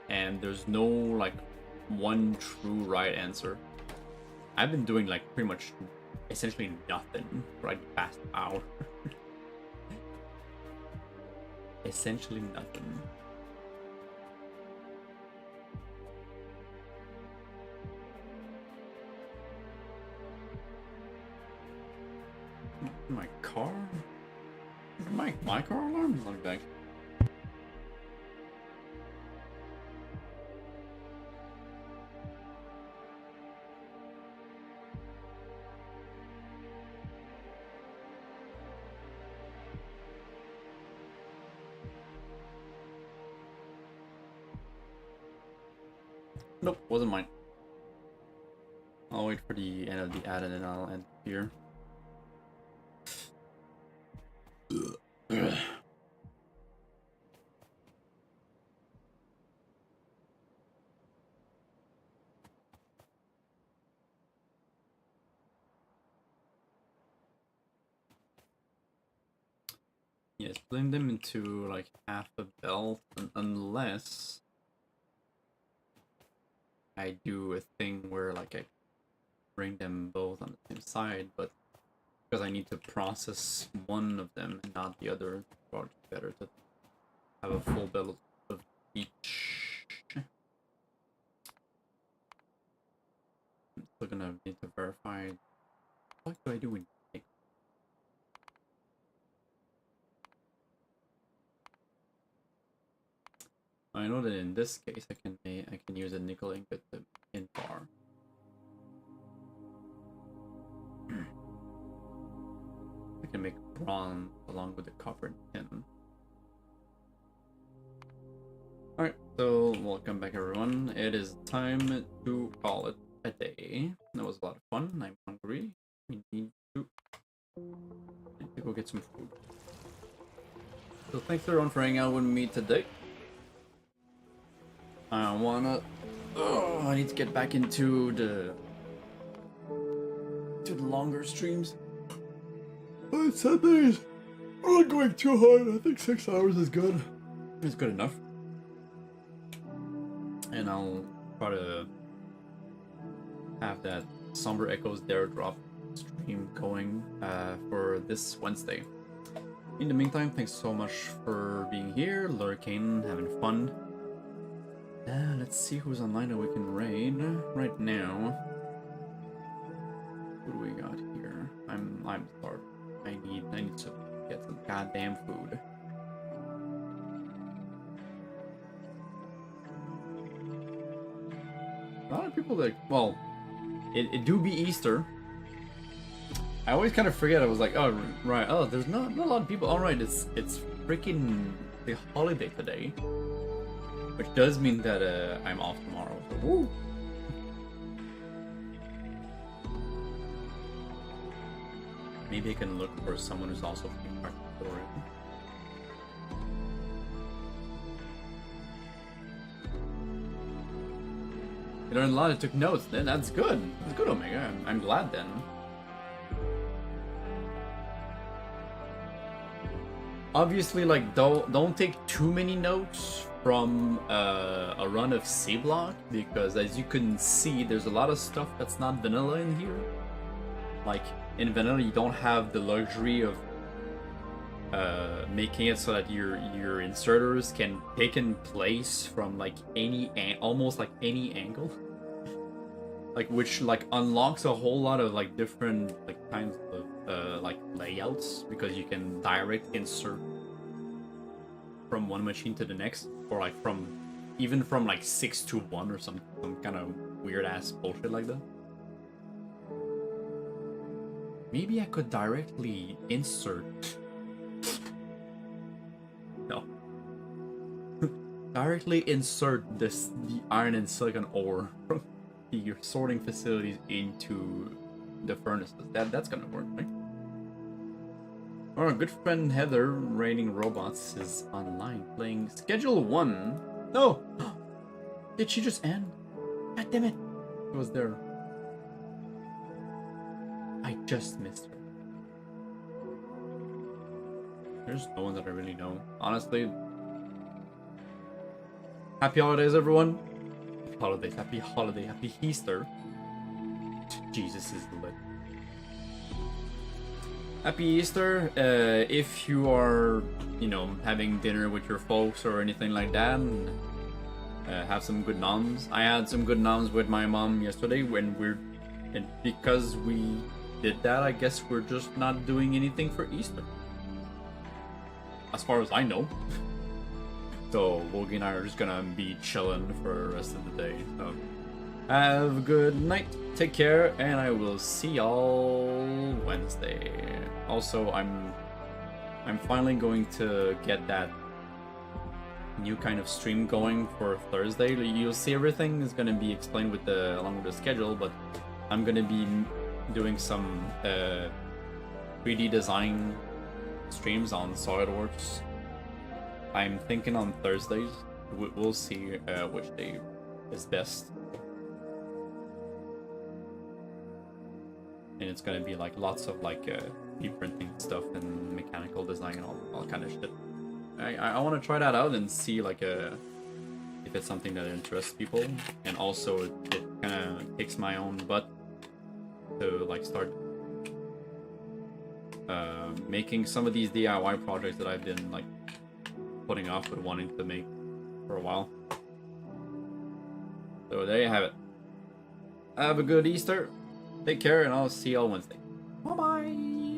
and there's no like one true right answer. I've been doing like pretty much essentially nothing for like the past hour. Essentially nothing. My car? My car alarm is not back. Nope, wasn't mine. I'll wait for the end of the ad and then I'll end here. Yes, blend them into like half a belt, unless I do a thing where like I bring them both on the same side, but because I need to process one of them and not the other, it's probably better to have a full belt of each. I'm still gonna need to verify. What do I do with nickel? I know that in this case I can use a nickel ingot in bar. I can make bronze along with the copper tin. Alright, so welcome back everyone. It is time to call it a day. That was a lot of fun. I'm hungry. We need to go get some food. So thanks everyone for hanging out with me today. I need to get back into the longer streams. On Sundays, I'm not going too hard. I think 6 hours is good. It's good enough. And I'll try to have that Somber Echoes Dare Drop stream going for this Wednesday. In the meantime, thanks so much for being here, lurking, having fun. Let's see who's online that we can raid right now. What do we got here? I'm starved. I need to get some goddamn food. A lot of people that, well, it do be Easter. I always kind of forget. I was like, oh right, oh there's not a lot of people. All right, it's freaking the holiday today, which does mean that I'm off tomorrow. So woo. Maybe I can look for someone who's also from Factorio. You learned a lot. I took notes. Then that's good. That's good, Omega. I'm glad then. Obviously, like don't take too many notes from a run of C block, because as you can see, there's a lot of stuff that's not vanilla in here. Like in vanilla, you don't have the luxury of making it so that your inserters can pick in place from like almost like any angle, like which like unlocks a whole lot of like different like kinds of like layouts, because you can direct insert from one machine to the next, or like even from like 6 to 1 or some kind of weird ass bullshit like that. Maybe I could directly insert. No. Directly insert the iron and silicon ore from your sorting facilities into the furnaces. That's gonna work, right? Our good friend Heather, raiding robots, is online playing Schedule 1. No! Did she just end? God damn it! It was there. I just missed her. There's no one that I really know. Honestly. Happy holidays, everyone. Happy holidays, happy Easter. Jesus is lit. Happy Easter. If you are, you know, having dinner with your folks or anything like that, have some good noms. I had some good noms with my mom yesterday and because we did that, I guess we're just not doing anything for Easter. As far as I know. So Logie and I are just gonna be chilling for the rest of the day. So have a good night, take care, and I will see y'all Wednesday. Also, I'm finally going to get that new kind of stream going for Thursday. You'll see everything is gonna be explained with along with the schedule, but I'm gonna be doing some 3D design streams on SolidWorks. I'm thinking on Thursdays. We'll see which day is best. And it's gonna be like lots of like 3D printing stuff and mechanical design and all kind of shit. I want to try that out and see like if it's something that interests people, and also it kind of kicks my own butt to like start making some of these DIY projects that I've been like putting off but wanting to make for a while. So there you have it. Have a good Easter. Take care, and I'll see y'all Wednesday. Bye bye.